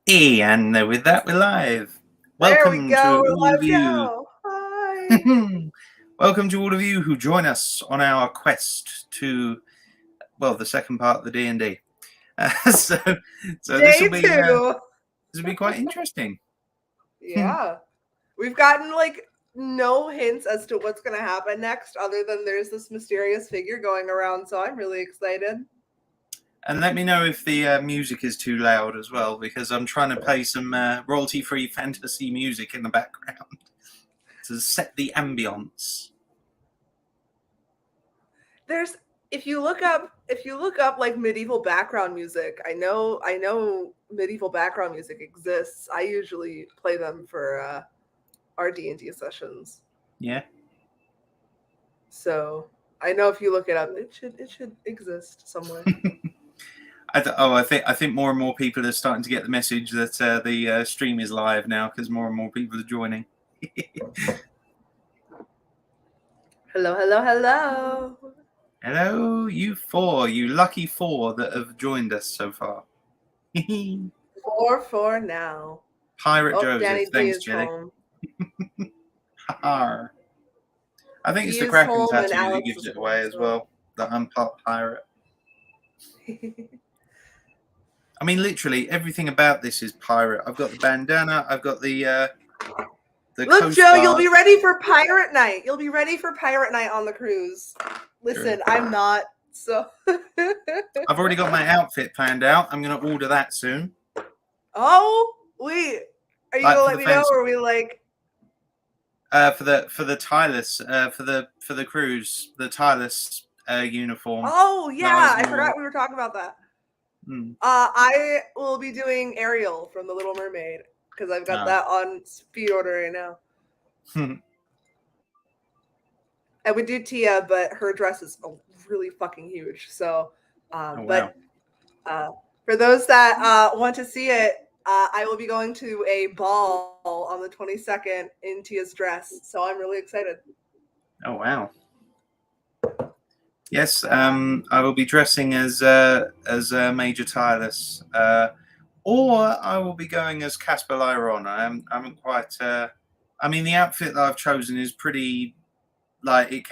And with that, we're live. Welcome to all of you. Now. Hi. Welcome to all of you who join us on our quest to, the second part of the D&D. So this will be quite interesting. Yeah. We've gotten no hints as to what's going to happen next, other than there's this mysterious figure going around. So I'm really excited. And let me know if the music is too loud as well, because I'm trying to play some royalty-free fantasy music in the background to set the ambience. If you look up like medieval background music, I know medieval background music exists. I usually play them for our D&D sessions. Yeah. So I know if you look it up, it should exist somewhere. I think more and more people are starting to get the message that the stream is live now, because more and more people are joining. Hello. Hello, you lucky four that have joined us so far. 4 now. Pirate Joseph, Danny thanks, Jenny. I think it's the Kraken tattoo that gives it away as well, that I'm part pirate. I mean, literally everything about this is pirate. I've got the bandana. I've got the Look, Joe, you'll be ready for pirate night. You'll be ready for pirate night on the cruise. Listen, sure. I'm not. So I've already got my outfit planned out. I'm going to order that soon. Oh, wait. Are you going to let me know, or are we like? For the Tylus, for the cruise, the Tylus uniform. Oh yeah, I forgot we were talking about that. I will be doing Ariel from The Little Mermaid, because I've got that on speed order right now. I would do Tia, but her dress is really fucking huge. So, for those that want to see it, I will be going to a ball on the 22nd in Tia's dress. So I'm really excited. Oh, wow. Yes, I will be dressing as Major Tylus, or I will be going as Casper Lyron. I'm quite. I mean, the outfit that I've chosen is pretty. It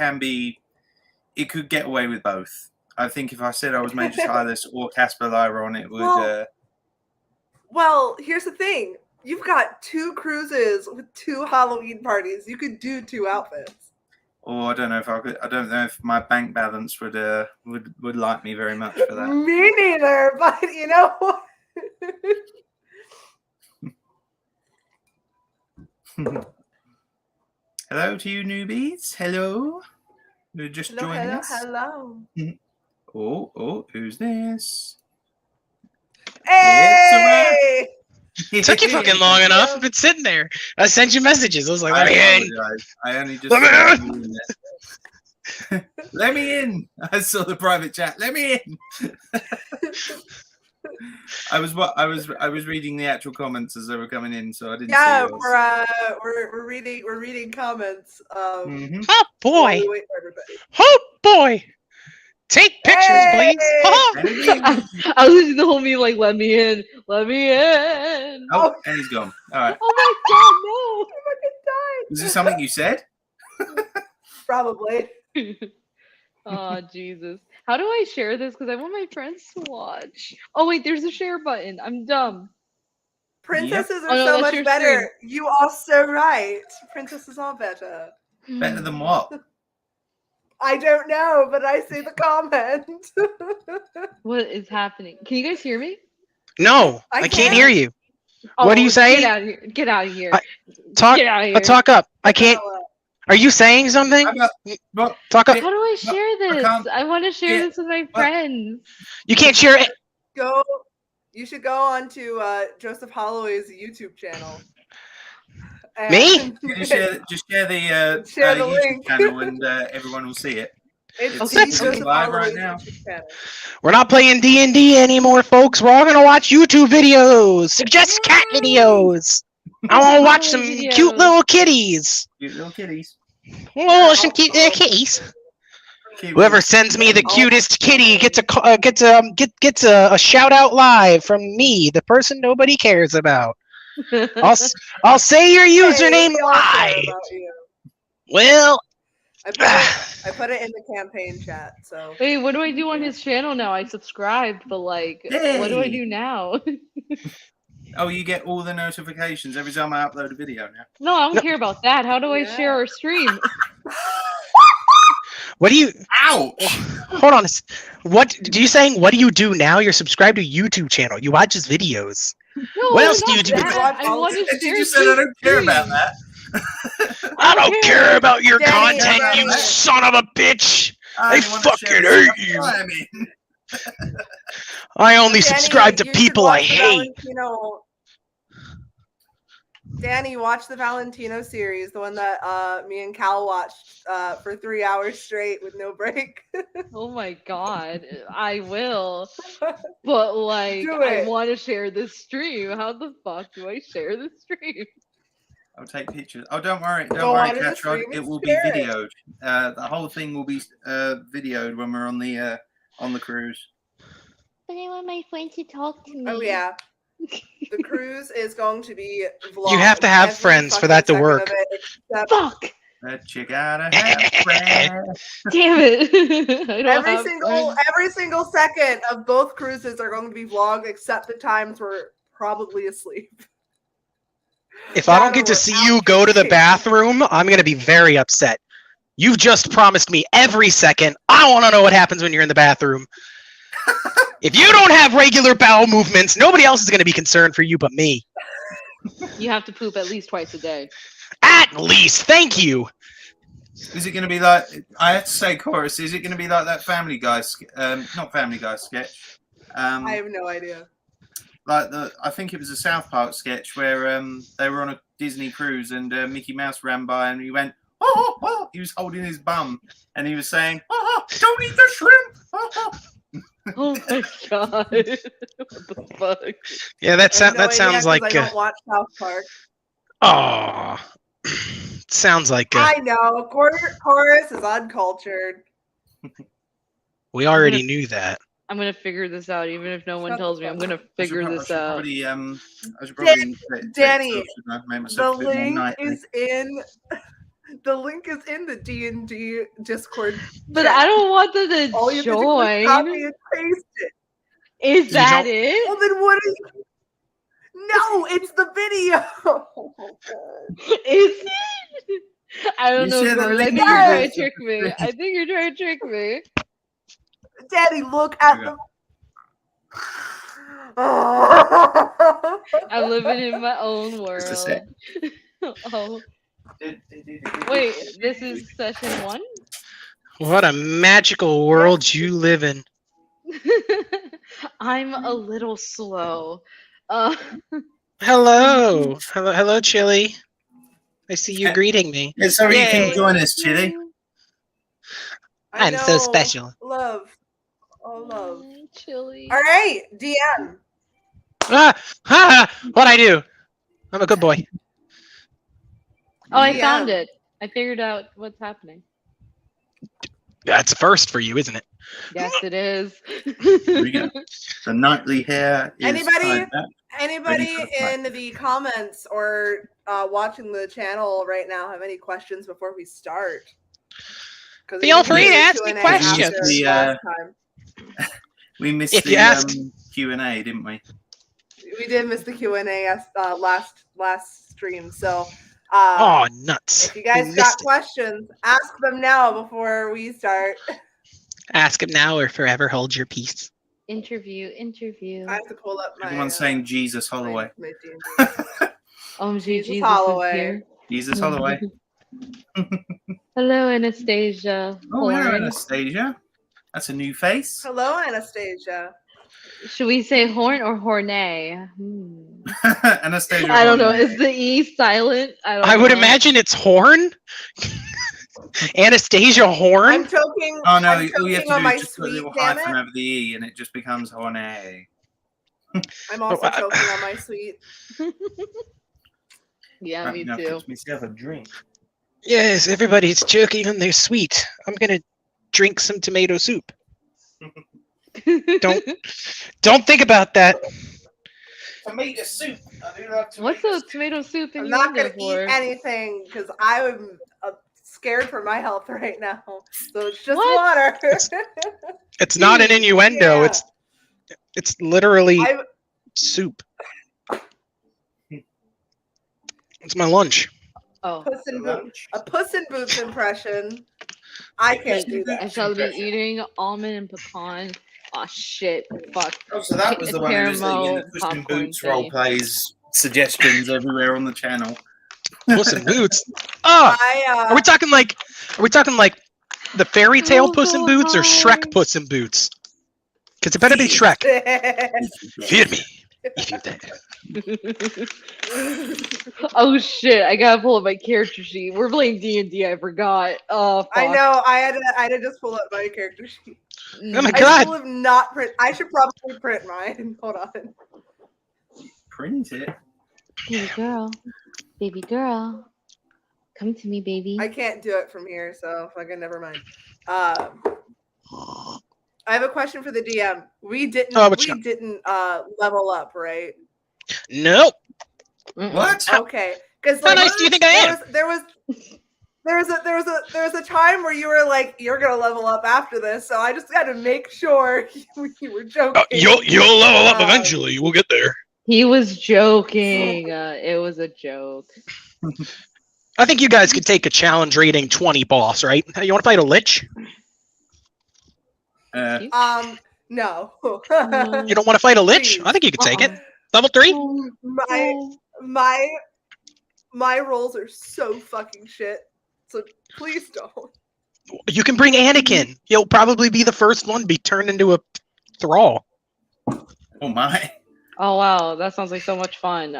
could get away with both. I think if I said I was Major Tylus or Casper Lyron, it would. Well, here's the thing: you've got 2 cruises with 2 Halloween parties. You could do 2 outfits. Or I don't know if I could. I don't know if my bank balance would like me very much for that. Me neither, but you know what? Hello to you newbies. Hello. You're just joining us. Hello. Oh, who's this? Hey! It took you fucking long enough. I've been sitting there. I sent you messages. I was like, let me in. I only just let me in. Let me in. I saw the private chat. Let me in. I was reading the actual comments as they were coming in, so I didn't. Yeah, we're reading comments. Oh boy. Oh boy. Take pictures, please. I was listening to the whole meme like, let me in. Let me in. Oh, and he's gone. All right. Oh my god, no. I fucking died. Is this something you said? Probably. Oh, Jesus. How do I share this? Because I want my friends to watch. Oh, wait, there's a share button. I'm dumb. Princesses are so much better. You are so right. Princesses are better. Better than what? I don't know, but I see the comment. What is happening? Can you guys hear me? No, I can't hear you. Oh, what are you saying? Get out of here. Get out of here. Get out of here. Talk up. I can't. Are you saying something? Talk up. How do I share this? I want to share this with my friends. You can't share it. You should go on to Joseph Holloway's YouTube channel. Me? Just share the YouTube link. Channel and everyone will see it. It's live right now. We're not playing D&D anymore, folks. We're all going to watch YouTube videos. Suggest cat videos. I want to watch some cute little kitties. Cute little kitties. Oh, some cute little kitties. Whoever sends me the cutest kitty gets a shout out live from me, the person nobody cares about. I'll say your username we all care live. about you. Well, I put it in the campaign chat. So Wait, what do I do on his channel now? I subscribed, but like, what do I do now? Oh, you get all the notifications every time I upload a video now. No, I don't care about that. How do I share our stream? what do you? Ouch! Hold on. What do you saying? What do you do now? You're subscribed to a YouTube channel. You watch his videos. No, What else do not you do? that. I want to You share. just said I don't care about that. I don't care about your Danny, content, Danny. you son of a bitch. I only wanna fucking share the hate stuff you. I mean. I only Danny, subscribe to you should people I watch the hate. Valentino. Danny, watch the Valentino series, the one that me and Cal watched for 3 hours straight with no break. Oh my god, I will. But like, Do I it. want to share this stream. How the fuck do I share this stream? I'll take pictures. Oh, don't worry, Go don't worry, on to the Catrod. stream It and will be share it. videoed. The whole thing will be videoed when we're on the cruise. But I want my friend to talk to me. Oh yeah. The cruise is going to be vlogged. You have to have every friends for fucking that to second work. of it, except Fuck! But you gotta have friends. Damn it! I don't have friends. every single second of both cruises are going to be vlogged, except the times we're probably asleep. If I don't get to see you go to the bathroom, I'm going to be very upset. You've just promised me every second. I want to know what happens when you're in the bathroom. If you don't have regular bowel movements, nobody else is going to be concerned for you but me. You have to poop at least twice a day. At least. Thank you. Is it going to be like, I have to say, Chorus, is it going to be like that Family Guy, not Family Guy sketch? I have no idea. Like I think it was a South Park sketch where they were on a Disney cruise and Mickey Mouse ran by and he went, oh, oh, he was holding his bum and he was saying, oh, don't eat the shrimp. Oh. Oh my god! What the fuck? Yeah, that sounds like. I don't watch South Park. Oh, sounds like. I know. Chorus is uncultured. We already knew that. I'm gonna figure this out, even if no one tells me. I'm gonna figure this out. Danny, the link is in. The link is in the D&D Discord. But chat. I don't want them to All you have to do join. is copy and paste it. Is that it? Well, then what is? No, it's the video. Is it? I don't know, girl. I think you're trying to trick me. I think you're trying to trick me. Daddy, look at the. I'm living in my own world. Oh. Wait, this is session 1? What a magical world you live in. I'm a little slow. Hello, Chili. I see you greeting me. Yeah, so you can join us, Chili. I'm so special. Love. Oh, love. Chili. All right, DM. What'd I do? I'm a good boy. Oh, I found it. I figured out what's happening. That's a first for you, isn't it? Yes, it is. Here we go. The nightly hair is Anybody in the comments or watching the channel right now have any questions before we start? Feel free to ask me questions. We missed If the you ask- Q&A, didn't we? We did miss the Q&A last stream, so Oh, nuts. if you guys got questions, ask them now before we start. Ask him now or forever hold your peace. Interview. I have to pull up my. Everyone's saying Jesus Holloway. my D&D. Jesus Holloway. is here. Jesus Holloway. Hello, Anastasia. Oh, hello, Horn. Anastasia. That's a new face. Hello, Anastasia. Should we say horn or hornet? Anastasia. I don't know. Holloway. Is the E silent? I would imagine it's Horn. Anastasia Horn. I'm choking. Oh no! I'm All you have choking to on do my is just put a sweet. little Damn hyphen it! over the E, and it just becomes Hornet. I'm also choking on my sweet. Yeah, me Now too. fix myself a drink. Yes, everybody's joking on their sweet. I'm gonna drink some tomato soup. Don't think about that. Tomato soup. I do love What's tomato a tomato soup I'm in not there gonna eat for? anything because I'm scared for my health right now. So it's just What? water. It's not an innuendo. Yeah. It's literally I'm- soup. It's my lunch. Oh, a Puss in Boots impression. I can't do I that. shall be eating almond and pecan. Oh shit! Fuck. Oh, so that was the one who was leaving the Caramel Puss in popcorn Boots role thingy. plays suggestions everywhere on the channel. Puss in Boots. Ah, I are we talking like the fairy tale I'm Puss in so Boots or high. Shrek Puss in Boots? Because it better be Shrek. Fear me if you dare. Oh shit! I gotta pull up my character sheet. We're playing D&D. I forgot. Oh fuck. I know. I had to just pull up my character sheet. Oh my I god. still have not print. I should probably print mine. Hold on. Print it. Baby girl, come to me, baby. I can't do it from here, so fucking never mind. I have a question for the DM. We didn't level up, right? Nope. What? Okay, because How nice do you think I am? there was a time where you were like, you're gonna level up after this, so I just got to make sure you were joking. You'll level up eventually. We'll get there. He was joking. It was a joke. I think you guys could take a challenge rating 20 boss, right? You want to fight a lich? No. You don't want to fight a lich? I think you could take it. Level 3? My rolls are so fucking shit. So please don't. You can bring Anakin. He'll probably be the first one to be turned into a thrall. Oh my. Oh wow, that sounds like so much fun.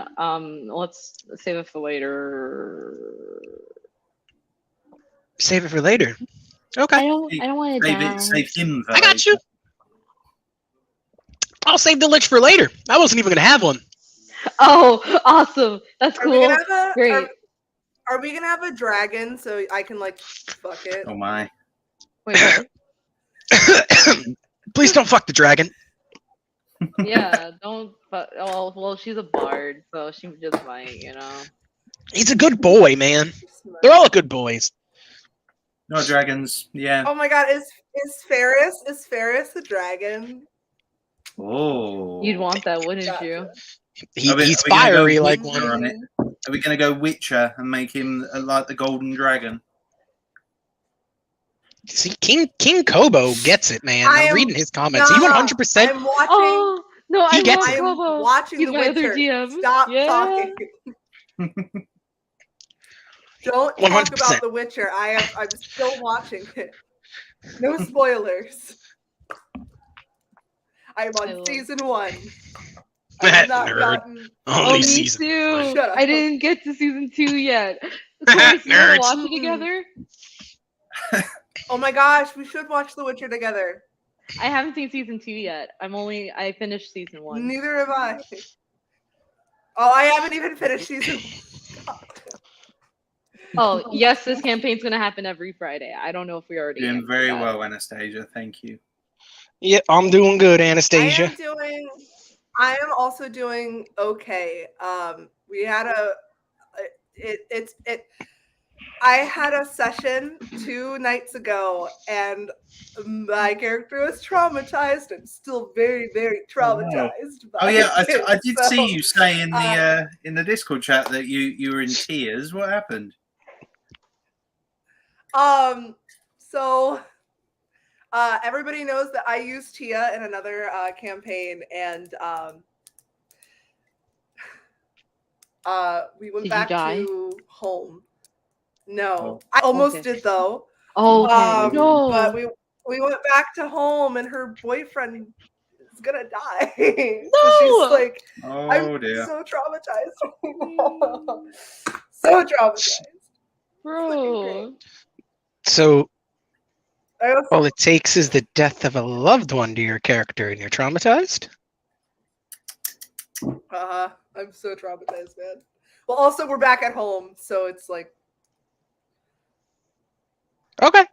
Let's save it for later. Save it for later. Okay. I don't want to die. Save him. For I got later. you. I'll save the lich for later. I wasn't even going to have one. Oh, awesome. That's Are we cool. gonna have Great. Are we gonna have a dragon so I can like fuck it? Oh my. Wait, what? Please don't fuck the dragon. Yeah, don't. Oh, well, she's a bard, so she just might, you know. He's a good boy, man. They're all good boys. No dragons. Yeah. Oh my god, is Ferris the dragon? Oh. You'd want that, wouldn't Gotcha. you? He's fiery like Witcher one. on it? Are we going to go Witcher and make him like the golden dragon? See, King Kobo gets it, man. I'm reading his comments. He 100%. I'm watching. Oh no, He I gets love it. Kobo. I'm watching He's The my other Witcher. DM. Stop Yeah. talking. Don't 100%. talk about The Witcher. I'm still watching it. No spoilers. I am on season 1. I have not Nerd. gotten. Only Oh, me season. too. Shut up. I didn't get to season 2 yet. Corey, so you wanna Nerds. watch it together? Oh my gosh, we should watch The Witcher together. I haven't seen season 2 yet. I finished season 1. Neither have I. Oh, I haven't even finished season 1. Oh, yes, this campaign's gonna happen every Friday. I don't know if we already Doing answered very that. well, Anastasia. Thank you. Yeah, I'm doing good, Anastasia. I am also doing okay. We had I had a session 2 nights ago, and my character was traumatized. I'm still very, very traumatized. Oh yeah, I did So, see you say in the Discord chat that you were in tears. What happened? So everybody knows that I used Tia in another campaign, and we went Did you back die? to home. No, Oh. I almost Okay. did though. Oh, okay. No. But we went back to home, and her boyfriend is gonna die. So she's like, Oh I'm dear. so traumatized. So traumatized. Bro. So I also, all it takes is the death of a loved one to your character, and you're traumatized? I'm so traumatized, man. Well, also we're back at home, so it's like, Okay.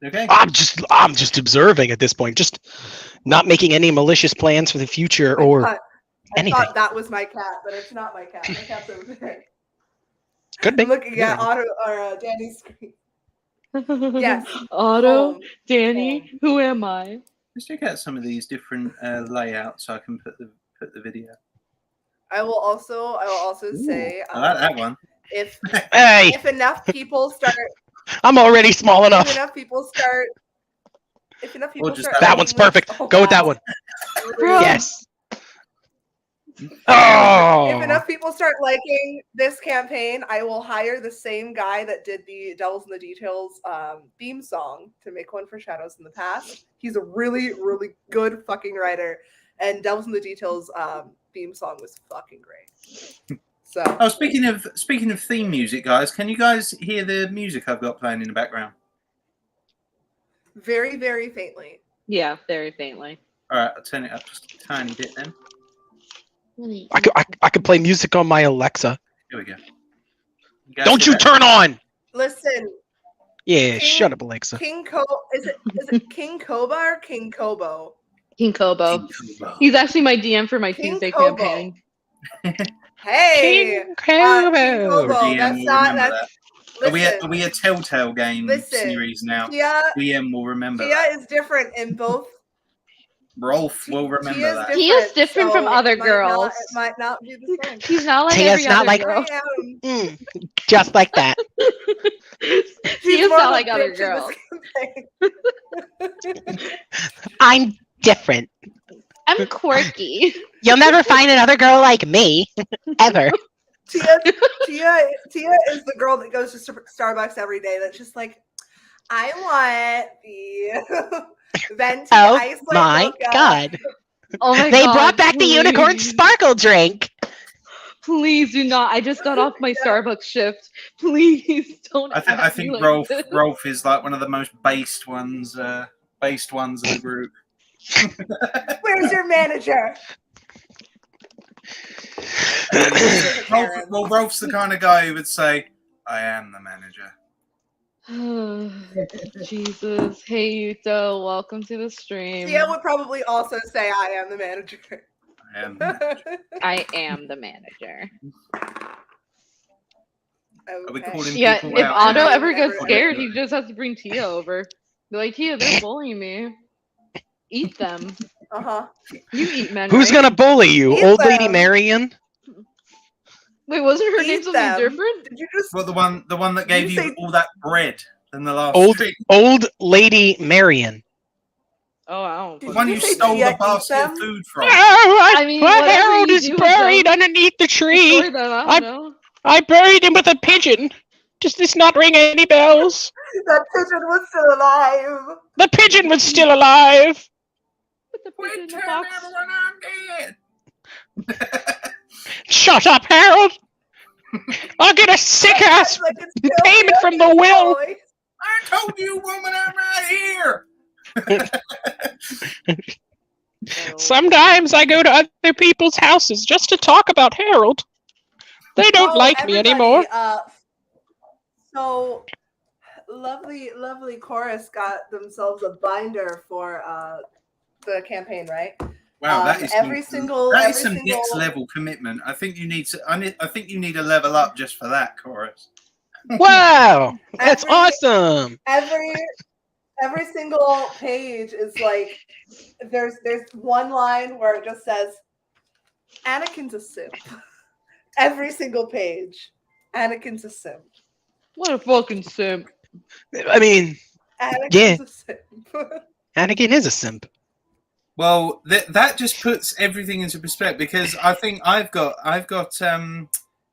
Okay. I'm just observing at this point, just not making any malicious plans for the future or I anything. thought that was my cat, but it's not my cat. My cat's over there. Could be. I'm looking You at know. Otto or Danny's screen. Yes. Otto, Home. Danny, Home. who am I? Let's check out some of these different layouts so I can put the video. I will also say I like that one. if Hey, if enough people start I'm already small enough. if enough people start just start That one's liking this- perfect. oh, Go with that wow. one. Bro. Yes. If Oh. enough people start liking this campaign, I will hire the same guy that did the Devils in the Details theme song to make one for Shadows in the Past. He's a really, really good fucking writer, and Devils in the Details theme song was fucking great. So, Oh, speaking of theme music, guys, can you guys hear the music I've got playing in the background? very, very faintly. Yeah, very faintly. All right, I'll turn it up just a tiny bit then. I could play music on my Alexa. Here we go. guys Don't hear you that? turn on. Listen, Yeah, King- shut up, Alexa. is it King Koba or King Kobo? King Kobo. King Kobo. He's actually my DM for my King Tuesday Kobo. campaign. Hey, King King Kobo. Kobo. DM That's will not remember that's. Are Listen, we a Telltale game Listen, series now? Tia DM will remember Tia that. is different in both. Rolf will remember Tia's that. Tia's different from other it girls. might not be the same. He's not like Tia's every not other like- girl. I am. Just like that. She's Tia's more not of a like other bitch in this girls. campaign. I'm different. I'm quirky. You'll never find another girl like me. Ever. Tia is the girl that goes to Starbucks every day. That's just like, I want the venti Oh ice my mocha. god. Oh my They god. brought back the unicorn please. sparkle drink. Please do not. I just got off my Starbucks shift. Please don't. I ask think me like this. Rolf is like one of the most based ones of the group. Where's your manager? Rolf's the kind of guy who would say, "I am the manager." Jesus. Hey Yuto, welcome to the stream. Tia would probably also say, I am the manager. I am. The manager. I am the manager. Are we Okay. calling Yeah, people if out Otto now? ever gets Never- scared, he just has to bring Tia over. Be like, Tia, they're bullying me. Eat them. Uh-huh. You eat men. Who's right? gonna bully you? Eat Old Lady them. Marion? Wait, wasn't her name Eat something them. different? Did you just Well, the one that gave You you say- all that bread in the last Old stream. Old Lady Marion. Oh, I don't. The Did one you you say stole Tia the basket eat of them? food from. I mean, my whatever Harold you is do with buried them. underneath the tree. Destroy them, I don't know. I buried him with a pigeon. Does this not ring any bells? that pigeon was still alive? The pigeon was still alive. Put the pigeon in Wait the till box. everyone I'm dead. Shut up, Harold. I'll get a sick ass Like it's still payment from the Tia's will. voice. I told you, woman, I'm right here. Sometimes I go to other people's houses just to talk about Harold. They don't Oh, like me everybody, anymore. So lovely chorus got themselves a binder for the campaign, right? Wow, that is every some, single that every is some single next level commitment. I think you need to. I think you need a level up just for that chorus. Wow, that's Every- awesome. every single page is like there's one line where it just says Anakin's a simp. Every single page, Anakin's a simp. What a fucking simp. I mean, Anakin's a simp. Anakin is a simp. Well, that just puts everything into perspective because I think I've got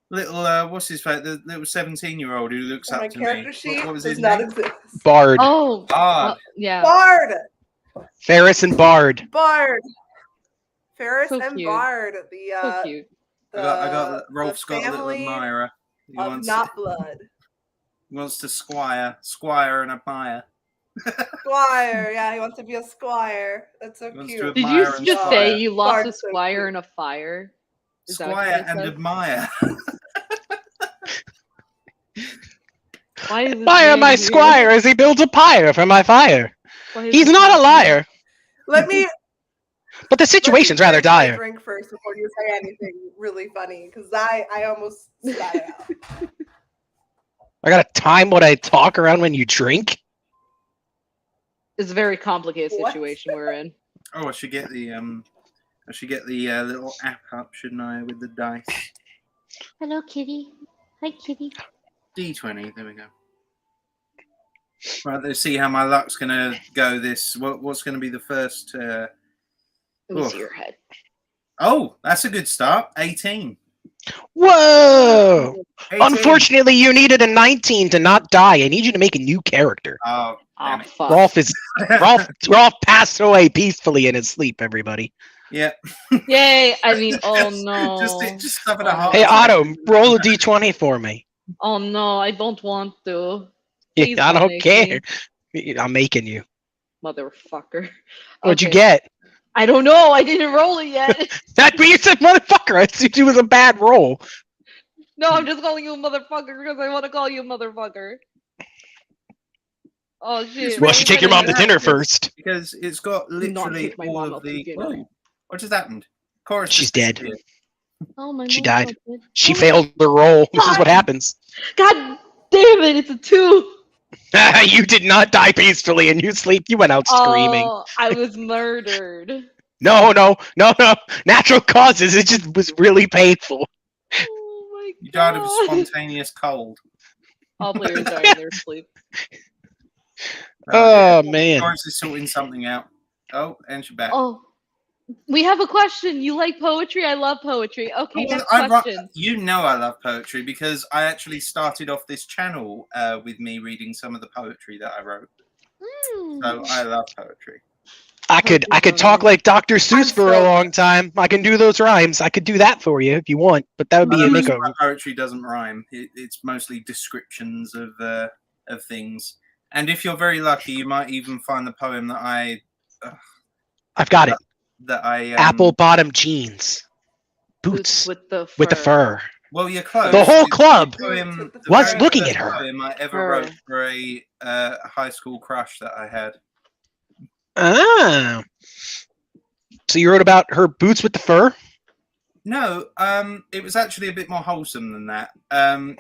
little what's his face, the little 17-year-old who looks My up to me. character sheet What was does his not name? exist. Bard. Oh, Bard. yeah. Bard. Ferris and Bard. Ferris So and cute. Bard. So cute. I got the Rolf's got a little family admirer. He of wants, not blood. wants to squire and admire. Squire, yeah, he wants to be a squire. That's so He wants to cute. Did you Admire and just squire. say you lost a Bard's so squire cute. in a fire? Is that what Squire you and said? admire. Why is this Fire man my here? squire as he builds a pyre for my fire. Why is He's this not a man liar, Let me but the situation's rather finish my dire. drink first before you say anything really funny, because I almost spat it out. I gotta time what I talk around when you drink. It's a very complicated What? situation we're in. Oh, I should get the little app up, shouldn't I, with the dice? Hello, kitty. Hi, kitty. D20. There we go. Right, let's see how my luck's gonna go. What's gonna be the first? Let me Oof. see your head. Oh, that's a good start. 18. Whoa! 18. Unfortunately, you needed a 19 to not die. I need you to make a new character. Oh, damn Oh, it. fuck. Rolf passed away peacefully in his sleep. Everybody. Yeah. Yay! I mean, oh no. Just having a heart Hey, attack. Otto, roll a d20 for me. Oh no, I don't want to. Yeah, Please I don't don't make care. me. I'm making you. Motherfucker. What'd you Okay. get? I don't know. I didn't roll it yet. That you said motherfucker. I assumed it was a bad roll. No, I'm just calling you a motherfucker because I want to call you a motherfucker. Oh shit. Well, should take your mom to dinner first. Because it's got Do not literally take my all mom of out to the. dinner. Whoa, what just happened? Chorus She's just dead. disappeared. Oh my. She mom's died. not dead. She Oh, failed the roll. This is what happens. God damn it! It's a 2. You did not die peacefully in your sleep. You went out screaming. Oh, I was murdered. No. Natural causes. It just was really painful. Oh my god. You died of a spontaneous cold. All players die in their sleep. Oh, man. Chorus is sorting something out. Oh, and she's back. Oh, we have a question. You like poetry? I love poetry. Okay, Well, next question. You know I love poetry because I actually started off this channel with me reading some of the poetry that I wrote. So I love poetry. I could talk like Dr. Seuss for a long time. I can do those rhymes. I could do that for you if you want, but that would be a Most make of my poetry doesn't rhyme. It's mostly descriptions of things. And if you're very lucky, you might even find the poem that I've got it. That I Apple bottom jeans, boots with the fur. Well, you're close. The whole club The was very looking first at her. Poem I ever wrote for a high school crush that I had. Ah. So you wrote about her boots with the fur? No, it was actually a bit more wholesome than that.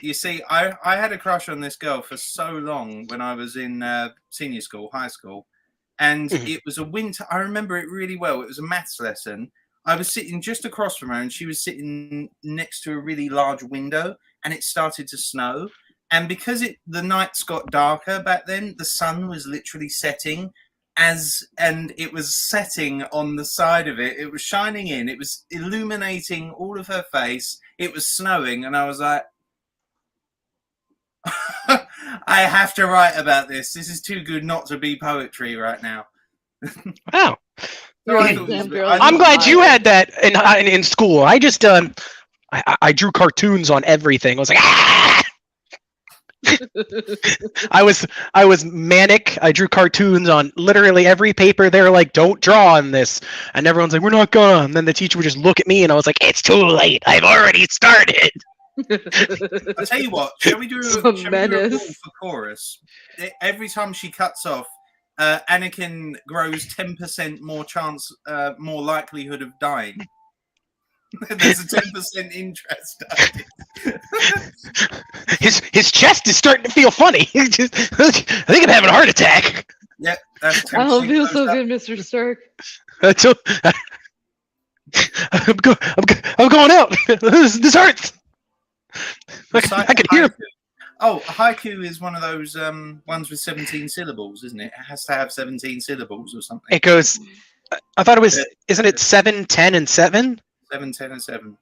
You see, I had a crush on this girl for so long when I was in senior school, high school. And it was a winter. I remember it really well. It was a maths lesson. I was sitting just across from her and she was sitting next to a really large window and it started to snow. And because the nights got darker back then, the sun was literally setting and it was setting on the side of it. It was shining in. It was illuminating all of her face. It was snowing. And I was like, I have to write about this. This is too good not to be poetry right now. Wow. I'm I'm glad you had that in school. I just I drew cartoons on everything. I was like, ah! I was manic. I drew cartoons on literally every paper. They were like, "Don't draw on this," and everyone's like, "We're not gonna." And then the teacher would just look at me, and I was like, "It's too late. I've already started." I'll tell you what. Shall we do a call for chorus? Every time she cuts off, Anakin grows 10% more chance, more likelihood of dying. There's a 10% interest. His chest is starting to feel funny. I think I'm having a heart attack. Yeah, that's I don't feel so good, Mr. Stark. I'm going out. This hurts. I can hear. Oh, haiku is one of those ones with 17 syllables, isn't it? It has to have 17 syllables or something. It goes. I thought it was. Isn't it 7, 10, and 7? 7, 10, and 7.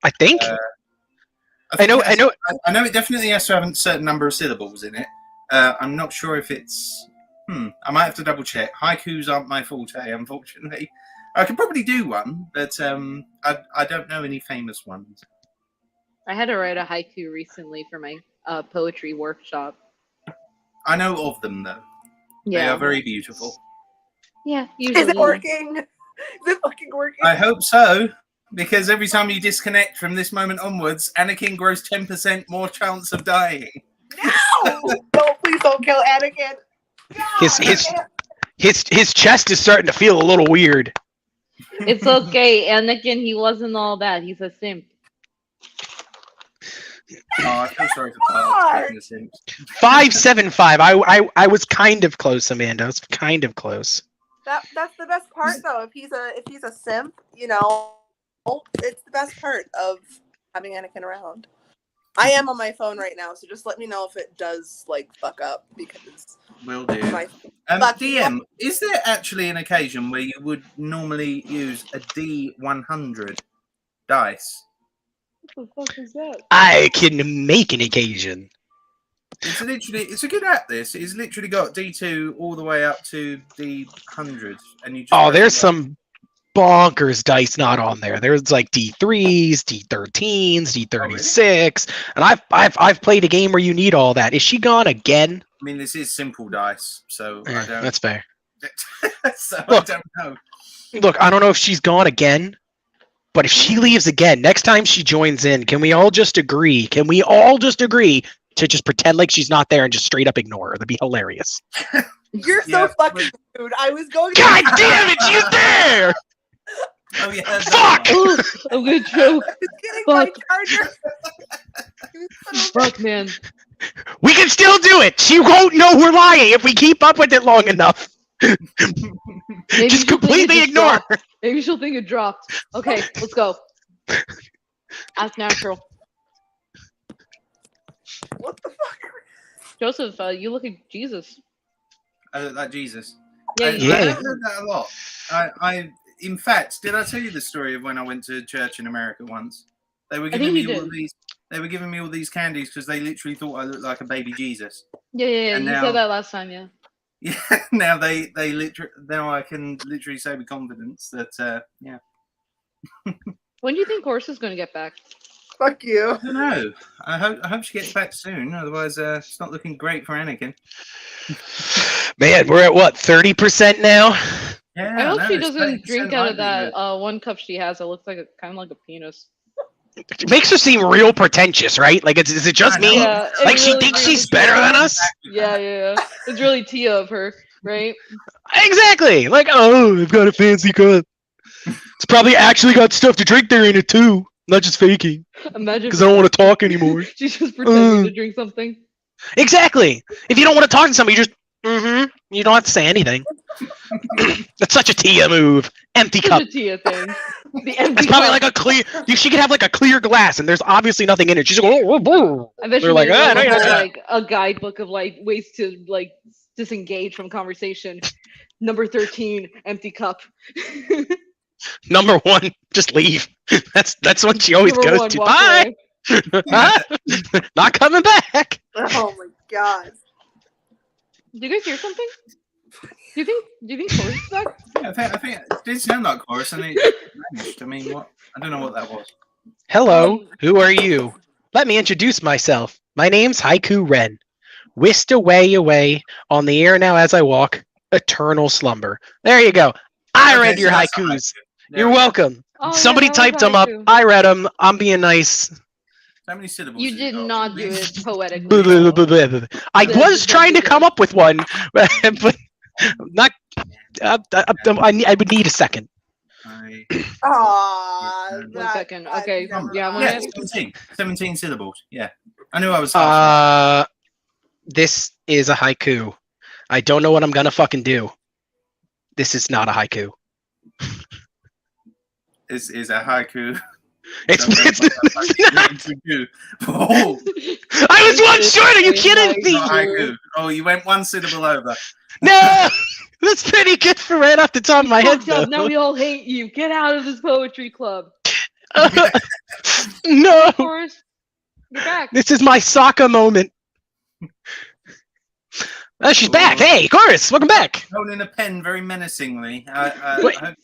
I think. I know. I know it definitely has to have a certain number of syllables in it. I'm not sure if it's. I might have to double check. Haikus aren't my forte, unfortunately. I could probably do one, but I don't know any famous ones. I had to write a haiku recently for my poetry workshop. I know of them though. Yeah. They are very beautiful. Yeah. Usually. Is it working? Is it fucking working? I hope so. Because every time you disconnect from this moment onwards, Anakin grows 10% more chance of dying. No! Don't, please don't kill Anakin. No! His chest is starting to feel a little weird. It's okay, Anakin. He wasn't all that. He's a simp. Oh, I feel sorry for Parks. 575. I was kind of close, Amanda. I was kind of close. That's the best part, though. If he's a simp, you know, it's the best part of having Anakin around. I am on my phone right now, so just let me know if it does like fuck up because. Will do. Fuck DM, is there actually an occasion where you would normally use a D100 dice? What the fuck is that? I can make an occasion. It's a good app. This it's literally got D2 all the way up to D100, and you. Just Oh, there's some bonkers dice not on there. There's like D3s, D13s, D36, and I've played a game where you need all that. Is she gone again? I mean, this is simple dice, so I don't. That's fair. So Look. I don't know. Look, I don't know if she's gone again, but if she leaves again, next time she joins in, can we all just agree? Can we all just agree to just pretend like she's not there and just straight up ignore her? That'd be hilarious. You're so fucking rude. I was going. God damn it, she's there! Oh yeah. Fuck! I'm gonna choke. Getting Fuck. my charger. Fuck, man. We can still do it! She won't know we're lying if we keep up with it long enough. Maybe Just she'll think completely it just ignore dropped. her. Maybe she'll think it dropped. Okay, let's go. Ask natural. What the fuck? Joseph, you look like Jesus. I look like Jesus. Yeah, I you have heard that a lot. In fact, did I tell you the story of when I went to church in America once? They were giving think me you all did. these. They were giving me all these candies because they literally thought I looked like a baby Jesus. Yeah. And You now- said that last time, yeah. Yeah. Now they literally now I can literally say with confidence that yeah. When do you think Horse is going to get back? Fuck you. I don't know. I hope she gets back soon. Otherwise, it's not looking great for Anakin. Man, we're at what, 30% now? Yeah. I hope no, she it's doesn't 30% drink out of that likelihood. one cup she has. It looks like kind of like a penis. It makes her seem real pretentious, right? Like, is it just I know. me? Yeah, it Like, she really thinks really she's better than us? Yeah. It's really Tia of her, right? Exactly. Like, oh, I've got a fancy cup. It's probably actually got stuff to drink there in it too, not just faking. Imagine Because I don't want to talk anymore. she's just pretending to drink something. Exactly. If you don't want to talk to somebody, you just you don't have to say anything. That's such a Tia move. Empty Such cup. a Tia thing. The empty It's probably cup. like a clear. She could have like a clear glass, and there's obviously nothing in it. She's like, oh. I bet They're she like, made "Ah, it no, you're not gonna-" like a guidebook of like ways to like disengage from conversation. Number 13, empty cup. Number 1, just leave. That's what she always Number goes 1, to. walk Bye. away. Bye. Not coming back. Oh my god. Do you guys hear something? Do you think Horse is back? Yeah, I think it did sound like chorus, and it vanished. I mean, what? I don't know what that was. Hello. Who are you? Let me introduce myself. My name's Haiku Ren. Whisked away on the air now as I walk. Eternal slumber. There you go. I Okay, read your so that's a haikus. haiku. There You're we go. welcome. Oh, yeah, Somebody that was typed them up. haiku. I read them. I'm being nice. How many syllables? You has did got? not do it Blah, poetically. blah, blah, blah, blah. I was trying to come up with one, but not. I would need a second. Aww. 1 second. Okay, yeah, one Yeah, minute. 17 syllables. Yeah, I knew I was. Half. This is a haiku. I don't know what I'm gonna fucking do. This is not a haiku. This is a haiku. It's not. Oh, I was one short. Are you kidding me? not haiku. Oh, you went one syllable over. No, that's pretty good for right off the top of my head. Fucked up. Now Though. we all hate you. Get out of this poetry club. No, Horse, you're back. this is my Sokka moment. Oh, she's back. Hey, Chorus, welcome back. Holding a pen very menacingly. Wait. I hope-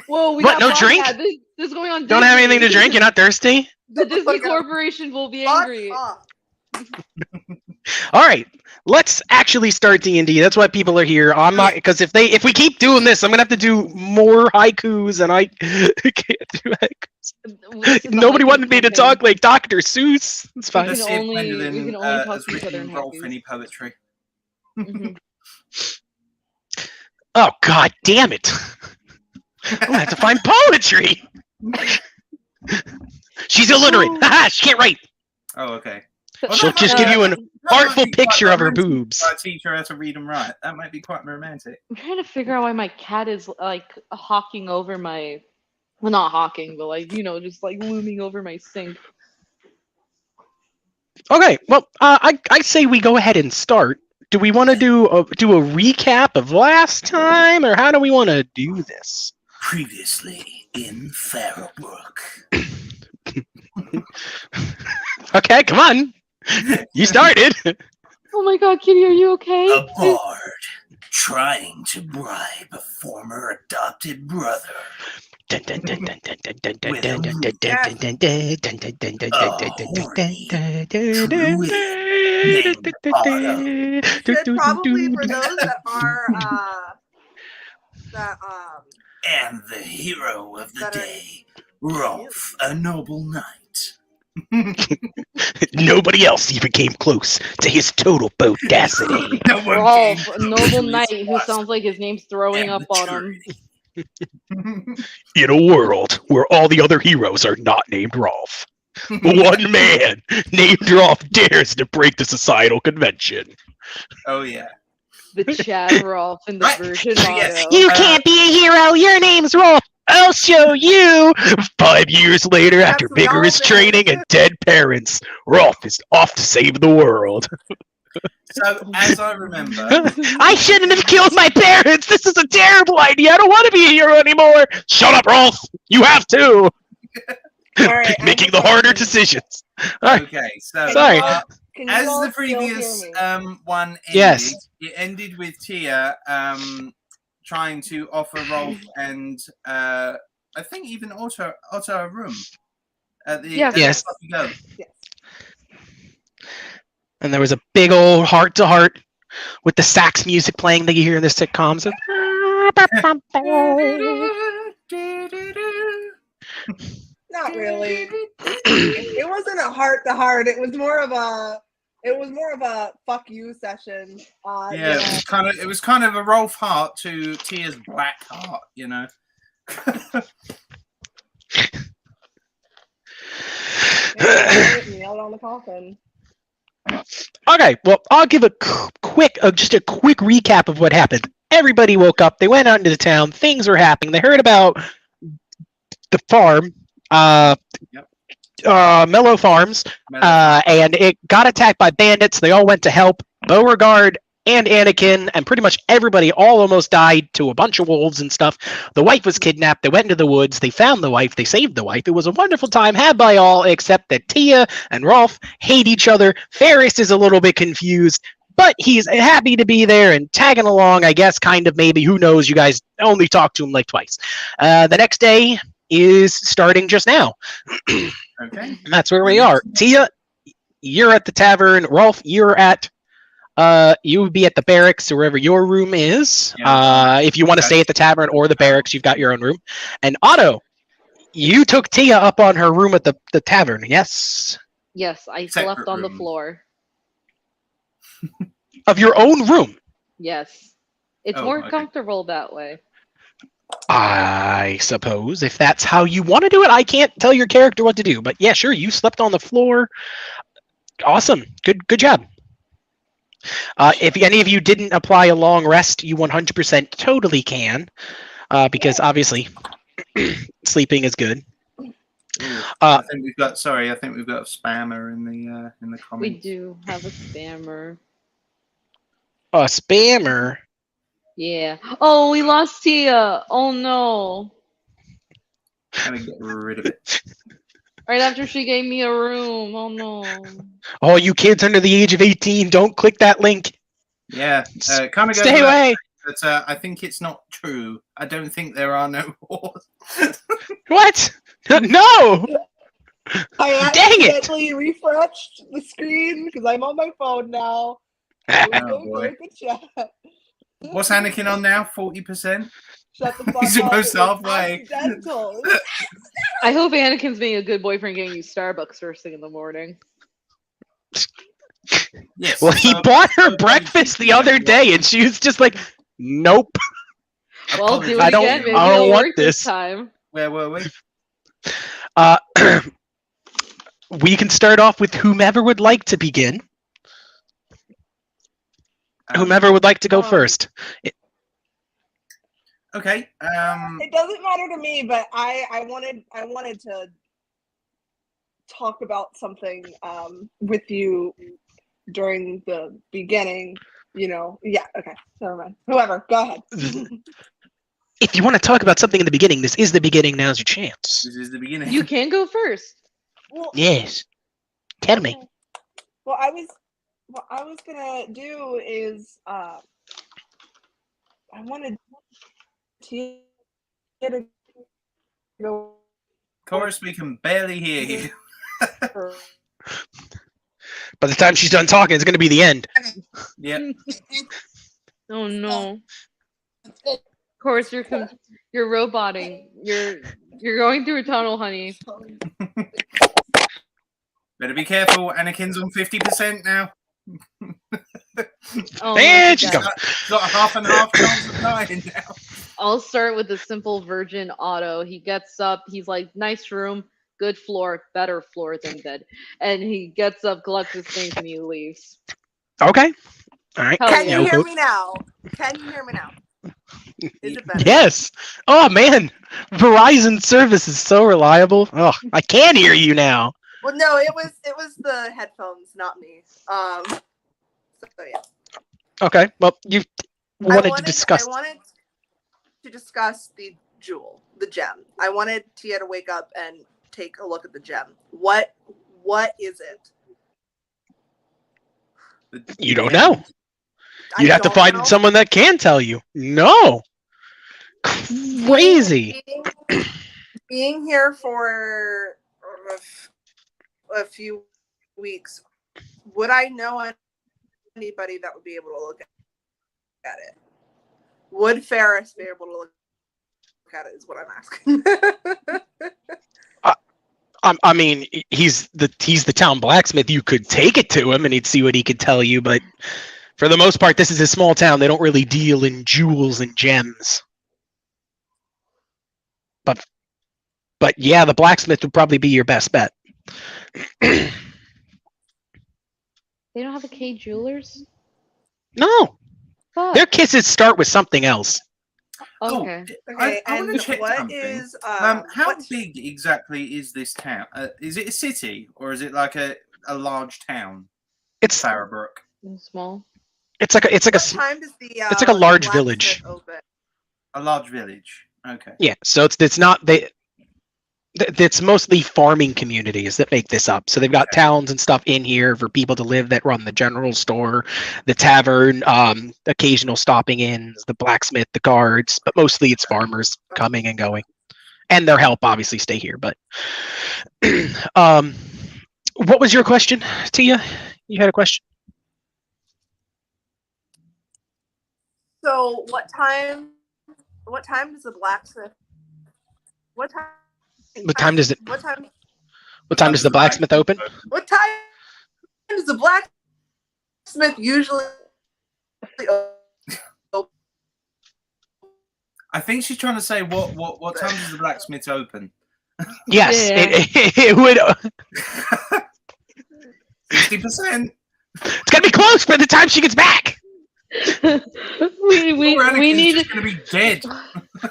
Whoa, we What, got no drink? podcast. This is going on. Don't have Disney. anything to drink. You're not thirsty. The Disney Fuck up. Corporation will be Fuck angry. off. All right, let's actually start D&D. That's why people are here. I'm not because if we keep doing this, I'm gonna have to do more haikus, and I can't do haikus. Nobody wanted me to talk like Dr. Seuss. It's fine. Let's see if Gwendolyn we can only talk has to each other in written Rolf happies. any poetry. Mhm. Oh, god damn it. I'm gonna have to find poetry. She's illiterate. Haha, she can't write. Oh, okay. She'll just give you an That might artful be quite picture of her romantic boobs. if I teach her how to read and write. That might be quite romantic. I'm trying to figure out why my cat is like hawking over my, well, not hawking, but like, you know, just like looming over my sink. Okay, well, I say we go ahead and start. Do we want to do a recap of last time, or how do we want to do this? Previously in Farrowbrook. Okay, come on. You started. Oh my god, Kitty, are you okay? A bard trying to bribe a former adopted brother. Should probably, for those that are And the hero of the day, Rolf, a noble knight. Nobody else even came close to his total bodacity. No one Rolf, came a close noble to his knight who trust sounds like his name's throwing and up on him. maturity. In a world where all the other heroes are not named Rolf, one man named Rolf dares to break the societal convention. Oh, yeah. The Chad Rolf and the Right. Virgin Yes. Motto. You can't be a hero. Your name's Rolf. I'll show you. 5 years later, after That's vigorous relevant. training and dead parents, Rolf is off to save the world. So, as I remember, I shouldn't have killed my parents. This is a terrible idea. I don't want to be a hero anymore. Shut up, Rolf. You have to. all right, Making the harder decisions. All right. okay, so Sorry. Can you as all the still hear previous me? one ended, Yes. it ended with Tia trying to offer Rolf and I think even Otto a room at the Yes. at the Yes. Puppy Go. Yes. And there was a big old heart-to-heart with the sax music playing that you hear in the sitcoms. Not really. It wasn't a heart to heart. It was more of a fuck you session. Yeah, it was kind of a Rolf heart to Tia's black heart, you know. Nailed on the coffin. Okay, well, I'll give a quick recap of what happened. Everybody woke up. They went out into the town. Things were happening. They heard about the farm, Mellow Farms, and it got attacked by bandits. They all went to help. Beauregard and Anakin and pretty much everybody all almost died to a bunch of wolves and stuff. The wife was kidnapped. They went into the woods. They found the wife. They saved the wife. It was a wonderful time had by all, except that Tia and Rolf hate each other. Ferris is a little bit confused, but he's happy to be there and tagging along, I guess, kind of, maybe. Who knows? You guys only talked to him like twice. The next day is starting just now. Okay. And that's where we are. Tia, you're at the tavern. Rolf, you're at you would be at the barracks or wherever your room is. Yeah. If you want to stay at the tavern or the barracks, you've got your own room. And Otto, you took Tia up on her room at the tavern, yes? Yes, I Separate slept on the room. floor. Of your own room? Yes. It's Oh, more okay. comfortable that way. I suppose. If that's how you want to do it, I can't tell your character what to do. But yeah, sure, you slept on the floor. Awesome. Good job. If any of you didn't apply a long rest, you 100% totally can, because obviously sleeping is good. I think we've got a spammer in the comments. We do have a spammer. A spammer? Yeah. Oh, we lost Tia. Oh no. Gotta get rid of it. Right after she gave me a room. Oh no. All you kids under the age of 18, don't click that link. Yeah, kind of Stay away. But I think it's not true. I don't think there are no whores. What? No! I Dang it! accidentally refreshed the screen because I'm on my phone now. Oh, boy. Good chat. What's Anakin on now? 40%? Shut the fuck He's up. almost It was halfway. accidental. I hope Anakin's being a good boyfriend, getting you Starbucks first thing in the morning. Yes. Well, he so- bought her so breakfast the basically, other day, and she was just like, "Nope." Well, do it I don't- again. Maybe I don't it'll want work this this. time. Where were we? Uh, we can start off with whomever would like to begin. Whomever would like to go first. Okay. It doesn't matter to me, but I wanted to talk about something with you during the beginning. You know, yeah. Okay, never mind. Whoever, go ahead. If you want to talk about something in the beginning, this is the beginning. Now's your chance. This is the beginning. You can go first. Well, Yes. Tell me. What I was gonna do is I wanted to go Chorus, we can barely hear you. for By the time she's done talking, it's going to be the end. Yep. Oh no. Of course, you're roboting. You're going through a tunnel, honey. Better be careful. Anakin's on 50% now. Oh, And my she's God. gone. Got a half and half chance of dying now. I'll start with the simple Virgin Auto. He gets up. He's like, nice room, good floor, better floor than bed. And he gets up, collects his things, and he leaves. Okay. All right. Hell Can yeah. you Yeah, hear we'll me now? Can you hear me now? Is it better? Yes. Oh man, Verizon service is so reliable. Oh, I can hear you now. Well, no, it was the headphones, not me. So yeah. Okay. Well, you wanted to discuss. I wanted to discuss the jewel, the gem. I wanted Tia to wake up and take a look at the gem. What is it? You don't know. I You'd have to don't find know. someone that can tell you. No. Crazy. Being here for a few weeks, would I know anybody that would be able to look at it? Would Ferris be able to look at it? Is what I'm asking. I mean, he's the town blacksmith. You could take it to him, and he'd see what he could tell you. But for the most part, this is a small town. They don't really deal in jewels and gems. But yeah, the blacksmith would probably be your best bet. They don't have a K Jewelers? No, Fuck. their kisses start with something else. Okay. Okay, I wanna and check what something. is How what- big exactly is this town? Is it a city or is it like a large town? It's Farrowbrook. Small. it's like a what time does the it's like a large blacksmith village. open? A large village. Okay. Yeah, so it's not it's mostly farming communities that make this up. So they've got towns and stuff in here for people to live that run the general store, the tavern, occasional stopping ins, the blacksmith, the guards, but mostly it's farmers coming and going. And their help obviously stay here, but what was your question, Tia? You had a question? So what time does the blacksmith? What time? What time does it What time? what time does the blacksmith open? What time does the blacksmith usually open? I think she's trying to say what time does the blacksmith open? Yes, Yeah. it would 60%. it's gotta be close by the time she gets back. we need just gonna be dead.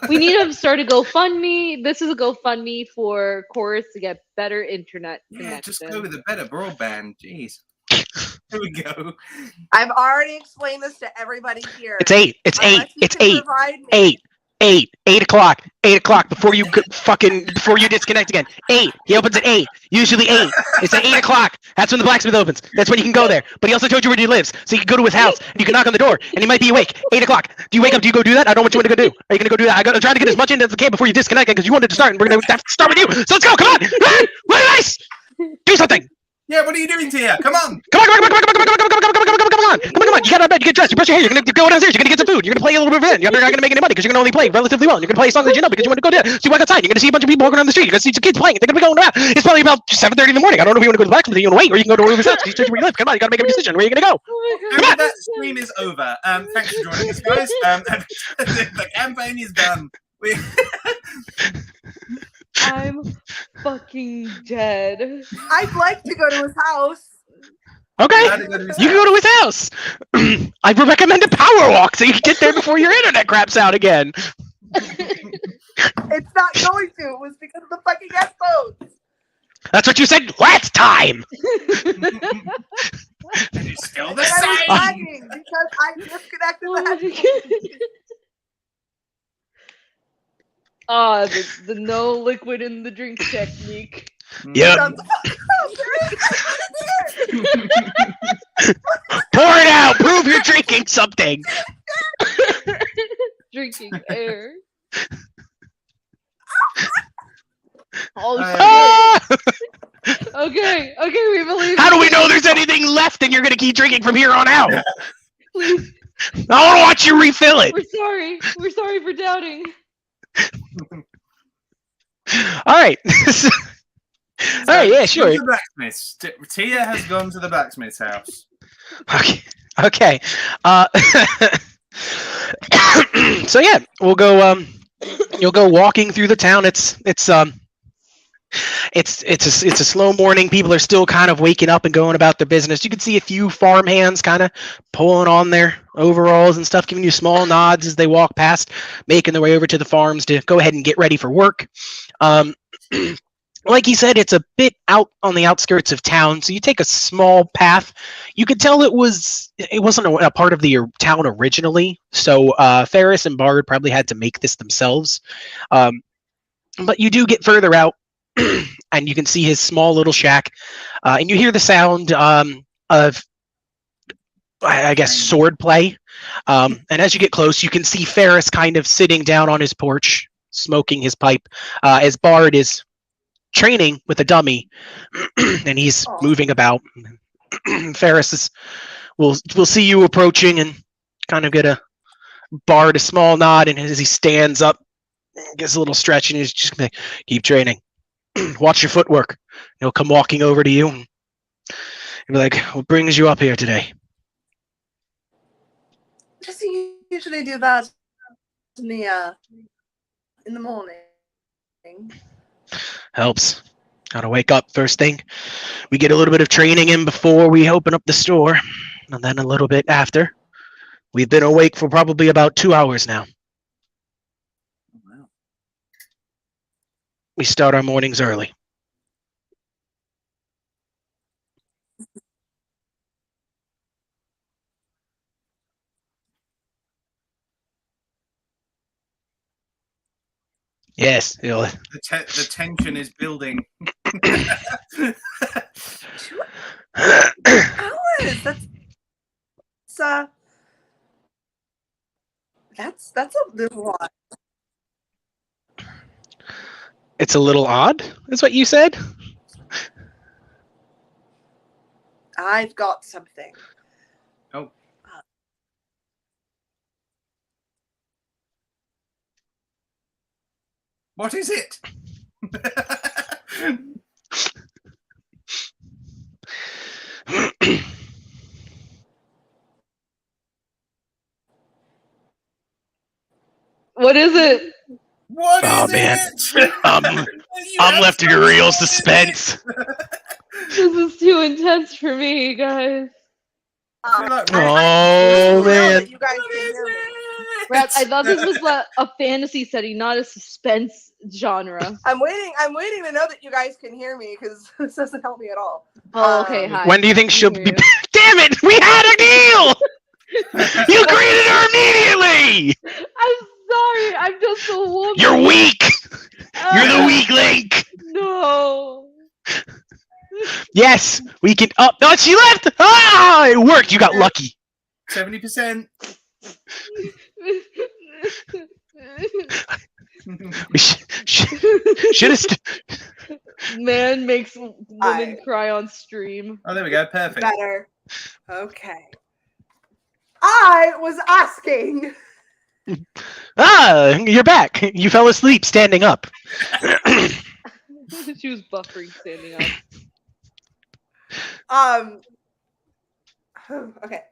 we need to start a GoFundMe. This is a GoFundMe for Chorus to get better internet Yeah, connection. just go with a better broadband. Jeez. Here we go. I've already explained this to everybody here. It's 8. It's 8. Unless you It's can 8. provide me- 8 o'clock before you before you disconnect again. 8. He opens at 8. Usually 8. It's at 8 o'clock. That's when the blacksmith opens. That's when you can go there. But he also told you where he lives, so you can go to his house and you can knock on the door and he might be awake. 8 o'clock. Do you wake up? Do you go do that? I don't know what you want to go do. Are you gonna go do that? I'm trying to get as much in as I can before you disconnect because you wanted to start and we're gonna have to start with you. So let's go. Come on. Run, race. Do something. Yeah, what are you doing, Tia? Come on! Come on! You get out of bed, you get dressed, you brush your hair, you're gonna go downstairs, you're gonna get some food, you're gonna play a little bit of it. You're not gonna make any money because you're gonna only play relatively well. You're gonna play a song that you know because you want to go down. So you walk outside, you're gonna see a bunch of people walking around the street, you're gonna see some kids playing, they're gonna be going around. It's probably about 7:30 in the morning. I don't know if you want to go to the back, but you want to wait, or you can go to Rolf's house. You where you live. Come on, you gotta make a decision. Where are you gonna go? And that stream is over. Thanks for joining us, guys. The campaign is done. I'm fucking dead. I'd like to go to his house. Okay, you can go to his house. I would recommend a power walk so you can get there before your internet craps out again. It's not going to. It was because of the fucking headphones. That's what you said last time. And it's still the And I was same. lagging because I disconnected the headphones. The no liquid in the drink technique. Yep. Shut the fuck up, Pour it out. Prove you're drinking something. Drinking air. Oh, Ah! okay, we believe. How do we know there's anything left and you're going to keep drinking from here on out? Please, I want to watch you refill it. we're sorry. We're sorry for doubting. All right. All right, yeah, sure. The blacksmith's. Tia has gone to the blacksmith's house. Okay. So yeah, we'll go. You'll go walking through the town. It's a slow morning. People are still kind of waking up and going about their business. You can see a few farm hands kind of pulling on their overalls and stuff, giving you small nods as they walk past, making their way over to the farms to go ahead and get ready for work. Like he said, it's a bit out on the outskirts of town, so you take a small path. You could tell it wasn't a part of the town originally, so Ferris and Bard probably had to make this themselves. But you do get further out, and you can see his small little shack, and you hear the sound of, I guess, sword play. And as you get close, you can see Ferris kind of sitting down on his porch, smoking his pipe, as Bard is training with a dummy, and he's moving about. Ferris will see you approaching and kind of get a Bard a small nod, and as he stands up, gets a little stretch, and he's just gonna keep training. Watch your footwork. He'll come walking over to you and be like, "What brings you up here today?" Just usually do that in the morning. Helps. Gotta wake up first thing. We get a little bit of training in before we open up the store, and then a little bit after. We've been awake for probably about 2 hours now. Wow. We start our mornings early. Yes. The tension is building. 2 hours. That's a little lot. It's a little odd, is what you said? I've got something. Oh. What is it? What is it? What is Oh, man. it? I'm left in real suspense. This is too intense for me, guys. Oh, man. You guys can hear me. Rat, I thought this was a fantasy setting, not a suspense genre. I'm waiting to know that you guys can hear me because this doesn't help me at all. Oh, okay, hi. When do you think she'll be? Hear you. Damn it! We had a deal. You greeted her immediately. I'm sorry. I'm just a woman. You're weak. You're the weak link. No. Yes, we can. Oh no, she left. Ah, it worked. You got lucky. 70%. We should have. Man makes woman cry on stream. Oh, there we go. Perfect. Better. Okay. I was asking. You're back. You fell asleep standing up. She was buffering standing up. Okay.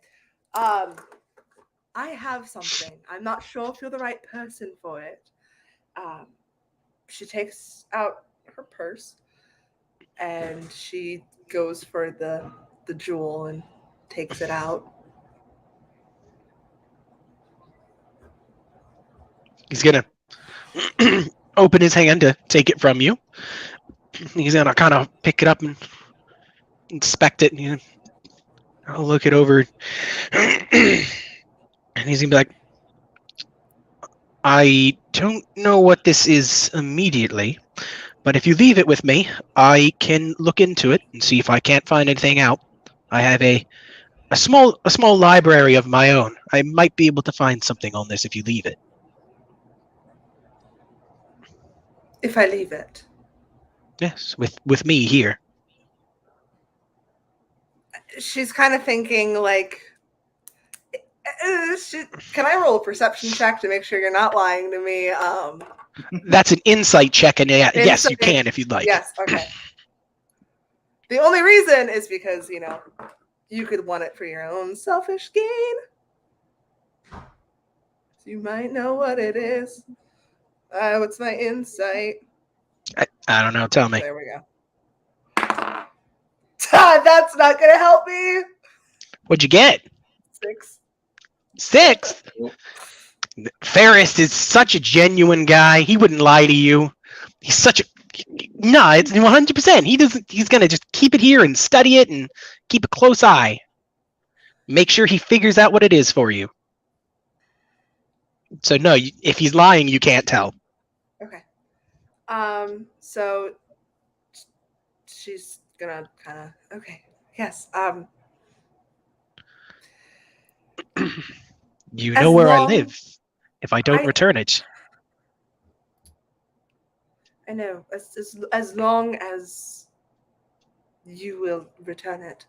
I have something. I'm not sure if you're the right person for it. She takes out her purse and she goes for the jewel and takes it out. He's gonna open his hand to take it from you. He's gonna kind of pick it up and inspect it. And I'll look it over, and he's gonna be like, "I don't know what this is immediately, but if you leave it with me, I can look into it and see if I can't find anything out. I have a small library of my own. I might be able to find something on this if you leave it." If I leave it? Yes, with me here. She's kind of thinking like, can I roll a perception check to make sure you're not lying to me? That's an insight check, and yes, you can if you'd like. Yes, okay. The only reason is because, you could want it for your own selfish gain. You might know what it is. What's my insight? I don't know. Tell me. There we go. That's not going to help me. What'd you get? 6. 6? Ferris is such a genuine guy. He wouldn't lie to you. He's such a... No, it's 100%. He's going to just keep it here and study it and keep a close eye. Make sure he figures out what it is for you. So no, if he's lying, you can't tell. Okay. So she's gonna kind of, okay. Yes. You know where I live. If I don't return it. I know. As long as you will return it.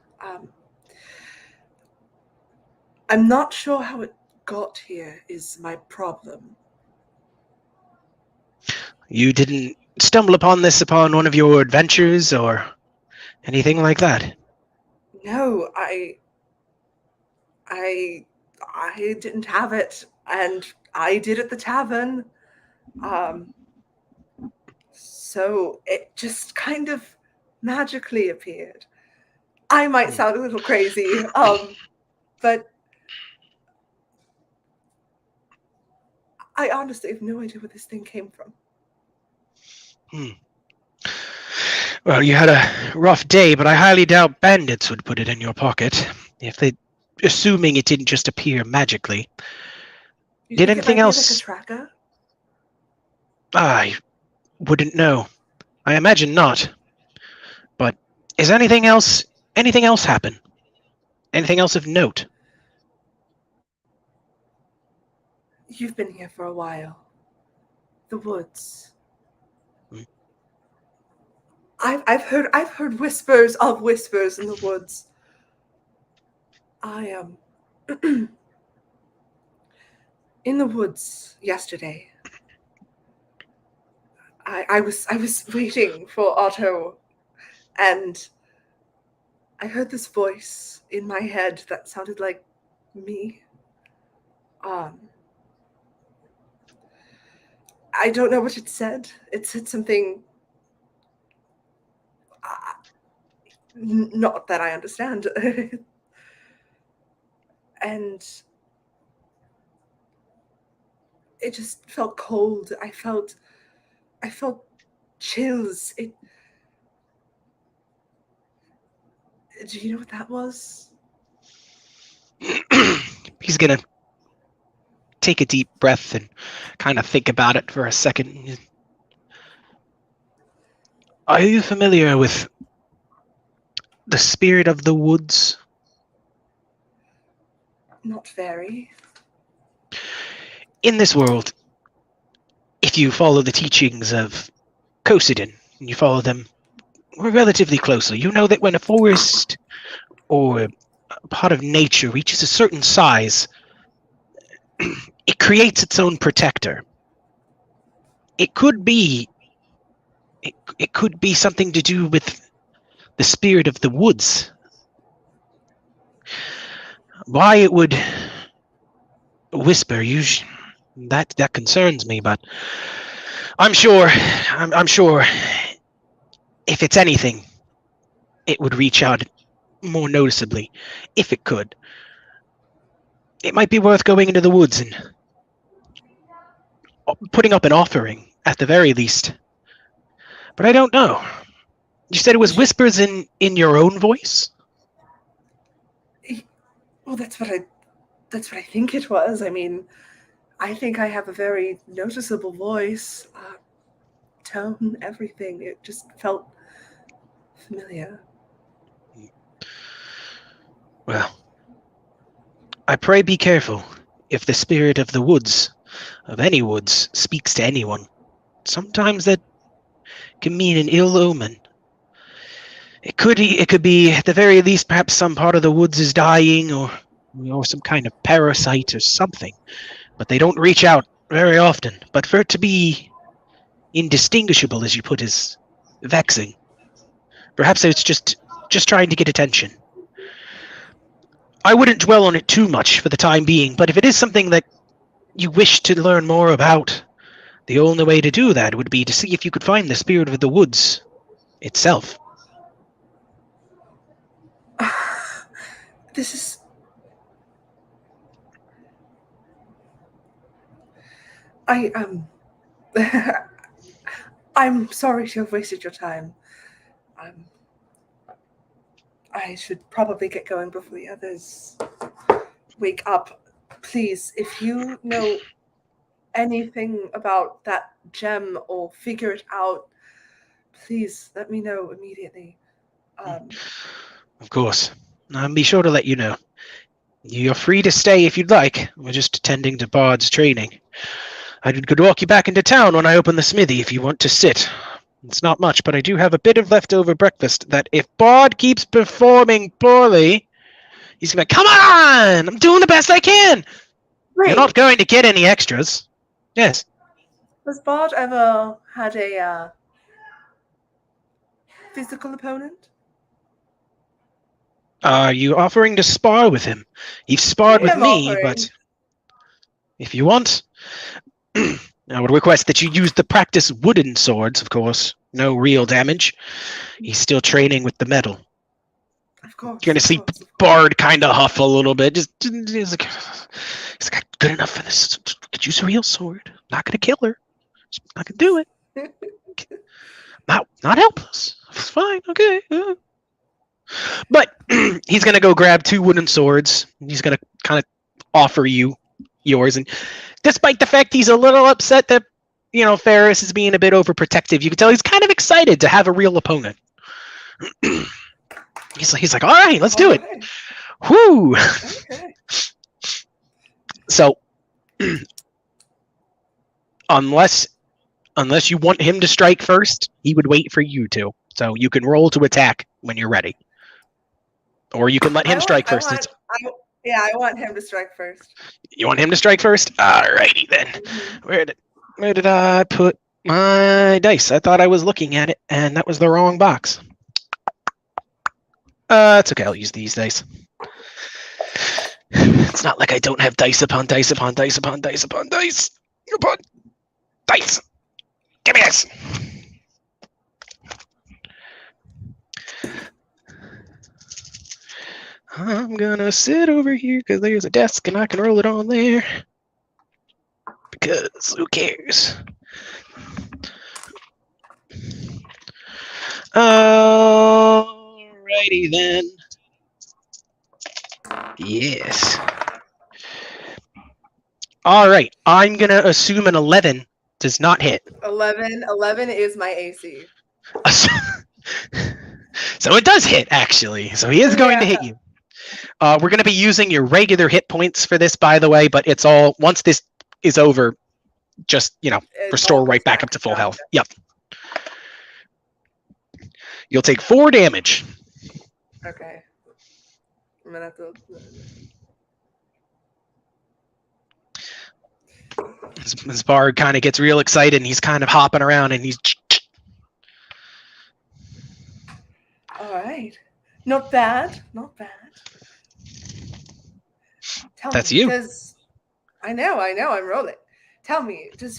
I'm not sure how it got here is my problem. You didn't stumble upon this upon one of your adventures or anything like that? No, I didn't have it, and I did at the tavern. So it just kind of magically appeared. I might sound a little crazy, but I honestly have no idea where this thing came from. Well, you had a rough day, but I highly doubt bandits would put it in your pocket. Assuming it didn't just appear magically. Did anything else? Like a tracker? I wouldn't know. I imagine not. But is anything else happen? Anything else of note? You've been here for a while. The woods. I've heard whispers of whispers in the woods. I am in the woods yesterday. I was waiting for Otto, and I heard this voice in my head that sounded like me. I don't know what it said. It said something not that I understand. And it just felt cold. I felt chills. Do you know what that was? He's gonna take a deep breath and kind of think about it for a second. Are you familiar with the spirit of the woods? Not very. In this world, if you follow the teachings of Kosidin, and you follow them relatively closely, you know that when a forest or a part of nature reaches a certain size, it creates its own protector. It could be something to do with the spirit of the woods. Why it would whisper, that concerns me, but I'm sure if it's anything, it would reach out more noticeably, if it could. It might be worth going into the woods and putting up an offering, at the very least. But I don't know. You said it was whispers in your own voice? Well, that's what I think it was. I mean, I think I have a very noticeable voice, tone, everything. It just felt familiar. Well, I pray be careful. If the spirit of the woods, of any woods, speaks to anyone, sometimes that can mean an ill omen. It could be, at the very least, perhaps some part of the woods is dying, or some kind of parasite or something. But they don't reach out very often. But for it to be indistinguishable, as you put, is vexing. Perhaps it's just trying to get attention. I wouldn't dwell on it too much for the time being, but if it is something that you wish to learn more about, the only way to do that would be to see if you could find the spirit of the woods itself. This is... I'm sorry to have wasted your time. I should probably get going before the others wake up. Please, if you know anything about that gem or figure it out, please let me know immediately. Of course. I'll be sure to let you know. You're free to stay if you'd like. We're just attending to Bard's training. I could walk you back into town when I open the smithy if you want to sit. It's not much, but I do have a bit of leftover breakfast that if Bard keeps performing poorly, he's going to be like, come on! I'm doing the best I can! Right. You're not going to get any extras. Yes. Has Bard ever had a physical opponent? Are you offering to spar with him? You've sparred with me, but if you want, I would request that you use the practice wooden swords, of course. No real damage. He's still training with the metal. Of course. You're going to see Bard kind of huff a little bit. He's like, good enough for this. Could use a real sword. Not going to kill her. Not going to do it. Not helpless. It's fine. Okay. But he's going to go grab 2 wooden swords. He's going to kind of offer you yours. And despite the fact he's a little upset that, Ferris is being a bit overprotective, you can tell he's kind of excited to have a real opponent. He's like, all right, let's do it. Whoo! Okay. So, unless you want him to strike first, he would wait for you to. So you can roll to attack when you're ready. Or you can let him strike first. I want him to strike first. You want him to strike first? Alrighty then. Mm-hmm. Where did I put my dice? I thought I was looking at it, and that was the wrong box. It's okay. I'll use these dice. It's not like I don't have dice upon dice upon dice upon dice upon dice upon dice. Give me this. I'm gonna sit over here because there's a desk and I can roll it on there. Because who cares? Alrighty then. Yes. Alright, I'm gonna assume an 11 does not hit. 11 is my AC. So it does hit, actually. So he is going to hit you. We're going to be using your regular hit points for this, by the way, but it's all, once this is over, just It restore all right goes back up to full Gotcha. health. Yep. You'll take 4 damage. Okay. I'm gonna have to. This bard kind of gets real excited, and he's kind of hopping around, and he's. All right. Not bad. Not bad. Tell That's me, you. does I know, I'm rolling. Tell me, does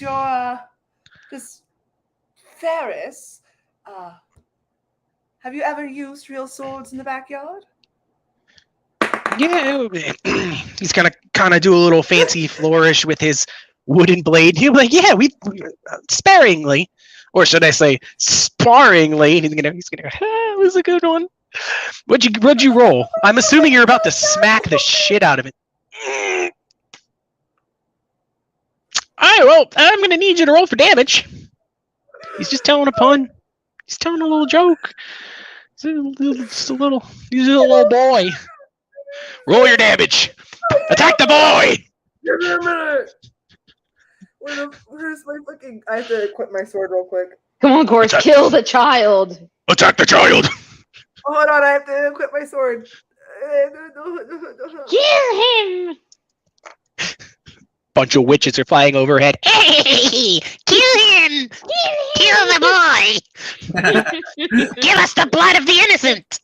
Ferris have you ever used real swords in the backyard? Yeah, he's gonna kind of do a little fancy flourish with his wooden blade. He'll be like, "Yeah, we sparingly, or should I say, sparringly?" He's gonna, "That was a good one." What'd you roll? I'm assuming you're about to smack the shit out of it. All right, well, I'm gonna need you to roll for damage. He's just telling a pun. He's telling a little joke. He's a little boy. Roll your damage. Attack the boy. Give me a minute. Where's my fucking? I have to equip my sword real quick. Come on, Gorse, kill the child. Attack the child. Hold on, I have to equip my sword. Kill him. Bunch of witches are flying overhead. Hey, kill him. Kill the boy. Give us the blood of the innocent.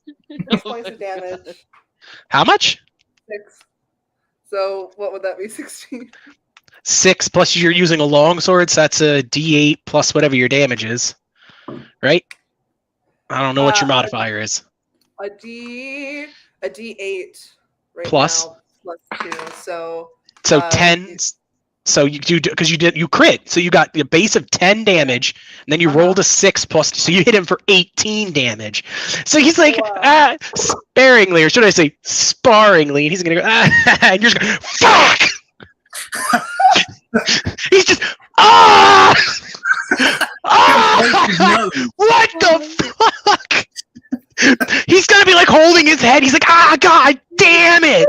6 points of damage. How much? 6. So what would that be? 16. 6 plus you're using a longsword, so that's a D8 plus whatever your damage is, right? I don't know what your modifier is. A D8 right Plus? now, plus 2. So 10. So you because you crit, so you got the base of 10 damage, and then you rolled a 6 plus, so you hit him for 18 damage. So he's like, sparingly, or should I say, sparringly, and he's gonna go, and you're just going, fuck! He's just, what the fuck? He's gonna be like holding his head. He's like, god damn it,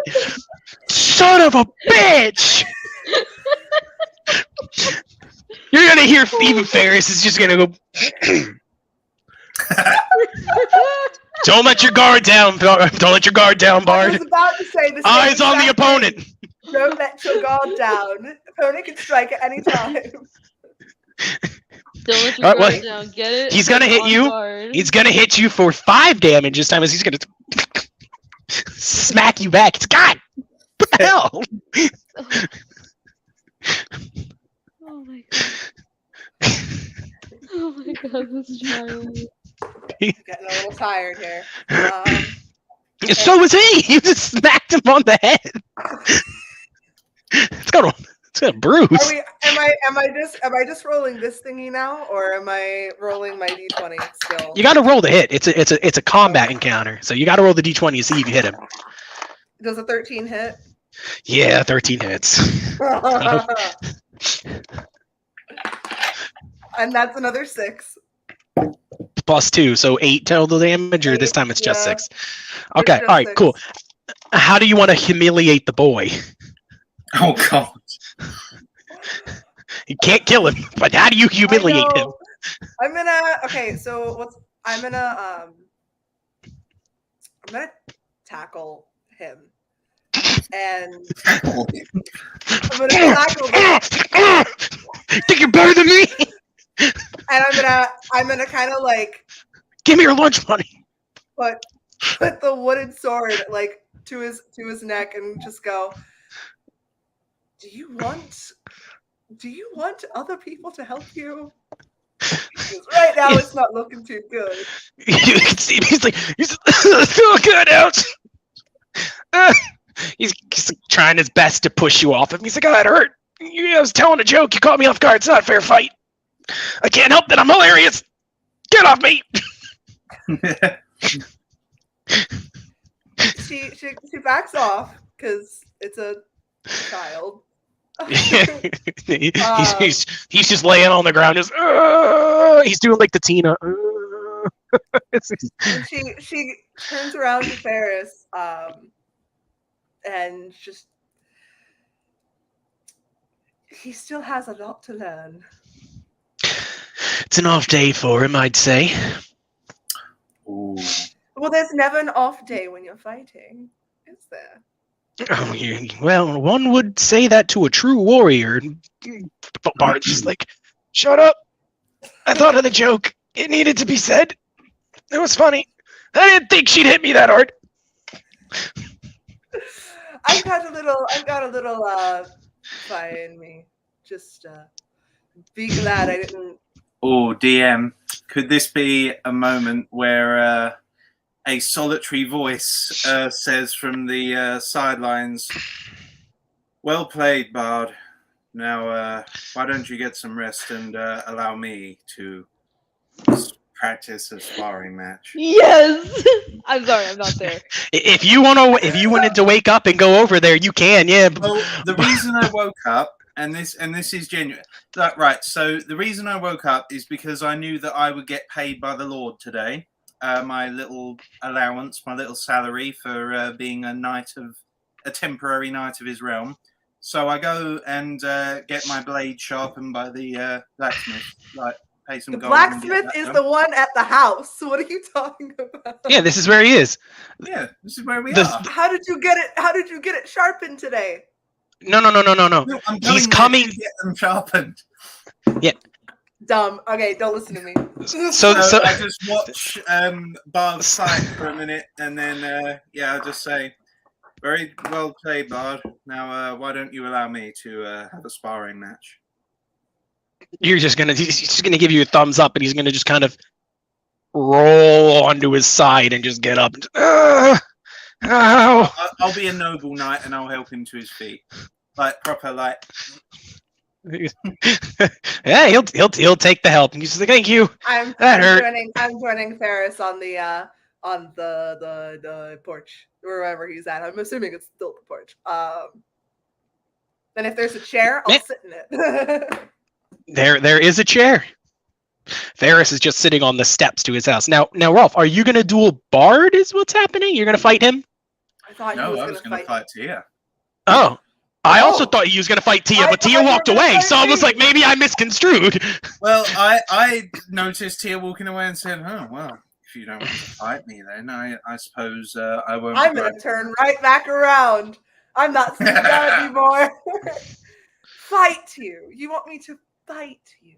son of a bitch. You're gonna hear even Ferris is just gonna go. Don't let your guard down. Don't let your guard down, Bard. I was about to say this. Eyes on the opponent. Don't let your guard down. Opponent can strike at any time. Don't let your guard down. Get it? He's gonna hit you. Guard. He's gonna hit you for 5 damage this time, as he's gonna smack you back. It's God. What the hell? Oh my god. Oh my god, this child. Getting a little tired here. So was he. You just smacked him on the head. It's gonna bruise. Am I just rolling this thingy now, or am I rolling my D20 still? You got to roll the hit. It's a combat encounter, so you got to roll the D20 to see if you hit him. Does a 13 hit? Yeah, 13 hits. And that's another 6. Plus 2, so 8 total damage, or this time it's just 6. Okay, all right, 6. Cool. How do you want to humiliate the boy? Oh god. You can't kill him, but how do you humiliate him? I'm gonna tackle him. And I'm gonna tackle him. Think you're better than me? And I'm gonna kind of like give me your lunch money. Put the wooden sword like to his neck and just go. Do you want other people to help you? Because right now it's not looking too good. You can see him, he's still good out. He's trying his best to push you off him. He's like, that hurt. I was telling a joke. You caught me off guard. It's not a fair fight. I can't help that I'm hilarious. Get off me. She backs off because it's a child. He's just laying on the ground. Just he's doing like the Tina. She turns around to Ferris and just He still has a lot to learn. It's an off day for him, I'd say. Ooh. Well, there's never an off day when you're fighting, is there? Oh, well, one would say that to a true warrior. Bard's just like, shut up. I thought of the joke. It needed to be said. It was funny. I didn't think she'd hit me that hard. I've got a little fire in me. Just be glad I didn't. Oh, DM, could this be a moment where a solitary voice says from the sidelines, "Well played, Bard. Now, why don't you get some rest and allow me to practice a sparring match?" Yes. I'm sorry, I'm not there. If you wanted to wake up and go over there, you can. Yeah. Well, the reason I woke up, and this is genuine. Right. So the reason I woke up is because I knew that I would get paid by the Lord today. My little allowance, my little salary for being a temporary knight of his realm. So I go and get my blade sharpened by the blacksmith. Like, pay some The gold. and get blacksmith that is done. the one at the house. What are you talking about? Yeah, this is where he is. Yeah, this is where we The- are. How did you get it? How did you get it sharpened today? No. No, I'm He's going there coming. to get them sharpened. Dumb. Okay, don't listen to me. So I just watch Bard's fight for a minute, and then I'll just say, "Very well played, Bard. Now, why don't you allow me to have a sparring match?" he's just gonna give you a thumbs up, and he's gonna just kind of roll onto his side and just get up. Ow. I'll be a noble knight, and I'll help him to his feet, like proper, like. Yeah, he'll take the help, and he's just like, "Thank you." I'm hurt. joining Ferris on the porch, wherever he's at. I'm assuming it's still the porch. Then if there's a chair, I'll sit in it. There is a chair. Ferris is just sitting on the steps to his house. Now, Rolf, are you gonna duel Bard? Is what's happening? You're gonna fight him? I thought No, he I was was going going to fight Tia. Oh. I Oh. also thought he was going to fight Tia, but I Tia thought you walked were gonna away, fight so I was me. like, maybe I misconstrued. Well, I noticed Tia walking away and said, "Oh well, if you don't want to fight me, then I suppose I won't." I'm going to turn right back around. I'm not sitting down anymore. Fight you. You want me to fight you?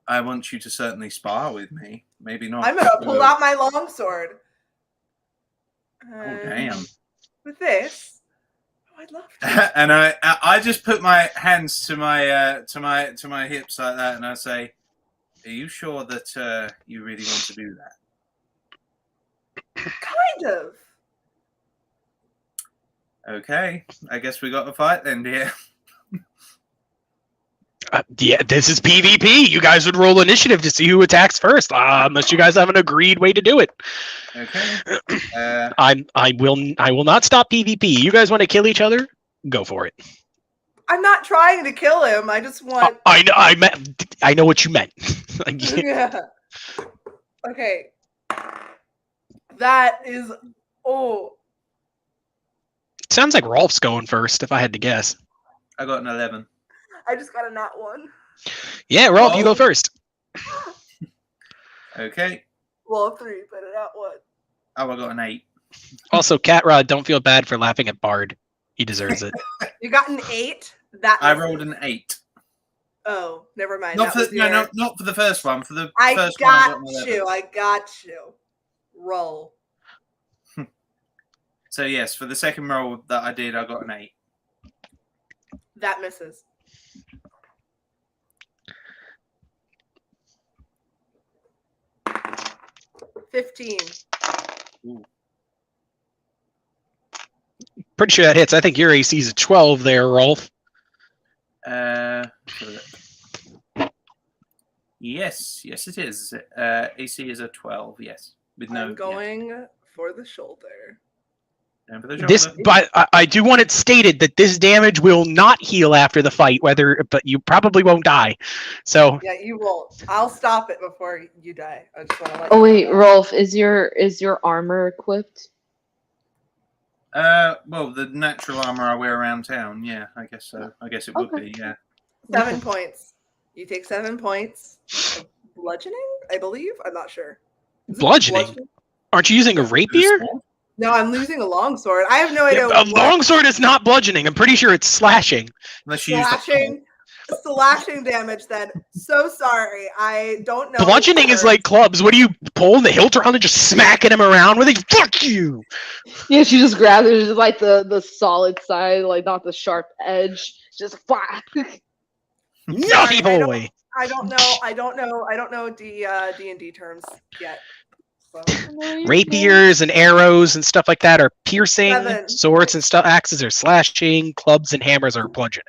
I want you to certainly spar with me. Maybe not. I'm going to pull out my longsword. Oh damn! With this. I'd love to. And I just put my hands to my hips like that, and I say, "Are you sure that you really want to do that?" Kind of. Okay, I guess we got a fight then, dear. Yeah, this is PvP. You guys would roll initiative to see who attacks first, unless you guys have an agreed way to do it. Okay. I will not stop PvP. You guys want to kill each other? Go for it. I'm not trying to kill him. I just want. I know what you meant. Yeah. Okay. That is. Oh. Sounds like Rolf's going first, if I had to guess. I got an 11. I just got a nat 1. Yeah, Rolf, you go first. Okay. Well, a 3, but a nat 1. Oh, I got an 8. Also, Catrod, don't feel bad for laughing at Bard. He deserves it. You got an 8? That I was- rolled an 8. Oh, never mind. Not That for was your... not for the first one. For the I first got one, I got an you. 11. I got you. Roll. So yes, for the second roll that I did, I got an 8. That misses. $15. Ooh. Pretty sure that hits. I think your AC is a 12 there, Rolf. Yes, it is. AC is a 12. Yes, with no. I'm going for the shoulder. Yeah. For the This, shoulder. but I do want it stated that this damage will not heal after the fight. But you probably won't die. So Yeah, you won't. I'll stop it before you die. I just want to let Oh you wait, know that. Rolf, is your armor equipped? Well, the natural armor I wear around town. Yeah, I guess so. I guess it would Okay. be. Yeah. 7 points. You take 7 points of bludgeoning, I believe. I'm not sure. Is it Bludgeoning? Aren't you using a rapier? No, I'm losing a longsword. I have no idea. A longsword is not bludgeoning. I'm pretty sure it's slashing. Unless you use the slashing damage then. So sorry. I don't know. Bludgeoning is like clubs. What do you pull the hilt around and just smacking him around with it? Fuck you! Yeah, she just grabs it, just like the solid side, like not the sharp edge. Just whack. Naughty boy! I don't know D&D terms yet. So. Rapiers and arrows and stuff like that are piercing. 7. Swords and stuff, axes are slashing. Clubs and hammers are bludgeoning.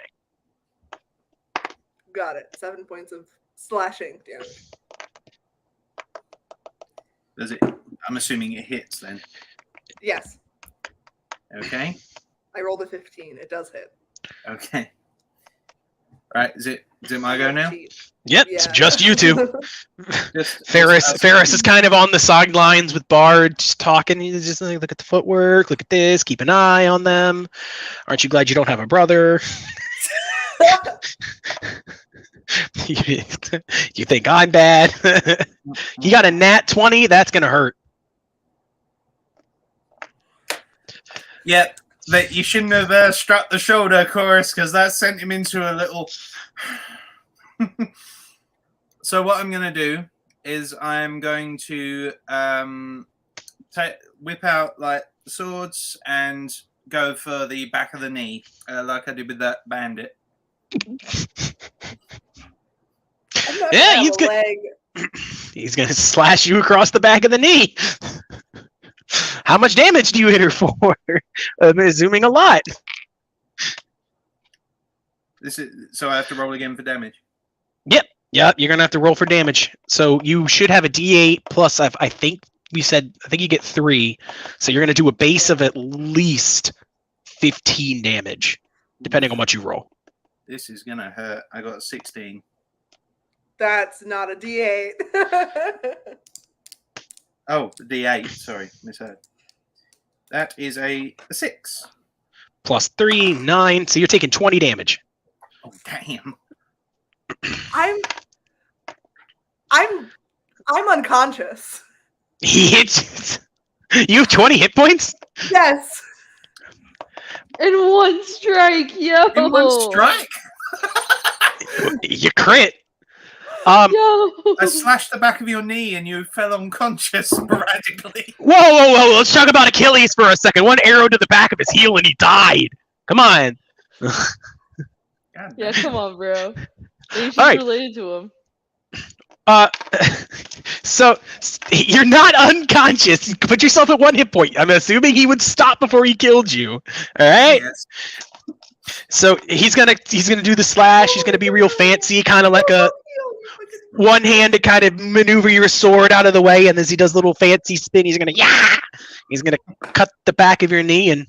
Got it. 7 points of slashing damage. Does it? I'm assuming it hits then. Yes. Okay. I rolled a 15. It does hit. Okay. Right. Is it my go now? Yep. Yeah. It's just you two. Ferris Ferris is kind of on the sidelines with Bard, just talking. He's just like, look at the footwork. Look at this. Keep an eye on them. Aren't you glad you don't have a brother? You think I'm bad? He got a nat 20. That's gonna hurt. Yep. But you shouldn't have struck the shoulder, of course, because that sent him into a little. So what I'm going to do is I'm going to whip out like swords and go for the back of the knee, like I did with that bandit. Yeah, he's gonna slash you across the back of the knee. How much damage do you hit her for? I'm assuming a lot. So I have to roll again for damage. Yep, you're gonna have to roll for damage. So you should have a D8 plus. I think you get 3. So you're gonna do a base of at least 15 damage, depending on what you roll. This is gonna hurt. I got a 16. That's not a D8. Oh, the D8. Sorry, misheard. That is a 6. Plus 3, 9. So you're taking 20 damage. Oh, damn. I'm unconscious. He hits you. You have 20 hit points? Yes. In one strike, yo. In one strike? You crit. Yo. I slashed the back of your knee and you fell unconscious sporadically. Whoa. Let's talk about Achilles for a second. One arrow to the back of his heel and he died. Come on. Yeah, come on, bro. She's All right. related to him. So you're not unconscious. Put yourself at 1 hit point. I'm assuming he would stop before he killed you. All right. Yes. So he's gonna do the slash. He's gonna be real fancy, kind of like a one hand to kind of maneuver your sword out of the way, and as he does a little fancy spin, he's gonna cut the back of your knee, and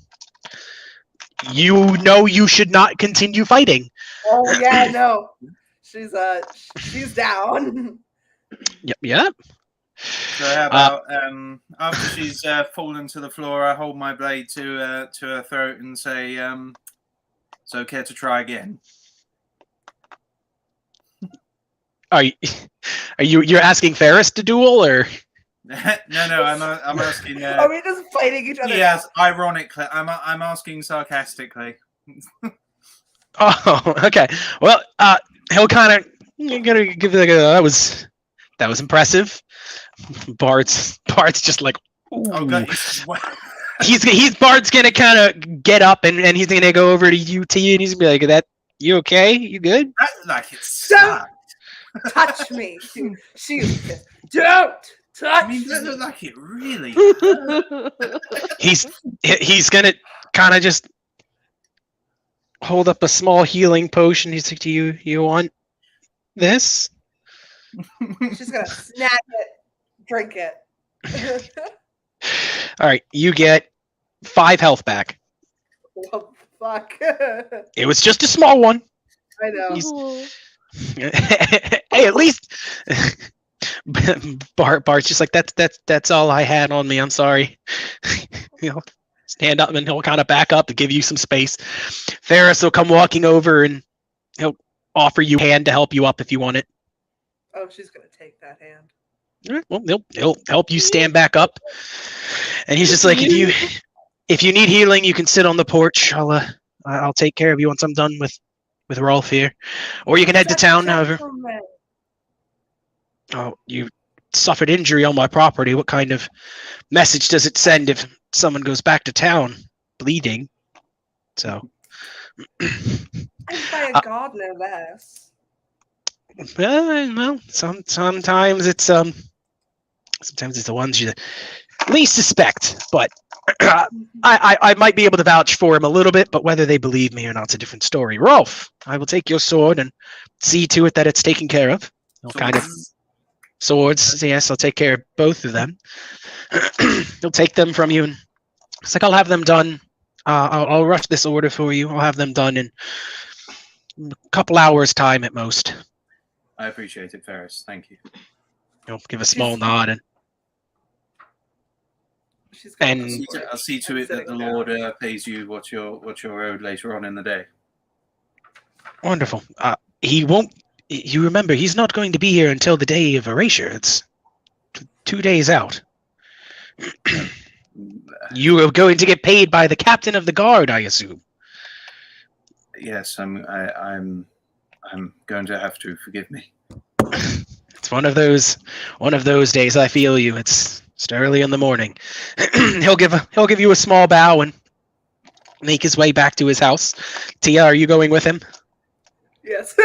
you should not continue fighting. Oh yeah, no. She's down. Yep. So how about after she's fallen to the floor, I hold my blade to her throat and say, "So care to try again?" Are you're asking Ferris to duel or? No, I'm asking. Are we just fighting each other? Yes, ironically, I'm asking sarcastically. Oh, okay. Well, he'll kind of gonna give it that was impressive. Bart's just like, ooh. Oh, God. Bart's gonna kind of get up and he's gonna go over to you and he's gonna be like, "That you okay? You good?" That like it sucked. Touch me. She's pissed. Don't touch I mean, that me. looked like it really. He's gonna kind of just hold up a small healing potion. He's like, "Do you want this?" She's gonna snap it, drink it. All right, you get 5 health back. Oh, fuck. It was just a small one. I know. Hey, at least Bart's just like, that's all I had on me. I'm sorry. Stand up and he'll kind of back up to give you some space. Ferris will come walking over and he'll offer you a hand to help you up if you want it. Oh, she's gonna take that hand. All right, well, he'll help you stand back up. And he's just like, if you need healing, you can sit on the porch. I'll take care of you once I'm done with Rolf here, or you can head to town. However, oh, you suffered injury on my property. What kind of message does it send if someone goes back to town bleeding? So, I'd buy a god no less. well, sometimes it's the ones you least suspect, but I might be able to vouch for him a little bit, but whether they believe me or not's a different story. Rolf, I will take your sword and see to it that it's taken care of. Swords, yes, I'll take care of both of them. He'll take them from you, and it's like, I'll have them done. I'll rush this order for you. I'll have them done in a couple hours' time at most. I appreciate it, Ferris. Thank you. You'll give a small nod, and I'll see to it that the Lord pays you what you're owed later on in the day. Wonderful. He won't. You remember, he's not going to be here until the day of erasure. It's 2 days out. You are going to get paid by the captain of the guard, I assume. Yes, I'm going to have to. Forgive me. It's one of those days. I feel you. It's early in the morning. He'll give you a small bow and make his way back to his house. Tia, are you going with him? Yes.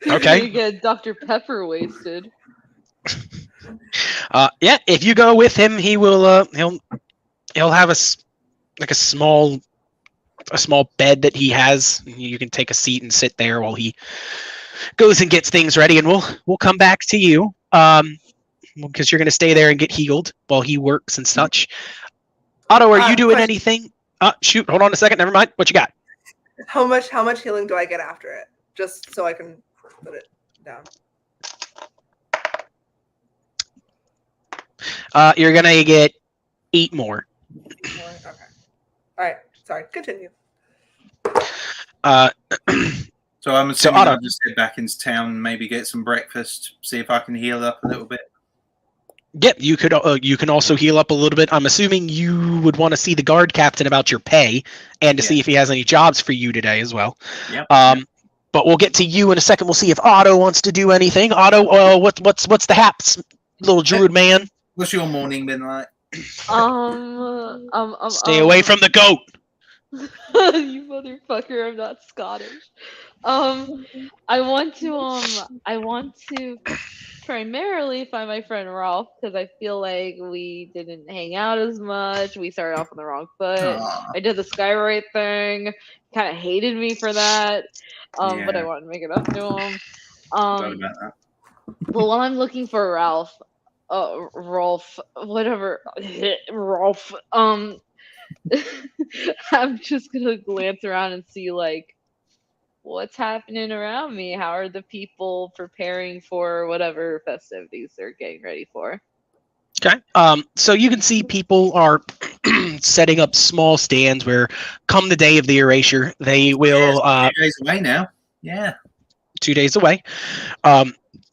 Okay. You get Dr. Pepper wasted. Yeah. If you go with him, he will. He'll have a small bed that he has. You can take a seat and sit there while he goes and gets things ready, and we'll come back to you. Because you're going to stay there and get healed while he works and such. Otto, are you doing anything? Shoot, hold on a second. Never mind. What you got? How much healing do I get after it? Just so I can put it down. You're going to get 8 more. Okay. All right. Sorry. Continue. So I'm assuming I'll just get back into town, maybe get some breakfast, see if I can heal up a little bit. Yep, you can also heal up a little bit. I'm assuming you would want to see the guard captain about your pay and to see if he has any jobs for you today as well. Yep. But we'll get to you in a second. We'll see if Otto wants to do anything. Otto, what's the haps, little druid man? What's your morning been like? Stay away from the goat. You motherfucker! I'm not Scottish. I want to primarily find my friend Rolf because I feel like we didn't hang out as much. We started off on the wrong foot. I did the skywrite thing. Kind of hated me for that. But I wanted to make it up to him. But while I'm looking for Rolf, whatever, Rolf. I'm just gonna glance around and see like what's happening around me. How are the people preparing for whatever festivities they're getting ready for? Okay. So you can see people are setting up small stands where, come the day of the erasure, they will. 2 days away now. Yeah. 2 days away.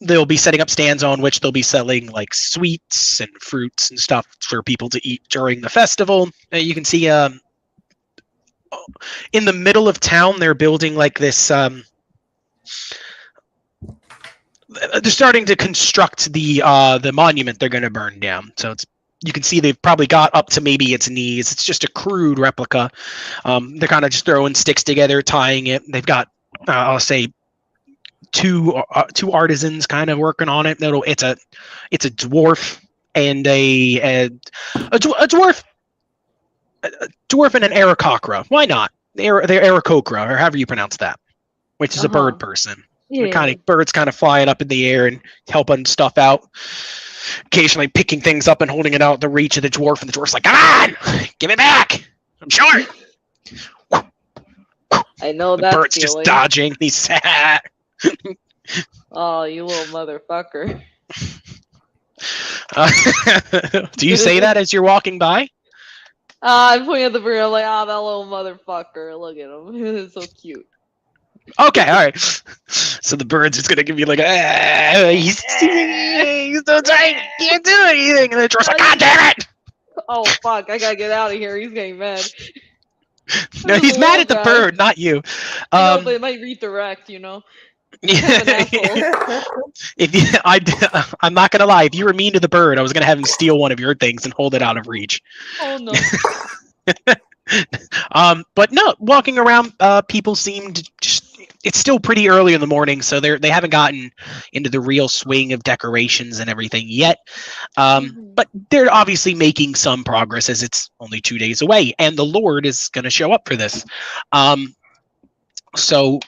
They'll be setting up stands on which they'll be selling like sweets and fruits and stuff for people to eat during the festival. You can see in the middle of town they're building like this. They're starting to construct the monument they're going to burn down. So you can see they've probably got up to maybe its knees. It's just a crude replica. They're kind of just throwing sticks together, tying it. They've got I'll say two artisans kind of working on it. It's a dwarf and a dwarf and an Aarakocra. Why not? They're Aarakocra, or however you pronounce that, which is a bird person. Yeah. Birds kind of flying up in the air and helping stuff out. Occasionally picking things up and holding it out the reach of the dwarf, and the dwarf's like, "Come on, give it back! I'm short." I know that. The bird's feeling. Just dodging. He's sad. Oh, you little motherfucker. Do you say that as you're walking by? I'm pointing at the bird. I'm like, that little motherfucker. Look at him. He's so cute. Okay, all right. So the bird's just gonna give you like he's so tight, can't do anything, and then Troy's like, God damn it! Oh fuck! I gotta get out of here. He's getting mad. No, he's mad at the bird, not you. I know, but it might redirect. You know. I'm not gonna lie. If you were mean to the bird, I was gonna have him steal one of your things and hold it out of reach. Oh no. But no, walking around, people seemed just. It's still pretty early in the morning, so they haven't gotten into the real swing of decorations and everything yet. But they're obviously making some progress as it's only 2 days away, and the Lord is going to show up for this. So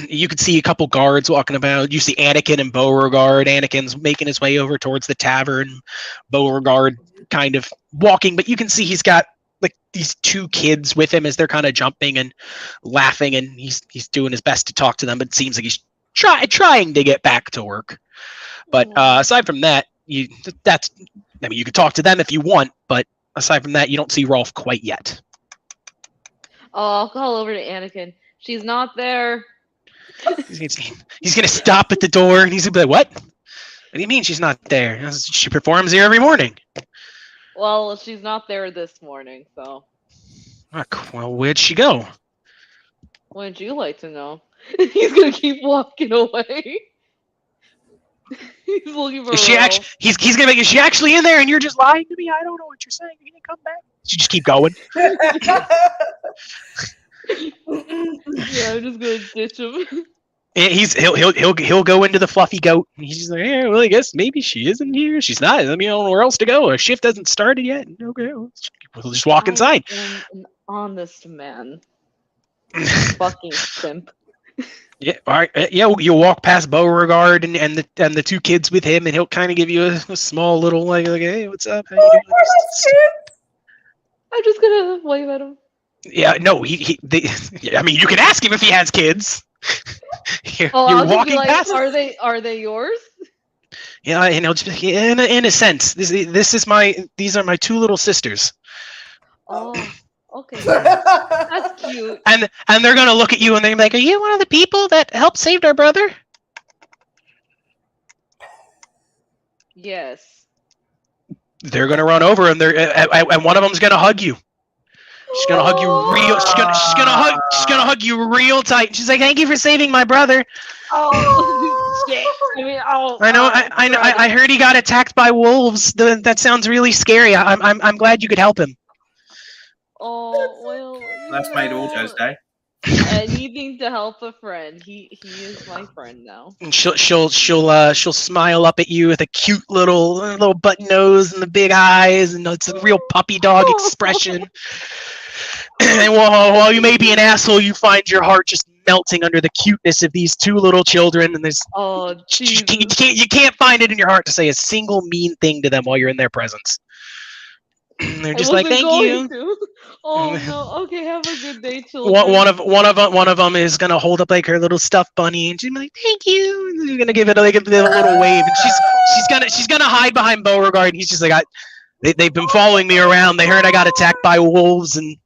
you could see a couple guards walking about. You see Anakin and Beauregard. Anakin's making his way over towards the tavern. Beauregard kind of walking, but you can see he's got like these 2 kids with him as they're kind of jumping and laughing, and he's doing his best to talk to them, but it seems like he's trying to get back to work. But aside from that, you could talk to them if you want, but aside from that, you don't see Rolf quite yet. Oh, I'll call over to Anakin. She's not there. He's gonna stop at the door and he's gonna be like, "What? What do you mean she's not there? She performs here every morning." Well, she's not there this morning, so. Well, where'd she go? Wouldn't you like to know? He's gonna keep walking away. He's looking for. He's gonna make. Is she actually in there? And you're just lying to me. I don't know what you're saying. You didn't come back. You just keep going. Yeah, I'm just gonna ditch him. And he'll go into the fluffy goat. And he's just like, yeah, well, I guess maybe she isn't here. She's not. I mean, I don't know where else to go. Our shift hasn't started yet. Okay, we'll just walk inside. I am an honest man. Fucking simp. Yeah, all right. Yeah, you'll walk past Beauregard and the 2 kids with him, and he'll kind of give you a small little like, hey, what's up? How you doing? I'm just gonna wave at him. Yeah, no, I mean, you can ask him if he has kids. You're walking past. Are they yours? Yeah, and he'll just be, in a sense, these are my 2 little sisters. Oh, okay, that's cute. And they're gonna look at you and they're like, "Are you one of the people that helped save our brother?" Yes. They're gonna run over and and one of them's gonna hug you. She's gonna hug you real. She's gonna hug you real tight. She's like, "Thank you for saving my brother." Oh shit! I know. I heard he got attacked by wolves. That sounds really scary. I'm glad you could help him. Oh well. That's made Aljo's day. Anything to help a friend. He is my friend now. And she'll smile up at you with a cute little button nose and the big eyes, and it's a real puppy dog expression. And while you may be an asshole, you find your heart just melting under the cuteness of these 2 little children, and there's you can't find it in your heart to say a single mean thing to them while you're in their presence. They're just like, "Thank you." Oh no! Okay, have a good day, children. One of them is gonna hold up like her little stuffed bunny, and she's like, "Thank you." And you're gonna give it like a little wave, and she's gonna hide behind Beauregard. And he's just like, they've been following me around. They heard I got attacked by wolves, and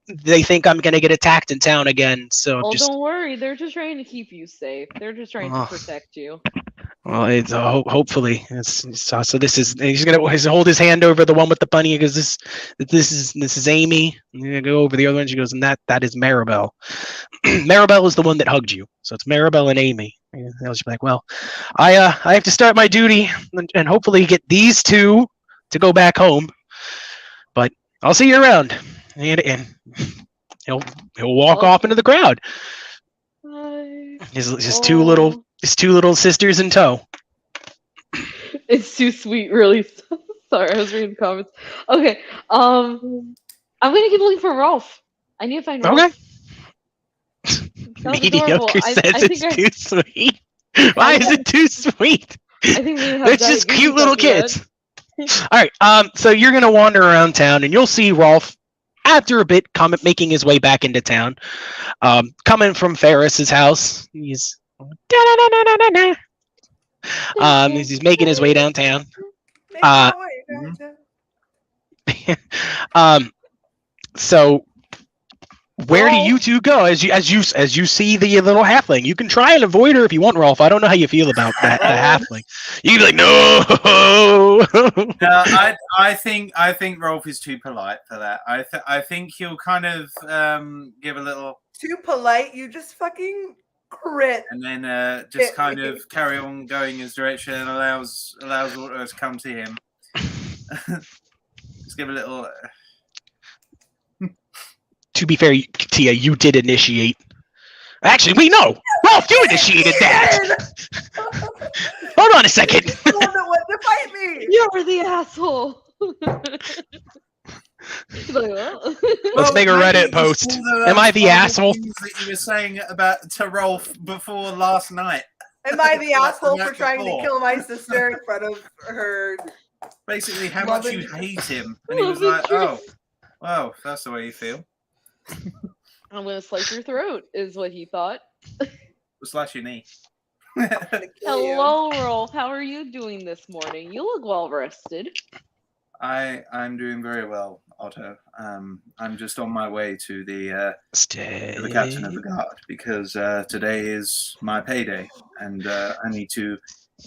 they think I'm gonna get attacked in town again. So don't worry. They're just trying to keep you safe. They're just trying to protect you. Well, it's hopefully. So this is he's gonna hold his hand over the one with the bunny because this is Amy. And you're gonna go over the other one. She goes, and that is Maribel. Maribel is the one that hugged you. So it's Maribel and Amy. And I was like, well, I have to start my duty and hopefully get these 2 to go back home. But I'll see you around. And he'll walk off into the crowd. Bye. His 2 little sisters in tow. It's too sweet, really. Sorry, I was reading comments. Okay, I'm gonna keep looking for Rolf. I need to find Rolf. Okay. Mediocre says it's too sweet. Why is it too sweet? I think it's just cute little kids. All right. So you're gonna wander around town, and you'll see Rolf after a bit making his way back into town. Coming from Ferris's house. He's making his way downtown. So Where do you two go as you see the little halfling? You can try and avoid her if you want, Rolf. I don't know how you feel about that the halfling. You can be like, no. No, I think Rolf is too polite for that. I think he'll kind of give a little Too polite. You just fucking crit. and then just kind of carry on going his direction and allows Otto to come to him. Just give a little. To be fair, Tia, you did initiate. Actually, we know. Rolf, you initiated that. Hold on a second. You're the one that wanted to fight me. You're the asshole. He's like, well. Let's make a Reddit post. Am I the asshole? That you were saying to Rolf before last night. Am I the asshole for trying to kill my sister in front of her? Basically, how much you hate him, and he was like, "Oh, wow, that's the way you feel." I'm gonna slice your throat, is what he thought. We'll slash your knee. Hello, Rolf. How are you doing this morning? You look well rested. I'm doing very well, Otto. I'm just on my way to the captain of the guard because today is my payday, and I need to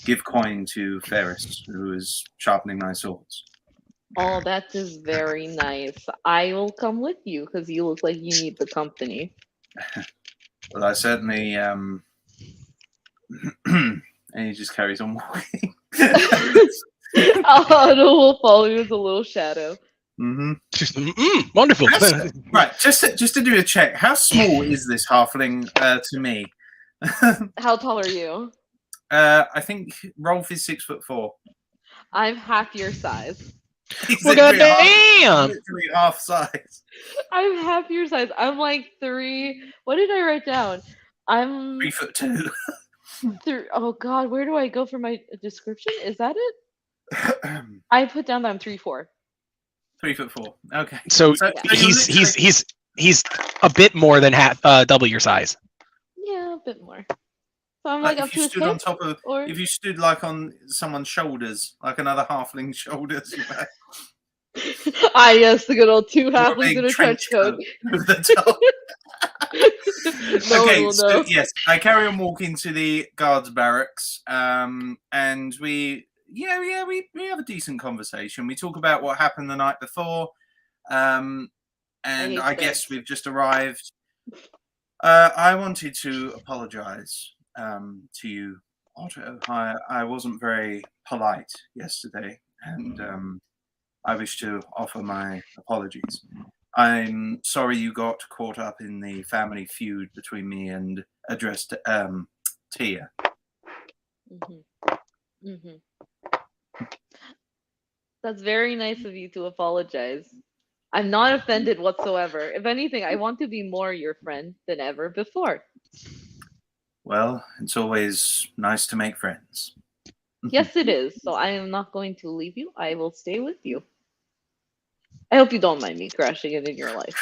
give coin to Ferris, who is sharpening my swords. Oh, that is very nice. I will come with you because you look like you need the company. Well, I certainly and he just carries on walking. Otto will follow you as a little shadow. Wonderful. Right, just to do a check. How small is this halfling to me? How tall are you? I think Rolf is 6'4". I'm half your size. He's Well, literally half size. I'm half your size. I'm like 3. What did I write down? I'm 3'2". Oh God, where do I go for my description? Is that it? I put down that I'm 3'4". 3'4". Okay. So he's a bit more than double your size. Yeah, a bit more. So I'm like up if to you his stood on hip, top of, or if you stood like on someone's shoulders, like another halfling's shoulders. yes, the good old two Or halflings in a trench coat. With the top. No Okay, one will so know. yes, I carry on walking to the guards' barracks, and we have a decent conversation. We talk about what happened the night before, and I guess we've just arrived. I wanted to apologize to you, Otto. I wasn't very polite yesterday, and I wish to offer my apologies. I'm sorry you got caught up in the family feud between me and addressed Tia. That's very nice of you to apologize. I'm not offended whatsoever. If anything, I want to be more your friend than ever before. Well, it's always nice to make friends. Yes, it is. So I am not going to leave you. I will stay with you. I hope you don't mind me crashing it in your life.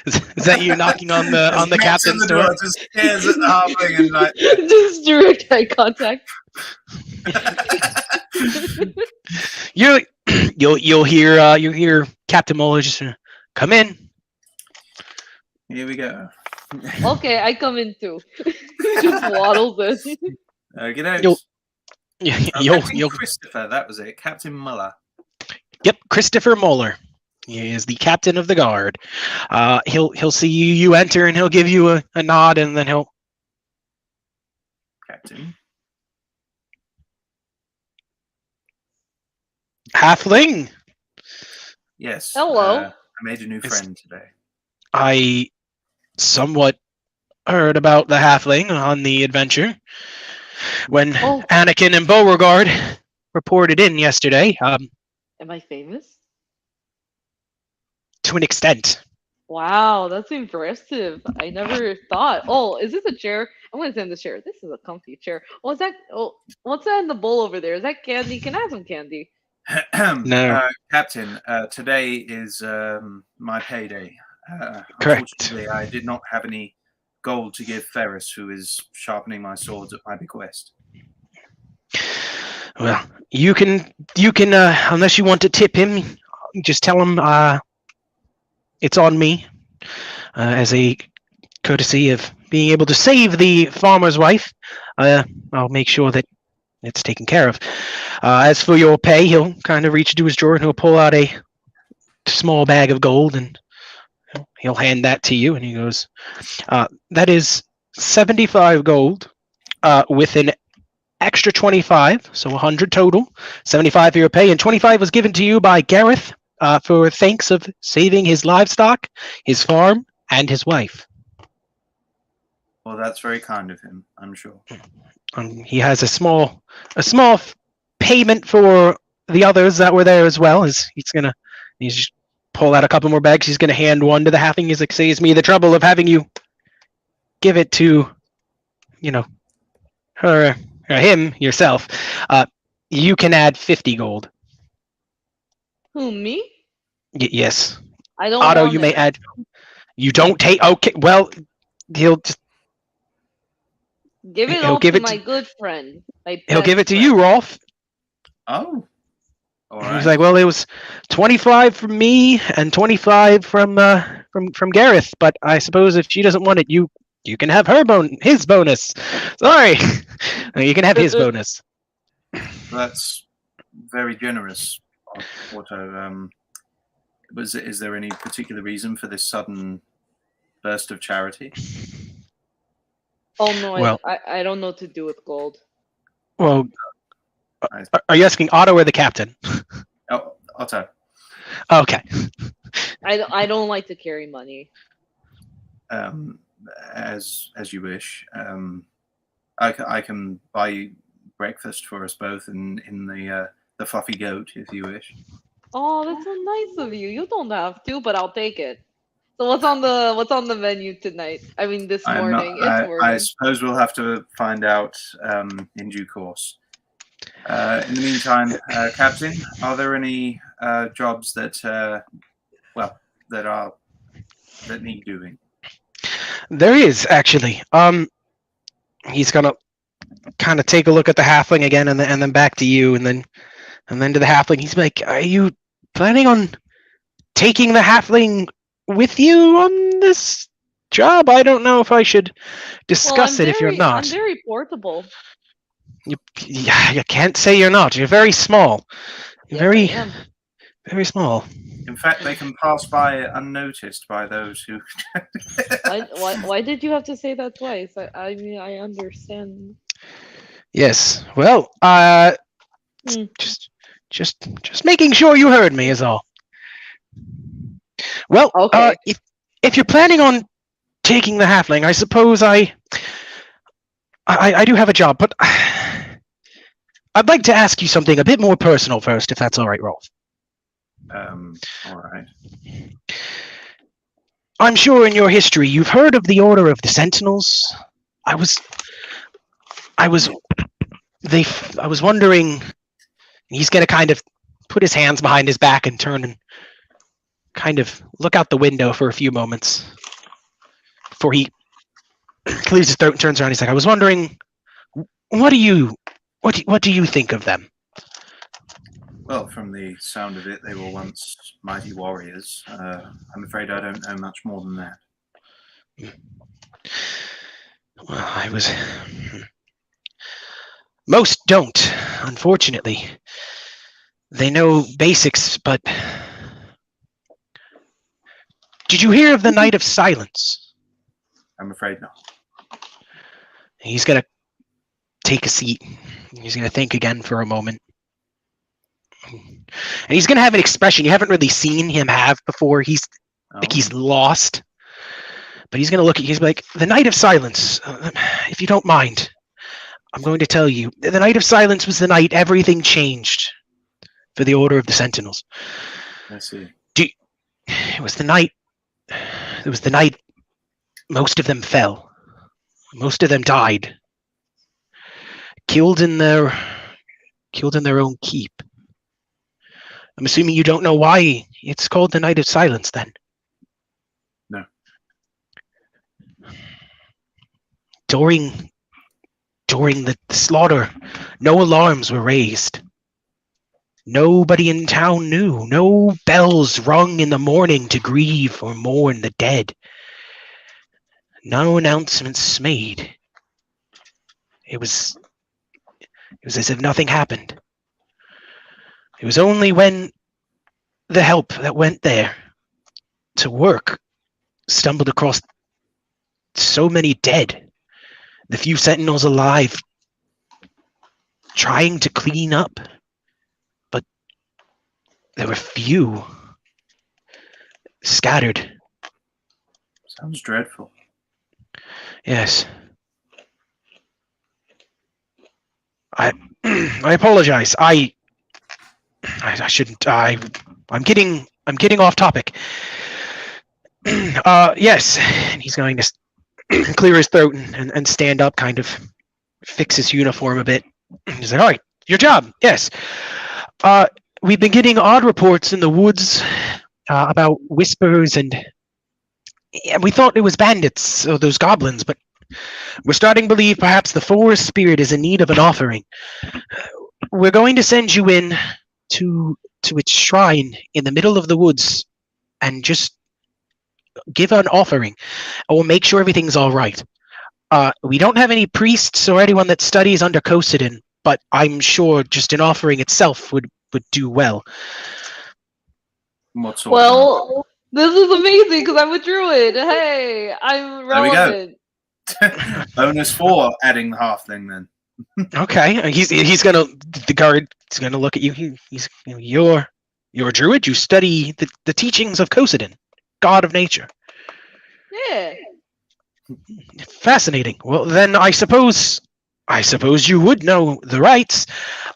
Is that you knocking on the captain's door? Just stares at the halfling and like, Just direct eye contact. You'll hear Captain Moeller just come in. Here we go. Okay, I come in too. Just waddles in. Get out. You'll Christopher, that was it. Captain Muller. Yep, Christopher Moeller. He is the captain of the guard. He'll see you enter and he'll give you a nod and then he'll. Captain. Halfling. Yes. Hello. I made a new friend today. I somewhat heard about the halfling on the adventure when Anakin and Beauregard reported in yesterday. Am I famous? To an extent. Wow, that's impressive. I never thought. Oh, is this a chair? I'm gonna sit in this chair. This is a comfy chair. What's that? Oh, what's that in the bowl over there? Is that candy? Can I have some candy? No. Captain, today is my payday. Correct. Unfortunately, I did not have any gold to give Ferris, who is sharpening my swords at my bequest. Well, you can unless you want to tip him, just tell him it's on me as a courtesy of being able to save the farmer's wife. I'll make sure that it's taken care of. As for your pay, he'll kind of reach into his drawer and he'll pull out a small bag of gold and he'll hand that to you. And he goes, that is 75 gold with an extra 25, so 100 total. 75 for your pay, and 25 was given to you by Gareth for thanks of saving his livestock, his farm, and his wife. Well, that's very kind of him, I'm sure. He has a small payment for the others that were there as well. He's just pull out a couple more bags. He's gonna hand one to the halfling. He's like, saves me the trouble of having you give it to, her or him yourself. You can add 50 gold. Who, me? Yes. I don't. Otto, want you it. may add. You don't take. Okay. Well, he'll just. Give it he'll all give to it my to- good friend. He'll give it to you, Rolf. Oh. All right. He's like, well, it was 25 from me and 25 from Gareth, but I suppose if she doesn't want it, you can have his bonus. Sorry, you can have his bonus. That's very generous, Otto. Is there any particular reason for this sudden burst of charity? Oh no, Well- I don't know what to do with gold. Well, are you asking Otto or the captain? Oh, Otto. Okay. I don't like to carry money. As you wish. I can buy you breakfast for us both in the fluffy goat if you wish. Oh, that's so nice of you. You don't have to, but I'll take it. So what's on the menu tonight? I mean, this morning. It's morning. I suppose we'll have to find out in due course. In the meantime, Captain, are there any jobs that need doing? There is actually. He's gonna kind of take a look at the halfling again, and then back to you, and then to the halfling. He's like, "Are you planning on taking the halfling with you on this job? I don't know if I should discuss it if you're not." I'm very portable. You can't say you're not. You're very small. Yes, Very, I am. very small. In fact, they can pass by unnoticed by those who. Why did you have to say that twice? I mean, I understand. Yes. Well, just making sure you heard me is all. Well, Okay. If you're planning on taking the halfling, I suppose I do have a job, but I'd like to ask you something a bit more personal first, if that's all right, Rolf. All right. I'm sure in your history you've heard of the Order of the Sentinels. I was wondering. He's gonna kind of put his hands behind his back and turn and kind of look out the window for a few moments before he clears his throat and turns around. He's like, "I was wondering, what do you think of them?" Well, from the sound of it, they were once mighty warriors. I'm afraid I don't know much more than that. Well, most don't, unfortunately. They know basics, but did you hear of the Night of Silence? I'm afraid not. He's gonna take a seat. He's gonna think again for a moment. And he's gonna have an expression you haven't really seen him have before. He's like he's lost. But he's gonna look at you. He's like, "The Night of Silence. If you don't mind, I'm going to tell you. The Night of Silence was the night everything changed for the Order of the Sentinels. I see. It was the night. It was the night most of them fell. Most of them died. Killed in their own keep. I'm assuming you don't know why it's called the Night of Silence, then. No. During the slaughter, no alarms were raised. Nobody in town knew. No bells rung in the morning to grieve or mourn the dead. No announcements made. It was as if nothing happened. It was only when the help that went there to work stumbled across so many dead, the few sentinels alive, trying to clean up. But there were few scattered. Sounds dreadful. Yes. I apologize. I shouldn't. I'm getting off topic. Yes. And he's going to clear his throat and stand up, kind of fix his uniform a bit. He's like, all right, your job. Yes. We've been getting odd reports in the woods about whispers, and we thought it was bandits or those goblins, but we're starting to believe perhaps the forest spirit is in need of an offering. We're going to send you in to its shrine in the middle of the woods and just give an offering. We'll make sure everything's all right. We don't have any priests or anyone that studies under Kosidin, but I'm sure just an offering itself would do well. What sort Well, this is amazing because I'm a druid. Hey, I'm relevant. Bonus 4 adding the halfling then. Okay, he's gonna, the guard's gonna look at you. You're a druid. You study the teachings of Kosidin, god of nature. Yeah. Fascinating. Well, then I suppose you would know the rites.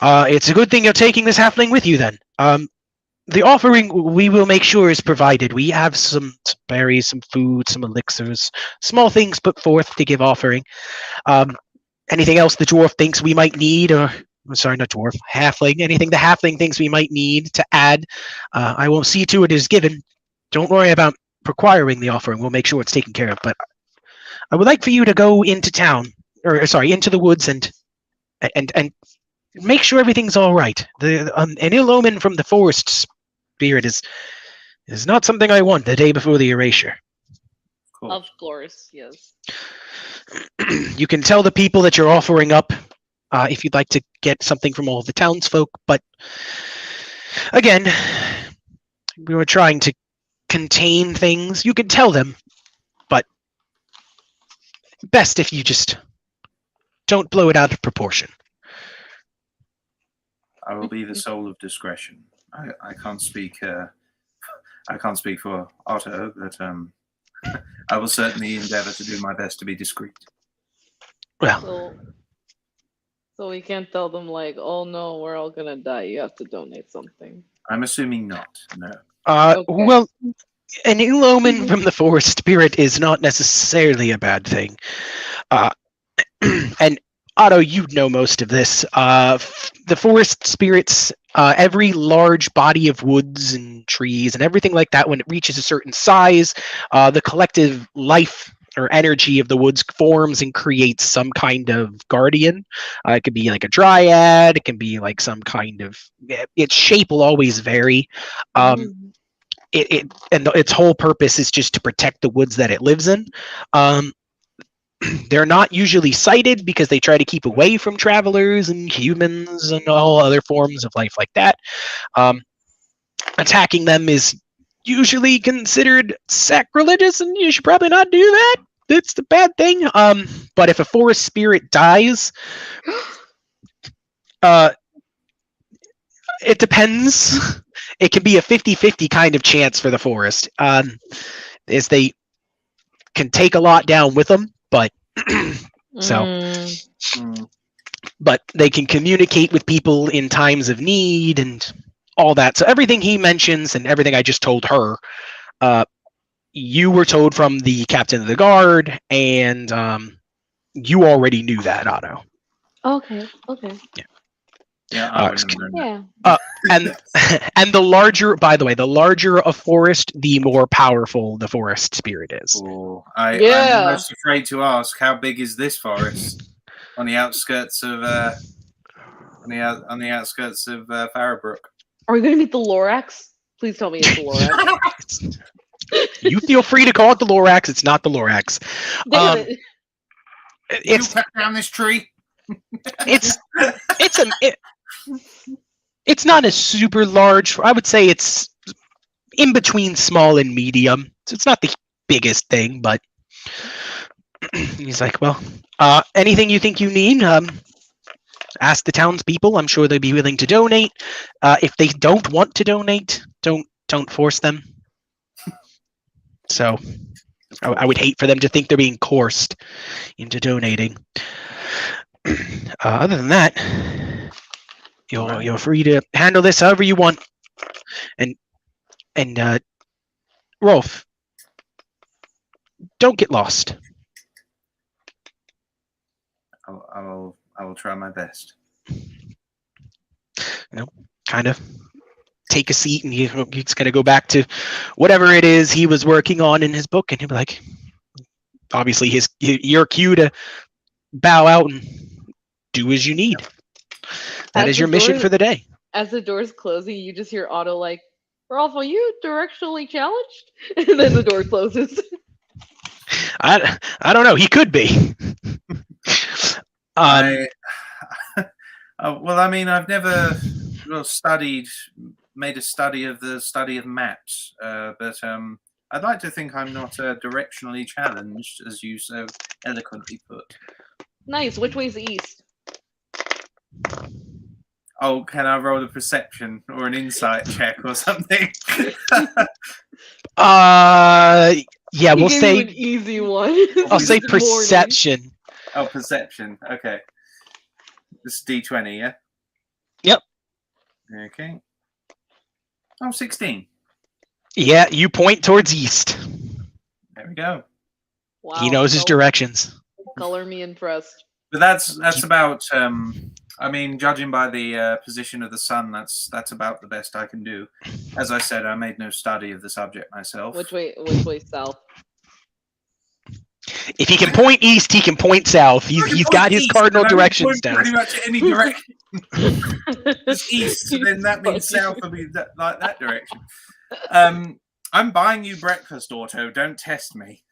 It's a good thing you're taking this halfling with you then. The offering we will make sure is provided. We have some berries, some food, some elixirs, small things put forth to give offering. Anything else the dwarf thinks we might need, or sorry, not dwarf, halfling, anything the halfling thinks we might need to add, I will see to it is given. Don't worry about requiring the offering. We'll make sure it's taken care of. But I would like for you to go into town, into the woods and make sure everything's all right. An ill omen from the forest spirit is not something I want the day before the erasure. Of course, yes. You can tell the people that you're offering up if you'd like to get something from all of the townsfolk, but again, we were trying to contain things. You can tell them, but best if you just don't blow it out of proportion. I will be the soul of discretion. I can't speak. I can't speak for Otto, but I will certainly endeavour to do my best to be discreet. Well, so we can't tell them like, oh no, we're all gonna die. You have to donate something. I'm assuming not. No. Okay. Well, an ill omen from the forest spirit is not necessarily a bad thing. And Otto, you know most of this. The forest spirits, every large body of woods and trees and everything like that, when it reaches a certain size, the collective life or energy of the woods forms and creates some kind of guardian. It could be like a dryad. It can be like some kind of. Its shape will always vary. Its whole purpose is just to protect the woods that it lives in. They're not usually sighted because they try to keep away from travelers and humans and all other forms of life like that. Attacking them is usually considered sacrilegious, and you should probably not do that. It's the bad thing. But if a forest spirit dies, it depends. It can be a 50-50 kind of chance for the forest. As they can take a lot down with them, but but they can communicate with people in times of need and all that. So everything he mentions and everything I just told her, you were told from the captain of the guard, and you already knew that, Otto. Okay. Yeah. And the larger, by the way, the larger a forest, the more powerful the forest spirit is. I'm most afraid to ask, how big is this forest on the outskirts of Farrowbrook? Are we gonna meet the Lorax? Please tell me it's the Lorax. You feel free to call it the Lorax. It's not the Lorax. Damn it. You cut down this tree. It's not a super large. I would say it's in between small and medium. So it's not the biggest thing, but he's like, well, anything you think you need, ask the townspeople. I'm sure they'd be willing to donate. If they don't want to donate, don't force them. So I would hate for them to think they're being coerced into donating. Other than that, you're free to handle this however you want. And Rolf, don't get lost. I will try my best. Kind of take a seat, and he's going to go back to whatever it is he was working on in his book, and he'll be like, obviously your cue to bow out and do as you need. That is your mission for the day. As the door's closing, you just hear Otto like, Rolf, are you directionally challenged? And then the door closes. I don't know. He could be. Well, I mean, I've never made a study of maps, but I'd like to think I'm not directionally challenged, as you so eloquently put. Nice. Which way's east? Oh, can I roll a perception or an insight check or something? Yeah, we'll say an easy one. I'll say perception. Oh, perception. Okay. This is D20, yeah? Yep. Okay. Oh, 16. Yeah, you point towards east. There we go. Wow. He knows his directions. Color me impressed. But that's about. I mean, judging by the position of the sun, that's about the best I can do. As I said, I made no study of the subject myself. Which way south? If he can point east, he can point south. He's got his cardinal directions down. Pretty much any direction. It's east, then that means south will be like that direction. I'm buying you breakfast, Otto. Don't test me.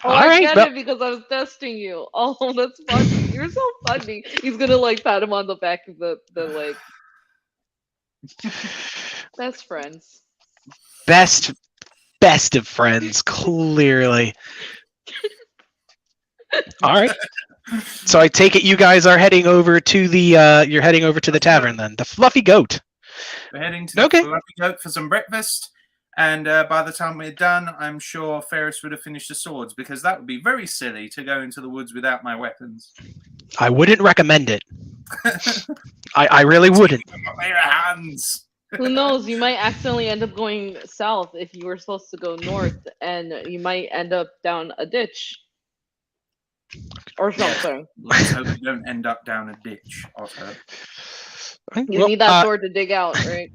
I get it because I was testing you. Oh, that's funny. You're so funny. He's gonna like pat him on the back of the leg. Best friends. Best of friends, clearly. All right. So I take it you guys are heading over to the tavern then. The Fluffy Goat. We're heading to the Fluffy Goat for some breakfast. And by the time we're done, I'm sure Ferris would have finished the swords, because that would be very silly to go into the woods without my weapons. I wouldn't recommend it. I really wouldn't. Your hands. Who knows? You might accidentally end up going south if you were supposed to go north, and you might end up down a ditch. Or something. Let's hope you don't end up down a ditch, Otto. You need that sword to dig out, right?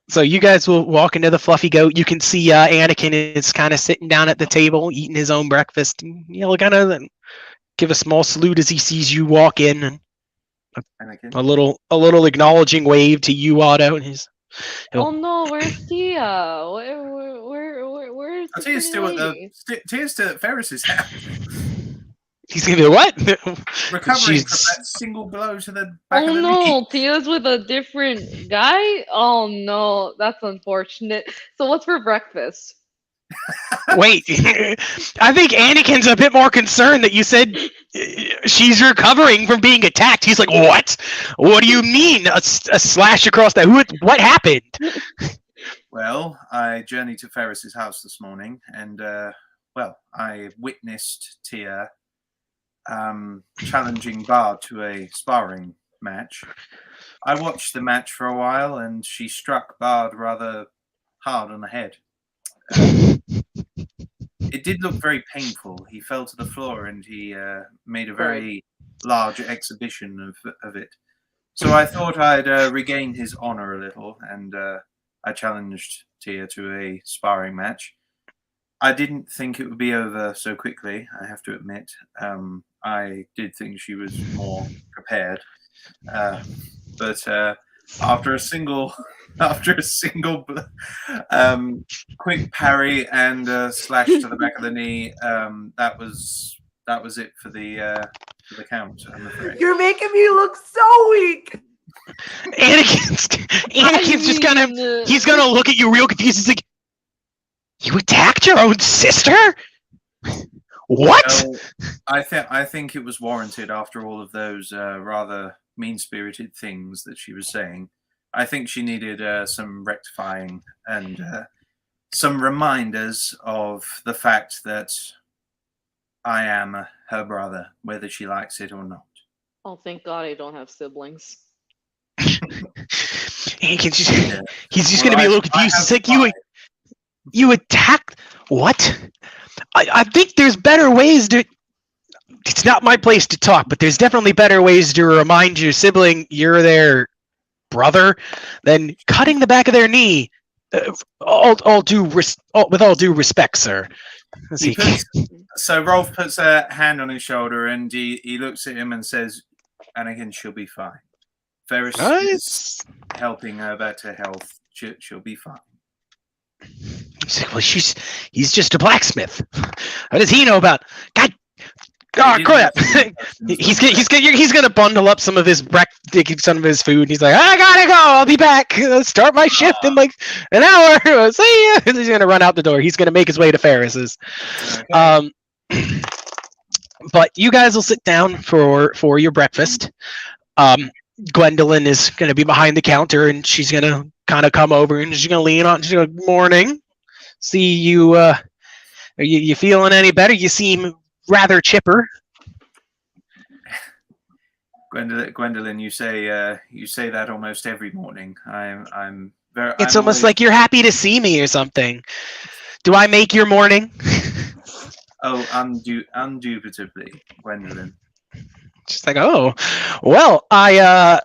So you guys will walk into the Fluffy Goat. You can see Anakin is kind of sitting down at the table, eating his own breakfast. And, he'll kind of give a small salute as he sees you walk in, and a little acknowledging wave to you, Otto. And oh no, where's Tia? Where's Tia's still at Ferris's house. He's gonna be what? Recovering from that single blow to the back of the no, knee. Tia's with a different guy? Oh no, that's unfortunate. So what's for breakfast? Wait, I think Anakin's a bit more concerned that you said she's recovering from being attacked. He's like, what? What do you mean? A slash across the hood? What happened? Well, I journeyed to Ferris's house this morning, and I witnessed Tia challenging Bard to a sparring match. I watched the match for a while, and she struck Bard rather hard on the head. It did look very painful. He fell to the floor, and he made a very large exhibition of it. So I thought I'd regain his honor a little, and I challenged Tia to a sparring match. I didn't think it would be over so quickly, I have to admit. I did think she was more prepared. But after a single quick parry and slash to the back of the knee, that was it for the count, I'm afraid. You're making me look so weak. Anakin's just he's gonna look at you real confused. He's like, you attacked your own sister? What? So, I think it was warranted after all of those rather mean-spirited things that she was saying. I think she needed some rectifying and some reminders of the fact that I am her brother, whether she likes it or not. Oh, thank God I don't have siblings. Anakin's he's just gonna be a little confused. It's like you attacked what? I think there's better ways to. It's not my place to talk, but there's definitely better ways to remind your sibling you're their brother than cutting the back of their knee. With all due respect, sir. So Rolf puts a hand on his shoulder and he looks at him and says, "Anakin, she'll be fine. Ferris is helping her back to health. She'll be fine." He's like, well, he's just a blacksmith. What does he know about? God, crap! he's gonna bundle up some of his some of his food. He's like, I gotta go. I'll be back. Start my shift in like an hour. See ya. He's gonna run out the door. He's gonna make his way to Ferris's. Okay. But you guys will sit down for your breakfast. Gwendolyn is gonna be behind the counter, and she's gonna kind of come over and she's gonna lean on. She's like, "Morning. See you. Are you feeling any better? You seem rather chipper." Gwendolyn, you say that almost every morning. I'm very. It's almost like you're happy to see me or something. Do I make your morning? Oh, undubitably, Gwendolyn. She's like, oh, well, I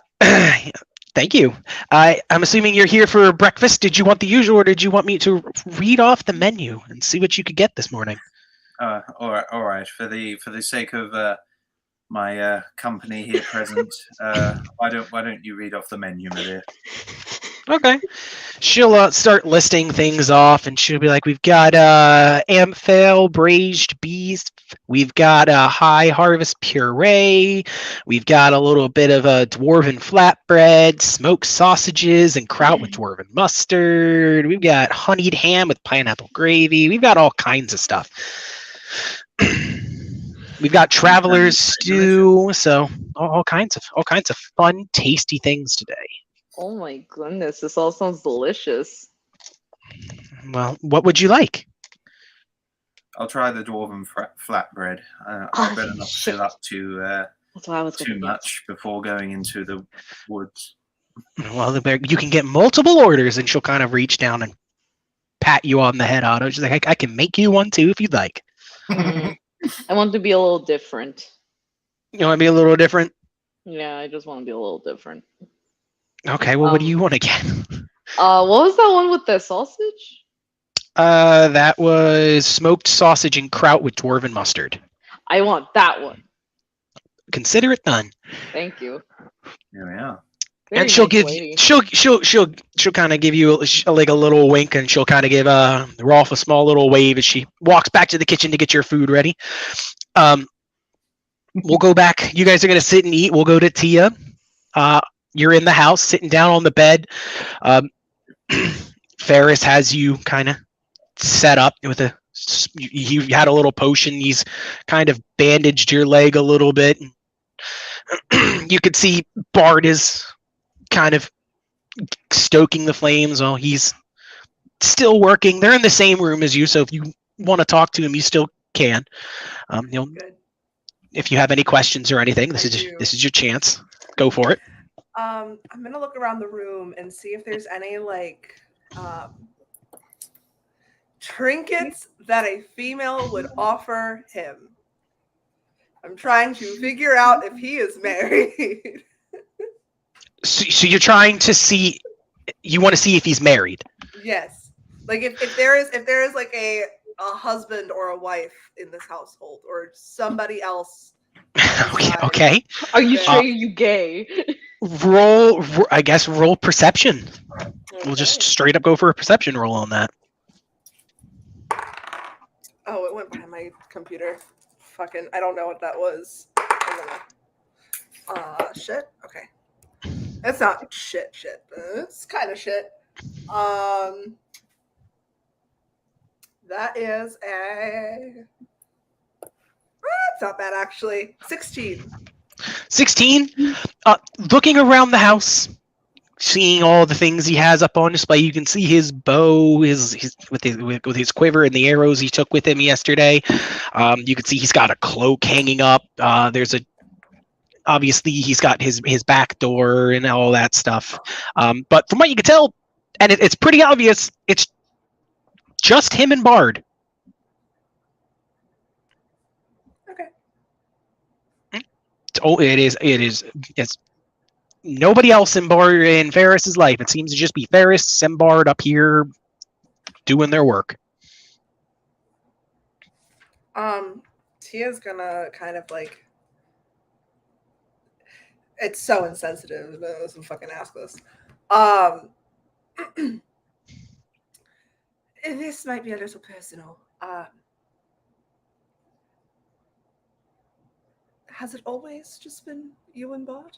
thank you. I'm assuming you're here for breakfast. Did you want the usual, or did you want me to read off the menu and see what you could get this morning? All right. For the sake of my company here present, why don't you read off the menu, my dear? Okay. She'll start listing things off, and she'll be like, we've got Amphale braised beef, we've got a high harvest puree, we've got a little bit of a dwarven flatbread, smoked sausages and kraut with dwarven mustard, we've got honeyed ham with pineapple gravy, we've got all kinds of stuff. We've got traveler's stew, so all kinds of fun, tasty things today. Oh my goodness, this all sounds delicious. Well, what would you like? I'll try the dwarven flatbread. I better not fill up too much before going into the woods. Well, you can get multiple orders, and she'll kind of reach down and pat you on the head, Otto. She's like, I can make you one too if you'd like. I want to be a little different. You want to be a little different? Yeah, I just want to be a little different. Okay, well, what do you want to get? What was that one with the sausage? That was smoked sausage and kraut with dwarven mustard. I want that one. Consider it done. Thank you. Here we are. Very and she'll nice she'll kind of give you like a little wink, and she'll kind of give Rolf a small little wave as she walks back to the kitchen to get your food ready. We'll go back. You guys are gonna sit and eat. We'll go to Tia. You're in the house, sitting down on the bed. Ferris has you kind of set up with you had a little potion. He's kind of bandaged your leg a little bit. You could see Bart is kind of stoking the flames while he's still working. They're in the same room as you, so if you want to talk to him, you still can. If you have any questions or anything, this is your chance. Go for it. I'm gonna look around the room and see if there's any trinkets that a female would offer him. I'm trying to figure out if he is married. So you're trying to see? You want to see if he's married? Yes. Like if there is like a husband or a wife in this household, or somebody else Okay. Are you Okay. sure you gay? I guess roll perception. We'll just Okay. straight up go for a perception roll on that. Oh, it went behind my computer. Fucking, I don't know what that was. Shit. Okay. It's not shit. But it's kind of shit. That is a. That's not bad actually. 16. 16. Looking around the house, seeing all the things he has up on display, you can see his bow, with his quiver and the arrows he took with him yesterday. You can see he's got a cloak hanging up. Obviously he's got his back door and all that stuff. But from what you can tell, and it's pretty obvious, it's just him and Bard. Okay. Oh, it's nobody else in Ferris's life. It seems to just be Ferris and Bard up here doing their work. Tia's gonna kind of like. It's so insensitive. I doesn't fucking ask this. This might be a little personal. Has it always just been you and Bard?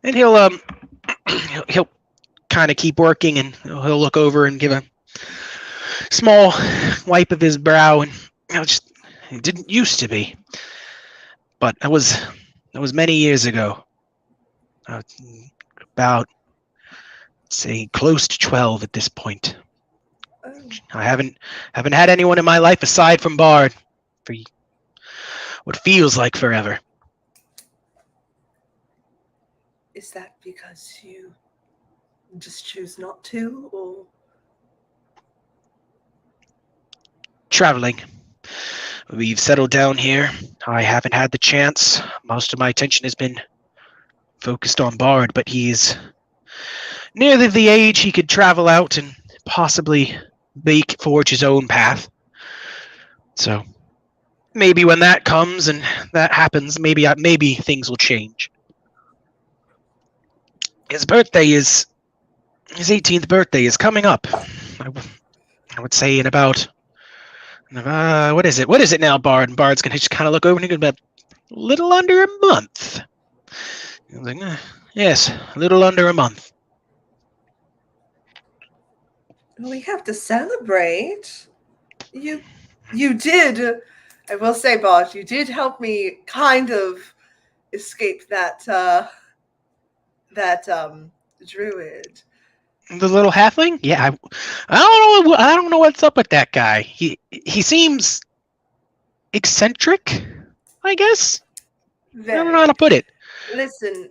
And he'll kind of keep working, and he'll look over and give a small wipe of his brow, and it didn't used to be, but that was many years ago. About, say, close to 12 at this point. Oh. I haven't had anyone in my life aside from Bard for what feels like forever. Is that because you just choose not to, or? Traveling. We've settled down here. I haven't had the chance. Most of my attention has been focused on Bard, but he's nearly the age he could travel out and possibly forge his own path. So maybe when that comes and that happens, maybe things will change. His 18th birthday is coming up. I would say in about, what is it now, Bard? And Bard's gonna just kind of look over and he's about a little under a month. I was like, yes, a little under a month. We have to celebrate. You did. I will say, Bard, you did help me kind of escape that druid. The little halfling? Yeah, I don't know what's up with that guy. He seems eccentric, I guess. Very. I don't know how to put it. Listen,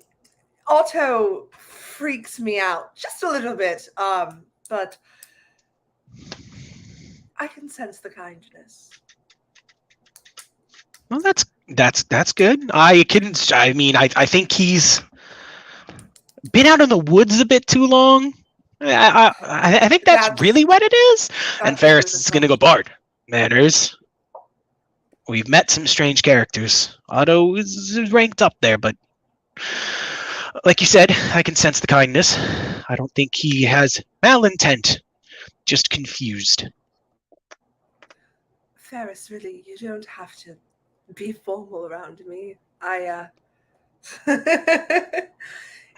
Otto freaks me out just a little bit, but I can sense the kindness. Well, that's good. I think he's been out in the woods a bit too long. I think that's really what it is. And Ferris is going to go, Bard. Manners. We've met some strange characters. Otto is ranked up there, but like you said, I can sense the kindness. I don't think he has malintent, just confused. Ferris, really, you don't have to be formal around me.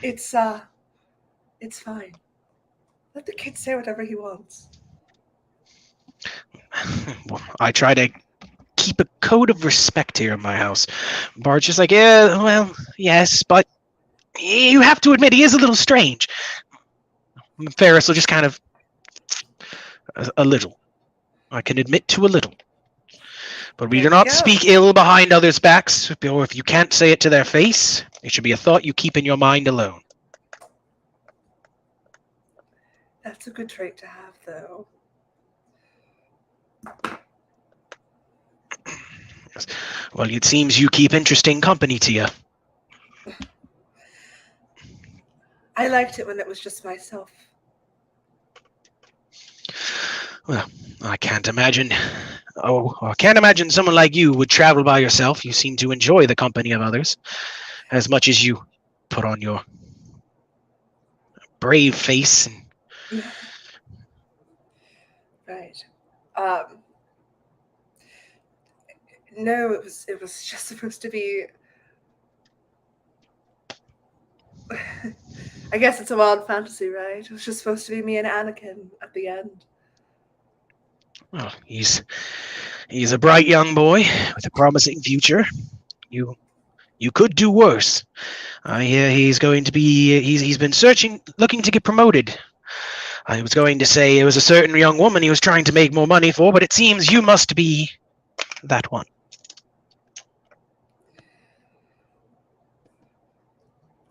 It's fine. Let the kid say whatever he wants. Well, I try to keep a code of respect here in my house. Bard's just like, yeah, well, yes, but you have to admit he is a little strange. Ferris will just kind of a little. I can admit to a little. But we do not speak ill behind others' backs, or if you can't say it to their face, it should be a thought you keep in your mind alone. That's a good trait to have, though. Well, it seems you keep interesting company to you. I liked it when it was just myself. Well, I can't imagine. Oh, I can't imagine someone like you would travel by yourself. You seem to enjoy the company of others as much as you put on your brave face. And Right. No, it was just supposed to be. I guess it's a wild fantasy, right? It was just supposed to be me and Anakin at the end. well, he's a bright young boy with a promising future. You could do worse. I hear he's going to be. He's been looking to get promoted. I was going to say it was a certain young woman he was trying to make more money for, but it seems you must be that one.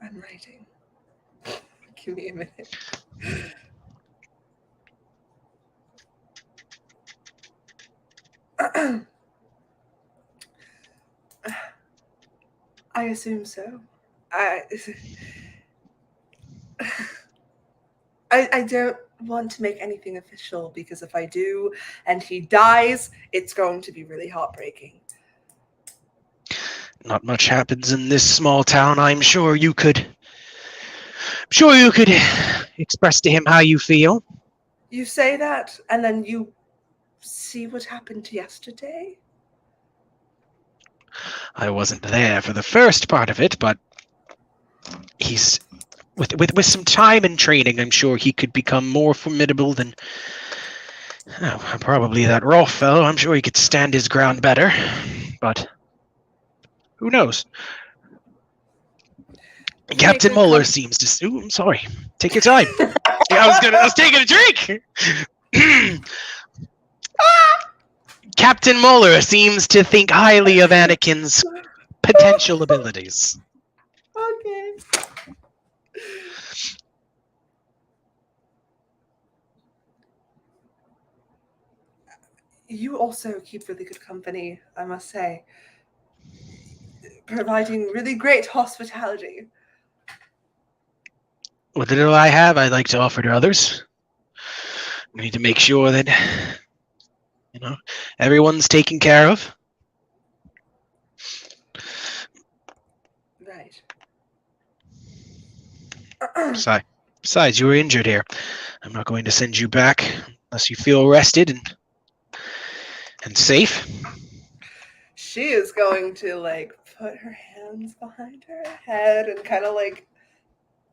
I'm writing. Give me a minute. I assume so. I don't want to make anything official because if I do and he dies, it's going to be really heartbreaking. Not much happens in this small town. I'm sure you could express to him how you feel. You say that, and then you see what happened yesterday? I wasn't there for the first part of it, but he's with some time and training, I'm sure he could become more formidable than probably that Rolf fellow. I'm sure he could stand his ground better, but who knows? Captain Muller seems to. Ooh, I'm sorry. Take your time. I was taking a drink. Captain Muller seems to think highly of Anakin's potential abilities. Okay. You also keep really good company, I must say. Providing really great hospitality. What little I have, I'd like to offer to others. We need to make sure that, everyone's taken care of. Right. Besides, you were injured here. I'm not going to send you back unless you feel rested and safe. She is going to put her hands behind her head and kind of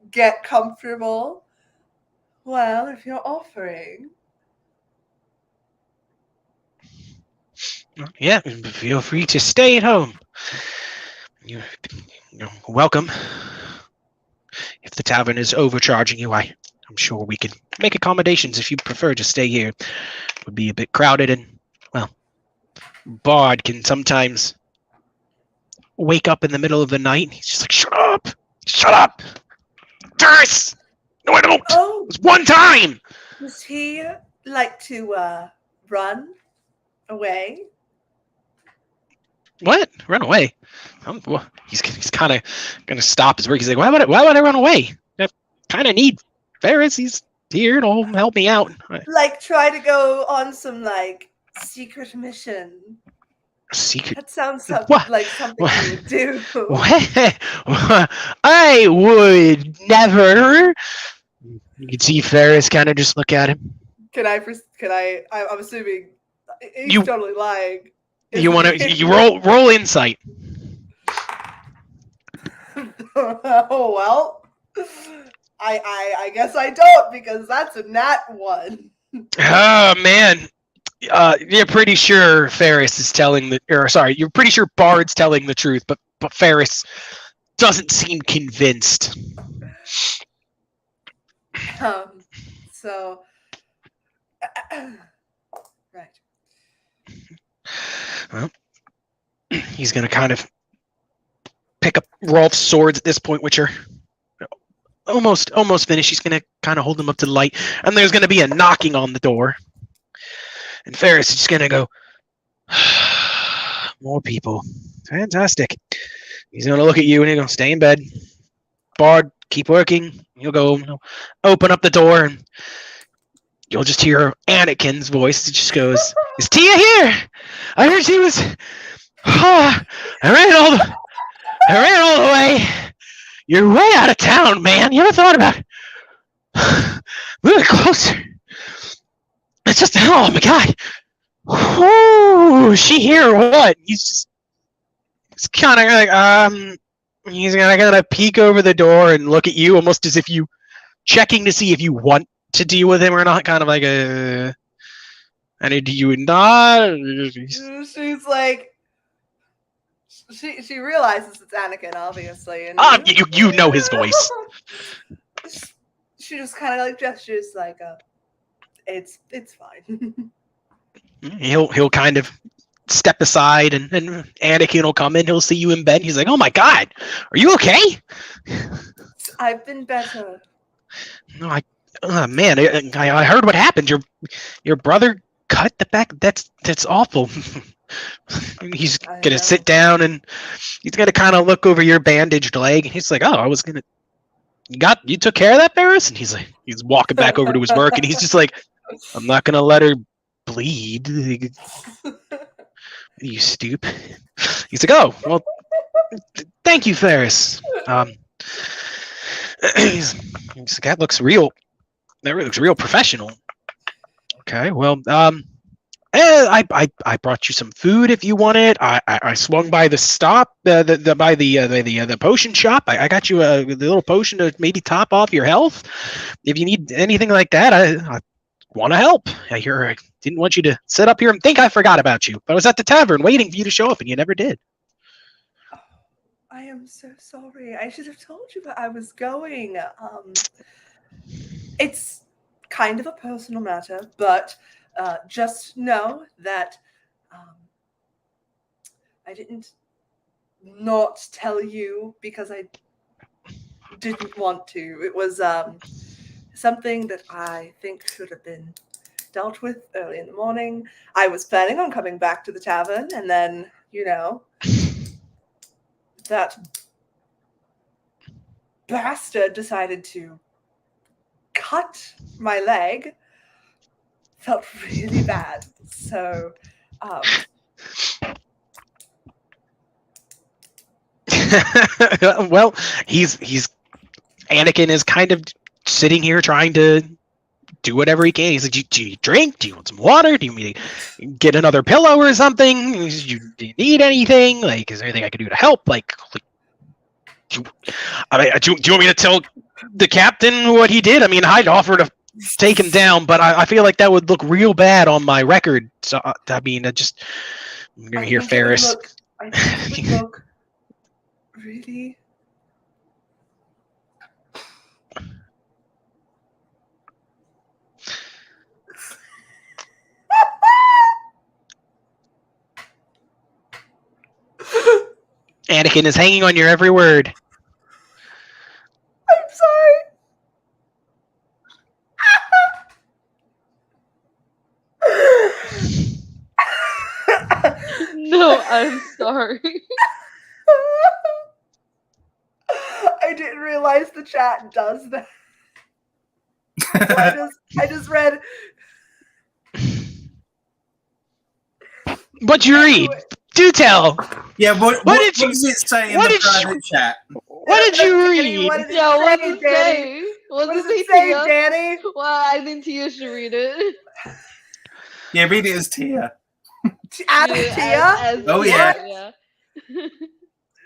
get comfortable. Well, if you're offering. Yeah, feel free to stay at home. You're welcome. If the tavern is overcharging you, I'm sure we could make accommodations if you prefer to stay here. It would be a bit crowded and, well, Bard can sometimes wake up in the middle of the night and he's just like, shut up! Shut up! Durst! No, I don't! Oh! It was one time! Does he like to run away? What? Run away? He's kind of going to stop his work. He's like, why would I run away? I kind of need Ferris. He's here to help me out. Try to go on some secret mission. Secret? That sounds like something you would do. What? I would never. You can see Ferris kind of just look at him. I'm assuming he's totally lying. You want to roll insight. Oh well, I guess I don't because that's a nat 1. Oh man, you're pretty sure Ferris is you're pretty sure Bard's telling the truth, but Ferris doesn't seem convinced. So, right. Well, he's gonna kind of pick up Rolf's swords at this point, which are almost finished. He's gonna kind of hold them up to the light, and there's gonna be a knocking on the door. And Ferris is just gonna go, more people. Fantastic. He's gonna look at you and he's gonna stay in bed. Bard, keep working. He'll go open up the door, and you'll just hear Anakin's voice. It just goes, "Is Tia here? I heard she was. I ran all the way. You're way out of town, man. You ever thought about moving closer? It's just, oh my god. Is she here or what?" He's kind of like, he's gonna peek over the door and look at you, almost as if you checking to see if you want to deal with him or not. Kind of like and do you not? She's like, she realizes it's Anakin, obviously, and you know his voice. She just kind of like gestures, like, it's fine. He'll kind of step aside, and Anakin will come in. He'll see you in bed. He's like, "Oh my god, are you okay?" I've been better. No, man, I heard what happened. Your brother cut the back. That's awful. He's gonna sit down and he's gonna kind of look over your bandaged leg. He's like, "Oh, I was gonna. You took care of that, Barris?" And he's walking back over to his work, and he's just like, "I'm not gonna let her bleed. You stoop." He's like, "Oh, well, thank you, Ferris." He's like, "That looks real. That looks real professional." Okay, well, I brought you some food if you want it. I swung by the stop, the potion shop. I got you a little potion to maybe top off your health. If you need anything like that, I want to help. I didn't want you to sit up here and think I forgot about you. I was at the tavern waiting for you to show up, and you never did. Oh, I am so sorry. I should have told you that I was going. It's kind of a personal matter, but just know that I didn't not tell you because I didn't want to. It was something that I think should have been dealt with early in the morning. I was planning on coming back to the tavern, and then, that bastard decided to cut my leg. Felt really bad. So, well, he's Anakin is kind of sitting here trying to do whatever he can. He's like, do you drink? Do you want some water? Do you need to get another pillow or something? Do you need anything? Like, is there anything I can do to help? Do you want me to tell the captain what he did? I mean, I'd offer to take him down, but I feel like that would look real bad on my record. So, I mean, I'm gonna hear Ferris. I think it would look really... Anakin is hanging on your every word. I'm sorry. No, I'm sorry. I didn't realize the chat does that. So I just read. What'd you read? Do tell. Yeah, what did you? What does it say in the private chat? What did you read? What did What it say, does Danny? What does it say, Danny? Well, I think Tia should read it. Yeah, read it as Tia. As Tia? Oh, yeah.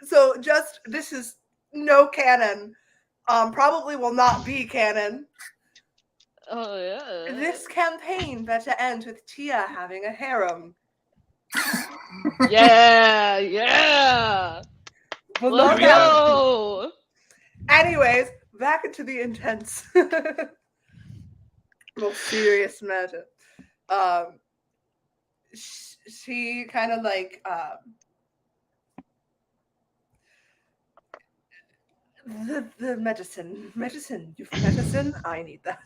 So this is no canon. Probably will not be canon. Oh, yeah. This campaign better ends with Tia having a harem. Yeah. Well, Let's go. Anyways, back into the intense, more serious matter. She kind of like the medicine. I need that.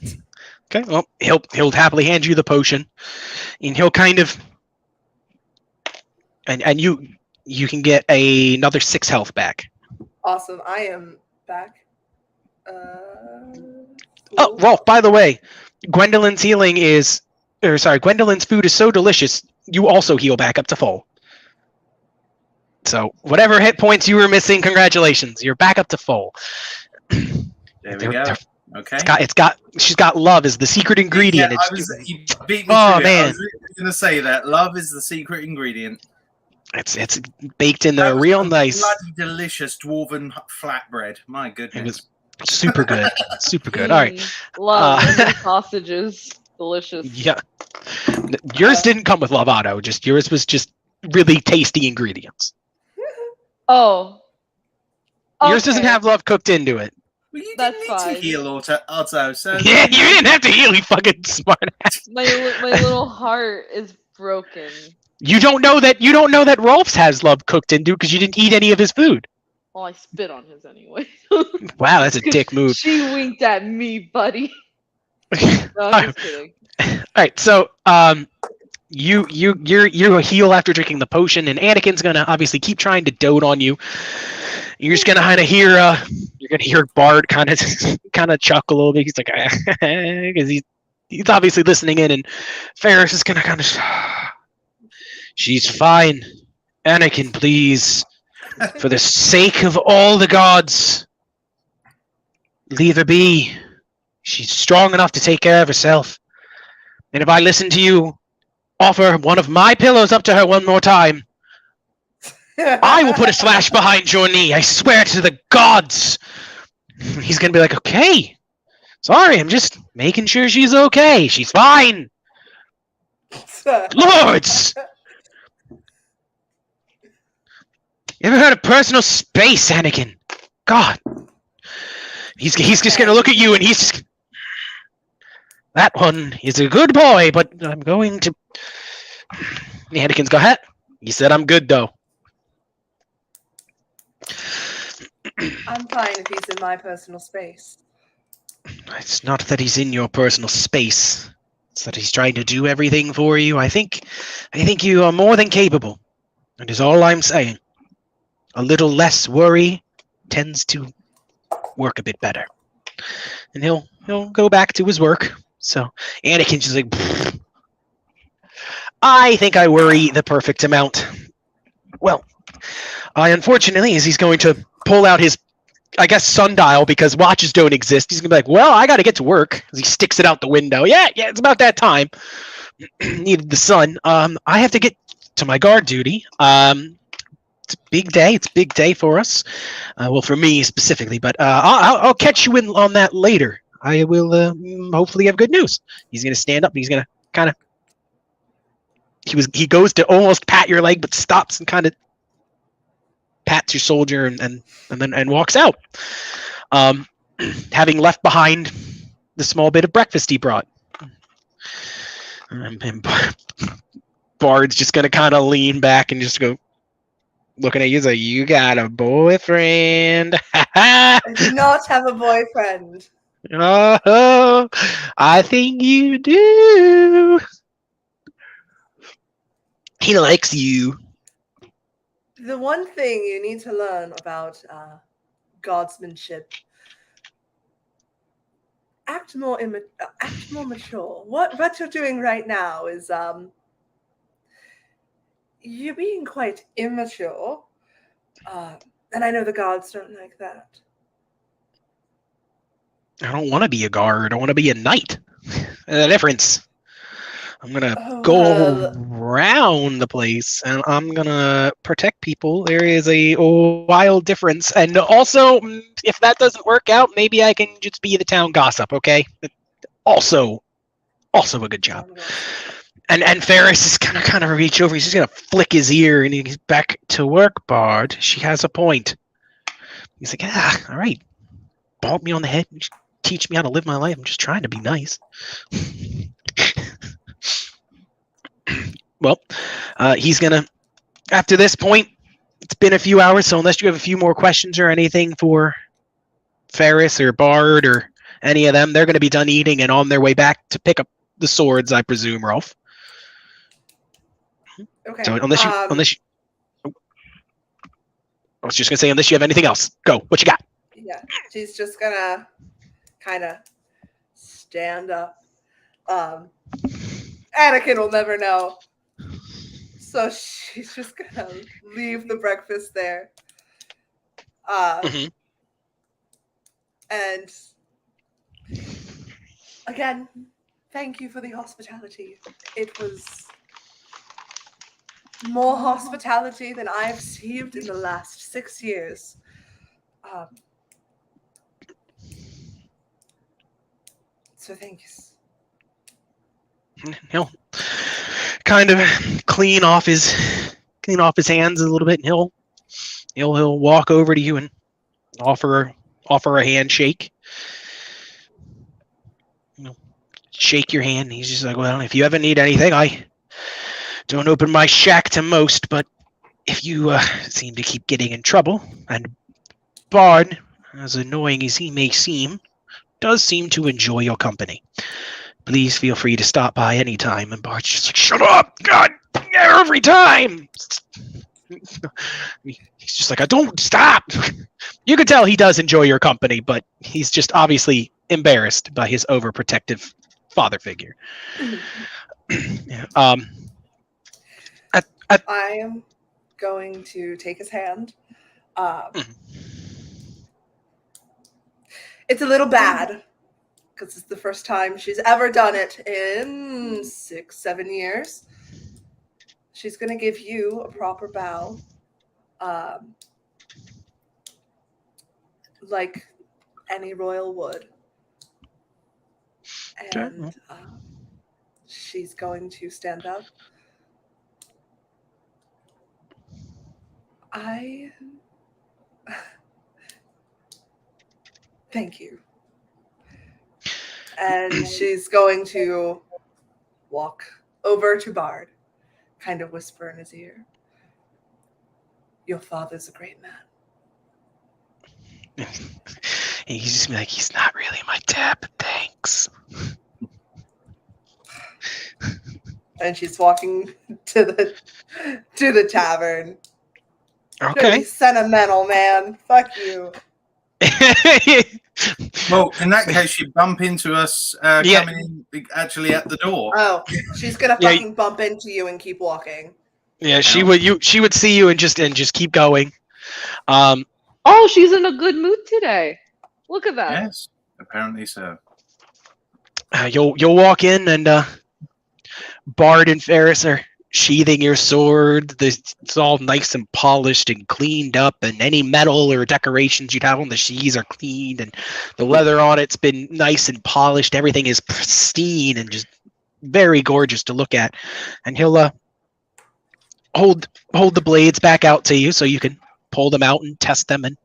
Okay, well, he'll happily hand you the potion, and he'll kind of, and you can get another 6 health back. Awesome, I am back. Oh, Rolf, by the way, Gwendolyn's food is so delicious, you also heal back up to full. So whatever hit points you were missing, congratulations, you're back up to full. There we go. Okay. She's got love as the secret ingredient. Yeah, you beat me to it. Man. I was going to say that love is the secret ingredient. It's baked in there real nice. Bloody delicious dwarven flatbread. My goodness. It was super good. Super good. All right. Love sausages. Delicious. Yeah. Yours didn't come with Lovato. Yours was just really tasty ingredients. Oh. Yours doesn't have love cooked into it. Well, you didn't need to heal, Otto. So yeah, you didn't have to heal, you fucking smart ass. My little heart is broken. You don't know that Rolf's has love cooked into because you didn't eat any of his food. Well, I spit on his anyway. Wow, that's a dick move. She winked at me, buddy. No, I'm just kidding. All right, so you heal after drinking the potion, and Anakin's gonna obviously keep trying to dote on you. You're just gonna kind of hear Bard kind of chuckle a little bit. He's like, because he's obviously listening in, and Ferris is gonna kind of. She's fine, Anakin. Please, for the sake of all the gods, leave her be. She's strong enough to take care of herself. And if I listen to you offer one of my pillows up to her one more time, I will put a slash behind your knee. I swear to the gods. He's going to be like, okay. Sorry, I'm just making sure she's okay. She's fine. Lords! You ever heard of personal space, Anakin? God. He's just going to look at you and he's just... That one is a good boy, but I'm going to... Anakin's go ahead. He said I'm good, though. I'm fine if he's in my personal space. It's not that he's in your personal space. It's that he's trying to do everything for you. I think you are more than capable. That is all I'm saying. A little less worry tends to work a bit better. And he'll go back to his work. So Anakin's just like, pfft. I think I worry the perfect amount. Well, unfortunately, he's going to pull out his, I guess, sundial because watches don't exist. He's going to be like, well, I got to get to work. As he sticks it out the window. Yeah, it's about that time. Needed the sun. I have to get to my guard duty. It's a big day. It's a big day for us. Well, for me specifically, but I'll catch you in on that later. I will hopefully have good news. He's going to stand up. And he's going to kind of. He goes to almost pat your leg, but stops and kind of pats your soldier and then walks out, having left behind the small bit of breakfast he brought. And Bard's just gonna kind of lean back and just go looking at you. He's like, "You got a boyfriend?" I do not have a boyfriend. Oh, I think you do. He likes you. The one thing you need to learn about guardsmanship: act more mature. What you're doing right now is you're being quite immature, and I know the guards don't like that. I don't want to be a guard. I want to be a knight. The difference. I'm going to go around the place, and I'm going to protect people. There is a wild difference. And also, if that doesn't work out, maybe I can just be the town gossip, okay? Also a good job. And Ferris is going to kind of reach over. He's just going to flick his ear, and he's back to work, Bard. She has a point. He's like, all right. Bonk me on the head. Teach me how to live my life. I'm just trying to be nice. Well, he's gonna, after this point, it's been a few hours, so unless you have a few more questions or anything for Ferris or Bard or any of them, they're going to be done eating and on their way back to pick up the swords, I presume, Rolf. Okay. So unless you, I was just going to say, unless you have anything else, go. What you got? Yeah, she's just gonna kind of stand up. Anakin will never know. So she's just gonna leave the breakfast there. Mhm. And again, thank you for the hospitality. It was more hospitality than I've received in the last 6 years. So thanks. He'll kind of clean off his hands a little bit, and he'll walk over to you and offer a handshake. Shake your hand. He's just like, well, if you ever need anything, I don't open my shack to most, but if you seem to keep getting in trouble, and Bard, as annoying as he may seem, does seem to enjoy your company, please feel free to stop by anytime. And Bard's just like, shut up, God, every time. He's just like, I don't stop. You can tell he does enjoy your company, but he's just obviously embarrassed by his overprotective father figure. I am going to take his hand. It's a little bad because it's the first time she's ever done it in 6-7 years. She's going to give you a proper bow. Like any royal would. And she's going to stand up. Thank you. And she's going to walk over to Bard, kind of whisper in his ear. Your father's a great man. He's just like, he's not really my dad, but thanks. And she's walking to the tavern. Okay. Be sentimental, man. Fuck you. Well, in that case, you bump into us coming in actually at the door. Oh, she's gonna fucking bump into you and keep walking. Yeah, she would see you and just keep going. Oh, she's in a good mood today. Look at that. Yes, apparently so. You'll walk in and Bard and Ferris are sheathing your sword. It's all nice and polished and cleaned up, and any metal or decorations you'd have on the sheaths are cleaned, and the leather on it's been nice and polished. Everything is pristine and just very gorgeous to look at. And he'll hold the blades back out to you so you can pull them out and test them, and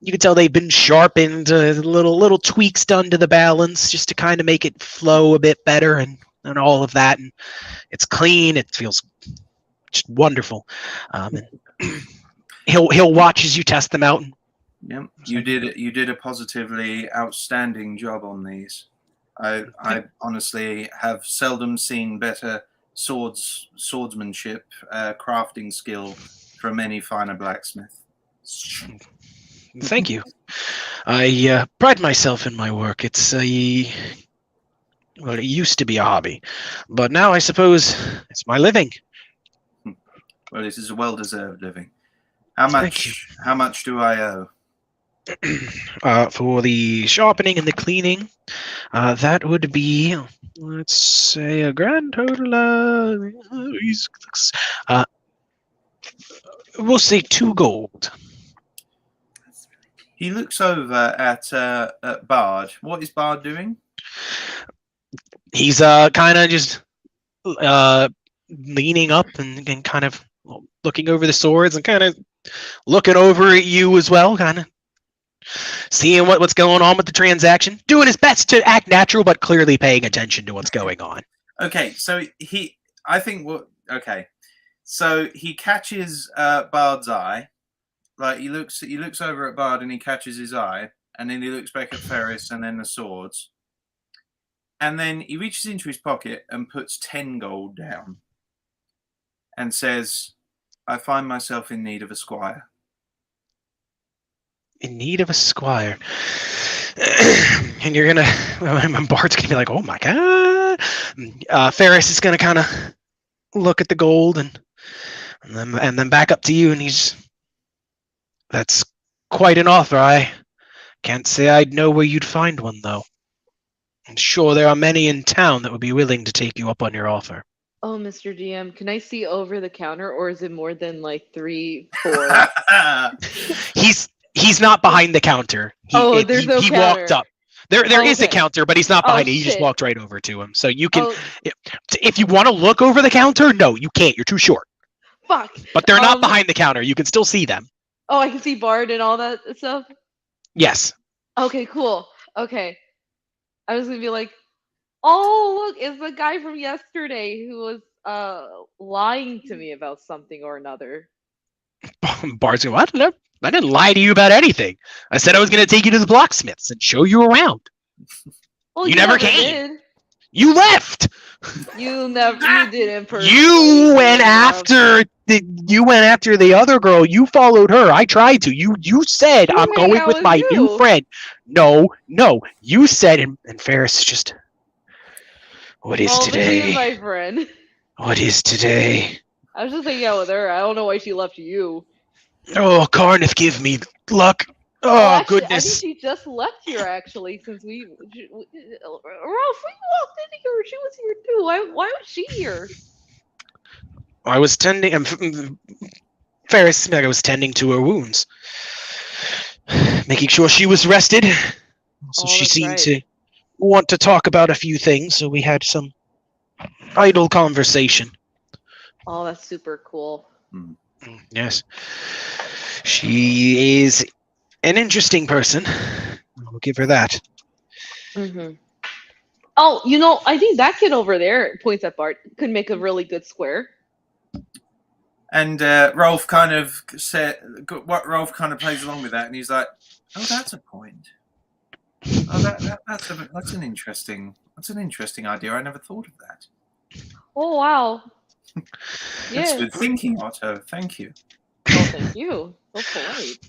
you can tell they've been sharpened, little tweaks done to the balance just to kind of make it flow a bit better, and all of that. And it's clean. It feels just wonderful. And he'll watch as you test them out. Yep, you did a positively outstanding job on these. I honestly have seldom seen better swordsmanship, crafting skill from any finer blacksmith. Thank you. I pride myself in my work. Well, it used to be a hobby, but now I suppose it's my living. Well, this is a well-deserved living. How much do I owe? For the sharpening and the cleaning, that would be, let's say, a grand total. We'll say 2 gold. He looks over at Bard. What is Bard doing? He's kind of just leaning up and kind of looking over the swords and kind of looking over at you as well, kind of seeing what's going on with the transaction, doing his best to act natural, but clearly paying attention to what's going on. Okay, so so he catches Bard's eye. Like he looks over at Bard and he catches his eye, and then he looks back at Ferris and then the swords. And then he reaches into his pocket and puts 10 gold down and says, I find myself in need of a squire. In need of a squire. And Bard's going to be like, oh my God. Ferris is going to kind of look at the gold and then back up to you, and that's quite an offer. I can't say I'd know where you'd find one, though. I'm sure there are many in town that would be willing to take you up on your offer. Oh, Mr. DM, can I see over the counter, or is it more than like 3, 4? He's not behind the counter. There's no he counter. walked up. There is a Okay. counter, but he's not behind it. You just Shit. walked right over to him. So you can, if you want to look over the counter, no, you can't. You're too short. Fuck. But they're not behind the counter. You can still see them. Oh, I can see Bard and all that stuff? Yes. Okay, cool. Okay. I was gonna be like, oh, look, it's the guy from yesterday who was lying to me about something or another. Bard's going, what? No, I didn't lie to you about anything. I said I was going to take you to the blacksmiths and show you around. Well, You never came. Did. You left. You didn't. You went after the other girl. You followed her. I tried to. You said I'm going with my new friend. No. You said, and Ferris just. What is today? My friend. What is today? I was just hanging out with her. I don't know why she left you. Oh, Carnif, give me luck. Oh, actually, goodness. I think she just left here, actually, since Ralph, we walked in here. She was here, too. Why was she here? I was tending... Ferris, I was tending to her wounds. Making sure she was rested. So she seemed to want to talk about a few things, so we had some idle conversation. Oh, that's super cool. Yes. She is an interesting person. I'll give her that. Mm-hmm. Oh, I think that kid over there, points at Bart, could make a really good square. And Rolf kind of said, Rolf kind of plays along with that, and he's like, "Oh, that's a point. Oh, that's an interesting idea. I never thought of that. Oh wow, That's good thinking, Otto. Thank you." Oh, thank you. So polite.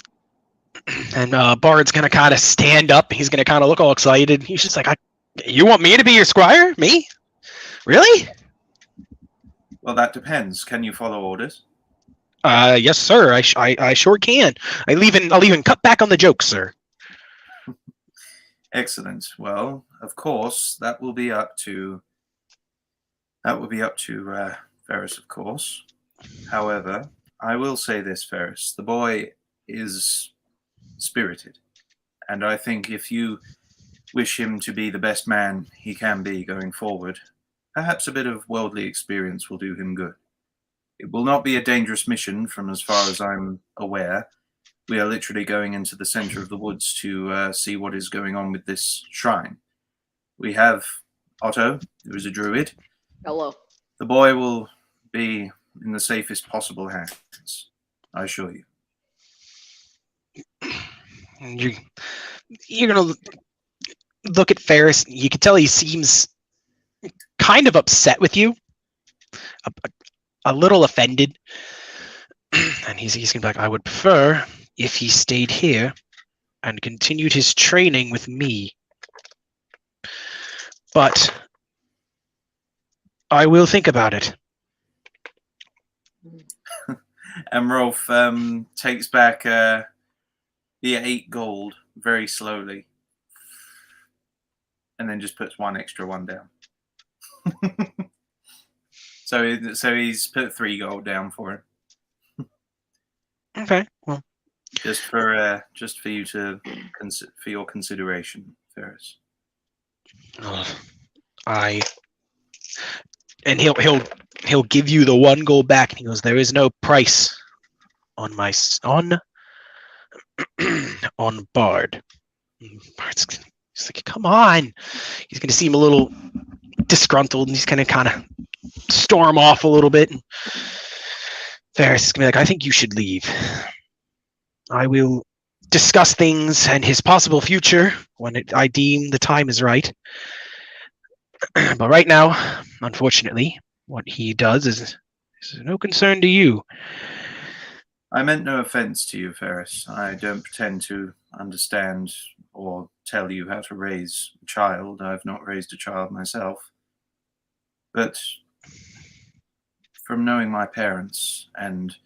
And Bard's gonna kind of stand up. He's gonna kind of look all excited. He's just like, "You want me to be your squire? Me? Really?" Well, that depends. Can you follow orders? Yes, sir. I sure can. I'll even cut back on the jokes, sir. Excellent. Well, of course, that will be up to Ferris, of course. However, I will say this, Ferris: the boy is spirited, and I think if you wish him to be the best man he can be going forward, perhaps a bit of worldly experience will do him good. It will not be a dangerous mission, from as far as I'm aware. We are literally going into the center of the woods to see what is going on with this shrine. We have Otto, who is a druid. Hello. The boy will be in the safest possible hands, I assure you. You're gonna look at Ferris. You can tell he seems kind of upset with you, a little offended, and he's gonna be like, "I would prefer if he stayed here and continued his training with me, but I will think about it." And Rolf takes back the 8 gold very slowly, and then just puts one extra one down. So he's put 3 gold down for him. Okay, well, just for you to for your consideration, Ferris. And he'll give you the 1 gold back, and he goes, "There is no price on my on Bard." Bard's he's like, "Come on." He's gonna seem a little disgruntled, and he's gonna kind of storm off a little bit. And Ferris is gonna be like, "I think you should leave. I will discuss things and his possible future when I deem the time is right. But right now, unfortunately, what he does is no concern to you." I meant no offense to you, Ferris. I don't pretend to understand or tell you how to raise a child. I've not raised a child myself. But from knowing my parents and,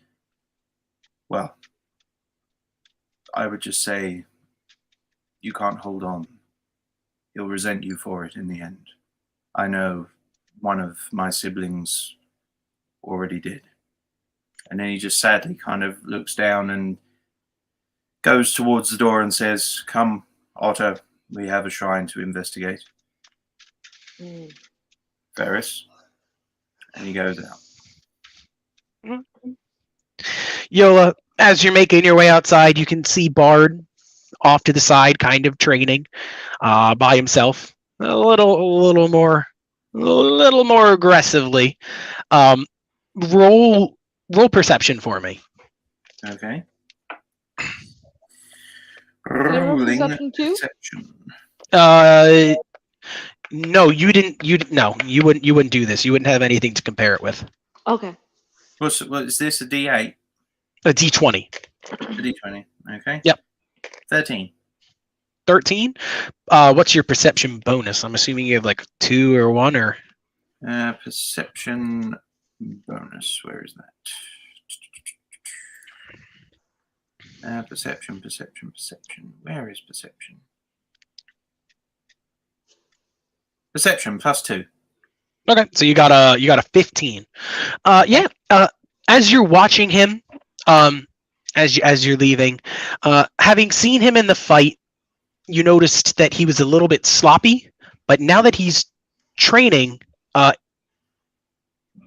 well, I would just say you can't hold on. He'll resent you for it in the end. I know one of my siblings already did. And then he just sadly kind of looks down and goes towards the door and says, "Come, Otto, we have a shrine to investigate." Ferris. And he goes out. Yola, as you're making your way outside, you can see Bard off to the side, kind of training by himself, a little more aggressively. Roll perception for me. Okay. I roll Rolling perception too? perception. No, you didn't. No, you wouldn't do this. You wouldn't have anything to compare it with. Okay. What is this? A D8? A D20. A D20. Okay. Yep. 13. 13. What's your perception bonus? I'm assuming you have like 2 or 1 or. Perception bonus. Where is that? Perception. Where is perception? Perception +2. Okay, so you got a 15. Yeah. As you're watching him, as you're leaving, having seen him in the fight, you noticed that he was a little bit sloppy. But now that he's training,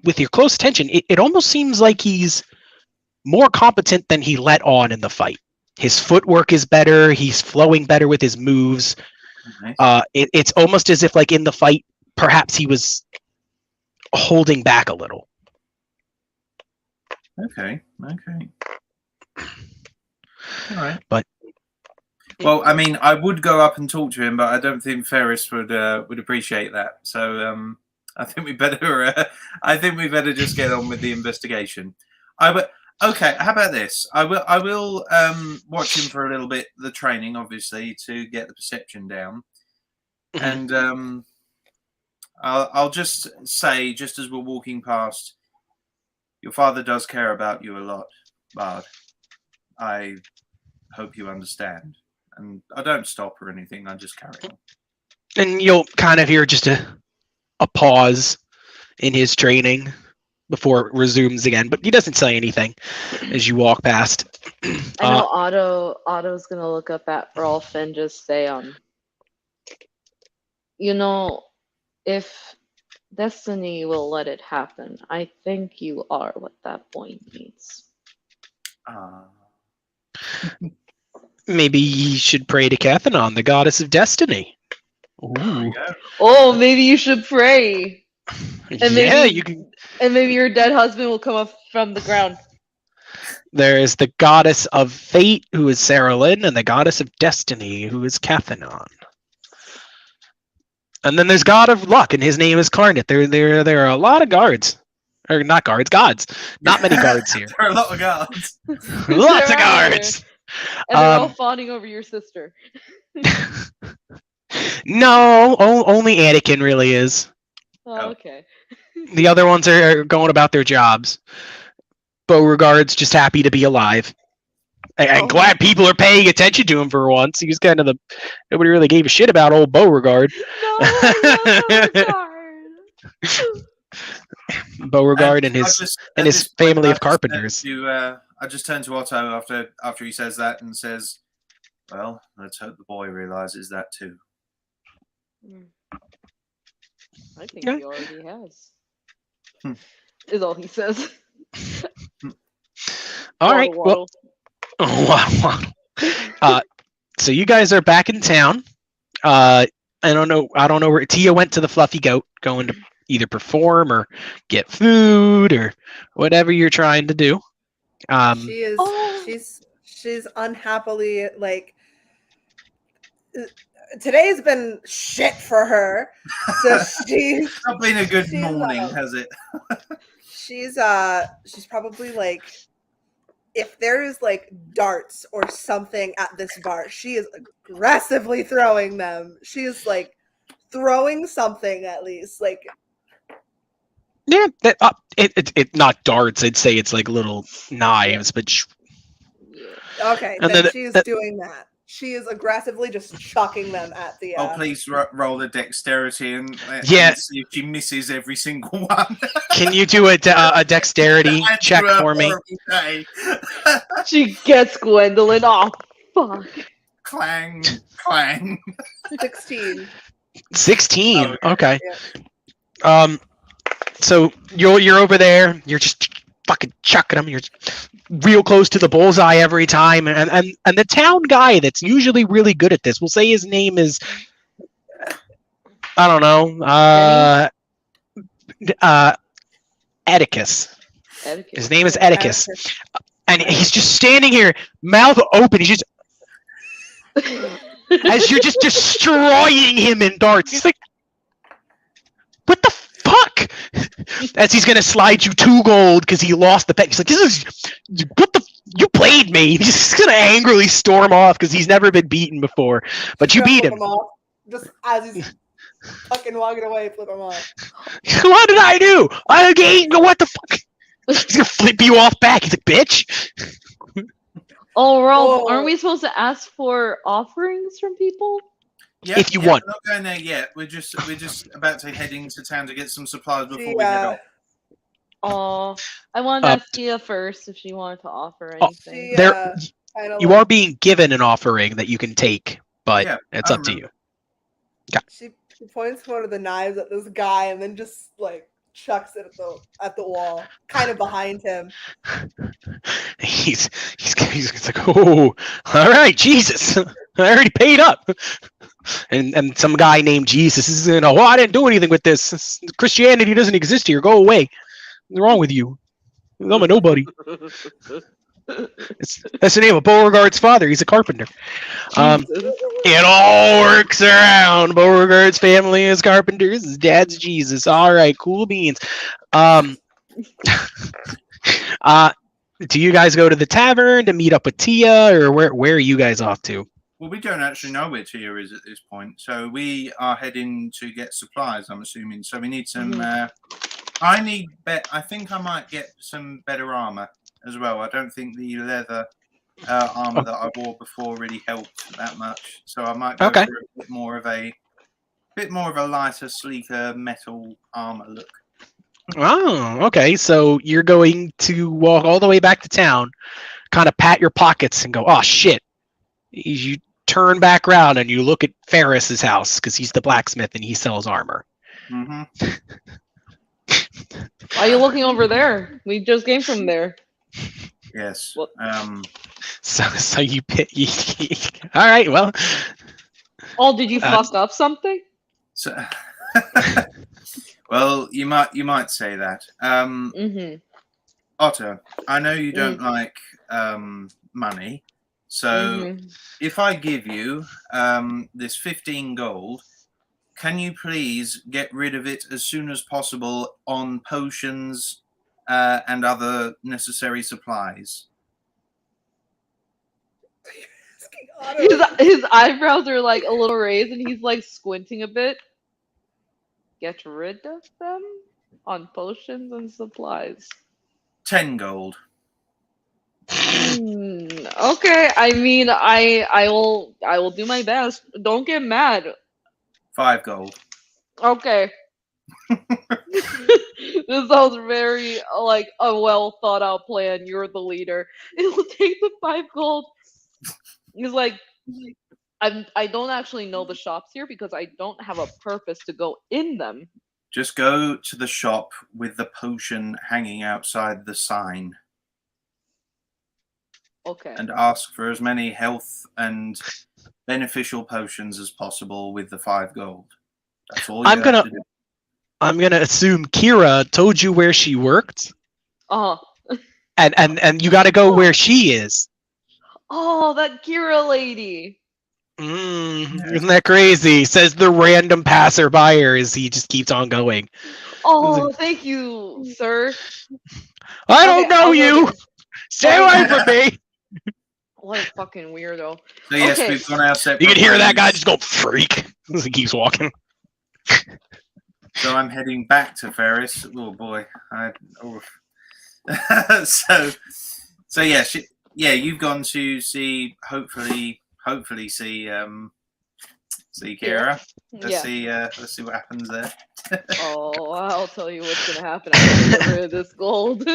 with your close attention, it almost seems like he's more competent than he let on in the fight. His footwork is better. He's flowing better with his moves. Nice. It's almost as if, like, in the fight, perhaps he was holding back a little. Okay. All right. But well, I mean, I would go up and talk to him, but I don't think Ferris would appreciate that. So I think we better just get on with the investigation. Okay, how about this? I will watch him for a little bit, the training, obviously, to get the perception down. And I'll just say, just as we're walking past, your father does care about you a lot, Bard. I hope you understand. And I don't stop or anything, I just carry on. And you'll kind of hear just a pause in his training before it resumes again, but he doesn't say anything as you walk past. I know Otto's gonna look up at Rolf and just say, if destiny will let it happen, I think you are what that boy needs. Maybe you should pray to Cathanon, the goddess of destiny. Ooh. Oh, maybe you should pray. And Yeah, you can. And maybe your dead husband will come up from the ground. There is the goddess of fate, who is Sarah Lynn, and the goddess of destiny, who is Cathanon. And then there's God of Luck, and his name is Clarnet. There are a lot of guards. Or not guards, gods. Not many guards here. There are a lot of guards. Lots of guards! And they're all fawning over your sister. No, only Anakin really is. Oh, okay. The other ones are going about their jobs. Beauregard's just happy to be alive. I'm glad people are paying attention to him for once. He was kind of nobody really gave a shit about old Beauregard. No, I love Beauregard and his family of carpenters. I just turn to Otto after he says that and says, "Well, let's hope the boy realizes that too." I think he already has. Is all he says. All right. Waddle. Well, so you guys are back in town. I don't know where Tia went to the Fluffy Goat, going to either perform or get food or whatever you're trying to do. She is. She's unhappily, like, today's been shit for her. So she's not been a good morning, has it? She's probably like, if there's like darts or something at this bar, she is aggressively throwing them. She is like throwing something, at least, like Yeah, that it not darts. I'd say it's like little knives, but Okay, and then then she is doing that. She is aggressively just chucking them at the. Oh, please roll the dexterity and Yeah. see if she misses every single one. Can you do a dexterity And check through a for me? horrible day. She gets Gwendolyn. Oh, fuck. Clang, clang. 16. 16. Oh, okay. Yeah. So you're over there. You're just fucking chucking them. You're real close to the bullseye every time. And the town guy that's usually really good at this, we'll say his name is, I don't know, Atticus. His name is Atticus. And he's just standing here, mouth open. He's just, as you're just destroying him in darts. He's like, what the fuck? As he's gonna slide you 2 gold because he lost the bet. He's like, this is what the you played me. He's just gonna angrily storm off because he's never been beaten before. But you beat him. Just as he's fucking walking away, flip him off. What did I do? What the fuck? He's gonna flip you off back. He's like, bitch. Oh, Rolf, Whoa. aren't we supposed to ask for offerings from people? Yeah, If you want. We're not going there yet. We're just about to head into town to get some supplies before She, we head off. Oh, I wanted to ask Tia first if she wanted to offer anything. She, There, kinda you like- are being given an offering that you can take, but Yeah, it's I up to you. She points one of the knives at this guy and then just like chucks it at the wall, kind of behind him. He's like, oh, all right, Jesus, I already paid up. And some guy named Jesus is well, I didn't do anything with this. Christianity doesn't exist here. Go away. What's wrong with you? I'm a nobody. That's the name of Beauregard's father. He's a carpenter. It all works around. Beauregard's family is carpenters. His dad's Jesus. All right, cool beans. Do you guys go to the tavern to meet up with Tia, or where are you guys off to? Well, we don't actually know where Tia is at this point, so we are heading to get supplies. I'm assuming. So we need some. I think I might get some better armor as well. I don't think the leather armor that I wore before really helped that much. So I might go for a bit more of a lighter, sleeker metal armor look. Oh, okay. So you're going to walk all the way back to town, kind of pat your pockets and go, oh shit. You turn back around and you look at Ferris's house because he's the blacksmith and he sells armor. Mm-hmm. Why are you looking over there? We just came from there. Yes. What? So you all right, well. Oh, did you fuck up something? So, well, you might say that. Otto, I know you don't like money, so if I give you this 15 gold, can you please get rid of it as soon as possible on potions and other necessary supplies? His eyebrows are like a little raised and he's like squinting a bit. Get rid of them on potions and supplies. 10 gold. Okay, I mean, I will do my best. Don't get mad. 5 gold. Okay. This sounds very like a well thought out plan. You're the leader. It'll take the 5 gold. He's like, I don't actually know the shops here because I don't have a purpose to go in them. Just go to the shop with the potion hanging outside the sign. Okay. And ask for as many health and beneficial potions as possible with the 5 gold. That's all you have to do. I'm gonna assume Kira told you where she worked. And you gotta go where she is. Oh, that Kira lady. Isn't that crazy? Says the random passerby as he just keeps on going. Oh, thank you, sir. I don't know you. Stay away from me. What a fucking weirdo. So yes, we've gone our separate You can hear that ways. guy just go freak as he keeps walking. So I'm heading back to Ferris. Oh boy, so yeah, you've gone to see hopefully see Kira. Let's see what happens there. Oh, I'll tell you what's gonna happen after we get rid of this gold.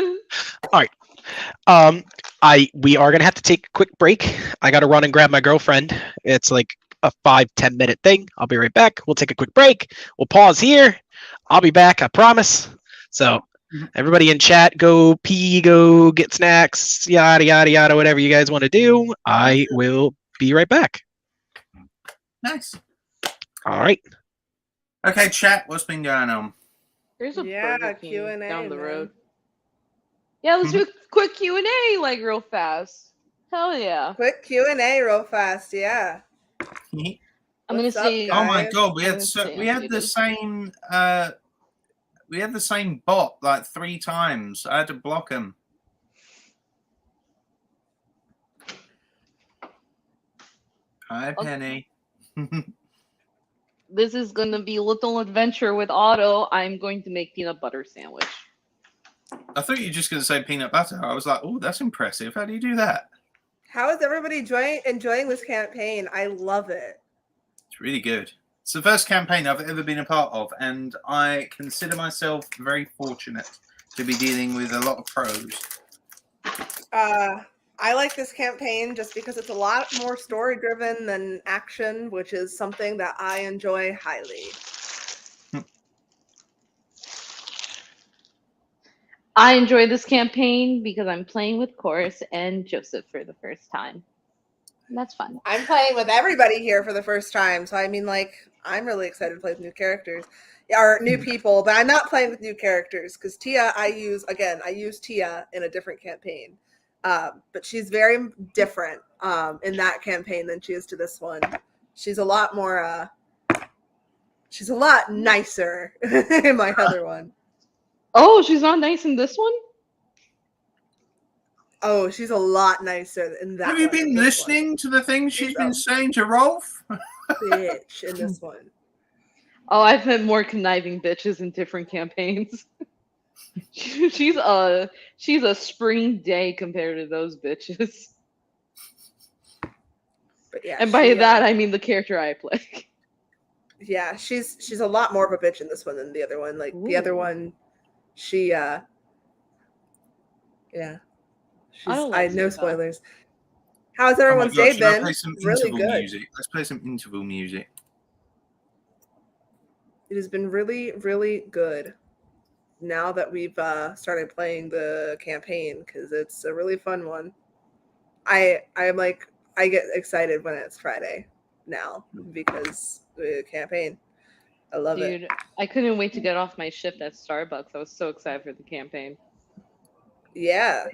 All right. We are gonna have to take a quick break. I gotta run and grab my girlfriend. It's like a 5-10 minute thing. I'll be right back. We'll take a quick break. We'll pause here. I'll be back. I promise. So everybody in chat, go pee, go get snacks, yada yada yada, whatever you guys want to do. I will be right back. Nice. All right. Okay, chat. What's been going on? There's a Yeah, Burger King Q&A, down the man. road. Yeah, let's do a quick Q&A, like, real fast. Hell yeah. Quick Q&A real fast, yeah. I'm gonna What's up, say. Oh my guys? god, we I'm had gonna say we had the same bot like 3 times. I had to block him. Hi, Penny. This is gonna be a little adventure with Otto. I'm going to make peanut butter sandwich. I thought you were just going to say peanut butter. I was like, oh, that's impressive. How do you do that? How is everybody enjoying this campaign? I love it. It's really good. It's the first campaign I've ever been a part of, and I consider myself very fortunate to be dealing with a lot of pros. I like this campaign just because it's a lot more story driven than action, which is something that I enjoy highly. I enjoy this campaign because I'm playing with Chorus and Joseph for the first time. And that's fun. I'm playing with everybody here for the first time, so I mean, like, I'm really excited to play with new characters or new people, but I'm not playing with new characters because Tia, I use Tia in a different campaign, but she's very different in that campaign than she is to this one. She's a lot more, she's a lot nicer in my other one. Oh, she's not nice in this one? Oh, she's a lot nicer in that. Have you been listening to the things she's been saying to Rolf? Bitch in this one. Oh, I've had more conniving bitches in different campaigns. she's a spring day compared to those bitches. But yeah, and by that I mean the character I play. Yeah, she's a lot more of a bitch in this one than the other one. Like the other one, she yeah. No spoilers. How's everyone's day been? Really good. Music. Let's play some interval music. It has been really, really good now that we've started playing the campaign because it's a really fun one. I get excited when it's Friday now because the campaign. I love it. Dude, I couldn't wait to get off my shift at Starbucks. I was so excited for the campaign. Yeah.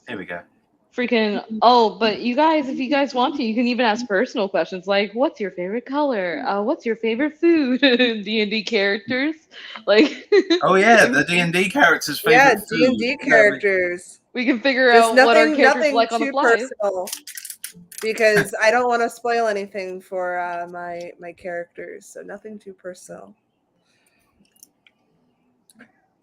Here we go. Freaking, oh, but you guys, if you guys want to, you can even ask personal questions like, what's your favorite color? What's your favorite food? D&D characters. Like. Oh, yeah, the D&D characters' favorite food. Yeah, D&D characters. We can figure out what our characters like on the fly. Personal, because I don't want to spoil anything for my characters, so nothing too personal.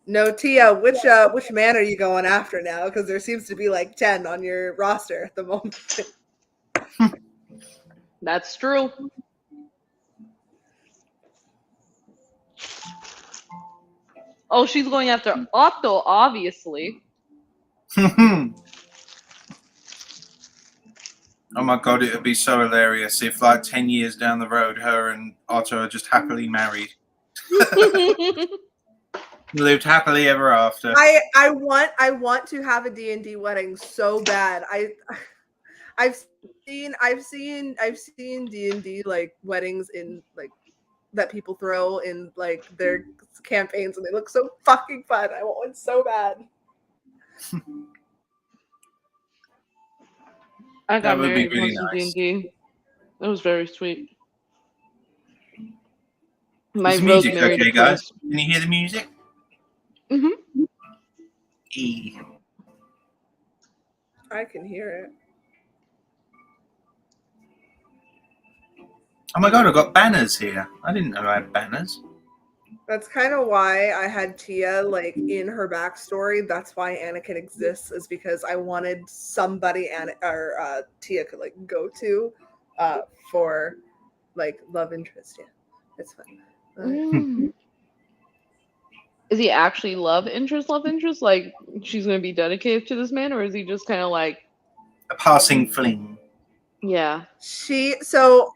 No, Tia, which man are you going after now? Because there seems to be like 10 on your roster at the moment. That's true. Oh, she's going after Otto, obviously. Oh my god, it would be so hilarious if, like, 10 years down the road, her and Otto are just happily married. Lived happily ever after. I want to have a D&D wedding so bad. I've seen D&D like weddings in like that people throw in like their campaigns and they look so fucking fun. I want one so bad. I got married once in D&D. It was very sweet. My music okay, guys? Can you hear the music? Mm-hmm. E. I can hear it. Oh my god, I've got banners here. I didn't know I had banners. That's kind of why I had Tia like in her backstory. That's why Anakin exists, is because I wanted somebody Tia could like go to for like love interest. Yeah, it's fun. Mm. Is he actually love interest? Like she's gonna be dedicated to this man, or is he just kind of like A passing fling. yeah?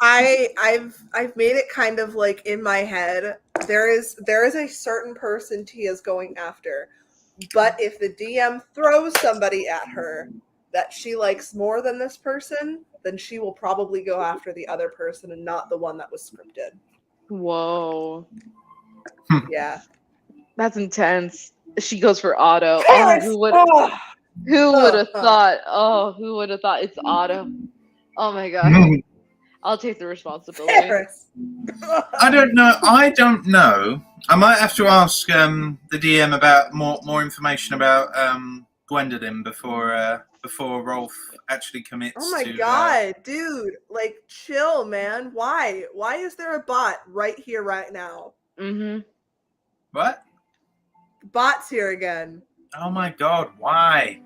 I've made it kind of like in my head. There is a certain person Tia's going after, but if the DM throws somebody at her that she likes more than this person, then she will probably go after the other person and not the one that was scripted. Whoa, Yeah, that's intense. She goes for Otto. Paris! Who would Oh! have thought? Oh, who would have thought it's Otto? Oh my god. I'll take the responsibility. Paris. I don't know. I might have to ask the DM about more information about Gwendolyn before Rolf actually commits. Oh my to, god, dude! Like, chill, man. Why? Why is there a bot right here, right now? Mm-hmm. What? The bot's here again. Oh my god! Why?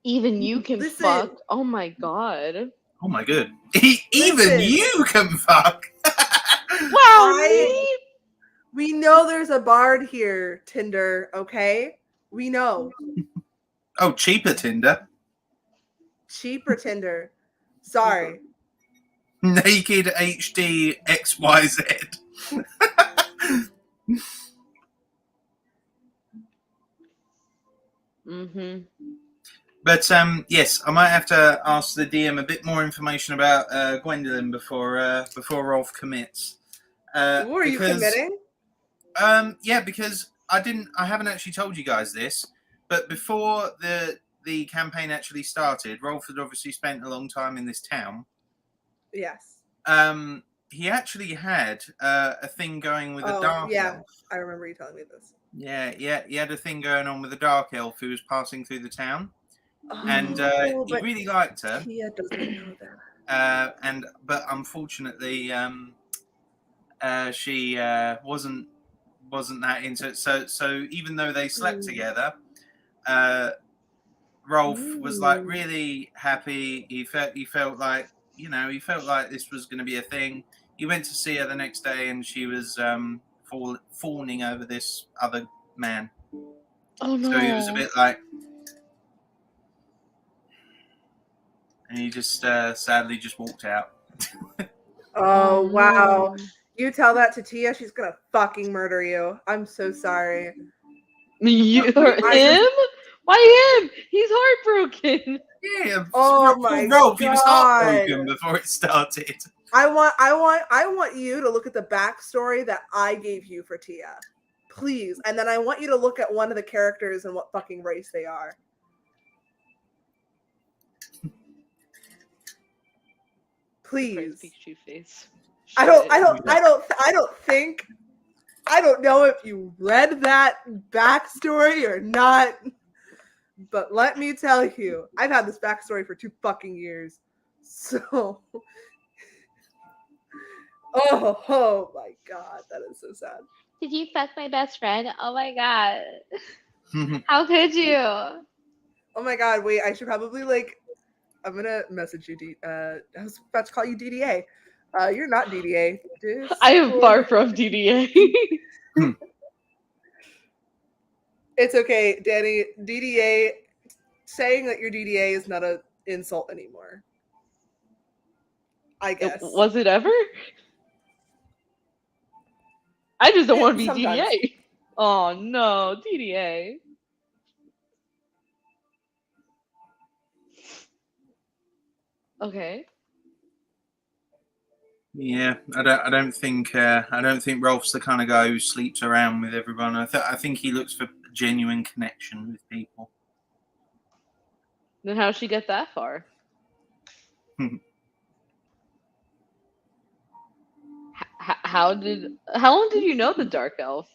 Even you can Listen. fuck. Oh my god. Oh my god! Even Listen. you can fuck. Wow. We know there's a bard here, Tinder. Okay, we know. Oh, cheaper Tinder. Cheaper Tinder. Sorry. Naked HD XYZ. Mm-hmm. But yes, I might have to ask the DM a bit more information about Gwendolyn before Rolf commits. Who are you committing? Yeah, because I haven't actually told you guys this, but before the campaign actually started, Rolf had obviously spent a long time in this town. Yes. He actually had a thing going with a dark elf. I remember you telling me this. Yeah, he had a thing going on with a dark elf who was passing through the town. And he really liked her. Tia doesn't know that. But unfortunately, she wasn't that into it. So even though they slept together, Rolf was like really happy. He felt like this was going to be a thing. He went to see her the next day, and she was fawning over this other man. Oh no. So he was a bit like. And he just sadly just walked out. Oh, wow. You tell that to Tia, she's gonna fucking murder you. I'm so sorry. Him? Why him? He's heartbroken. Yeah. Oh my Rolf, god. he was heartbroken before it started. I want you to look at the backstory that I gave you for Tia. Please. And then I want you to look at one of the characters and what fucking race they are. Please. I don't know if you read that backstory or not, but let me tell you, I've had this backstory for 2 fucking years. So oh my god, that is so sad. Did you fuck my best friend? Oh my god. How could you? Oh my god, wait, I should probably I'm gonna message you. I was about to call you DDA. You're not DDA. I am far from DDA. It's okay, Danny. DDA, saying that you're DDA is not an insult anymore. I guess. Was it ever? I just don't want to be sometimes. DDA. Oh no, DDA. Okay. Yeah, I don't think Rolf's the kind of guy who sleeps around with everyone. I think he looks for genuine connection with people. Then how'd she get that far? How long did you know the dark elf?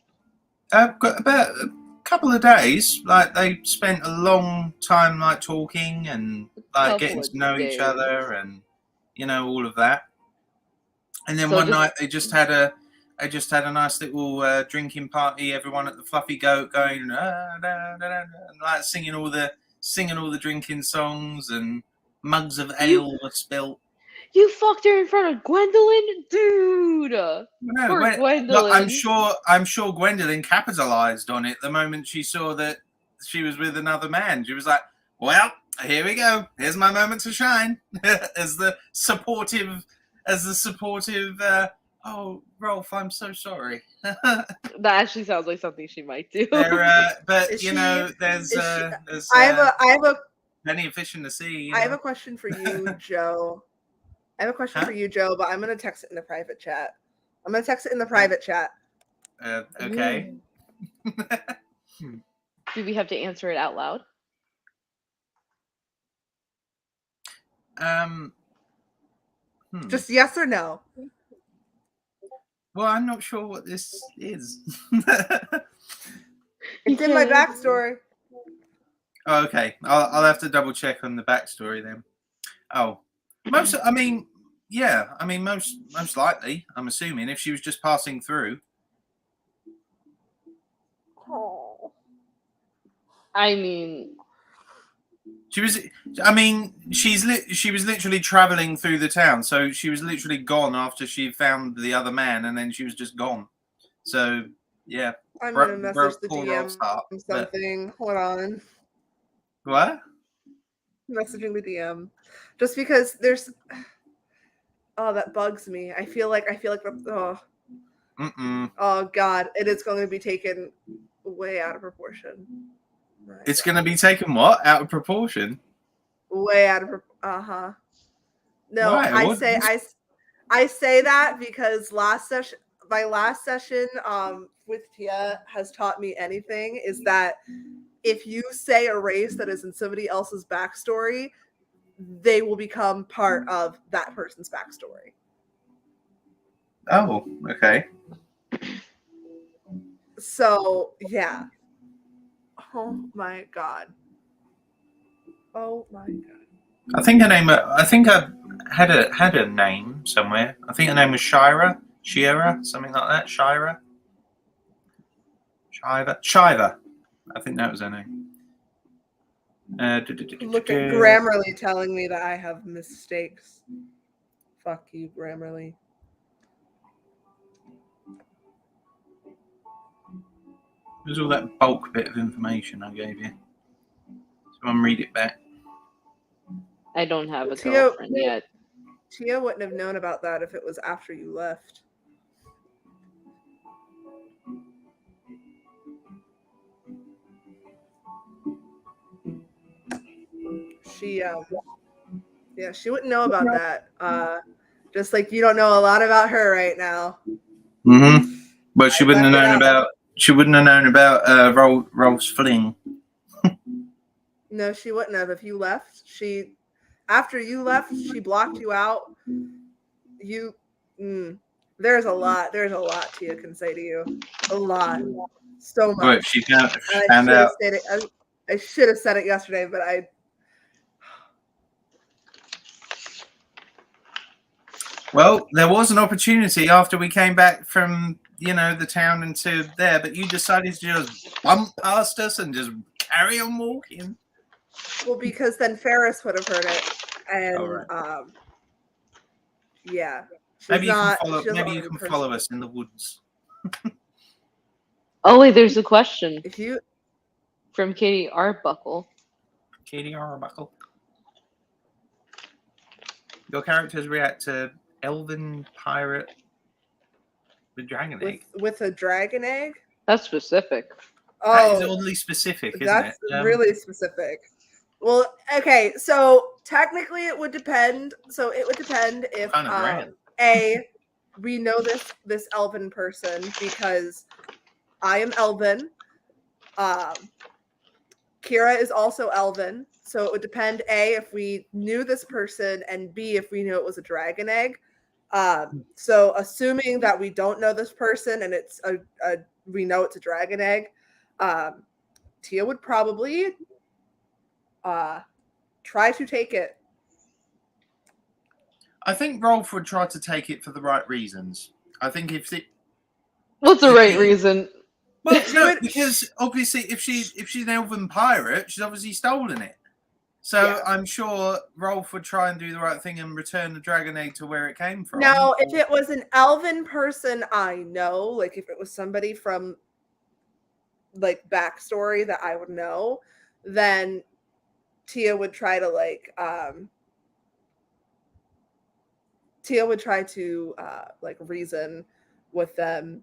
About a couple of days. Like they spent a long time like talking and like getting to know each other and all of that. And then one night they just had a I just had a nice little drinking party. Everyone at the Fluffy Goat going and like singing all the drinking songs, and mugs of ale were spilt. You fucked her in front of Gwendolyn, dude. No, Poor look, Gwendolyn. I'm sure Gwendolyn capitalized on it the moment she saw that she was with another man. She was like, "Well, here we go. Here's my moment to shine." as the supportive. Oh, Rolf, I'm so sorry. That actually sounds like something she might do. But Is you she- know, there's I have a plenty of fishing to see. You I have know? a question for you, Joe. I have a question Huh? for you, Joe, but I'm gonna text it in the private chat. I'm gonna text it in the private chat. Okay. Do we have to answer it out loud? Just yes or no. Well, I'm not sure what this is. It's in my backstory. Oh, okay, I'll have to double check on the backstory then. Oh, most likely, I'm assuming if she was just passing through. Oh. I mean, She was. I mean, she was literally traveling through the town, so she was literally gone after she found the other man, and then she was just gone. So yeah, I'm gonna message the poor DM Rolf's heart, but- something. Hold on. What? Messaging the DM. Just because there's that bugs me. I feel like oh god, it is going to be taken way out of proportion. It's going to be taken what? Out of proportion? Way out of No, Why? I say that because my last session with Tia has taught me anything is that if you say a race that is in somebody else's backstory, they will become part of that person's backstory. Oh, okay. So yeah. Oh my god. Oh my god. I think her name. I think I had a name somewhere. I think her name was Shira, something like that. Shiva. I think that was her name. Look at Grammarly telling me that I have mistakes. Fuck you, Grammarly. There's all that bulk bit of information I gave you. Someone read it back. I don't have a girlfriend yet. Tia wouldn't have known about that if it was after you left. She wouldn't know about that. Just like you don't know a lot about her right now. Mm-hmm. But she wouldn't have known about. She wouldn't have known about Rolf's fling. No, she wouldn't have. If you left, after you left, she blocked you out. There's a lot Tia can say to you. A lot. So much. Right, she found out. I should have said it yesterday, but I. Well, there was an opportunity after we came back from, the town into there, but you decided to just bump past us and just carry on walking. Well, because then Ferris would have heard it, and yeah. Maybe you can follow us in the woods. Oh wait, there's a question If you from Katie Arbuckle. Katie Arbuckle. Your characters react to elven pirate with dragon egg. With a dragon egg? That's specific. That is oddly specific, isn't it? That's really specific. Well, okay, so technically it would depend. So it would depend if we know this elven person because I am elven. Kira is also elven. So it would depend A, if we knew this person, and B, if we knew it was a dragon egg. So assuming that we don't know this person and it's we know it's a dragon egg, Tia would probably try to take it. I think Rolf would try to take it for the right reasons. I think What's the right reason? Well, no, because obviously, if she's an elven pirate, she's obviously stolen it. So Yeah. I'm sure Rolf would try and do the right thing and return the dragon egg to where it came from. Now, if it was an elven person, I know, like if it was somebody from like backstory that I would know, then Tia would try to like reason with them.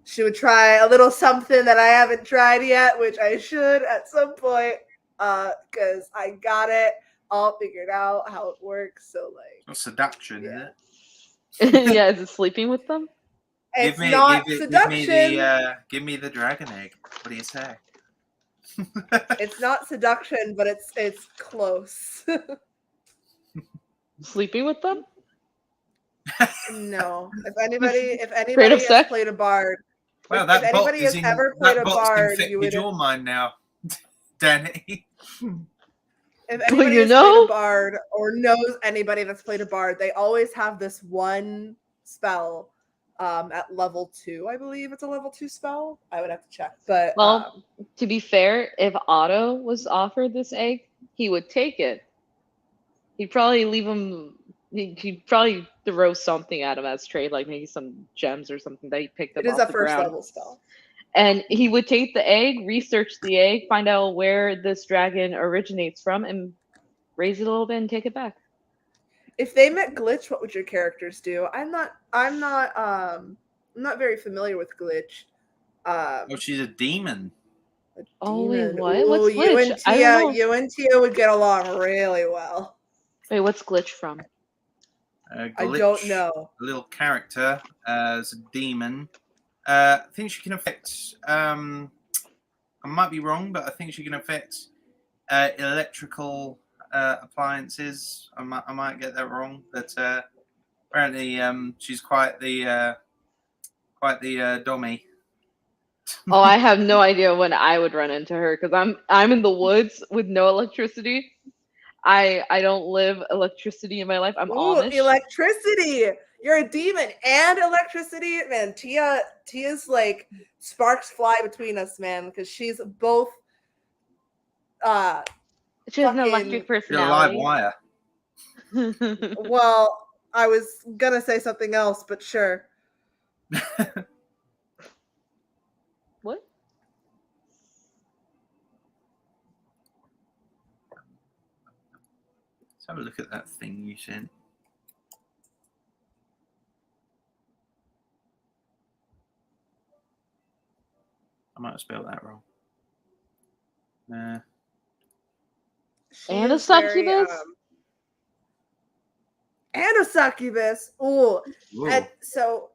She would try a little something that I haven't tried yet, which I should at some point, because I got it all figured out how it works. So like, seduction, yeah. is it? Yeah, is it sleeping with them? It's not seduction. Give me the dragon egg. What do you say? It's not seduction, but it's close. Sleeping with them? No. If anybody Creative has sex? played a bard, Well, if that anybody has ever played a bard, you would. your mind now, Danny. If anybody you has know? played a bard or knows anybody that's played a bard, they always have this one spell at level 2. I believe it's a level 2 spell. I would have to check. But Well, to be fair, if Otto was offered this egg, he would take it. He'd probably leave him. He'd probably throw something at him as trade, like maybe some gems or something that he picked up it is off a the first ground. level spell. And he would take the egg, research the egg, find out where this dragon originates from, and raise it a little bit and take it back. If they met Glitch, what would your characters do? I'm not very familiar with Glitch. Oh, she's a demon. Oh, wait, Demon. what? Ooh, What's Glitch? I don't know. You and Tia would get along really well. Wait, what's Glitch from? Glitch, I don't know. A little character as a demon. I think she can affect. I might be wrong, but I think she can affect electrical appliances. I might get that wrong, but apparently she's quite the dommy. Oh, I have no idea when I would run into her because I'm in the woods with no electricity. I don't live electricity in my life. I'm Amish. Electricity! You're a demon and electricity, man. Tia's like sparks fly between us, man, because she's both. She has an electric personality. You're a live wire. Well, I was gonna say something else, but sure. What? Let's have a look at that thing you sent. I might have spelled that wrong. And a succubus? And a succubus. Ooh. And so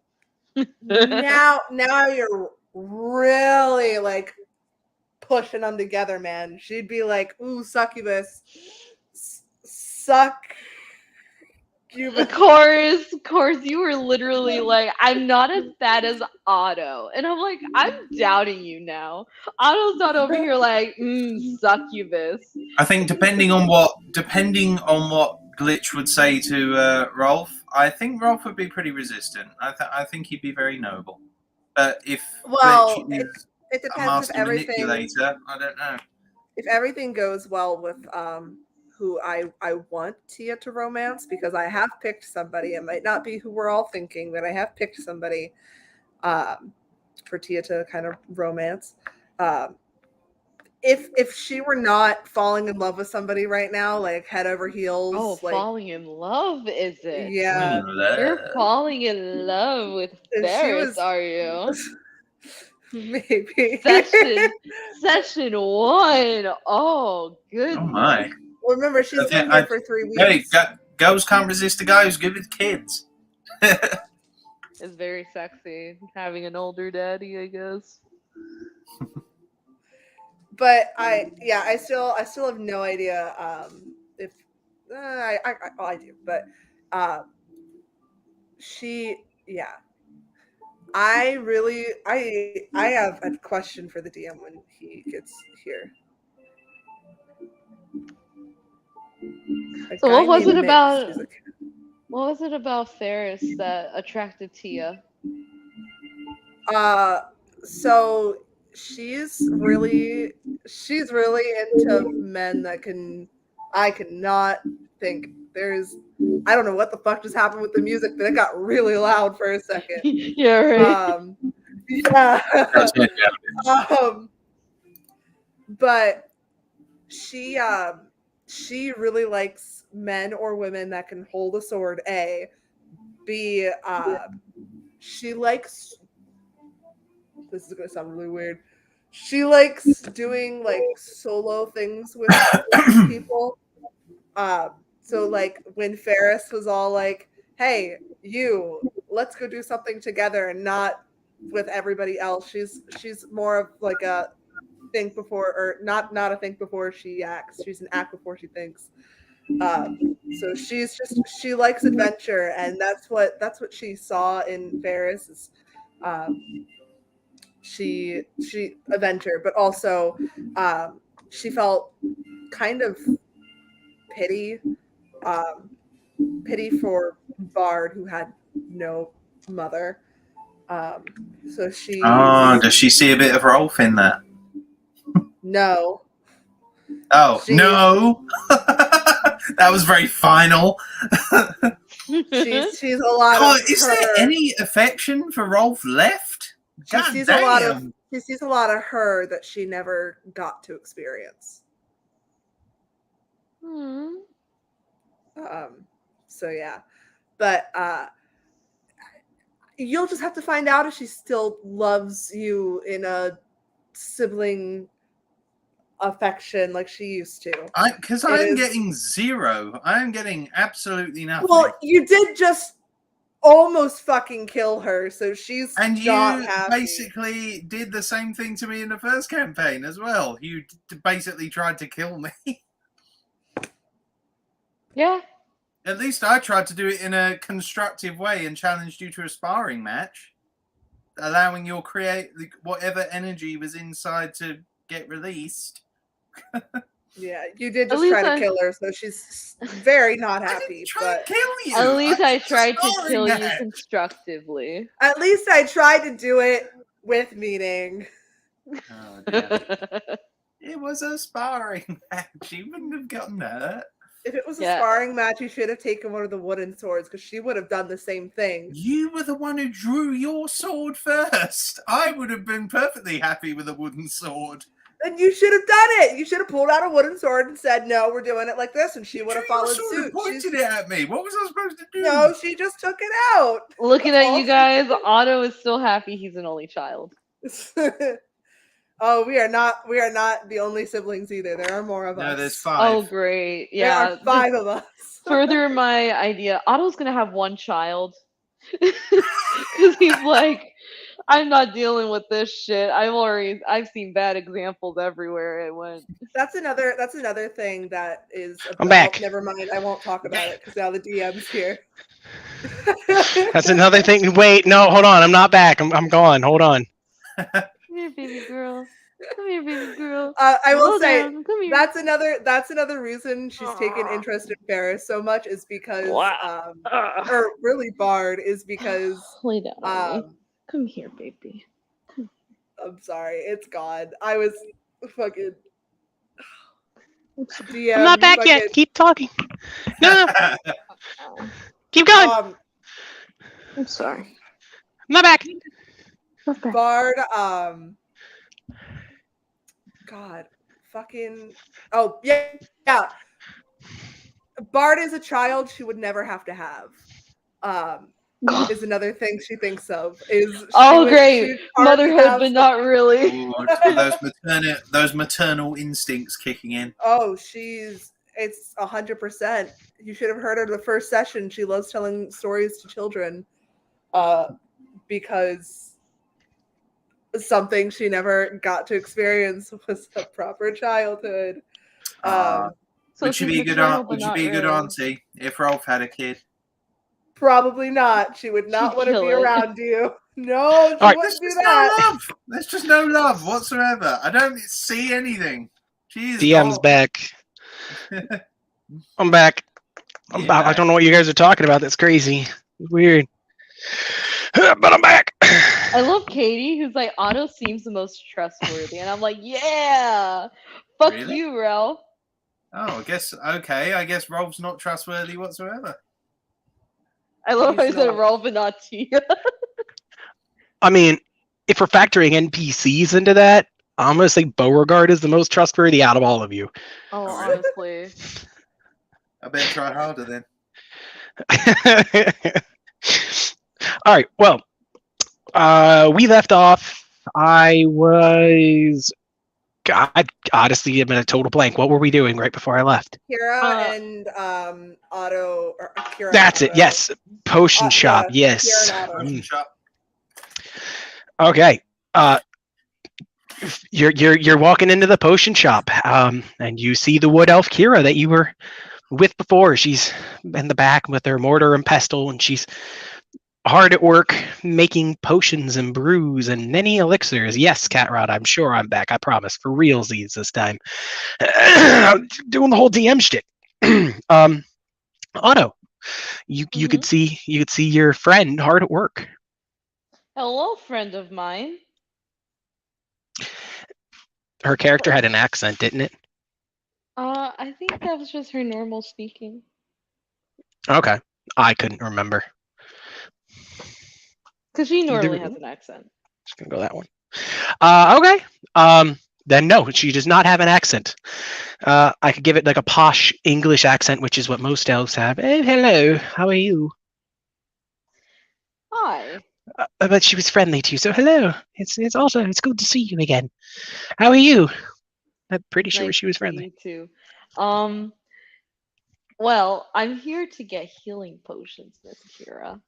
now you're really like pushing them together, man. She'd be like, ooh, succubus. Of course, you were literally like, I'm not as bad as Otto. And I'm like, I'm doubting you now. Otto's not over here like, succubus. I think depending on what Glitch would say to Rolf, I think Rolf would be pretty resistant. I think he'd be very noble. But if Glitch is it a depends master manipulator, I don't know. If everything goes well with who I want Tia to romance, because I have picked somebody. It might not be who we're all thinking, but I have picked somebody for Tia to kind of romance. If she were not falling in love with somebody right now, like head over heels. Oh, like, falling in love, is it? Yeah. You're falling in love with Ferris, are you? Maybe. Session 1. Oh, goodness. Oh my. Well, remember, she's been here for 3 weeks. Hey, girls can't resist a guy who's good with kids. It's very sexy having an older daddy, I guess. But I still have no idea if I do, but I have a question for the DM when he gets here. So what was it about Ferris that attracted Tia? So she's really into men that I cannot think. I don't know what the fuck just happened with the music, but it got really loud for a second. Yeah, right. Yeah. That's it, yeah. But she really likes men or women that can hold a sword. A, B, she likes. This is gonna sound really weird. She likes doing like solo things with people. So like when Ferris was all like, "Hey, let's go do something together," and not with everybody else. She's more of like a think before, or not a think before she acts. She's an act before she thinks. So she likes adventure, and that's what she saw in Ferris is she adventure, but also she felt kind of pity for Bard, who had no mother. So she does she see a bit of Rolf in that? no. Oh, no. That was very final. She's a lot of is there any affection for Rolf left? She sees a lot of her that she never got to experience. So yeah, but you'll just have to find out if she still loves you in a sibling affection like she used to. Because I'm getting zero. I'm getting absolutely nothing. Well, you did just almost fucking kill her, so she's and not you happy. Basically did the same thing to me in the first campaign as well. You basically tried to kill me. Yeah. At least I tried to do it in a constructive way and challenged you to a sparring match, allowing your whatever energy was inside to get released. Yeah, you did just try to kill her, so she's very not happy. I didn't try to kill you. At least I tried to kill you constructively. At least I tried to do it with meaning. Oh, dear. It was a sparring match. You wouldn't have gotten hurt. If it was a sparring match, you should have taken one of the wooden swords, because she would have done the same thing. You were the one who drew your sword first. I would have been perfectly happy with a wooden sword. Then you should have done it. You should have pulled out a wooden sword and said, "No, we're doing it like this," and she would have followed suit. Pointed it at me. What was I supposed to do? No, she just took it out. Looking at you guys, Otto is still happy he's an only child. Oh, we are not the only siblings either. There are more of us. No, there's 5. Oh, great. Yeah. There are 5 of us. Further my idea, Otto's going to have one child. Because he's like, I'm not dealing with this shit. I've seen bad examples everywhere it went. That's another thing that is about, I'm back. Never mind, I won't talk about it because now the DM's here. That's another thing. Wait, no, hold on. I'm not back. I'm gone. Hold on. Come here, baby girl. Come here, baby girl. I will say that's another reason she's taken interest in Ferris so much is because or really Bard is because lay down. Come here, baby. I'm sorry, it's gone. I was fucking DM, I'm not back yet. Keep talking. No. Keep going. I'm sorry. I'm not back. Bard, God, fucking, oh, yeah. Bard is a child she would never have to have. Is another thing she thinks of. Great. Motherhood, but not really. Those maternal instincts kicking in. Oh, it's 100%. You should have heard her the first session. She loves telling stories to children because something she never got to experience was a proper childhood. Would she be a good auntie if Rolf had a kid? Probably not. She would not want to be around you. No, she wouldn't do that. No love. There's just no love whatsoever. I don't see anything. Jeez, DM's back. I'm back. I don't know what you guys are talking about. That's crazy. It's weird. But I'm back. I love Katie, who's like, Otto seems the most trustworthy. And I'm like, yeah! Fuck Really? you, Ralph. Oh, I guess Rolf's not trustworthy whatsoever. I love how I He's said not. Rolf and not Tia. I mean, if we're factoring NPCs into that, I'm gonna say Beauregard is the most trustworthy out of all of you. Oh, Oh, really? honestly. I better try harder then. All right. Well, we left off. I was. God, honestly, I'm in a total blank. What were we doing right before I left? Kira and Otto. Or Kira That's and it. Otto. Yes, potion shop. Yeah, Yes. Kira and Otto. Potion shop. Okay. You're walking into the potion shop, and you see the wood elf Kira that you were with before. She's in the back with her mortar and pestle, and she's hard at work making potions and brews and many elixirs. Yes, Catrod, I'm sure I'm back. I promise, for realsies this time. Doing the whole DM shit. Otto, you could see your friend hard at work. Hello, friend of mine. Her character had an accent, didn't it? I think that was just her normal speaking. Okay, I couldn't remember. Because she normally Either- has an accent. Just gonna go that one. Okay. Then no, she does not have an accent. I could give it like a posh English accent, which is what most elves have. Oh, hello. How are you? Hi. But she was friendly to you, so hello. It's also it's good to see you again. How are you? I'm pretty sure Nice she was to friendly. see you too. Well, I'm here to get healing potions, Miss Kira.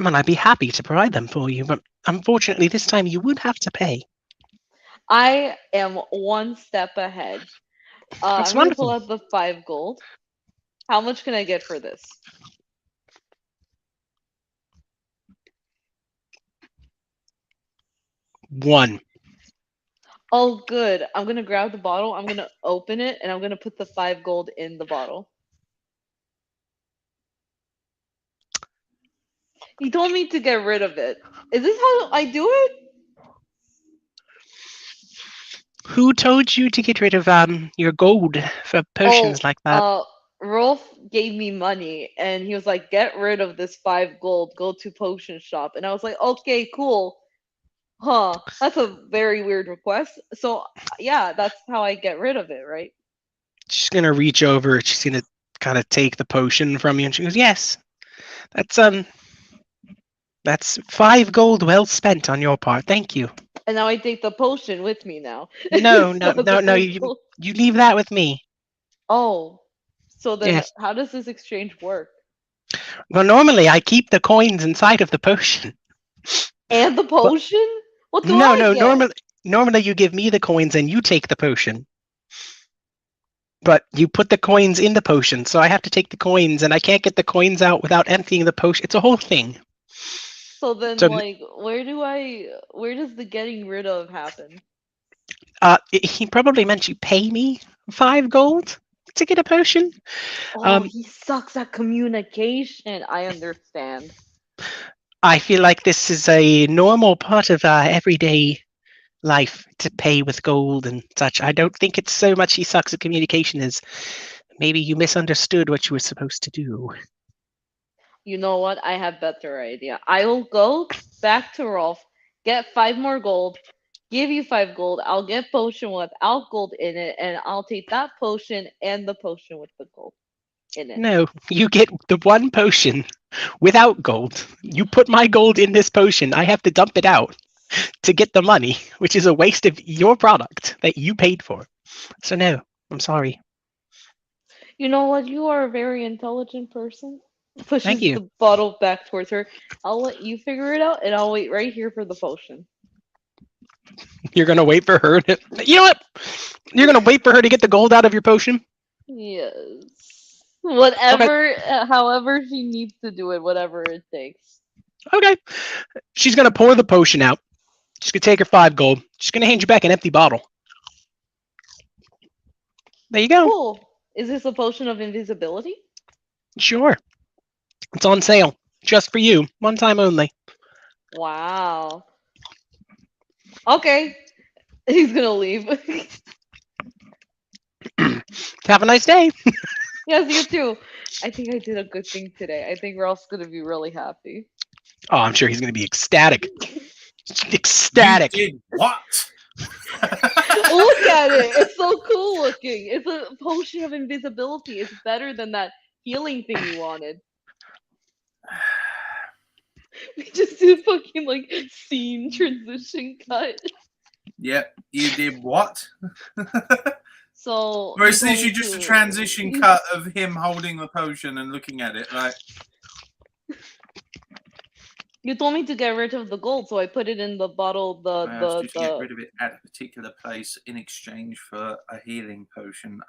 Well, I'd be happy to provide them for you, but unfortunately, this time you would have to pay. I am one step ahead. That's I'm going to pull wonderful. out the 5 gold. How much can I get for this? One. Oh, good. I'm going to grab the bottle. I'm going to open it, and I'm going to put the 5 gold in the bottle. He told me to get rid of it. Is this how I do it? Who told you to get rid of your gold for potions like that? Rolf gave me money, and he was like, "Get rid of this 5 gold. Go to potion shop." And I was like, "Okay, cool." Huh? That's a very weird request. So yeah, that's how I get rid of it, right? She's gonna reach over. She's gonna kind of take the potion from you, and she goes, "Yes, that's 5 gold well spent on your part. Thank you." And now I take the potion with me now. No, So no. this is You cool. you leave that with me. Oh, so then Yes. how does this exchange work? Well, normally I keep the coins inside of the potion. And the potion? What do No, I no. get? Normally you give me the coins and you take the potion. But you put the coins in the potion, so I have to take the coins, and I can't get the coins out without emptying the potion. It's a whole thing. So then, So- like, where does the getting rid of happen? He probably meant you pay me 5 gold to get a potion. Oh, he sucks at communication. I understand. I feel like this is a normal part of everyday life to pay with gold and such. I don't think it's so much he sucks at communication as maybe you misunderstood what you were supposed to do. You know what? I have better idea. I will go back to Rolf, get 5 more gold, give you 5 gold. I'll get potion without gold in it, and I'll take that potion and the potion with the gold in it. No, you get the one potion without gold. You put my gold in this potion. I have to dump it out to get the money, which is a waste of your product that you paid for. So no, I'm sorry. You know what? You are a very intelligent person. Pushes Thank you. the bottle back towards her. I'll let you figure it out, and I'll wait right here for the potion. You're gonna wait for her to. You know what? You're gonna wait for her to get the gold out of your potion. Yes. Whatever, however she needs to do it, whatever it takes. Okay. She's gonna pour the potion out. She's gonna take her 5 gold. She's gonna hand you back an empty bottle. There you go. Cool. Is this a potion of invisibility? Sure. It's on sale. Just for you. One time only. Wow. Okay. He's gonna leave. Have a nice day. Yes, you too. I think I did a good thing today. I think Ralph's gonna be really happy. Oh, I'm sure he's going to be ecstatic. You Ecstatic. did what? Look at it. It's so cool looking. It's a potion of invisibility. It's better than that healing thing you wanted. We just did a fucking like scene transition cut. Yep, you did what? So Or it's you told literally me just a to- transition cut of him holding the potion and looking at it like, You told me to get rid of the gold, so I put it in the bottle. I asked you to get rid of it at a particular place in exchange for a healing potion.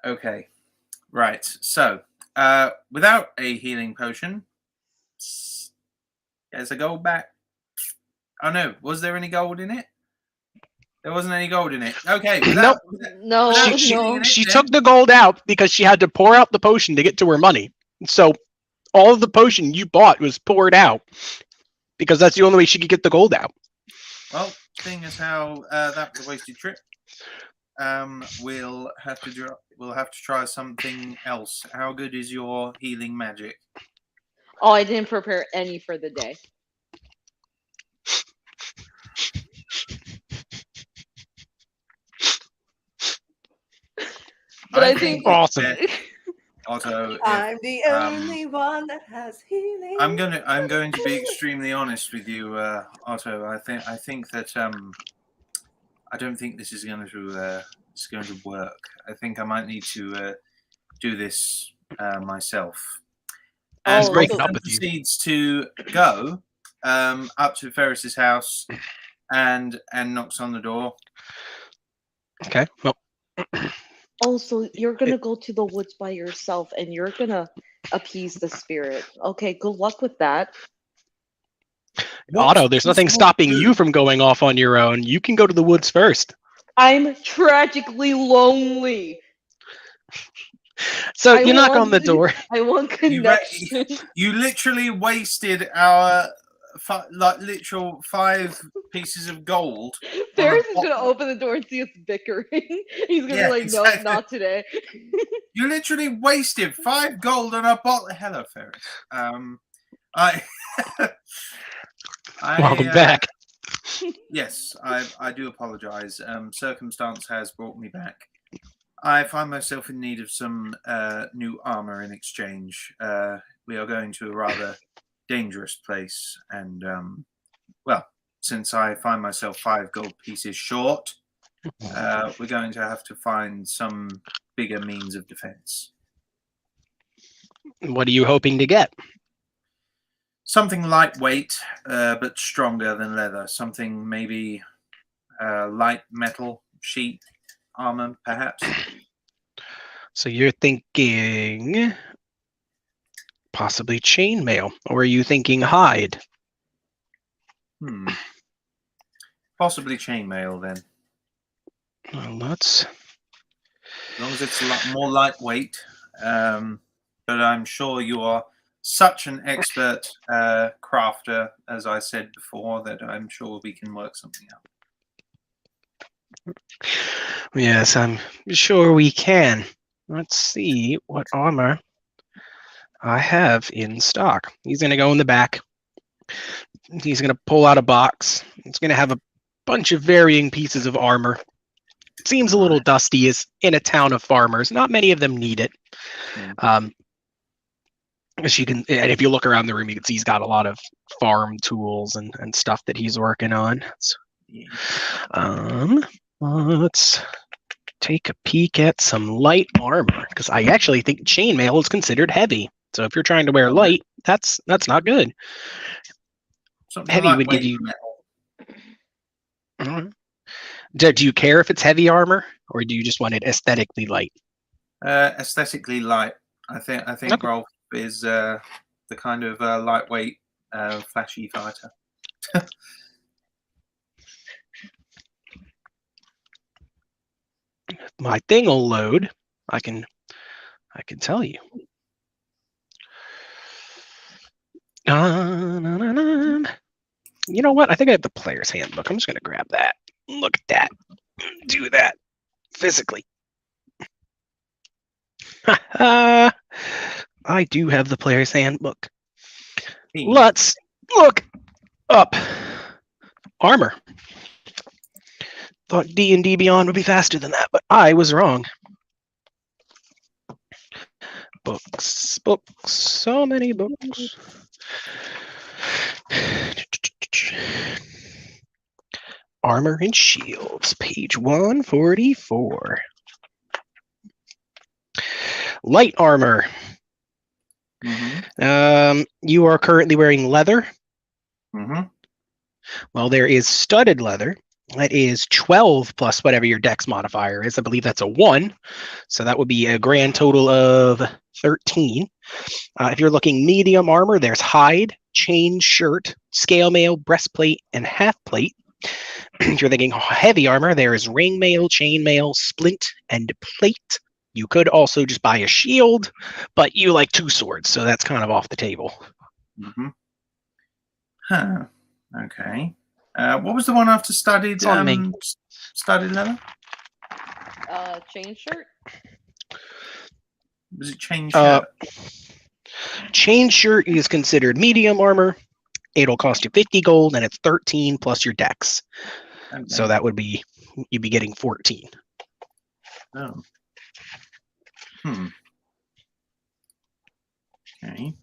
Okay. Right. So, without a healing potion, there's a gold back. Oh no, was there any gold in it? There wasn't any gold in it. Okay. Nope. No, without She- healing no. in it, She then- took the gold out because she had to pour out the potion to get to her money. So all of the potion you bought was poured out because that's the only way she could get the gold out. Well, seeing as how that was a wasted trip, we'll have to try something else. How good is your healing magic? Oh, I didn't prepare any for the day. But I think Awesome. that, Otto, I'm the um, only one that has healing. I'm going to be extremely honest with you, Otto. I think that I don't think this is going to work. I think I might need to do this myself. And Oh, breaking so- up with you. proceeds to go up to Ferris's house and knocks on the door. Okay. Well, Oh, so you're gonna go to the woods by yourself and you're gonna appease the spirit. Okay, good luck with that. Otto, there's nothing stopping you from going off on your own. You can go to the woods first. I'm tragically lonely. So I you knock on want- the door. I want You re- connection. You literally wasted our literal 5 pieces of gold. Ferris is gonna bottle. open the door and see us bickering. He's gonna Yeah, be like, exactly. "No, not today." You literally wasted 5 gold on a bottle. Hello, Ferris. I. Welcome back. Yes, I do apologise. Circumstance has brought me back. I find myself in need of some new armour in exchange. We are going to a rather dangerous place, and well, since I find myself 5 gold pieces short, we're going to have to find some bigger means of defence. What are you hoping to get? Something lightweight, but stronger than leather. Something maybe light metal sheet armor, perhaps. So you're thinking possibly chainmail, or are you thinking hide? Possibly chainmail then. Well, let's. As long as it's a lot more lightweight. But I'm sure you are such an expert crafter, as I said before, that I'm sure we can work something out. Yes, I'm sure we can. Let's see what armor I have in stock. He's going to go in the back. He's going to pull out a box. It's going to have a bunch of varying pieces of armor. It seems a little dusty. Is in a town of farmers. Not many of them need it. As you can, and if you look around the room, you can see he's got a lot of farm tools and stuff that he's working on. So, let's take a peek at some light armor, because I actually think chainmail is considered heavy. So if you're trying to wear light, that's not good. Something Heavy would give lightweight you. metal. Do you care if it's heavy armor, or do you just want it aesthetically light? Aesthetically light. I think Okay. Rolf is the kind of lightweight, flashy fighter. my thing will load, I can tell you. You know what? I think I have the player's handbook. I'm just gonna grab that. Look at that. Do that physically. I do have the player's handbook. Let's look up armor. Thought D&D Beyond would be faster than that, but I was wrong. Books, so many books. Armor and shields, page 144. Light armor. You are currently wearing leather. Well, there is studded leather. That is 12 plus whatever your dex modifier is. I believe that's a 1. So that would be a grand total of 13. If you're looking medium armor, there's hide, chain shirt, scale mail, breastplate, and half plate. If you're thinking heavy armor, there is ring mail, chain mail, splint, and plate. You could also just buy a shield, but you like 2 swords, so that's kind of off the table. Huh. Okay. What was the one after studied? Studied leather. Chain shirt. Was it chain shirt? Chain shirt is considered medium armor. It'll cost you 50 gold, and it's 13 plus your dex. Okay. So that would be you'd be getting 14. Oh. Okay.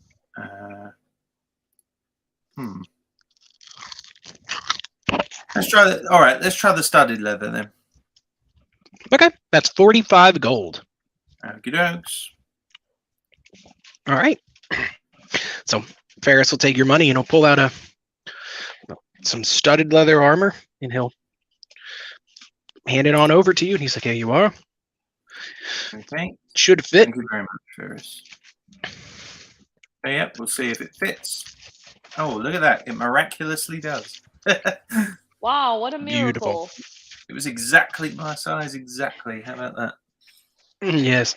Let's try that. All right, let's try the studded leather then. Okay, that's 45 gold. Okie dokes. All right. So Ferris will take your money and he'll pull out some studded leather armor and he'll hand it on over to you. And he's like, "Here you are." Okay. Should fit. Thank you very much, Ferris. Okay, yep, we'll see if it fits. Oh, look at that. It miraculously does. Wow, what a miracle. Beautiful. It was exactly my size, exactly. How about that? Yes,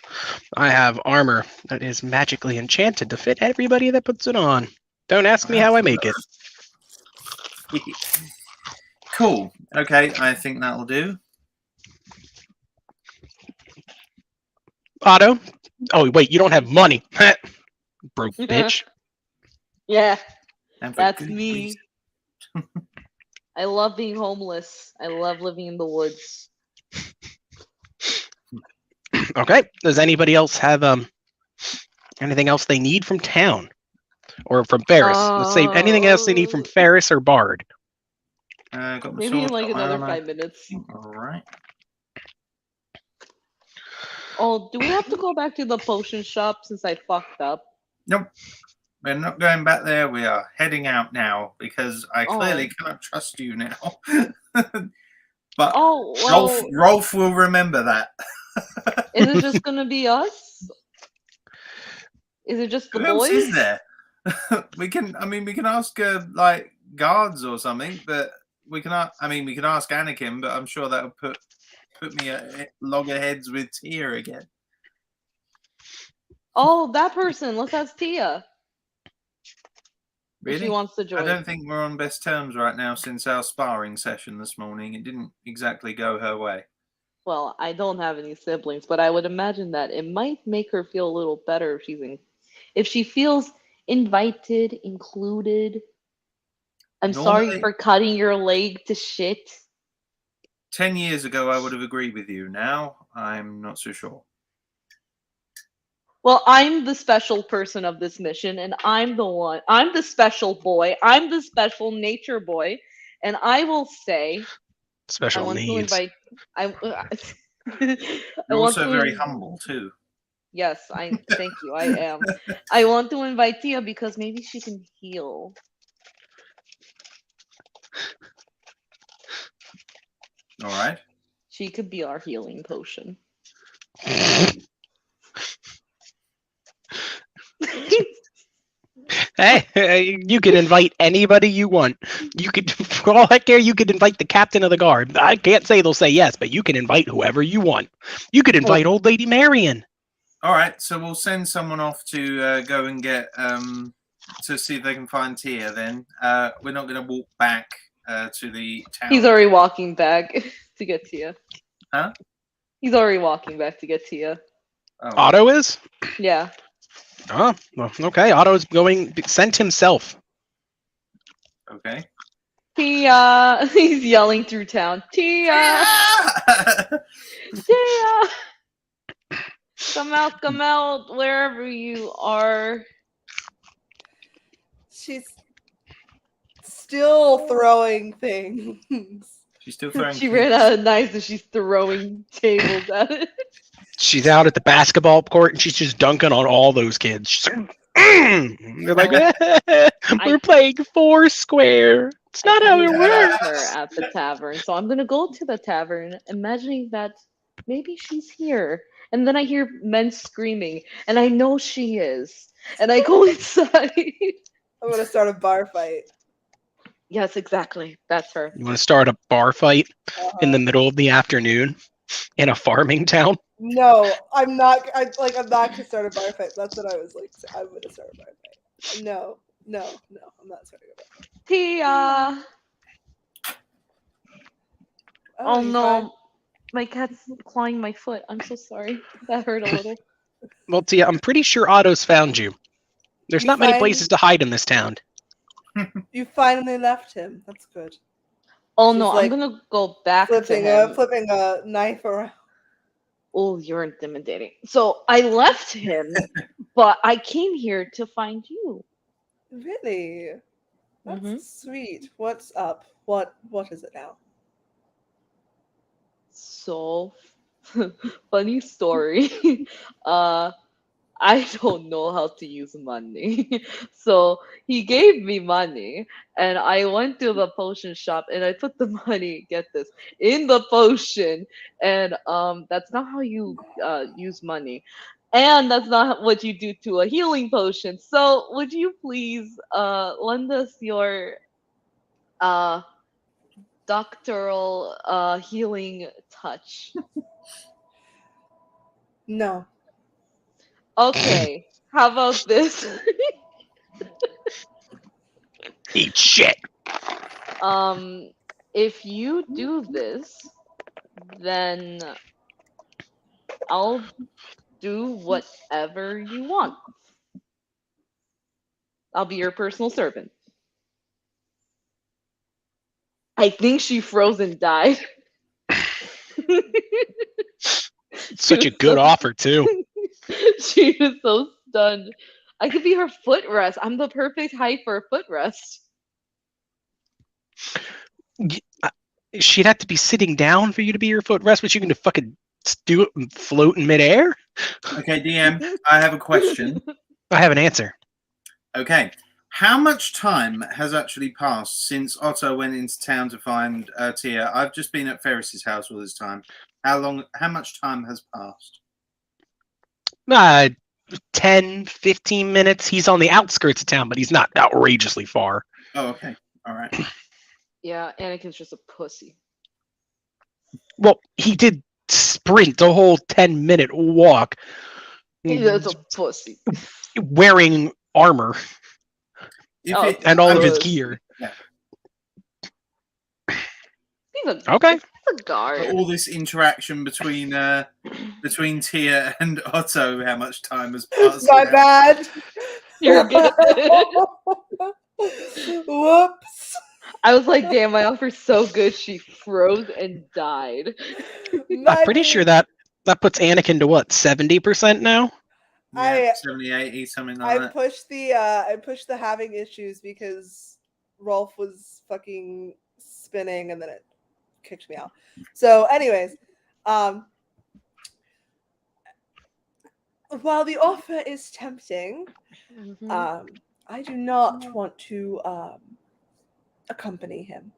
I have armor that is magically enchanted to fit everybody that puts it on. Don't ask me how I make it. Cool. Okay, I think that'll do. Otto? Oh, wait, you don't have money. Broke bitch. Yeah, that's me. I love being homeless. I love living in the woods. Okay. Does anybody else have anything else they need from town or from Ferris? Let's say anything else they need from Ferris or Bard. Got my maybe sword, in like another armor. 5 minutes. All right. Oh, do we have to go back to the potion shop since I fucked up? Nope. We're not going back there. We are heading out now because I clearly cannot trust you now. But Rolf will remember that. Is it just gonna be us? Is it just the Who boys? else is there? we can ask like guards or something, but we can ask Anakin, but I'm sure that would put me at loggerheads with Tia again. Oh, that person. Let's ask Tia. Really? If she wants to join. I don't think we're on best terms right now since our sparring session this morning. It didn't exactly go her way. Well, I don't have any siblings, but I would imagine that it might make her feel a little better if she feels invited, included. I'm sorry for cutting your leg to shit. 10 years ago, I would have agreed with you. Now, I'm not so sure. Well, I'm the special person of this mission, and I'm the special boy. I'm the special nature boy, and I will say... Special needs. You're also very humble, too. Yes, thank you, I am. I want to invite Tia because maybe she can heal. All right. She could be our healing potion. Hey, you can invite anybody you want. You could, for all I care, you could invite the captain of the guard. I can't say they'll say yes, but you can invite whoever you want. You could invite old lady Marion. All right, so we'll send someone off to go and get to see if they can find Tia. Then we're not going to walk back to the town. He's already walking back to get Tia. Huh? He's already walking back to get Tia. Oh. Otto is? Yeah. Oh, well, okay. Otto's going sent himself. Okay. Tia! He's yelling through town. Tia! Tia! Come out, wherever you are. She's still throwing things. She's still throwing. She ran out of knives and she's throwing tables at it. She's out at the basketball court and she's just dunking on all those kids. She's like, they're like, we're playing Foursquare. It's not how it works. Her at the tavern, so I'm gonna go to the tavern, imagining that maybe she's here. And then I hear men screaming, and I know she is. And I go inside. I'm gonna start a bar fight. Yes, exactly. That's her. You want to start a bar fight in the middle of the afternoon in a farming town? No, I'm not. I'm not gonna start a bar fight. That's what I was like. I'm gonna start a bar fight. No, I'm not starting a bar fight. Tia! Oh no, fine. my cat's clawing my foot. I'm so sorry. That hurt a little. Well, Tia, I'm pretty sure Otto's found you. There's not many places to hide in this town. You finally left him. That's good. Oh She's no, like I'm gonna go back to Flipping him. a knife around. Oh, you're intimidating. So I left him, but I came here to find you. Really? That's Mhm. sweet. What's up? What is it now? So, funny story. I don't know how to use money. So he gave me money and I went to the potion shop and I put the money, get this, in the potion. And that's not how you use money. And that's not what you do to a healing potion. So would you please lend us your doctoral healing touch? No. Okay, how about this? Eat shit. If you do this, then I'll do whatever you want. I'll be your personal servant. I think she froze and died. Such a good offer, too. She was so stunned. I could be her footrest. I'm the perfect height for a footrest. She'd have to be sitting down for you to be your footrest, but you can fucking do it and float in midair? Okay, DM, I have a question. I have an answer. Okay. How much time has actually passed since Otto went into town to find Tia? I've just been at Ferris's house all this time. How much time has passed? 10, 15 minutes. He's on the outskirts of town, but he's not outrageously far. Oh, okay. All right. Yeah, Anakin's just a pussy. Well, he did sprint the whole 10-minute walk. He's a pussy. Wearing armor. And all of his gear. Yeah. Okay. He's a guard. All this interaction between Tia and Otto, how much time has passed? My bad. You're good. Whoops. I was like, damn, my offer's so good, she froze and died. I'm pretty sure that puts Anakin to what, 70% now? Yeah, 70, 80, something like that. I pushed the having issues because Rolf was fucking spinning and then it kicked me out. So anyways, while the offer is tempting, I do not want to accompany him.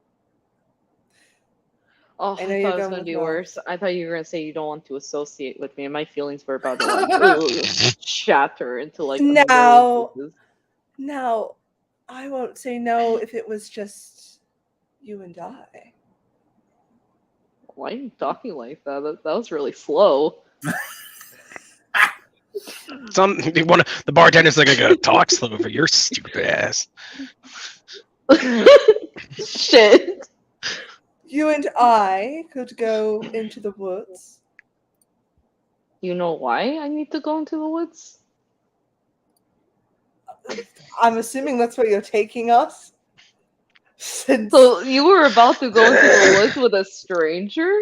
Oh, I thought it was going to be worse. I thought you were going to say you don't want to associate with me, and my feelings were about to like shatter into like now. Now, I won't say no if it was just you and I. Why are you talking like that? That was really slow. The bartender's like, I gotta talk slow for your stupid ass. Shit. You and I could go into the woods. You know why I need to go into the woods? I'm assuming that's where you're taking us. Since So you were about to go into the woods with a stranger?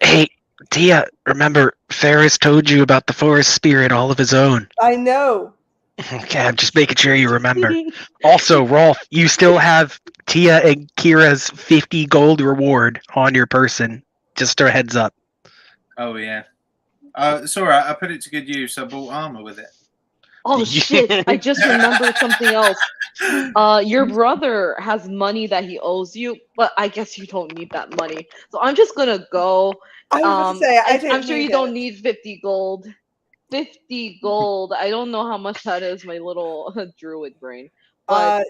Hey, Tia, remember Ferris told you about the forest spirit all of his own. I know. Okay, I'm just making sure you remember. Also, Rolf, you still have Tia and Kira's 50 gold reward on your person. Just a heads up. Oh yeah. It's all right. I put it to good use. I bought armor with it. Oh shit! I just remembered something else. Your brother has money that he owes you, but I guess you don't need that money. So I'm just gonna go. I was about to say, I I'm sure you need don't it. need 50 gold. 50 gold. I don't know how much that is, my little druid brain. But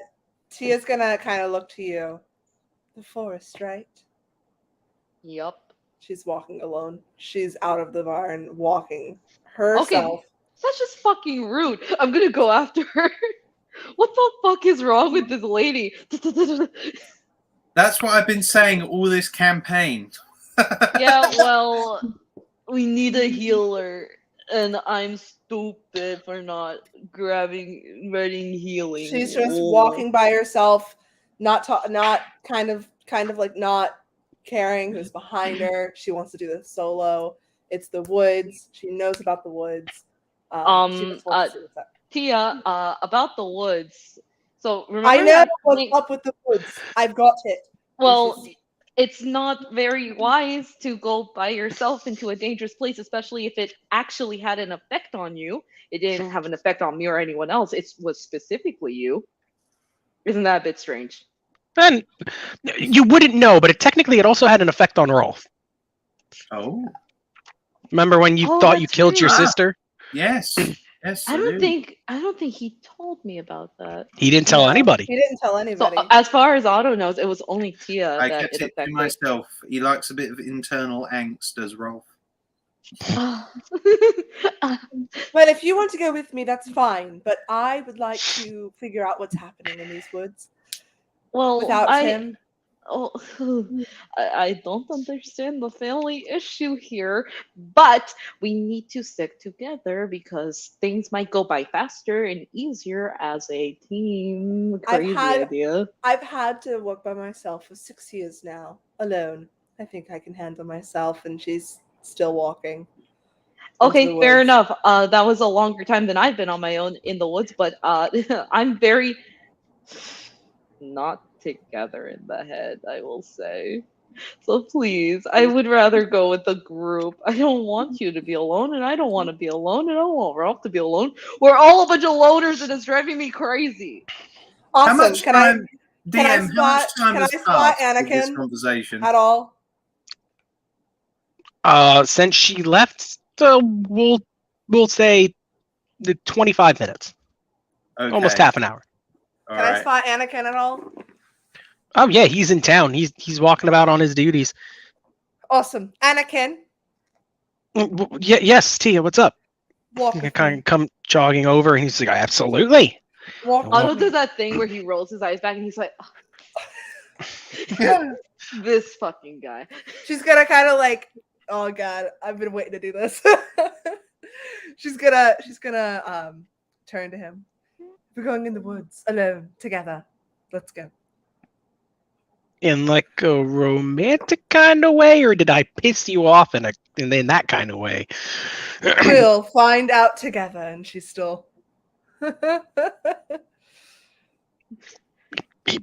Tia's gonna kind of look to you. The forest, right? yup. She's walking alone. She's out of the barn, walking herself. Okay, that's just fucking rude. I'm gonna go after her. What the fuck is wrong with this lady? That's what I've been saying all this campaign. Yeah, well, we need a healer, and I'm stupid for not reading healing. She's just walking by herself, not kind of like not caring who's behind her. She wants to do this solo. It's the woods. She knows about the woods. She just wants to do that. Tia, about the woods. So remember I know that what's thing- up with the woods. I've got it. Well, it's not very wise to go by yourself into a dangerous place, especially if it actually had an effect on you. It didn't have an effect on me or anyone else. It was specifically you. Isn't that a bit strange? And you wouldn't know, but technically it also had an effect on Rolf. Oh. Remember when you thought you that's killed your right. sister? Yes. Yes. I don't do. think he told me about that. He didn't tell No, anybody. He didn't tell So anybody. as far as Otto knows, it was only Tia I that kept it it to affected. myself. He likes a bit of internal angst as Rolf. But if you want to go with me, that's fine. But I would like to figure out what's happening in these woods Well, without him. Oh, I don't understand the family issue here, but we need to stick together because things might go by faster and easier as a team. Crazy idea. I've had to work by myself for 6 years now, alone. I think I can handle myself, and she's still walking. Okay, fair enough. That was a longer time than I've been on my own in the woods, but I'm very not together in the head, I will say. So please, I would rather go with the group. I don't want you to be alone, and I don't want to be alone, and I don't want Ralph to be alone. We're all a bunch of loners, and it's driving me crazy. Awesome. How much Can time, I DM, how much time can has I spot passed with this Anakin conversation? at all? Since she left, we'll say the 25 minutes, Okay. almost half an hour. All Can I right. spot Anakin at all? Oh yeah, he's in town. He's walking about on his duties. Awesome. Anakin, Yeah, yes, Tia, what's up? walk I with kind me. of come jogging over, and he's like, absolutely. Walk Otto with me. does that thing where he rolls his eyes back and he's like, this fucking guy. She's gonna kind of like, oh god, I've been waiting to do this. she's gonna turn to him. We're going in the woods alone together. Let's go. In like a romantic kind of way, or did I piss you off in that kind of way? We'll find out together. And she's still.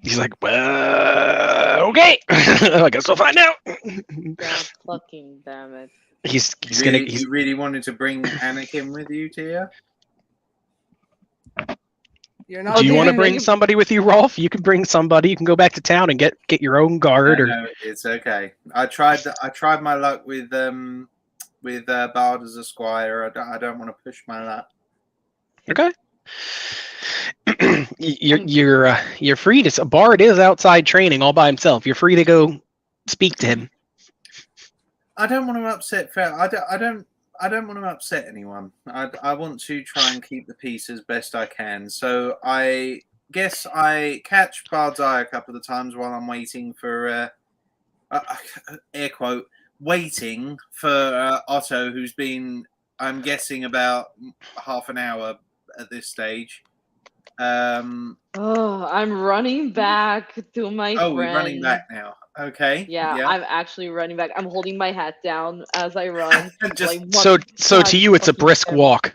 He's like, well, okay. I guess we'll find out. God fucking damn it. You really wanted to bring Anakin with you, Tia? You're not. Do you want to doing bring any- somebody with you, Rolf? You can bring somebody. You can go back to town and get your own guard. No, it's okay. I tried my luck with Bard as a squire. I don't want to push my luck. Okay. You're free to. Bard is outside training all by himself. You're free to go speak to him. I don't want to upset I don't want to upset anyone. I want to try and keep the peace as best I can. So I guess I catch Bard's eye a couple of times while I'm waiting for air quote waiting for Otto, who's been, I'm guessing, about half an hour at this stage. I'm running back to my Oh, friend. we're running back now. Okay. Yeah, I'm actually running back. I'm holding my hat down as I run. Just, so to you, it's a brisk walk.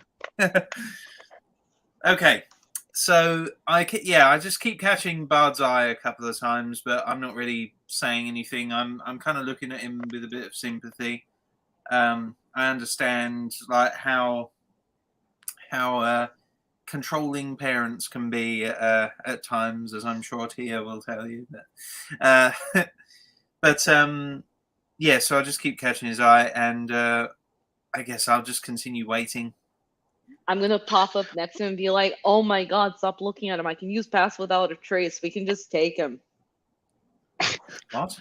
Okay. So I just keep catching Bard's eye a couple of times, but I'm not really saying anything. I'm kind of looking at him with a bit of sympathy. I understand like how controlling parents can be at times, as I'm sure Tia will tell you. But yeah, so I'll just keep catching his eye, and I guess I'll just continue waiting. I'm gonna pop up next to him and be like, "Oh my God, stop looking at him! I can use pass without a trace. We can just take him. What?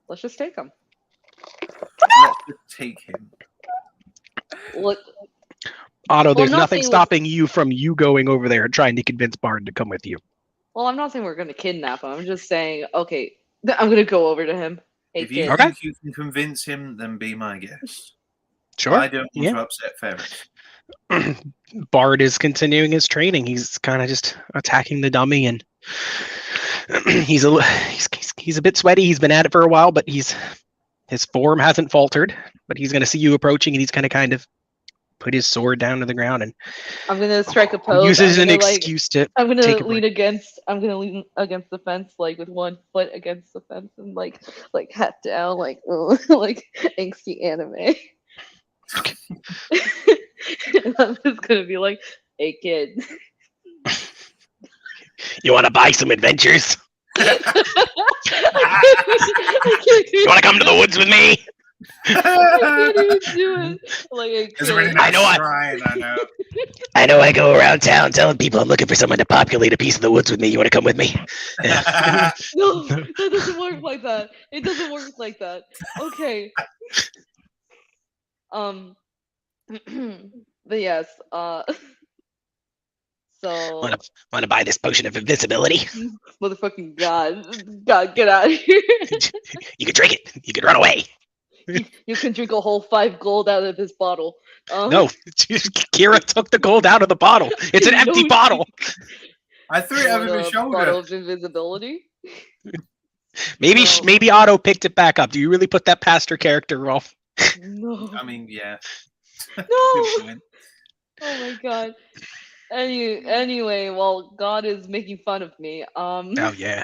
Let's just take him. Let's just take him. Look, Otto, there's I'm not nothing saying stopping you from you going over there and trying to convince Bard to come with you. well, I'm not saying we're gonna kidnap him. I'm just saying, okay, I'm gonna go over to him. Hey, If you kid. think you can convince him, then be my guest. Sure. I don't want to upset Ferris. Bard is continuing his training. He's kind of just attacking the dummy, and he's a bit sweaty. He's been at it for a while, but his form hasn't faltered. But he's going to see you approaching, and he's going to kind of put his sword down to the ground, and I'm gonna strike a pose. use it as an excuse to. I'm gonna take a lean against. I'm gonna lean against the fence, like with one foot against the fence, and like hat down, like like angsty anime. And I'm just gonna be like, "Hey, kid, You want to buy some adventures? You want to come to the woods with me? I can't even do it. Like, a There's a really kid. nice I know shrine, I know. I know I go around town telling people I'm looking for someone to populate a piece of the woods with me. You want to come with me? No, that doesn't work like that. It doesn't work like that. Okay. But yes, so Want to buy this potion of invisibility? motherfucking God, get out of here. You can drink it. You can run away. You can drink a whole 5 gold out of this bottle. No, Kira took the gold out of the bottle. It's an empty bottle. I threw it over his Bottle shoulder. of invisibility. Maybe Otto picked it back up. Do you really put that past her character, Rolf? No. I mean, yeah. No. Good point. Oh my God. Anyway, well, God is making fun of me. Oh yeah.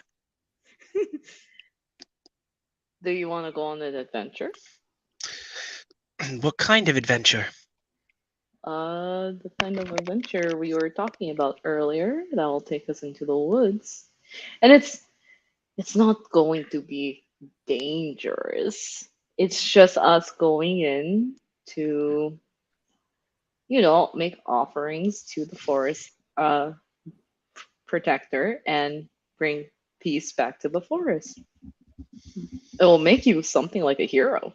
Do you want to go on an adventure? What kind of adventure? The kind of adventure we were talking about earlier that will take us into the woods. And it's not going to be dangerous. It's just us going in to, make offerings to the forest protector and bring peace back to the forest. It will make you something like a hero.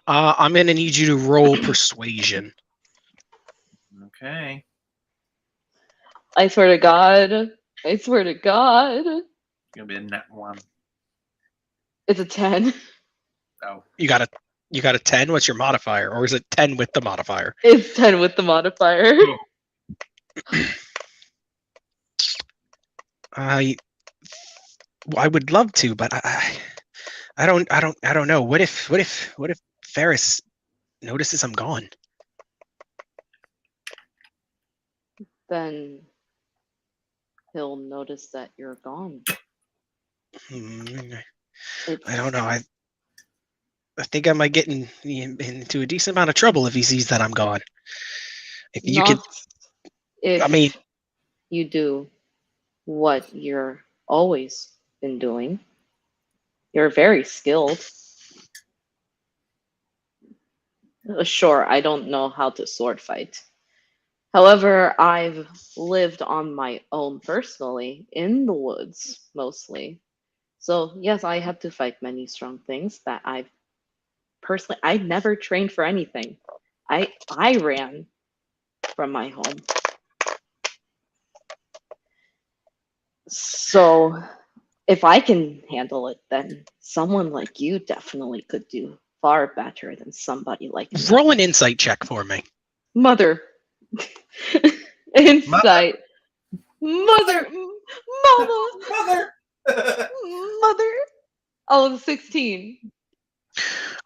I'm gonna need you to roll persuasion. Okay. I swear to God. It's gonna be a nat 1. It's a 10. Oh. You got a 10. What's your modifier, or is it 10 with the modifier? It's 10 with the modifier. I would love to, but I don't know. What if Ferris notices I'm gone? Then he'll notice that you're gone. I don't know. I think I might get into a decent amount of trouble if he sees that I'm gone. If you could, If you do what you're always been doing, you're very skilled. Sure, I don't know how to sword fight. However, I've lived on my own personally in the woods mostly. So yes, I had to fight many strong things that I never trained for anything. I ran from my home. So if I can handle it, then someone like you definitely could do far better than somebody like me. Roll an insight check for me. Mother. Insight. Mother. Mama. Mother. Mother. Oh, 16.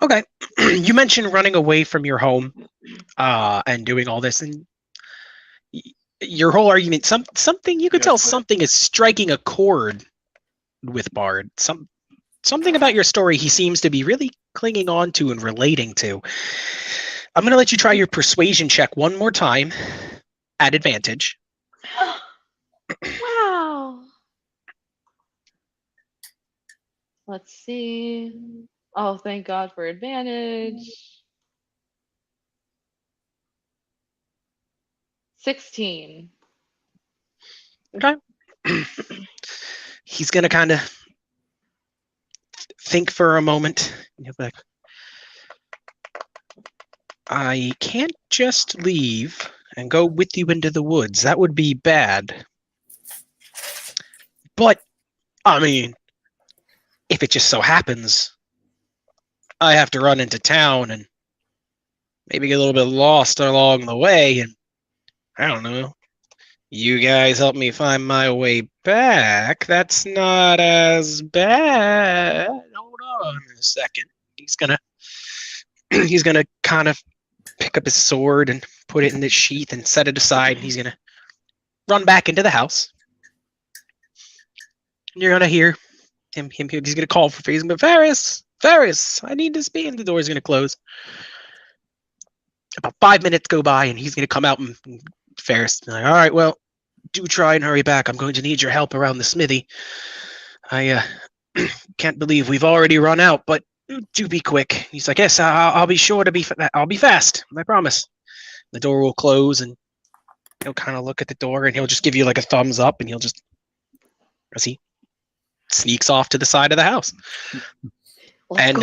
Okay. You mentioned running away from your home and doing all this, and your whole argument, something you could tell something is striking a chord with Bard. Something about your story he seems to be really clinging on to and relating to. I'm going to let you try your persuasion check one more time at advantage. Wow. Let's see. Oh, thank God for advantage. 16. Okay. He's going to kind of think for a moment. He'll be like, I can't just leave and go with you into the woods. That would be bad. But, I mean, if it just so happens I have to run into town and maybe get a little bit lost along the way, and I don't know, you guys help me find my way back, that's not as bad. Hold on a second. He's gonna kind of pick up his sword and put it in the sheath and set it aside, and he's gonna run back into the house. And you're gonna hear him he's gonna call for Ferris, but Ferris, I need to speak. And the door's gonna close. About 5 minutes go by, and he's gonna come out, and Ferris like, all right, well, do try and hurry back. I'm going to need your help around the smithy. I can't believe we've already run out, but do be quick. He's like, yes, I'll be sure to be. I'll be fast. I promise. The door will close, and he'll kind of look at the door, and he'll just give you like a thumbs up, and he'll just, as he sneaks off to the side of the house. And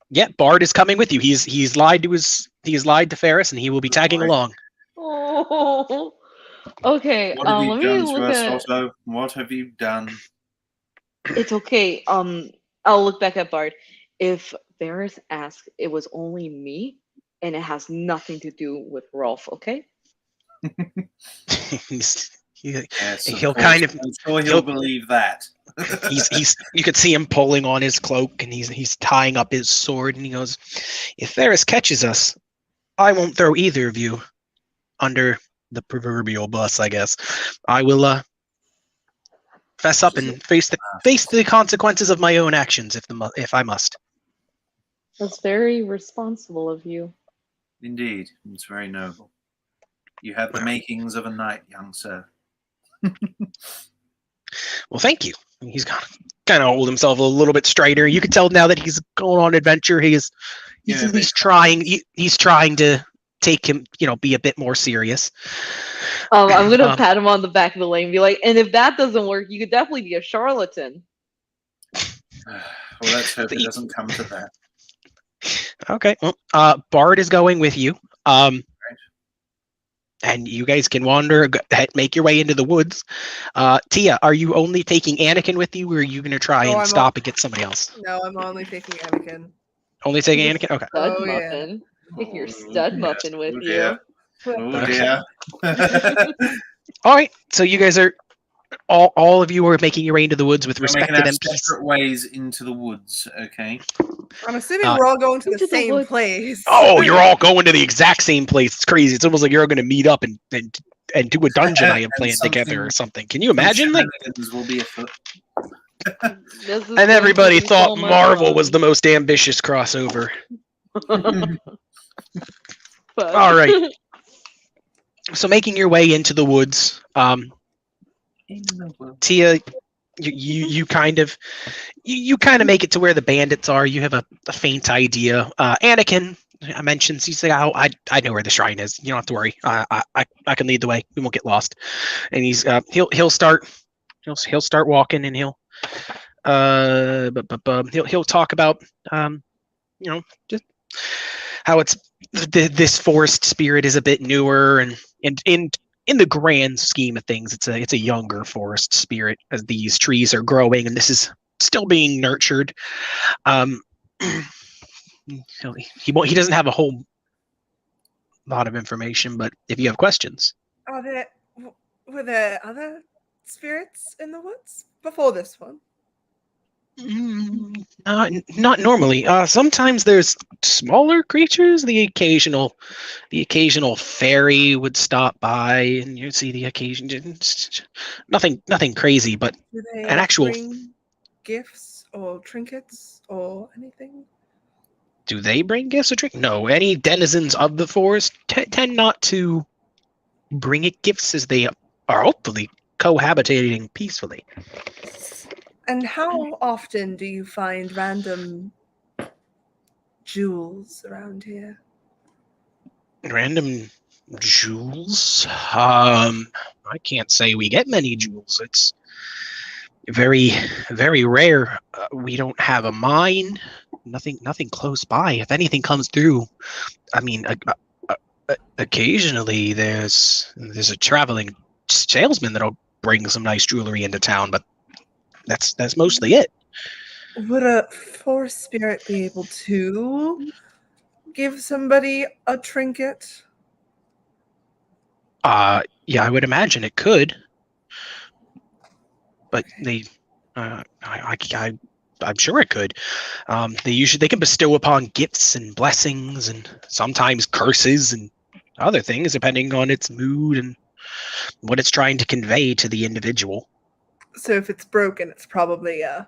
yeah, Bard is coming with you. He's lied to Ferris, and he will be tagging along. Oh, okay. What have you Let me done look to us, at. Otto? What have you done? It's okay. I'll look back at Bard. If Ferris asks, it was only me, and it has nothing to do with Rolf. Okay. He'll kind of. I'm sure he'll believe that. he's you could see him pulling on his cloak, and he's tying up his sword, and he goes, if Ferris catches us, I won't throw either of you under the proverbial bus, I guess. I will fess up and face the consequences of my own actions if I must. That's very responsible of you. Indeed, it's very noble. You have the makings of a knight, young sir. Well, thank you. He's kind of hold himself a little bit straighter. You can tell now that he's going on adventure. He's trying to take him, be a bit more serious. I'm gonna pat him on the back of the leg and be like, and if that doesn't work, you could definitely be a charlatan. Well, let's hope it doesn't come to that. Okay. Well, Bard is going with you. And you guys can wander, make your way into the woods. Tia, are you only taking Anakin with you, or are you going to try and stop and get somebody else? No, I'm only taking Anakin. Only taking Anakin? Okay. Stud muffin. Take your stud muffin with you. Oh, dear. All right. So you guys are, all of you are making your way into the woods with respective MPs. Separate ways into the woods, okay? I'm assuming we're all going to the same place. Oh, you're all going to the exact same place. It's crazy. It's almost like you're all going to meet up and do a dungeon I am playing together or something. Can you imagine? Will be afoot. And everybody thought Marvel was the most ambitious crossover. All right. So making your way into the woods, Tia, you kind of make it to where the bandits are. You have a faint idea. Anakin, mentions, he's like, "Oh, I know where the shrine is. You don't have to worry. I can lead the way. We won't get lost." And he'll start walking, and he'll talk about just how it's this forest spirit is a bit newer, and in the grand scheme of things, it's a younger forest spirit as these trees are growing, and this is still being nurtured. He doesn't have a whole lot of information, but if you have questions, Were there other spirits in the woods before this one? not normally. Sometimes there's smaller creatures. The occasional fairy would stop by, and you'd see the occasion. Nothing crazy, but Do they an actual. bring gifts or trinkets or anything? Do they bring gifts or trinkets? No. Any denizens of the forest tend not to bring it gifts, as they are hopefully cohabitating peacefully. And how often do you find random jewels around here? Random jewels? I can't say we get many jewels. It's very, very rare. We don't have a mine. Nothing close by. If anything comes through, I mean, occasionally there's a traveling salesman that'll bring some nice jewelry into town, but that's mostly it. Would a forest spirit be able to give somebody a trinket? Yeah, I would imagine it could, but I'm sure it could. They can bestow upon gifts and blessings, and sometimes curses and other things, depending on its mood and what it's trying to convey to the individual. So if it's broken, it's probably a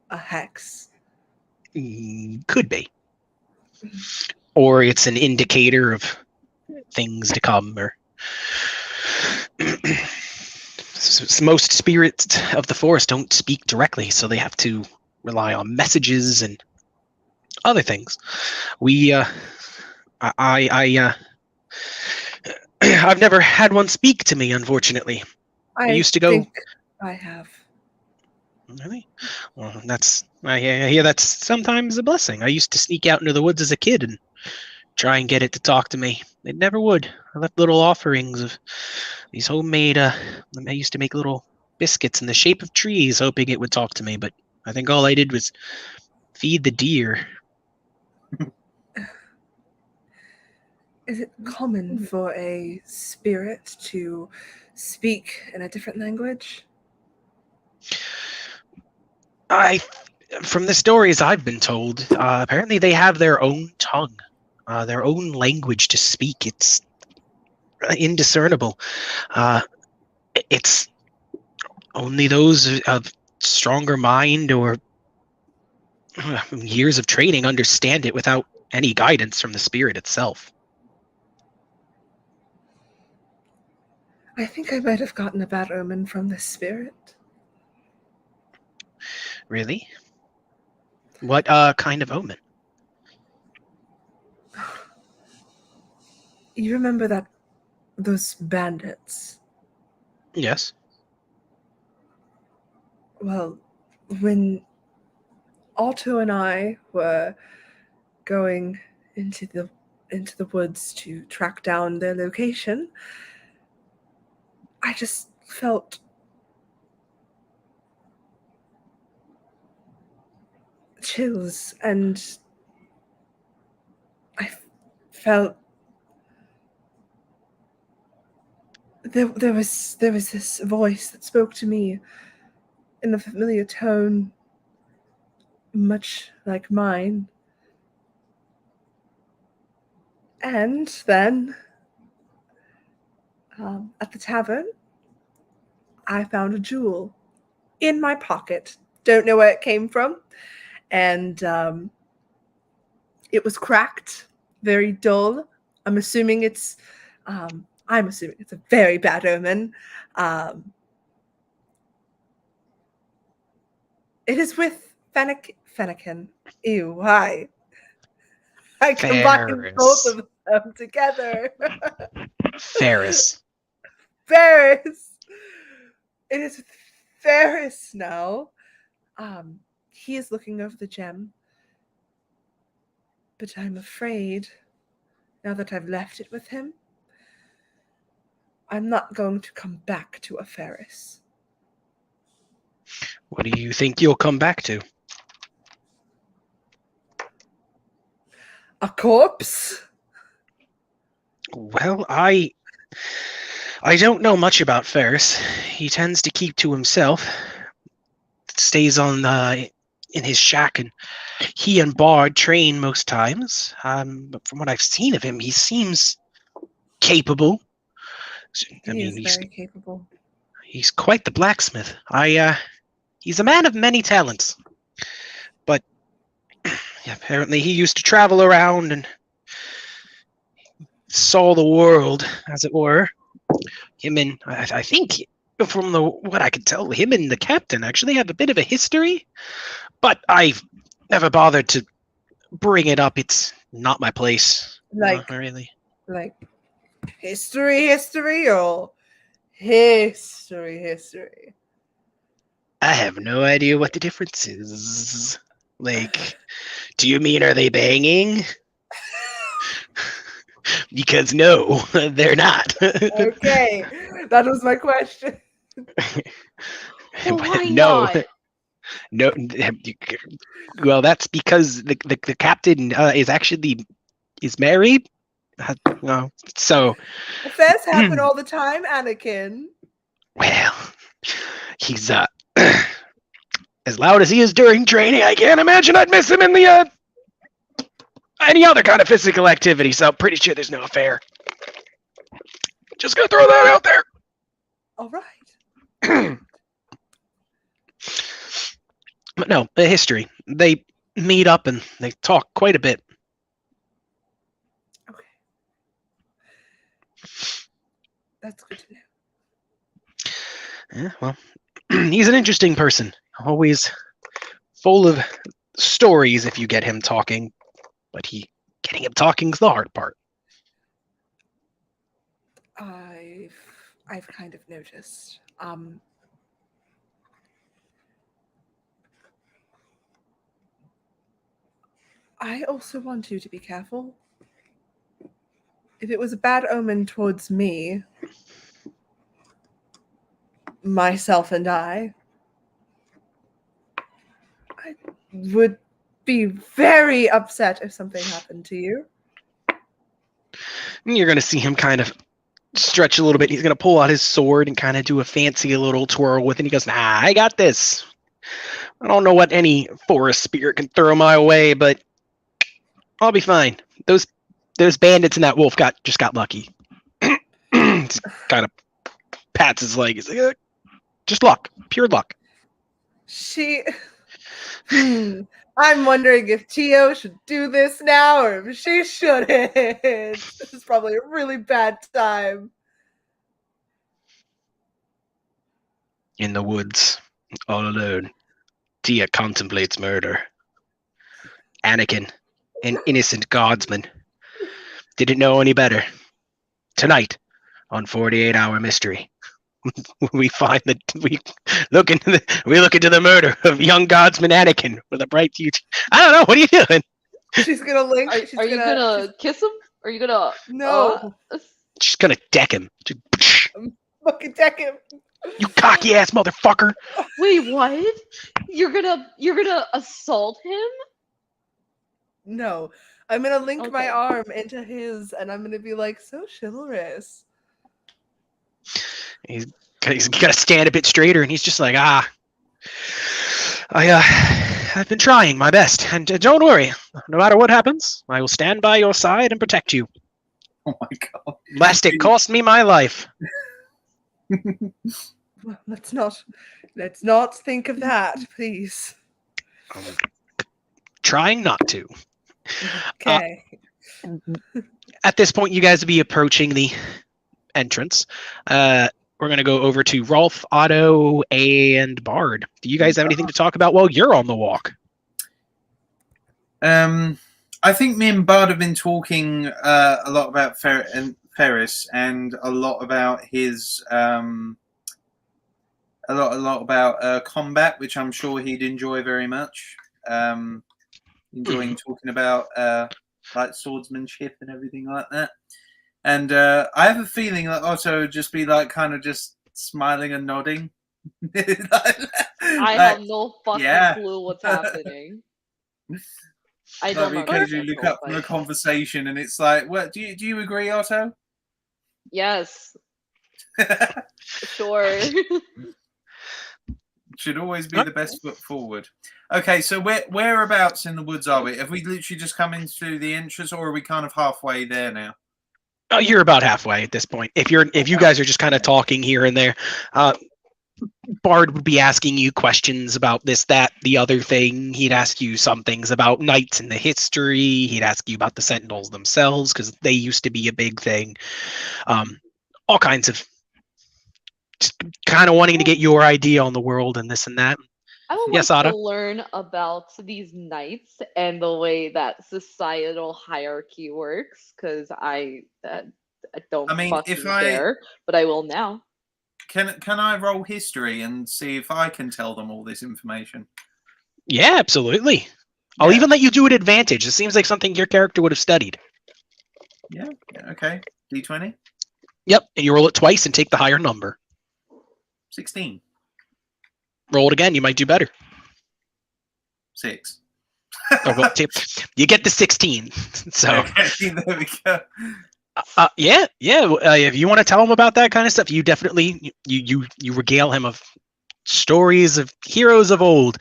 hex. Could be, or it's an indicator of things to come, or most spirits of the forest don't speak directly, so they have to rely on messages and other things. I've never had one speak to me, unfortunately. I used to go. Think I have. Really? Well, I hear that's sometimes a blessing. I used to sneak out into the woods as a kid and try and get it to talk to me. It never would. I left little offerings of these homemade. I used to make little biscuits in the shape of trees, hoping it would talk to me. But I think all I did was feed the deer. Is it common for a spirit to speak in a different language? From the stories I've been told, apparently they have their own tongue, their own language to speak. It's indiscernible. It's only those of stronger mind or years of training understand it without any guidance from the spirit itself. I think I might have gotten a bad omen from this spirit. Really? What kind of omen? You remember those bandits? Yes. Well, when Otto and I were going into the woods to track down their location, I just felt chills, and I felt there was this voice that spoke to me in a familiar tone, much like mine. And then at the tavern, I found a jewel in my pocket. Don't know where it came from. And it was cracked, very dull. I'm assuming it's a very bad omen. It is with Fennekin. Ew, why? I combined both Ferris. of them together. Ferris. Ferris. It is Ferris now. He is looking over the gem. But I'm afraid, now that I've left it with him, I'm not going to come back to a Ferris. What do you think you'll come back to? A corpse? Well, I don't know much about Ferris. He tends to keep to himself. Stays on in his shack, and he and Bard train most times. But from what I've seen of him, he seems capable. He is very capable. He's quite the blacksmith. He's a man of many talents. But apparently he used to travel around and saw the world, as it were. Him and, I think, from what I could tell, him and the captain actually have a bit of a history. But I've never bothered to bring it up. It's not my place. Like, not really. Like, history, or history? I have no idea what the difference is. Like, do you mean, are they banging? Because no, they're not. Okay, that was my question. Well, why No. not? No, well, that's because the captain is married. No, so Affairs happen all the time, Anakin. well, he's as loud as he is during training. I can't imagine I'd miss him in the any other kind of physical activity. So I'm pretty sure there's no affair. Just gonna throw that out there. All right. But no, the history. They meet up and they talk quite a bit. Okay. That's good to know. Yeah, well, he's an interesting person. Always full of stories if you get him talking. But getting him talking is the hard part. I've kind of noticed. I also want you to be careful. If it was a bad omen towards me, myself and I would be very upset if something happened to you. And you're going to see him kind of stretch a little bit. He's going to pull out his sword and kind of do a fancy little twirl with it. And he goes, nah, I got this. I don't know what any forest spirit can throw my way, but I'll be fine. Those bandits and that wolf just got lucky. Just kind of pats his leg. He's like, just luck, pure luck. I'm wondering if Tio should do this now or if she shouldn't. This is probably a really bad time. In the woods, all alone, Tia contemplates murder. Anakin, an innocent guardsman, didn't know any better. Tonight, on 48-Hour Mystery, we find that we look into the murder of young guardsman Anakin with a bright future. I don't know. What are you doing? She's gonna link. Are you gonna kiss him? Are you gonna? No. She's gonna deck him. Fucking deck him. You cocky ass motherfucker! Wait, what? You're gonna assault him? No, I'm gonna link my arm into his, and I'm gonna be like, so chivalrous. He's got to stand a bit straighter, and he's just like, I've been trying my best, and don't worry, no matter what happens, I will stand by your side and protect you. Oh my god! Last it cost me my life. Well, let's not think of that, please. Trying not to. Okay. At this point, you guys will be approaching the entrance. We're going to go over to Rolf, Otto, and Bard. Do you guys have anything to talk about while you're on the walk? I I think me and Bud have been talking a lot about Ferris and a lot about his a lot about combat, which I'm sure he'd enjoy very much. Enjoying talking about like swordsmanship and everything like that. And I have a feeling that Otto would just be like kind of just smiling and nodding. I have no fucking clue what's happening. I don't We know. occasionally look up from a conversation, and it's like, "What do you agree, Otto?" Yes. Sure. Should always be the best foot forward. Okay, so whereabouts in the woods are we? Have we literally just come into the entrance, or are we kind of halfway there now? Oh, you're about halfway at this point. If you guys are just kind of talking here and there, Bard would be asking you questions about this, that, the other thing. He'd ask you some things about knights and the history. He'd ask you about the Sentinels themselves because they used to be a big thing. All kinds of just kind of wanting to get your idea on the world and this and that. I would Yes, like Ada? to learn about these knights and the way that societal hierarchy works, because I don't fucking care, but I will now. Can I roll history and see if I can tell them all this information? Yeah, absolutely. I'll even let you do it advantage. It seems like something your character would have studied. Yeah, okay. D20? Yep, and you roll it twice and take the higher number. 16. Roll it again, you might do better. 6. You get the 16. So okay, there we go. Yeah. If you want to tell him about that kind of stuff, you definitely you regale him of stories of heroes of old.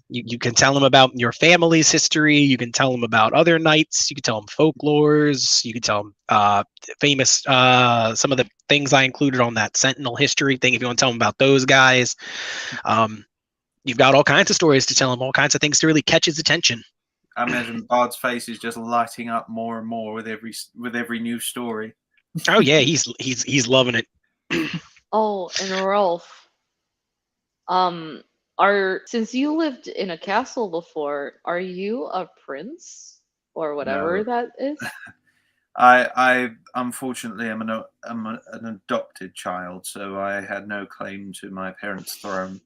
You can tell him about your family's history. You can tell him about other knights. You can tell him folklores. You can tell him famous some of the things I included on that Sentinel history thing. If you want to tell him about those guys, you've got all kinds of stories to tell him. All kinds of things to really catch his attention. I imagine Bard's face is just lighting up more and more with every new story. Oh yeah, he's loving it. Oh, and Rolf, since you lived in a castle before, are you a prince or whatever that is? I unfortunately am an adopted child, so I had no claim to my parents' throne.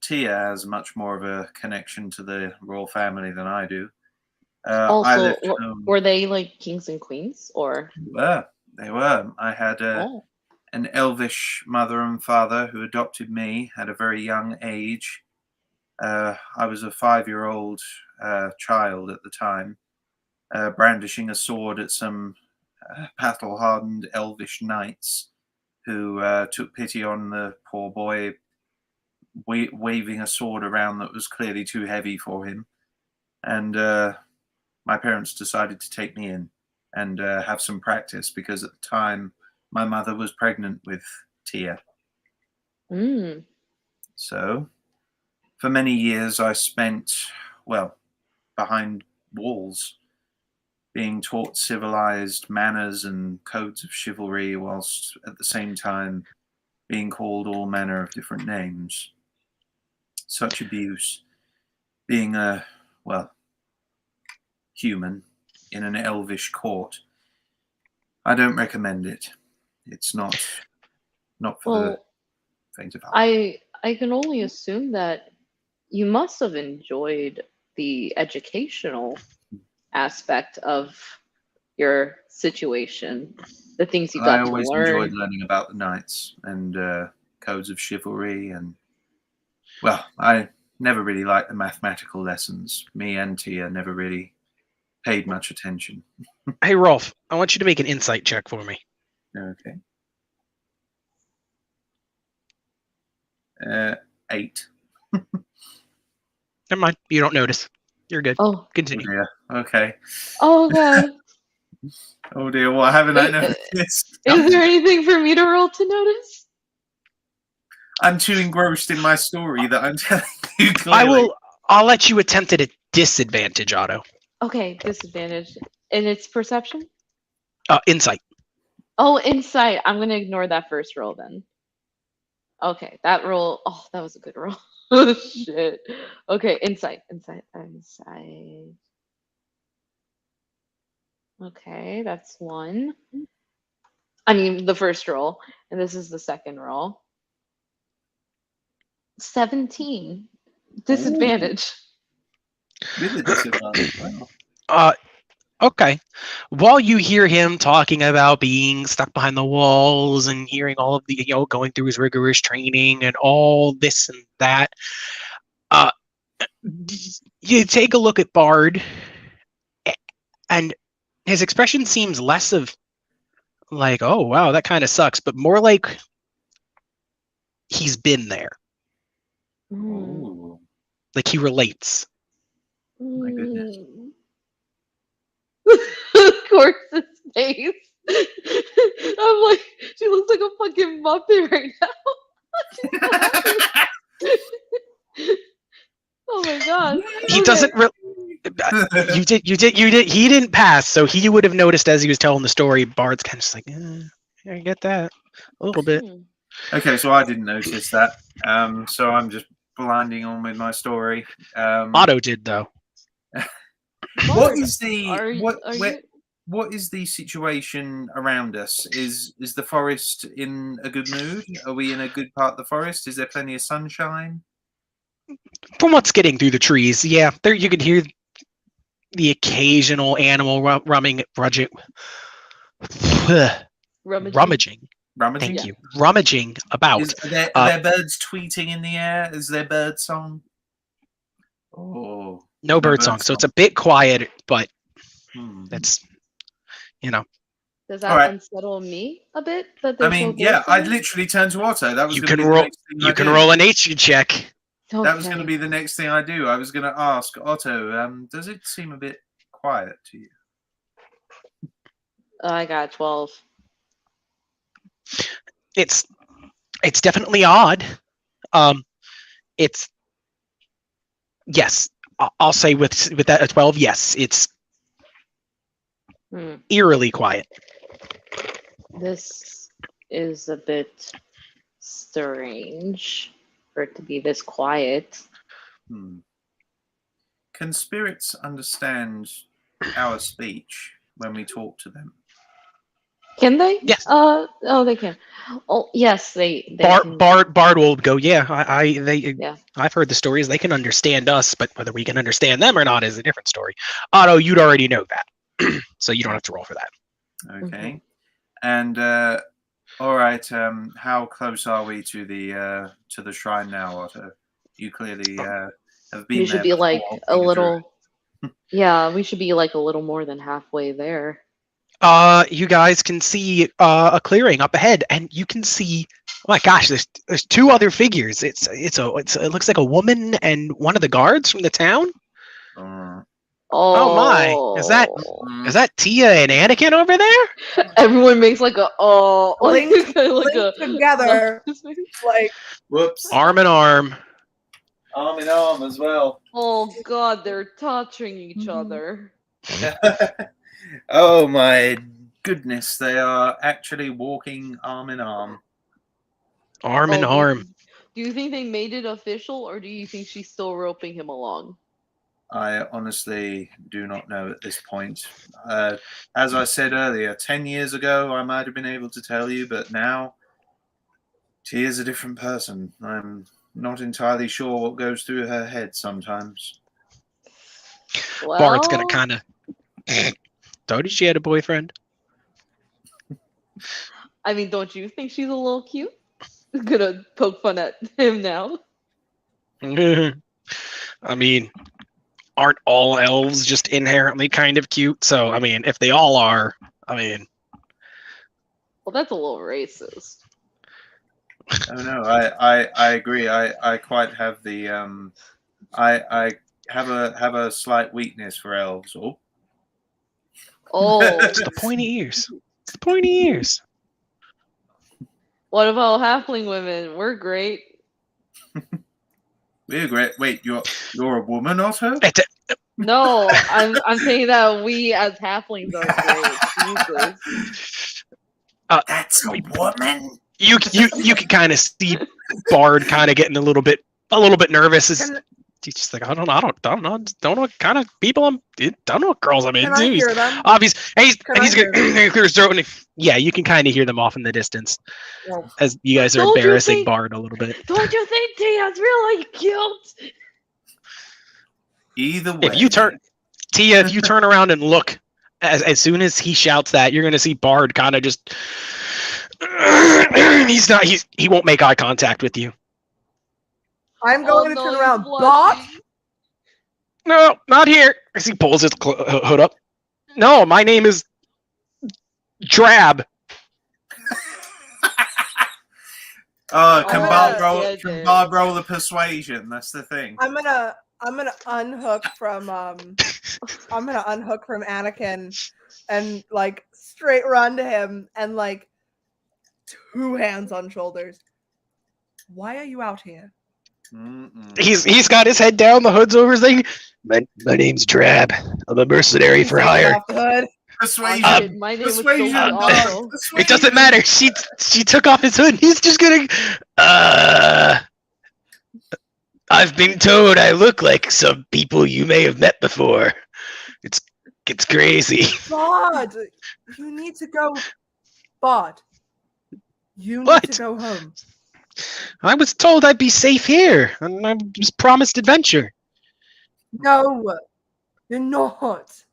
Tia has much more of a connection to the royal family than I do. Also, were they like kings and queens, or? They were. I had an elvish mother and father who adopted me at a very young age. I was a 5-year-old child at the time, brandishing a sword at some battle-hardened elvish knights who took pity on the poor boy, waving a sword around that was clearly too heavy for him. And my parents decided to take me in and have some practice, because at the time my mother was pregnant with Tia. So for many years I spent, behind walls, being taught civilized manners and codes of chivalry, whilst at the same time being called all manner of different names. Such abuse, being a, human in an elvish court, I don't recommend it. It's not for the faint of heart. I can only assume that you must have enjoyed the educational aspect of your situation, the things you got to learn. I always enjoyed learning about the knights and codes of chivalry, and I never really liked the mathematical lessons. Me and Tia never really paid much attention. Hey, Rolf, I want you to make an insight check for me. Okay. 8. Never mind. You don't notice. You're good. Oh. Continue. Yeah. Okay. Oh, God. Oh, dear. What haven't I noticed? Is there anything for me to roll to notice? I'm too engrossed in my story that I'm telling you clearly. I'll let you attempt it at disadvantage, Otto. Okay, disadvantage. And it's perception? Insight. Oh, insight. I'm going to ignore that first roll then. Okay, that roll. Oh, that was a good roll. Oh shit. Okay, insight. Okay, that's one. I mean, the first roll, and this is the second roll. 17. Disadvantage. With a disadvantage. Wow. Okay. While you hear him talking about being stuck behind the walls and hearing all of the, going through his rigorous training and all this and that, you take a look at Bard, and his expression seems less of like, oh wow, that kind of sucks, but more like he's been there. Ooh, Like he relates. my goodness. Of course, his face. I'm like, she looks like a fucking Muppet right now. Oh my god. He Okay. doesn't. You did. He didn't pass, so he would have noticed as he was telling the story. Bard's kind of just like, I get that a little bit. Okay, so I didn't notice that. So I'm just blinding on with my story. Otto did though. What is the you... what is the situation around us? Is the forest in a good mood? Are we in a good part of the forest? Is there plenty of sunshine? From what's getting through the trees, yeah, there you can hear the occasional animal rummaging. Rummaging? Thank you. Rummaging about. Are there birds tweeting in the air? Is there bird song? Oh, no bird song, so it's a bit quiet, but it's, Does that unsettle me a bit? That I mean, yeah, I'd literally turn to Otto. That was you can roll. You can roll a nature check. Okay. That was going to be the next thing I do. I was going to ask Otto. Does it seem a bit quiet to you? I got 12. It's definitely odd. It's yes. I'll say with that a 12. Yes, it's eerily quiet. This is a bit strange for it to be this quiet. Can spirits understand our speech when we talk to them? Can they? Yes. They can. Oh, yes, they Bard will go. Yeah, I've heard the stories. They can understand us, but whether we can understand them or not is a different story. Otto, you'd already know that, so you don't have to roll for that. Okay. And all right. How close are we to the shrine now, Otto? You clearly have been. We should be like a little. Yeah, we should be like a little more than halfway there. You guys can see a clearing up ahead, and you can see. Oh my gosh, there's two other figures. It looks like a woman and one of the guards from the town. Oh my! Is that Tia and Anakin over there? Everyone makes like a link together, like whoops, arm in arm. Arm in arm as well. Oh god, they're touching each other. Oh my goodness, they are actually walking arm in arm. Arm in arm. Do you think they made it official, or do you think she's still roping him along? I honestly do not know at this point. As I said earlier, 10 years ago, I might have been able to tell you, but now she is a different person. I'm not entirely sure what goes through her head sometimes. Well, Bard's gonna kind of. Thought she had a boyfriend. I mean, don't you think she's a little cute? Gonna poke fun at him now. I mean, aren't all elves just inherently kind of cute? So, I mean, if they all are, I mean... Well, that's a little racist. Oh, no, I agree. I quite have the... I have a slight weakness for elves. Oh. It's the pointy ears. It's the pointy ears. What about halfling women? We're great. We're great. Wait, you're a woman, Otto? No, I'm saying that we as halflings are great. Jesus. That's a woman. You can kind of see Bard kind of getting a little bit a little bit nervous. He's Can, just like, I don't know what kind of people don't know what girls I'm can into. I He's hear them? obvious, and he's Can I hear gonna clear his throat, and yeah, you can kind of hear them off in the distance Well, as you guys are Don't you embarrassing think- Bard a little bit. Don't you think Tia's really cute? Either way, If you turn Tia, if you turn around and look, as soon as he shouts that, you're gonna see Bard kind of just. He won't make eye contact with you. I'm going to turn he's around. blushing. Bot? No, not here. As he pulls his hood up. No, my name is Drab. Can Oh, Bob yeah, roll? yeah, Can dude. Bob roll the persuasion? That's the thing. I'm gonna unhook from Anakin and like straight run to him and like 2 hands on shoulders. Why are you out here? Mm-mm. He's got his head down, the hood's over his thing. My name's Drab. I'm a mercenary He's for taking hire. off the hood. Persuasion. My name was Persuasion. so Bob, awful. persuasion. It doesn't matter. She took off his hood. And he's just gonna. I've been told I look like some people you may have met before. It's crazy. Bod, you need to go. Bod, you need What? to go home. I was told I'd be safe here, and I was promised adventure. No, you're not.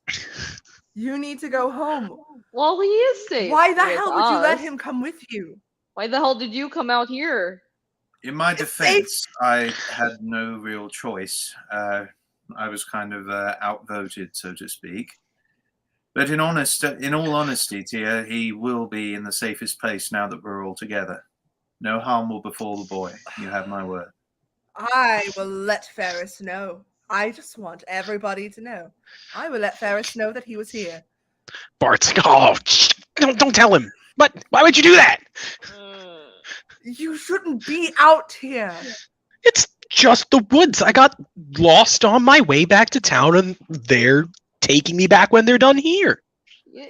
You need to go home. Well, he is safe. Why the with hell would you let us. him come with you? Why the hell did you come out here? In my It's defense, I had no real choice. I was kind of outvoted, so to speak. But in all honesty, Tia, he will be in the safest place now that we're all together. No harm will befall the boy. You have my word. I will let Ferris know. I just want everybody to know. I will let Ferris know that he was here. Bart's like, oh, don't tell him. But why would you do that? You shouldn't be out here. It's just the woods. I got lost on my way back to town, and they're taking me back when they're done here.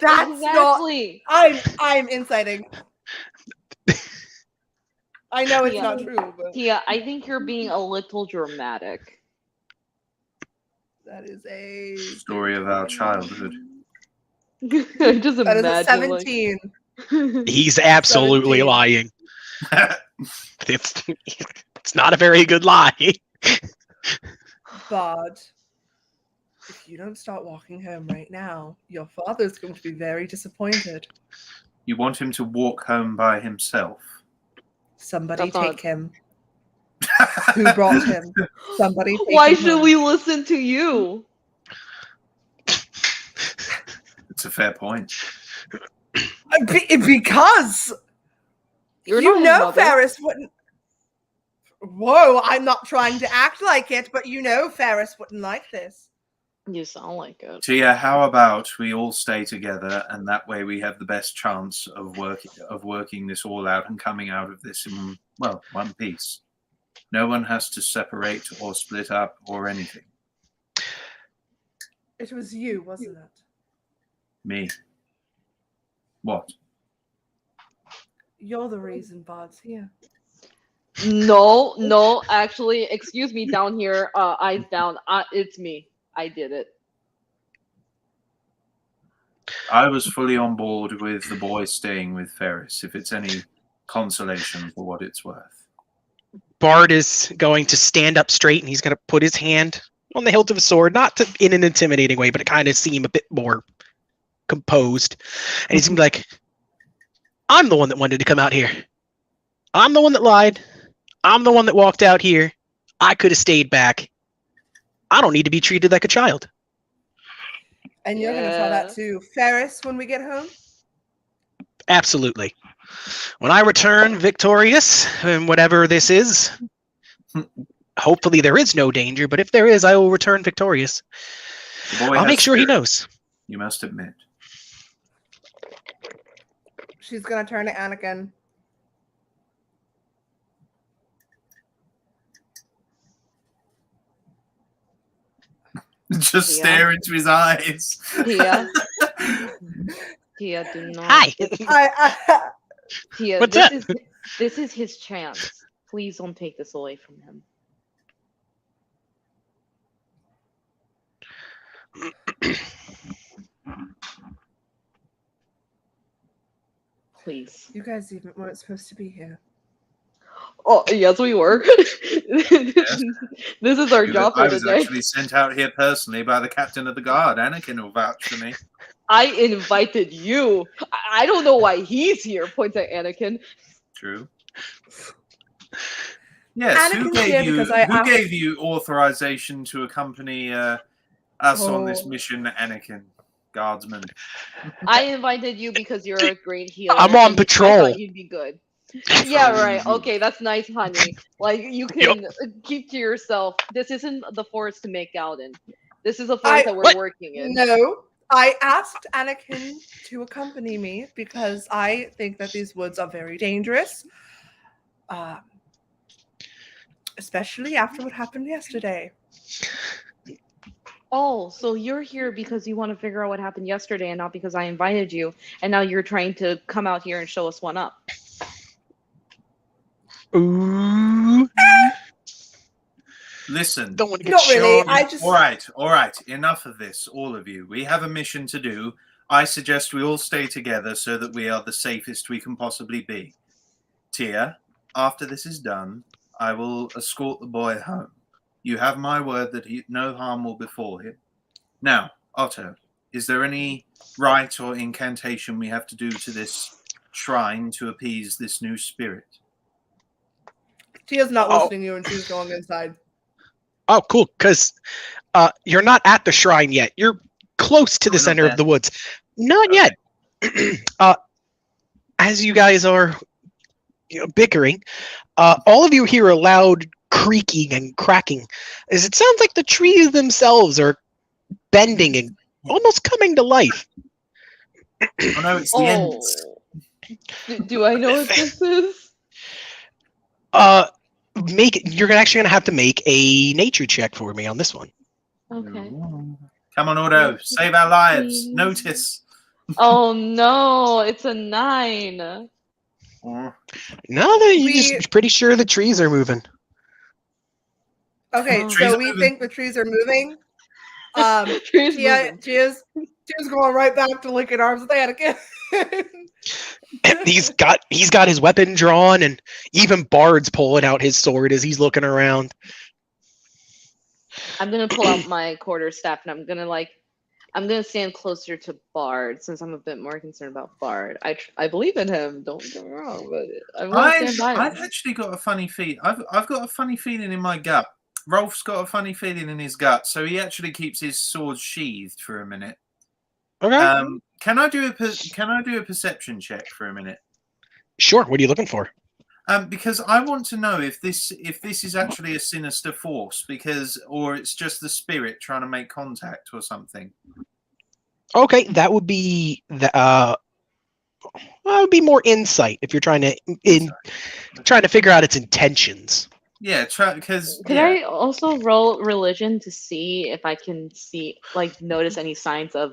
That's exactly. I'm inciting. I know it's Yeah. not true, but Tia, I think you're being a little dramatic. that is a Story of our childhood. I just that is a imagine 17. like... He's absolutely 17. lying. It's not a very good lie. Bod, if you don't start walking home right now, your father's going to be very disappointed. You want him to walk home by himself? Somebody That's take him. Who brought him? Somebody take Why him should home. we listen to you? It's a fair point. Because You're you not his know mother. Ferris wouldn't. Whoa, I'm not trying to act like it, but you know Ferris wouldn't like this. You sound like it. Tia, how about we all stay together, and that way we have the best chance of working this all out and coming out of this in one piece. No one has to separate or split up or anything. It was you, wasn't it? Me. What? You're the reason Bod's here. No, actually, excuse me, down here, eyes down. It's me. I did it. I was fully on board with the boy staying with Ferris, if it's any consolation for what it's worth. Bard is going to stand up straight, and he's going to put his hand on the hilt of his sword, not in an intimidating way, but to kind of seem a bit more composed. And he's going to be like, I'm the one that wanted to come out here. I'm the one that lied. I'm the one that walked out here. I could have stayed back. I don't need to be treated like a child. And you're going to tell that to Ferris when we get home? Absolutely. When I return victorious, and whatever this is, hopefully there is no danger, but if there is, I will return victorious. The boy I'll has make sure he spirit, knows. You must admit. She's going to turn to Anakin. Just Tia. stare into his eyes. Tia. Tia, do not. Hi. Tia, What's this up? is this is his chance. Please don't take this away from him. Please. You guys even weren't supposed to be here. Oh, yes, we were. This is our job I for the was day. actually sent out here personally by the captain of the guard. Anakin will vouch for me. I invited you. I don't know why he's here. Points at Anakin. True. Yes, who Anakin's here gave you because I asked- gave you authorization to accompany us on this mission, Anakin, guardsman? I invited you because you're a great healer. I'm on and patrol. I thought you'd be good. Yeah, right. Okay, that's nice, honey. Like, you can keep to yourself. This isn't the forest to make out in. This is a forest that we're What? working in. No, I asked Anakin to accompany me because I think that these woods are very dangerous, especially after what happened yesterday. Oh, so you're here because you want to figure out what happened yesterday and not because I invited you, and now you're trying to come out here and show us one up. Ooh. Listen. Don't want to get Not really. shown. I just All right. Enough of this, all of you. We have a mission to do. I suggest we all stay together so that we are the safest we can possibly be. Tia, after this is done, I will escort the boy home. You have my word that no harm will befall him. Now, Otto, is there any rite or incantation we have to do to this shrine to appease this new spirit? Tia's not listening to you and she's going inside. Oh, cool. Because you're not at the shrine yet. You're close to the center of the woods. Not yet. As you guys are bickering, all of you hear a loud creaking and cracking, as it sounds like the trees themselves are bending and almost coming to life. Oh no, it's the ends. Do I know what this is? You're actually gonna have to make a nature check for me on this one. Okay. Come on, Otto, save our lives. Please. Notice. Oh no, it's a 9. Oh. No, you're just pretty sure the trees are moving. Okay, Trees so are we moving. think the trees are moving. Trees moving. Tia's going right back to linking arms with Anakin. And he's got his weapon drawn, and even Bard's pulling out his sword as he's looking around. I'm gonna pull out my quarterstaff and I'm gonna stand closer to Bard since I'm a bit more concerned about Bard. I believe in him. Don't get me wrong, but I want to stand by I've him. actually got a funny feeling. I've got a funny feeling in my gut. Rolf's got a funny feeling in his gut, so he actually keeps his sword sheathed for a minute. Okay. Can I do a perception check for a minute? Sure. What are you looking for? Because I want to know if this is actually a sinister force, or it's just the spirit trying to make contact or something. Okay, that would be more insight if you're trying to figure out its intentions. Yeah, because Could I also roll religion to see if I can notice any signs of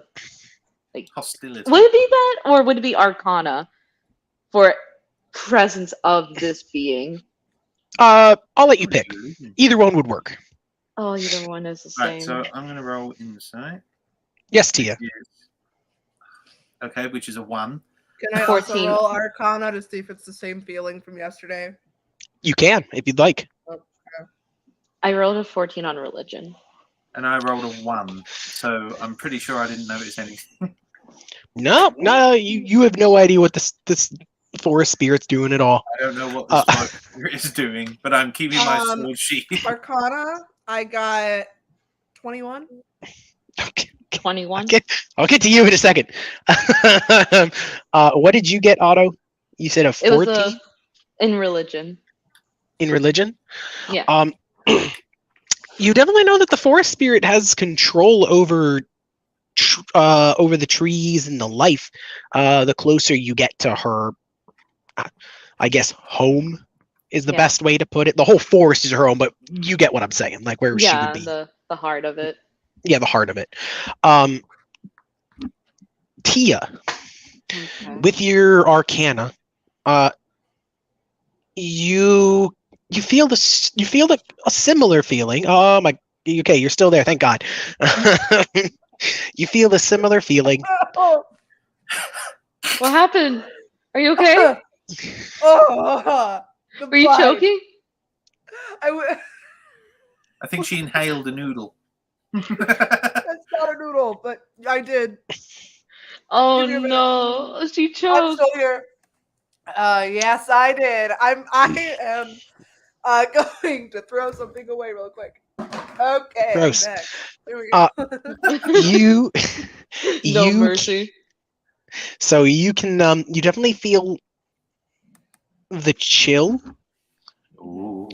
hostility. would it be that, or would it be Arcana for presence of this being? I'll let you pick. Either one would work. Oh, either one is the same. Right, so I'm going to roll insight. Yes, Tia. Okay, which is a 1. Can I 14. also roll Arcana to see if it's the same feeling from yesterday? You can, if you'd like. I rolled a 14 on religion. And I rolled a 1, so I'm pretty sure I didn't notice anything. No, you have no idea what this forest spirit's doing at all. I don't know what this forest spirit is doing, but I'm keeping my sword sheath. Arcana, I got 21. Okay. 21. I'll get to you in a second. What did you get, Otto? You said a 14? It was in religion. In religion? Yeah. You definitely know that the forest spirit has control over the trees and the life. The closer you get to her, I guess home is the best way to put it. The whole forest is her home, but you get what I'm saying, like where she would be. The heart of it. Yeah, the heart of it. Tia, with your Arcana, you feel a similar feeling. Oh my, okay, you're still there. Thank God. You feel a similar feeling. Oh, What happened? Are you okay? oh, the Were you bite. choking? I think she inhaled a noodle. That's not a noodle, but I did. Oh Give me a minute. no, she I'm choked. still here. Yes, I did. I am going to throw something away real quick. Okay, Gross. I'm back. There we go. You No you mercy. so you can you definitely feel the chill. Ooh.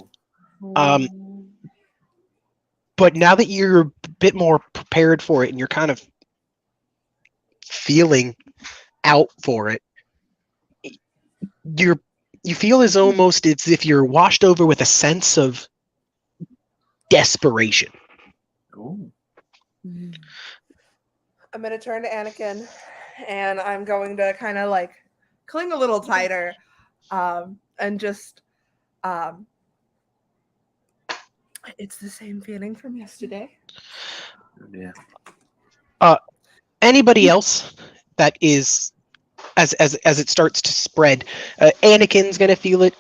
Um, But now that you're a bit more prepared for it and you're kind of feeling out for it, you feel as almost as if you're washed over with a sense of desperation. Ooh. I'm gonna turn to Anakin, and I'm going to kind of like cling a little tighter, and just it's the same feeling from yesterday. Yeah. Anybody else that is as it starts to spread, Anakin's gonna feel it.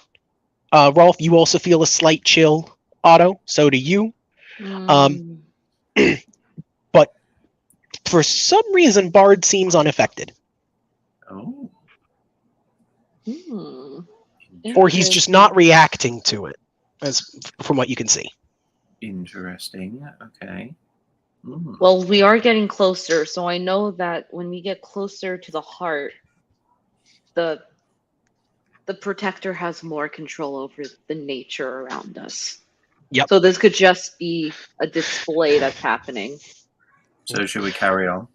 Rolf, you also feel a slight chill. Otto, so do you. Mm. But for some reason, Bard seems unaffected, Oh. Hmm. or he's just not reacting to it, as from what you can see. Interesting. Okay. Mm. Well, we are getting closer, so I know that when we get closer to the heart, the protector has more control over the nature around us. Yep. So this could just be a display that's happening. So should we carry on?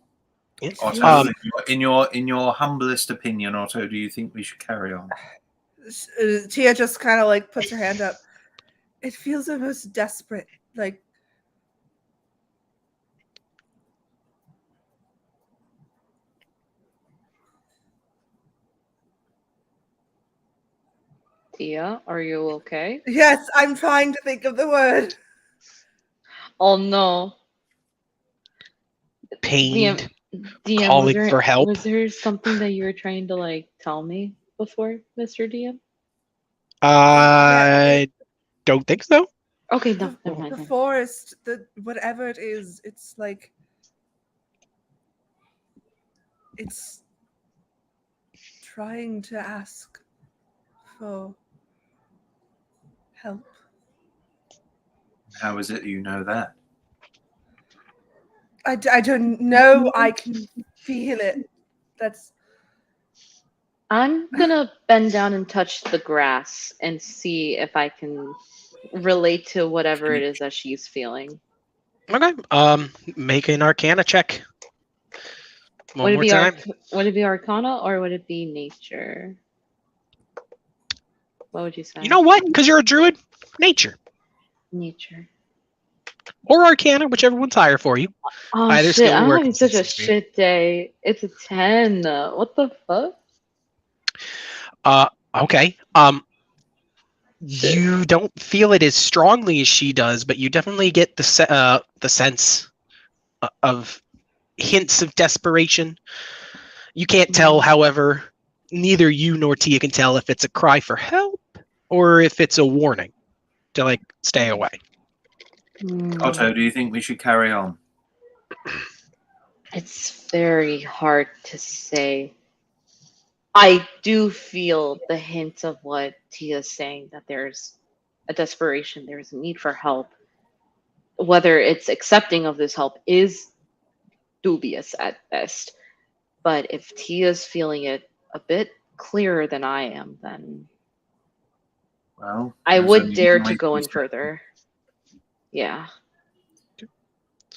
Yes. Otto, in your humblest opinion, Otto, do you think we should carry on? Tia just kind of like puts her hand up. It feels almost desperate, like. Tia, are you okay? Yes, I'm trying to think of the word. Oh no. Pained, DM, calling for help. Was there something that you were trying to like tell me before, Mr. DM? I don't think so. Okay, no, never mind. The forest, the whatever it is, it's like it's trying to ask for help. How is it you know that? I don't know. I can feel it. That's. I'm gonna bend down and touch the grass and see if I can relate to whatever it is that she's feeling. Okay. Make an Arcana check. One more time. Would it be Arcana or would it be Nature? What would you say? You know what? Because you're a druid, nature Nature. or Arcana, whichever one's higher for you. Oh Either shit! skill I'm will work having such a consistently. shit day. It's a 10. What the fuck? Okay. You don't feel it as strongly as she does, but you definitely get the sense of hints of desperation. You can't tell, however, neither you nor Tia can tell if it's a cry for help or if it's a warning to like stay away. Otto, do you think we should carry on? It's very hard to say. I do feel the hint of what Tia's saying, that there's a desperation, there's a need for help. Whether it's accepting of this help is dubious at best. But if Tia's feeling it a bit clearer than I am, then Well, I would dare to go in further. Yeah.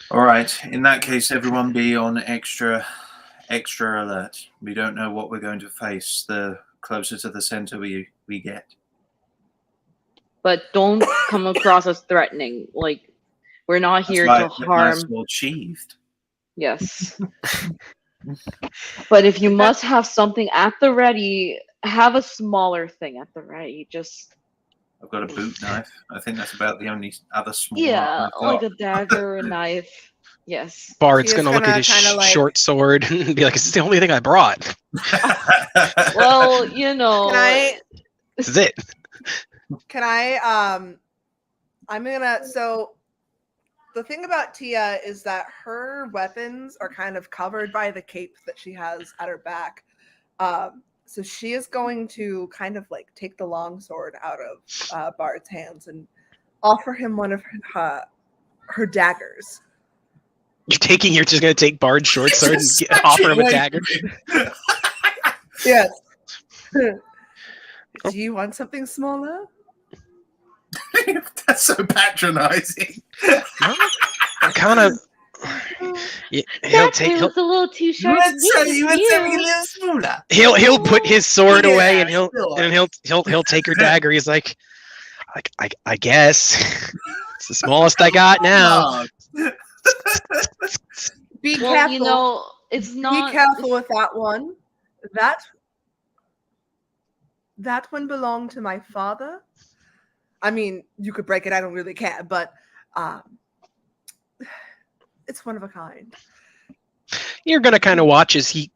All right. In that case, everyone be on extra alert. We don't know what we're going to face the closer to the center we get. But don't come across as threatening. Like, we're not here to harm. Sword sheathed. Yes. But if you must have something at the ready, have a smaller thing at the ready. Just. I've got a boot knife. I think that's about the only other small. Yeah, like a dagger or a knife. Yes. Bard's Tia's gonna look at his kinda like- short sword and be like, "This is the only thing I brought. Well, you know. This is it." Can I I'm gonna so the thing about Tia is that her weapons are kind of covered by the cape that she has at her back. So she is going to kind of like take the longsword out of Bard's hands and offer him one of her daggers. You're just gonna take Bard's short sword and offer him a dagger. Yes. Do you want something smaller? That's so patronizing. Kind of. He'll take. was a little too You sharp. would say you would say a little smaller. He'll put his sword away and still. he'll take her dagger. He's like, I guess it's the smallest I got now. Be Well, careful. you know, it's not. Be careful with that one. That one belonged to my father. I mean, you could break it. I don't really care, but it's one of a kind. You're gonna kind of watch as he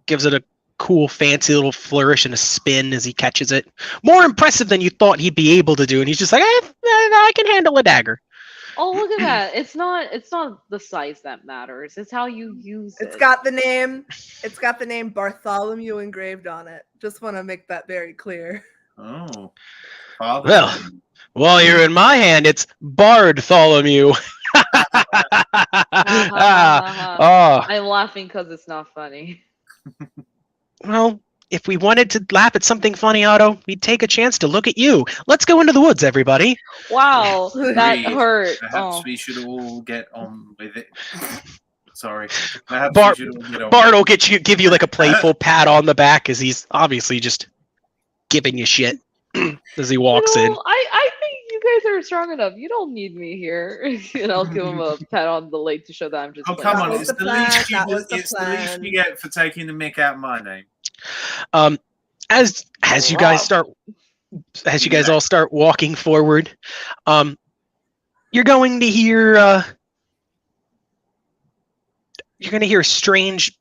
gives it a cool, fancy little flourish and a spin as he catches it. More impressive than you thought he'd be able to do. And he's just like, I can handle a dagger. Oh, look at that! It's not the size that matters. It's how you use it. It's got the name Bartholomew engraved on it. Just want to make that very clear. Oh, father. Well, while you're in my hand, it's Bartholomew. Oh, I'm laughing because it's not funny. well, if we wanted to laugh at something funny, Otto, we'd take a chance to look at you. Let's go into the woods, everybody. Wow, that Agreed. hurt. Perhaps Oh. we should all get on with it. Sorry. Perhaps Bart- we should all get on. Bard will give you like a playful pat on the back as he's obviously just giving you shit as he walks in. I think you guys are strong enough. You don't need me here. And I'll give him a pat on the leg to show that I'm just. Oh, playing. come on. was It's the the plan, least that was the it's the least plan. you get for taking the mick out of my name. As you guys all start walking forward, you're going to hear a strange,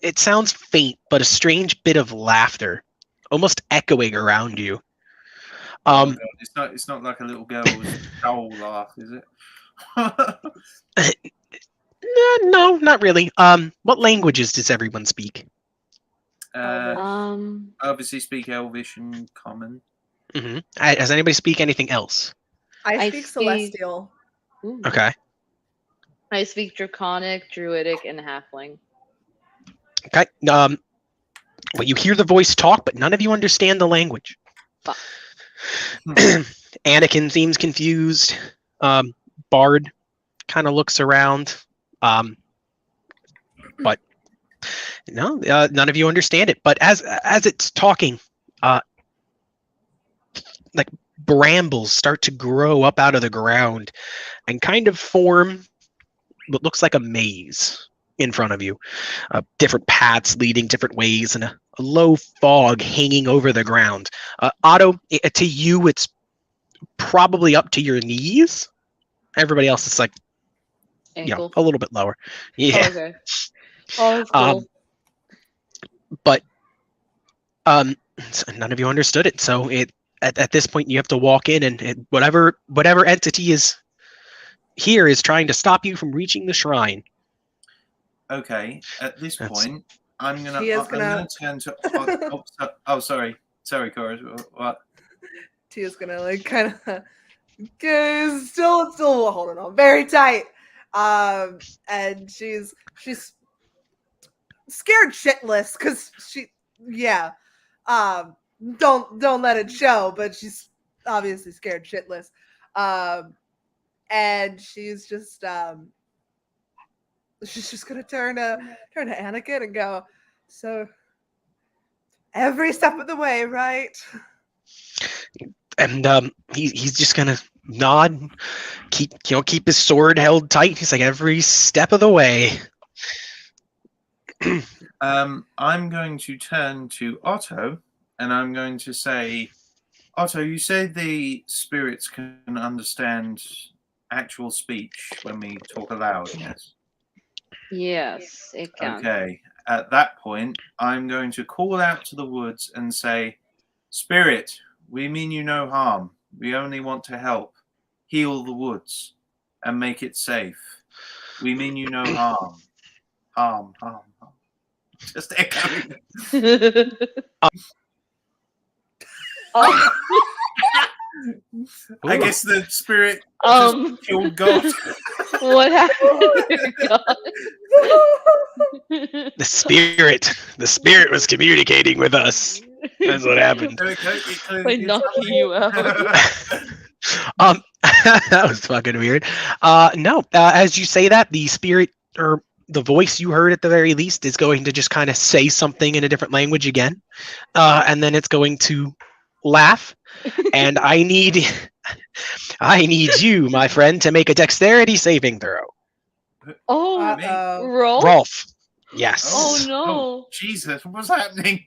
it sounds faint, but a strange bit of laughter almost echoing around you. Oh, God, it's not like a little girl's owl laugh, is it? No, not really. What languages does everyone speak? Obviously speak Elvish and Common. Mm-hmm. Does anybody speak anything else? I speak Celestial. Ooh. Okay. I speak Draconic, Druidic, and Halfling. Okay. Well, you hear the voice talk, but none of you understand the language. Fuck. Anakin seems confused. Bard kind of looks around. But no, none of you understand it. But as it's talking, like brambles start to grow up out of the ground and kind of form what looks like a maze in front of you. Different paths leading different ways and a low fog hanging over the ground. Otto, to you, it's probably up to your knees. Everybody else is like, Ankle. a little bit lower. Yeah. Oh, okay. Oh, that's cool. But so none of you understood it. So at this point you have to walk in and whatever entity is here is trying to stop you from reaching the shrine. Okay. At this point, I'm gonna turn to. Sorry, Cora. What? Tia's gonna like kind of still holding on very tight. And she's scared shitless because don't let it show, but she's obviously scared shitless. And she's just gonna turn to Anakin and go, so every step of the way, right? And he's just gonna nod, keep his sword held tight. He's like, every step of the way. I'm going to turn to Otto, and I'm going to say, Otto, you say the spirits can understand actual speech when we talk aloud? Yes. Yes, it can. Okay. At that point, I'm going to call out to the woods and say, "Spirit, we mean you no harm. We only want to help heal the woods and make it safe. We mean you no harm. Harm, harm, harm." Just echoing. I guess the spirit just killed God. What happened to God? The spirit was communicating with us. That's what happened. By knocking you out. That was fucking weird. No, as you say that, the spirit or the voice you heard at the very least is going to just kind of say something in a different language again, and then it's going to laugh. And I need you, my friend, to make a dexterity saving throw. Oh, Rolf? Rolf. Yes. Oh no. Oh, Jesus, what's happening?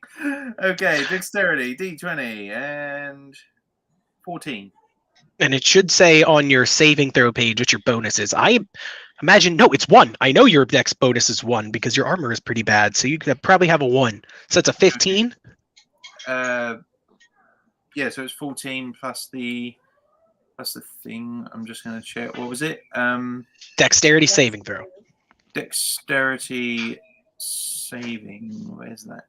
Okay, dexterity, D20, and 14. And it should say on your saving throw page what your bonus is. I imagine, no, it's 1. I know your dex bonus is 1 because your armor is pretty bad, so you could probably have a 1. So it's a 15? Yeah, so it's 14 plus the thing. I'm just going to check. What was it? Dexterity saving throw. Dexterity saving. Where's that?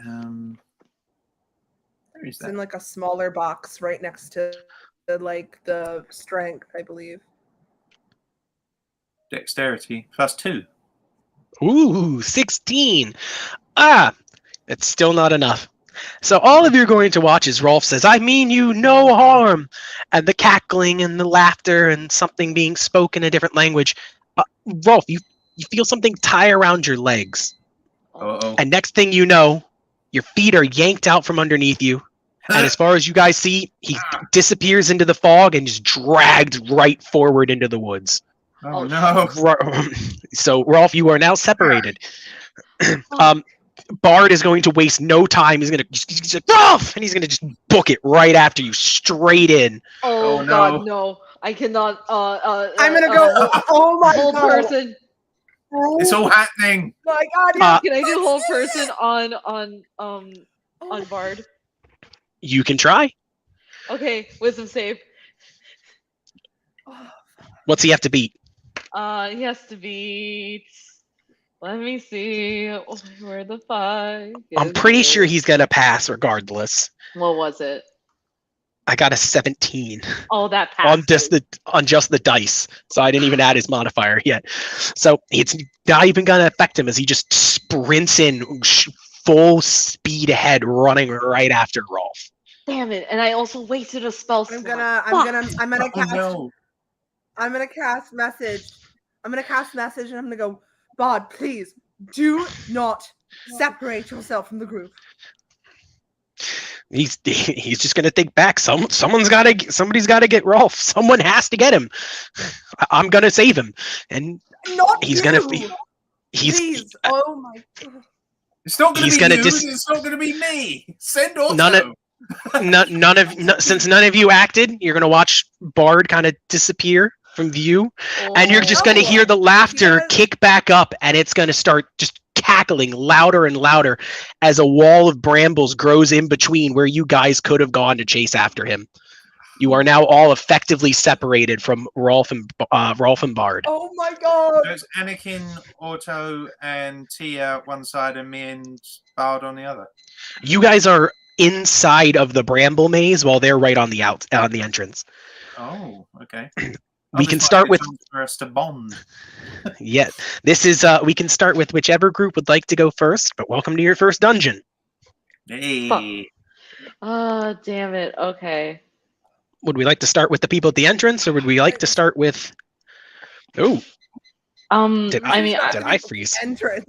Where is It's in that? like a smaller box right next to the strength, I believe. Dexterity plus 2. Ooh, 16. It's still not enough. So all of you are going to watch as Rolf says, "I mean you no harm," and the cackling and the laughter and something being spoken in a different language. Rolf, you feel something tie around your legs. Uh-oh. And next thing you know, your feet are yanked out from underneath you. And as far as you guys see, he disappears into the fog and is dragged right forward into the woods. Oh, no. So, Rolf, you are now separated. Bard is going to waste no time. He's like, Rolf! And he's going to just book it right after you, straight in. Oh, no. God, no. I cannot. I'm gonna go. Oh my Whole god! person. It's all happening. My god! Yeah. Can I do whole person on Bard? You can try. Okay, wisdom save. What's he have to beat? He has to beat. Let me see. Where the 5? I'm pretty sure he's gonna pass regardless. What was it? I got a 17 Oh, that passed. on just the dice, so I didn't even add his modifier yet. So it's not even gonna affect him as he just sprints in full speed ahead, running right after Rolf. Damn it! And I also wasted a spell slot. I'm gonna cast. No. I'm gonna cast message. I'm gonna cast message, and I'm gonna go, "God, please do not separate yourself from the group." He's just gonna think back. Somebody's gotta get Rolf. Someone has to get him. I'm gonna save him, and Not he's you. gonna be. Please. Oh my god. It's not going He's to be gonna you. It's not going to be me. Send Otto. Since none of you acted, you're gonna watch Bard kind of disappear from view, and you're just gonna hear the laughter kick back up, and it's gonna start just cackling louder and louder as a wall of brambles grows in between where you guys could have gone to chase after him. You are now all effectively separated from Rolf and Bard. Oh my god. There's Anakin, Otto, and Tia one side, and me and Bard on the other. You guys are inside of the bramble maze while they're right on the entrance. Oh, okay. We can start with for us to bond. Yeah, this is we can start with whichever group would like to go first, but welcome to your first dungeon. Hey. Oh, damn it. Okay. Would we like to start with the people at the entrance, or would we like to start with did I freeze? Entrance.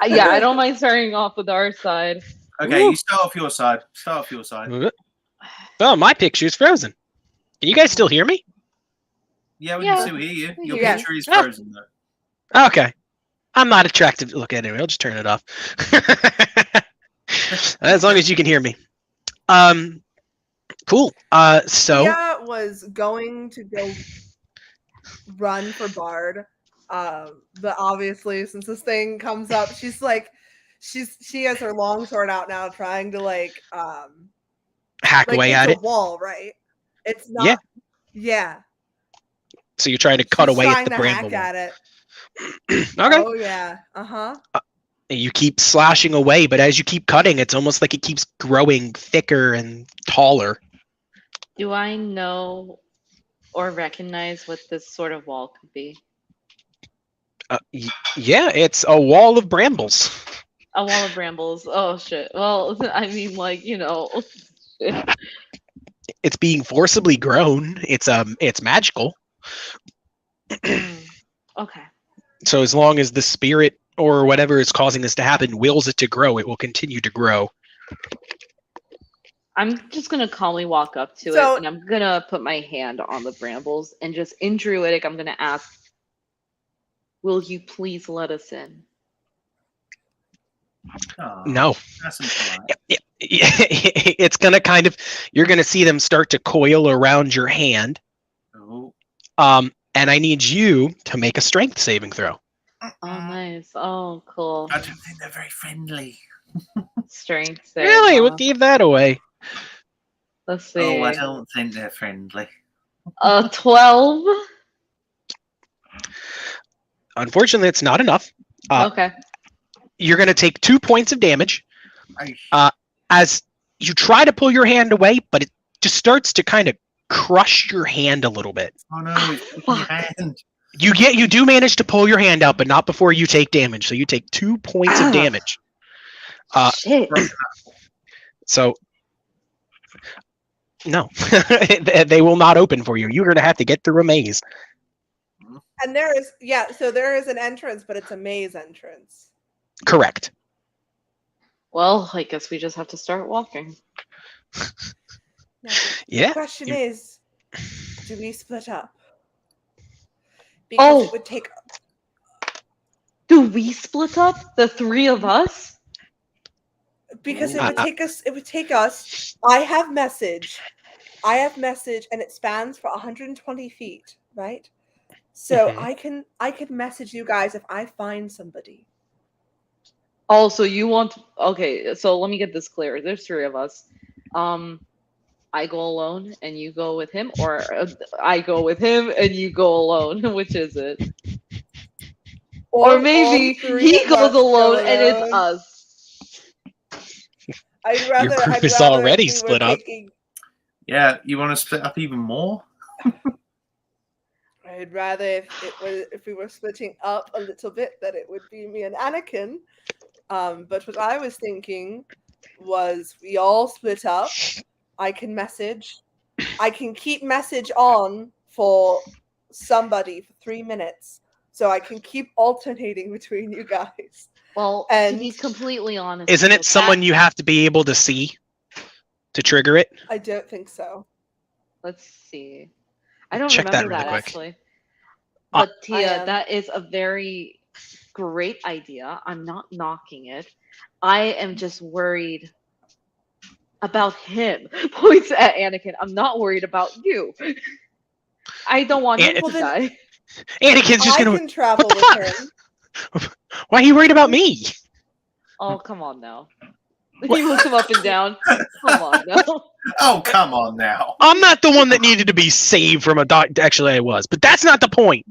Yeah, I don't mind starting off with our side. Okay, Ooh. you start off your side. Oh, my picture's frozen. Can you guys still hear me? Yeah, we Yeah. can still hear you. Your Yeah. picture is frozen, though. Okay. I'm not attractive to look at anyway. I'll just turn it off. As long as you can hear me. Cool. So Tia was going to go run for Bard, but obviously, since this thing comes up, she's like, she has her longsword out now, trying to like hack away it's at a it. wall, right? It's not. Yeah. So you're trying to cut She's away at trying the to bramble hack wall. at it. Okay. Oh yeah. Uh-huh. You keep slashing away, but as you keep cutting, it's almost like it keeps growing thicker and taller. Do I know or recognize what this sort of wall could be? Yeah, it's a wall of brambles. A wall of brambles. Oh shit. Well, I mean, like, shit. It's being forcibly grown. It's magical. Okay. So as long as the spirit or whatever is causing this to happen wills it to grow, it will continue to grow. I'm just gonna calmly walk up to it, and I'm gonna put my hand on the brambles, and just in Druidic, I'm gonna ask, "Will you please let us in?" No. That's impolite. It's gonna kind of, you're gonna see them start to coil around your hand. Oh. And I need you to make a strength saving throw. Oh, nice. Oh, cool. I don't think they're very friendly. Strength save. Really? What gave that away? Let's see. Oh, I don't think they're friendly. 12. Unfortunately, it's not enough. Okay. You're going to take 2 points of damage as you try to pull your hand away, but it just starts to kind of crush your hand a little bit. Oh no, it's my hand. You do manage to pull your hand out, but not before you take damage. So you take 2 points of damage. Shit. So no, they will not open for you. You're going to have to get through a maze. And there is an entrance, but it's a maze entrance. Correct. Well, I guess we just have to start walking. Yeah. The question is, do we split up? Because it would take. Do we split up? The three of us? Because it would take us. It would take us. I have message, and it spans for 120 feet, right? So I can message you guys if I find somebody. Oh, so you want? Okay, so let me get this clear. There's three of us. I go alone and you go with him, or I go with him and you go alone. Which is it? Or maybe he goes alone and it's us. Your group is already split up. Yeah, you want to split up even more? I'd rather if we were splitting up a little bit, that it would be me and Anakin. But what I was thinking was we all split up. I can keep message on for somebody for 3 minutes, so I can keep alternating between you guys. Well, to be completely honest, isn't it someone you have to be able to see to trigger it? I don't think so. Let's see. I don't check remember that really quick. actually. But Tia, that is a very great idea. I'm not knocking it. I am just worried about him. Points at Anakin. I'm not worried about you. I don't want him to die. Anakin's just going to. I can travel what the with fuck? Why are you worried about me? Oh, come on now. He looks him up and down. Come on now. Oh, come on now. I'm not the one that needed to be saved from a doc. Actually, I was, but that's not the point.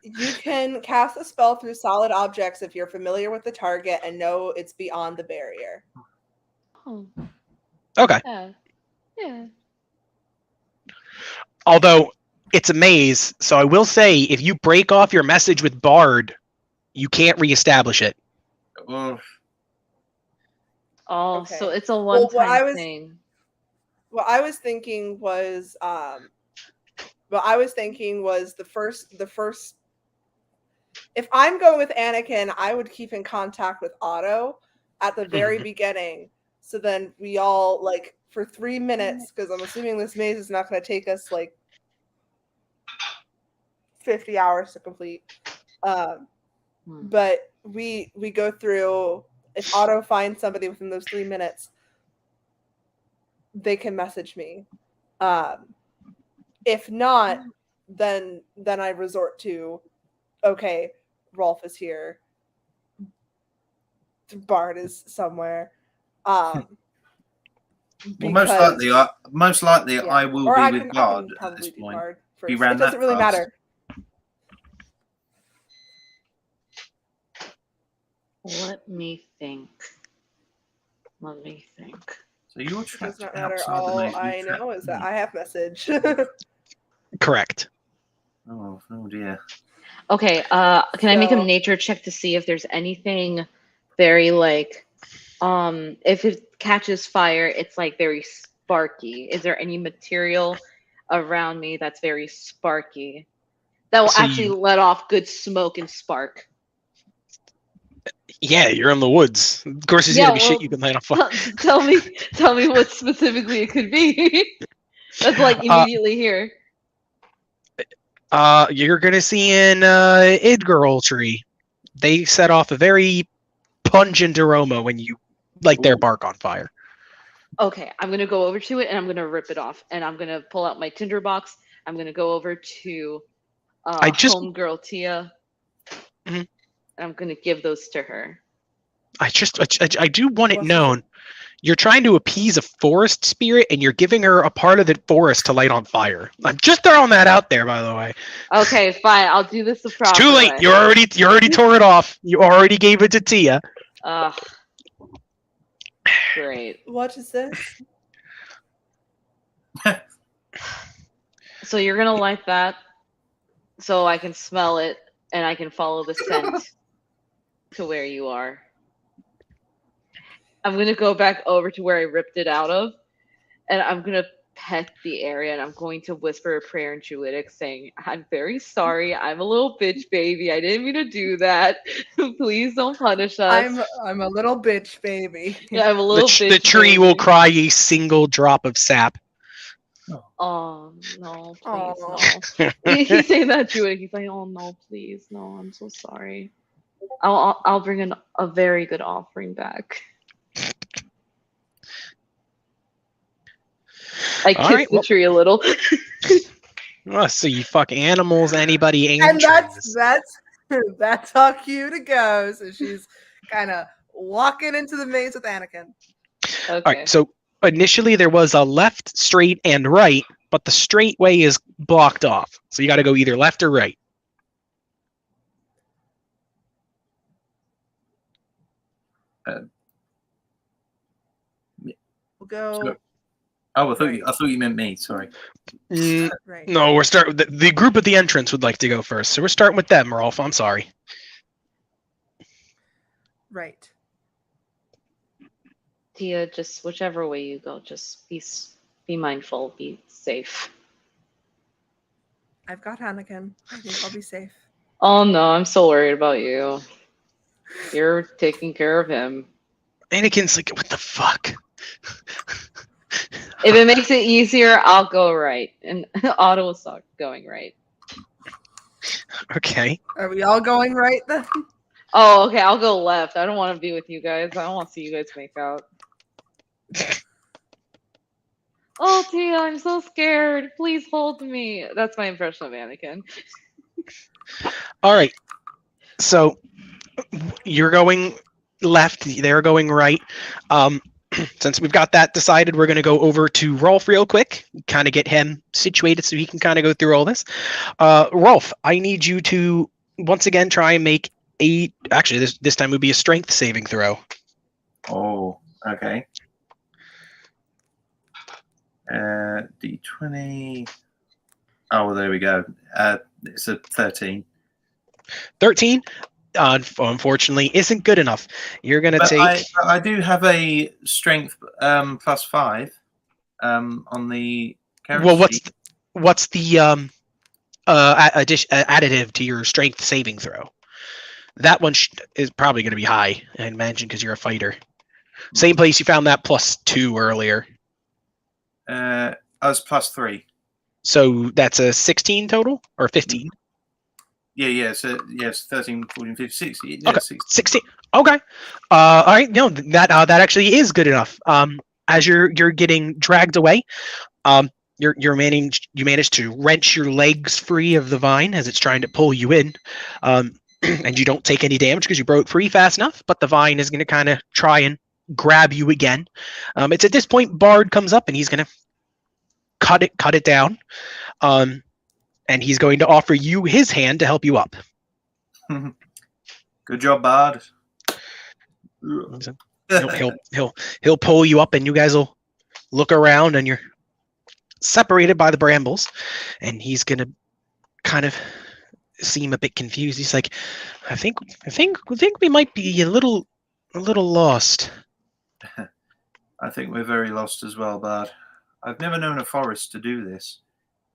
You can cast a spell through solid objects if you're familiar with the target and know it's beyond the barrier. Oh. Okay. Yeah. Although it's a maze, so I will say if you break off your message with Bard, you can't reestablish it. Oh, okay. So it's a one-time thing. What I was thinking was the first. If I'm going with Anakin, I would keep in contact with Otto at the very beginning. So then we all for 3 minutes, because I'm assuming this maze is not going to take us 50 hours to complete. But we go through. If Otto finds somebody within those 3 minutes, they can message me. If not, then I resort to, okay, Rolf is here. Bart is somewhere. Well, most likely, I will be with Bard at this point. Bard He first. ran It doesn't that really fast. matter. Let me think. So you're It does trapped not matter. outside the All maze. I know is that I have message. Correct. Oh dear. Okay, can I make a So- nature check to see if there's anything very like, if it catches fire, it's like very sparky. Is there any material around me that's very sparky that will So actually let off good smoke and spark? Yeah, you're in the woods. Of course, there's gonna be shit you can light on fire. Tell me what specifically it could be. That's like immediately here. You're gonna see an Idgirl tree. They set off a very pungent aroma when you light their bark on fire. Okay, I'm gonna go over to it and I'm gonna rip it off, and I'm gonna pull out my tinder box. I'm gonna go over to homegirl Tia, and I'm gonna give those to her. I do want it What's known. You're trying to appease a forest spirit, and you're giving her a part of the forest to light on fire. I'm just throwing that out there, by the way. Okay, fine. I'll do this the proper It's too late. way. You already tore it off. You already gave it to Tia. Great. What is this? So you're gonna like that, so I can smell it and I can follow the scent to where you are. I'm gonna go back over to where I ripped it out of, and I'm gonna pet the area, and I'm going to whisper a prayer in Druidic, saying, "I'm very sorry. I'm a little bitch baby. I didn't mean to do that. Please don't punish us." I'm a little bitch baby. Yeah, I'm a little bitch. The tree baby. will cry a single drop of sap. Oh no, please Aw. no. He's saying that Druidic. He's like, "Oh no, please no. I'm so sorry. I'll bring a very good offering back." I kiss the tree a little. So you fuck animals, anybody, And trees. that's how cute it goes. So she's kind of walking into the maze with Anakin. Okay. All right, so initially there was a left, straight, and right, but the straight way is blocked off. So you got to go either left or right. We'll go So- Oh, I thought you meant me. Sorry. right. No, we're starting. The group at the entrance would like to go first, so we're starting with them, Rolf. I'm sorry. Right. Tia, just whichever way you go, just be mindful, be safe. I've got Anakin. I think I'll be safe. Oh no, I'm so worried about you. You're taking care of him. Anakin's like, what the fuck? If it makes it easier, I'll go right, and Otto will start going right. Okay. Are we all going right then? Oh, okay, I'll go left. I don't want to be with you guys. I don't want to see you guys make out. Oh, Tia, I'm so scared. Please hold me. That's my impression of Anakin. All right. So you're going left. They're going right. Since we've got that decided, we're going to go over to Rolf real quick, kind of get him situated so he can kind of go through all this. Rolf, I need you to once again try and make actually this time would be a strength saving throw. Oh, okay. D20. Oh, well, there we go. It's a 13. 13. Unfortunately, isn't good enough. You're going to take. I do have a strength +5 on the. Well, what's the additive to your strength saving throw? That one is probably going to be high, I imagine, because you're a fighter. Same place you found that +2 earlier. I was +3. So that's a 16 total or 15? Yeah. So yes, 13, 14, 15, 16. Yeah, Okay, 16. 16. Okay. All right. No, that actually is good enough. as you're getting dragged away, you manage to wrench your legs free of the vine as it's trying to pull you in, and you don't take any damage because you broke free fast enough. But the vine is going to kind of try and grab you again. It's at this point Bard comes up and he's going to cut it down, and he's going to offer you his hand to help you up. Good job, Bard. He'll pull you up, and you guys will look around, and you're separated by the brambles, and he's gonna kind of seem a bit confused. He's like, I think we might be a little lost. I think we're very lost as well, Bard. I've never known a forest to do this.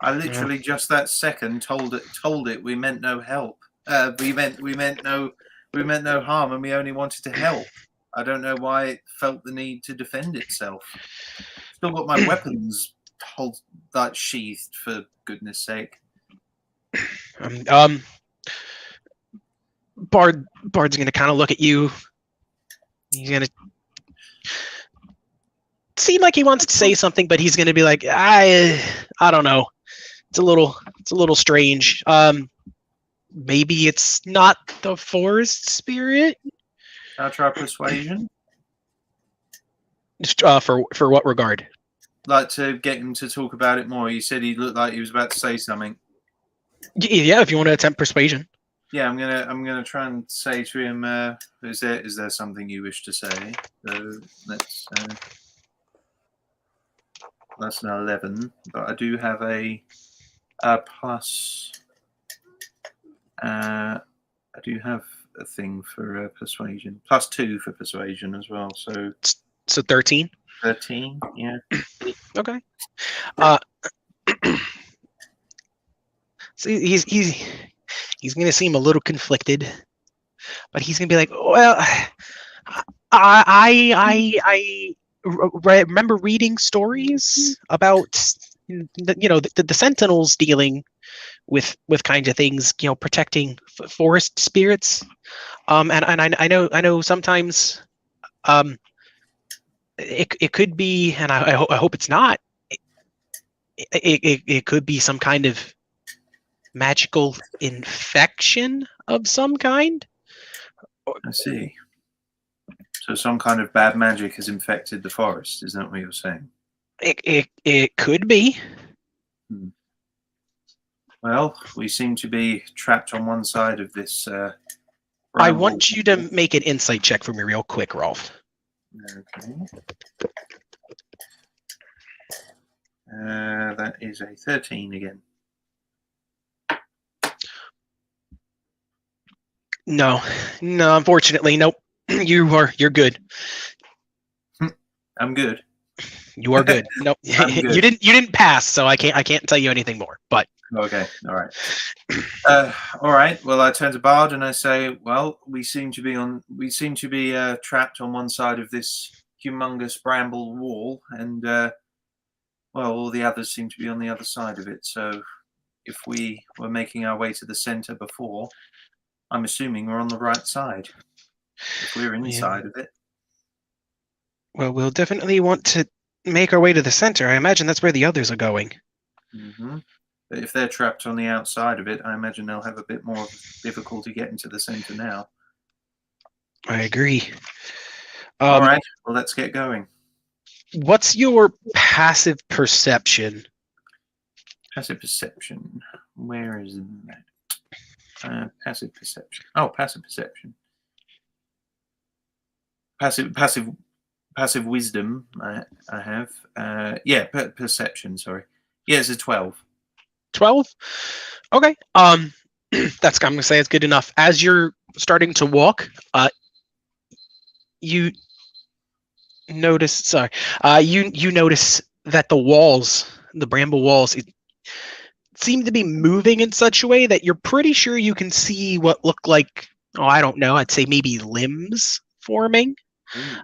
I literally just that second told it we meant no help. We meant no harm, and we only wanted to help. I don't know why it felt the need to defend itself. Still got my weapons sheathed, for goodness sake. Bard's gonna kind of look at you. He's gonna seem like he wants to say something, but he's gonna be like, I don't know. It's a little strange. Maybe it's not the forest spirit. I'll try persuasion. For what regard? Like to get him to talk about it more. You said he looked like he was about to say something. Yeah, if you want to attempt persuasion. Yeah, I'm gonna try and say to him, is there something you wish to say? So let's that's an 11, but I do have a plus. I do have a thing for persuasion, +2 for persuasion as well. So 13. 13, yeah. Okay. So he's gonna seem a little conflicted, but he's gonna be like, well, I remember reading stories about the Sentinels dealing with kinds of things, protecting forest spirits, and I know sometimes it could be, and I hope it's not. It could be some kind of magical infection of some kind. I see. So some kind of bad magic has infected the forest. Is that what you're saying? It could be. Well, we seem to be trapped on one side of this. I want you to make an insight check for me real quick, Rolf. Okay. That is a 13 again. No, unfortunately, nope. You're good. I'm good. You are good. Nope. Good. You didn't pass, so I can't tell you anything more. But okay, all right. All right. Well, I turn to Bard and I say, well, we seem to be trapped on one side of this humongous bramble wall, and all the others seem to be on the other side of it. So if we were making our way to the center before, I'm assuming we're on the right side. If we're inside of it. Well, we'll definitely want to make our way to the center. I imagine that's where the others are going. Mm-hmm. But if they're trapped on the outside of it, I imagine they'll have a bit more difficulty getting to the center now. I agree. All right. Well, let's get going. What's your passive perception? Passive perception. Where is that? Passive perception. Oh, passive perception. Passive wisdom. I have. Perception. Sorry. Yeah, it's a 12. 12. Okay. I'm gonna say it's good enough. As you're starting to walk, you notice. You notice that the bramble walls, seem to be moving in such a way that you're pretty sure you can see what look like, I don't know, I'd say maybe limbs forming,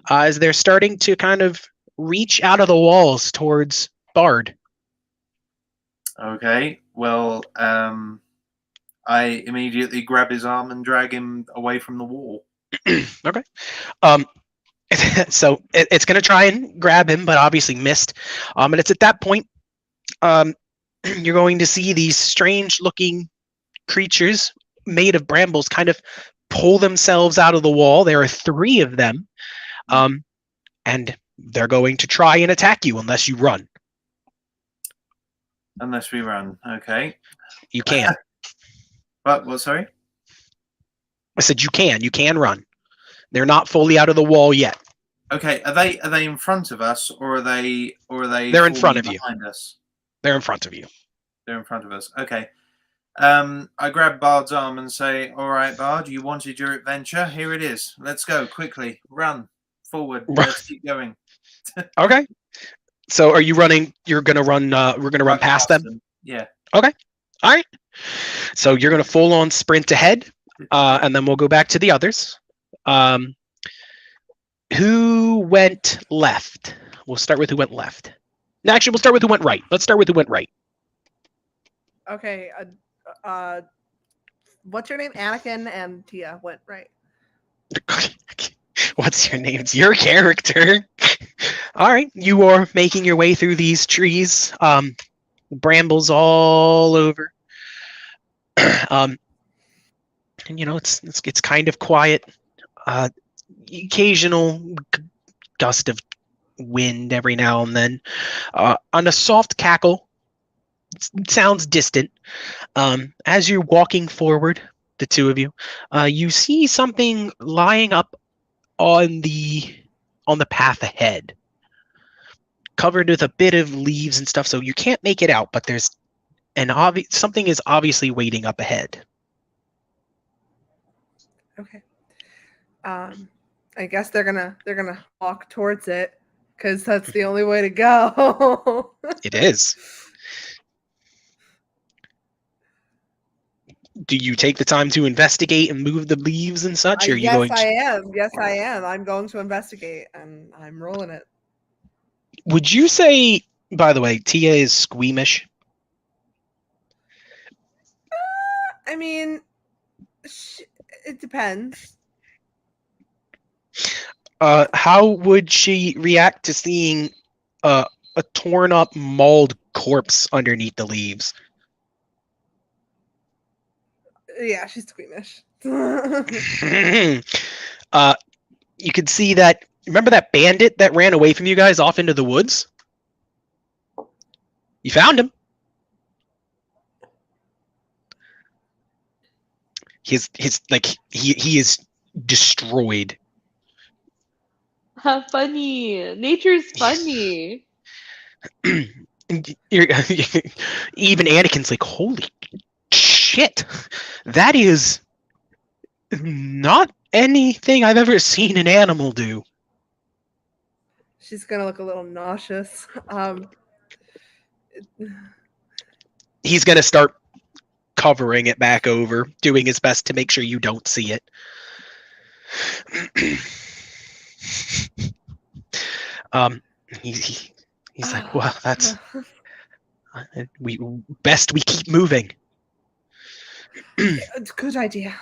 as they're starting to kind of reach out of the walls towards Bard. Okay, well, I immediately grab his arm and drag him away from the wall. Okay. So it's going to try and grab him, but obviously missed. And it's at that point you're going to see these strange-looking creatures made of brambles kind of pull themselves out of the wall. There are 3 of them, and they're going to try and attack you unless you run. Unless we run, okay. You can. What? Sorry. I said you can. You can run. They're not fully out of the wall yet. Okay, are they in front of us, or are they? They're in front of you. Behind us. They're in front of you. They're in front of us. Okay. I grab Bard's arm and say, "All right, Bard, you wanted your adventure. Here it is. Let's go quickly. Run forward. Let's keep going." Okay. So, are you running? You're gonna run. We're gonna run past them. Yeah. Okay. All right. So you're gonna full on sprint ahead, and then we'll go back to the others. Who went left? We'll start with who went left. No, actually, we'll start with who went right. Let's start with who went right. Okay. What's your name? Anakin and Tia went right. What's your name? It's your character. All right. You are making your way through these trees. Brambles all over. And it's kind of quiet. Occasional gust of wind every now and then. On a soft cackle. It sounds distant. As you're walking forward, the 2 of you, you see something lying up on the path ahead, covered with a bit of leaves and stuff, so you can't make it out. But there's something is obviously waiting up ahead. Okay. I guess they're gonna walk towards it because that's the only way to go. It is. Do you take the time to investigate and move the leaves and such? Or are you going? I am. Yes, I am. I'm going to investigate, and I'm rolling it. Would you say, by the way, Tia is squeamish? I mean, it depends. How would she react to seeing a torn up, mauled corpse underneath the leaves? Yeah, she's squeamish. You could see that. Remember that bandit that ran away from you guys off into the woods? You found him. He is destroyed. How funny. Nature's funny. Even Anakin's like, holy shit. That is not anything I've ever seen an animal do. She's gonna look a little nauseous. He's gonna start covering it back over, doing his best to make sure you don't see it. He's like, well, that's we keep moving. It's a good idea.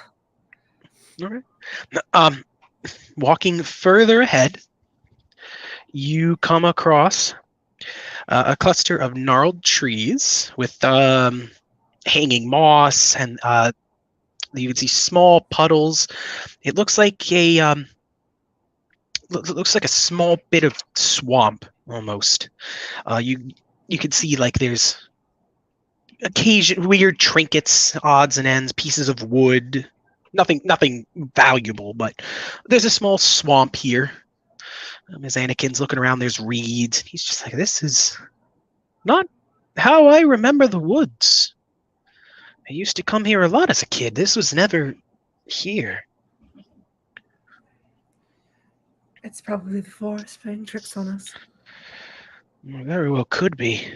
All right. Walking further ahead, you come across a cluster of gnarled trees with hanging moss, and you can see small puddles. It looks like a small bit of swamp almost. You can see like there's occasion weird trinkets, odds and ends, pieces of wood. Nothing valuable, but there's a small swamp here. As Anakin's looking around, there's reeds. He's just like, this is not how I remember the woods. I used to come here a lot as a kid. This was never here. It's probably the forest playing tricks on us. Very well could be.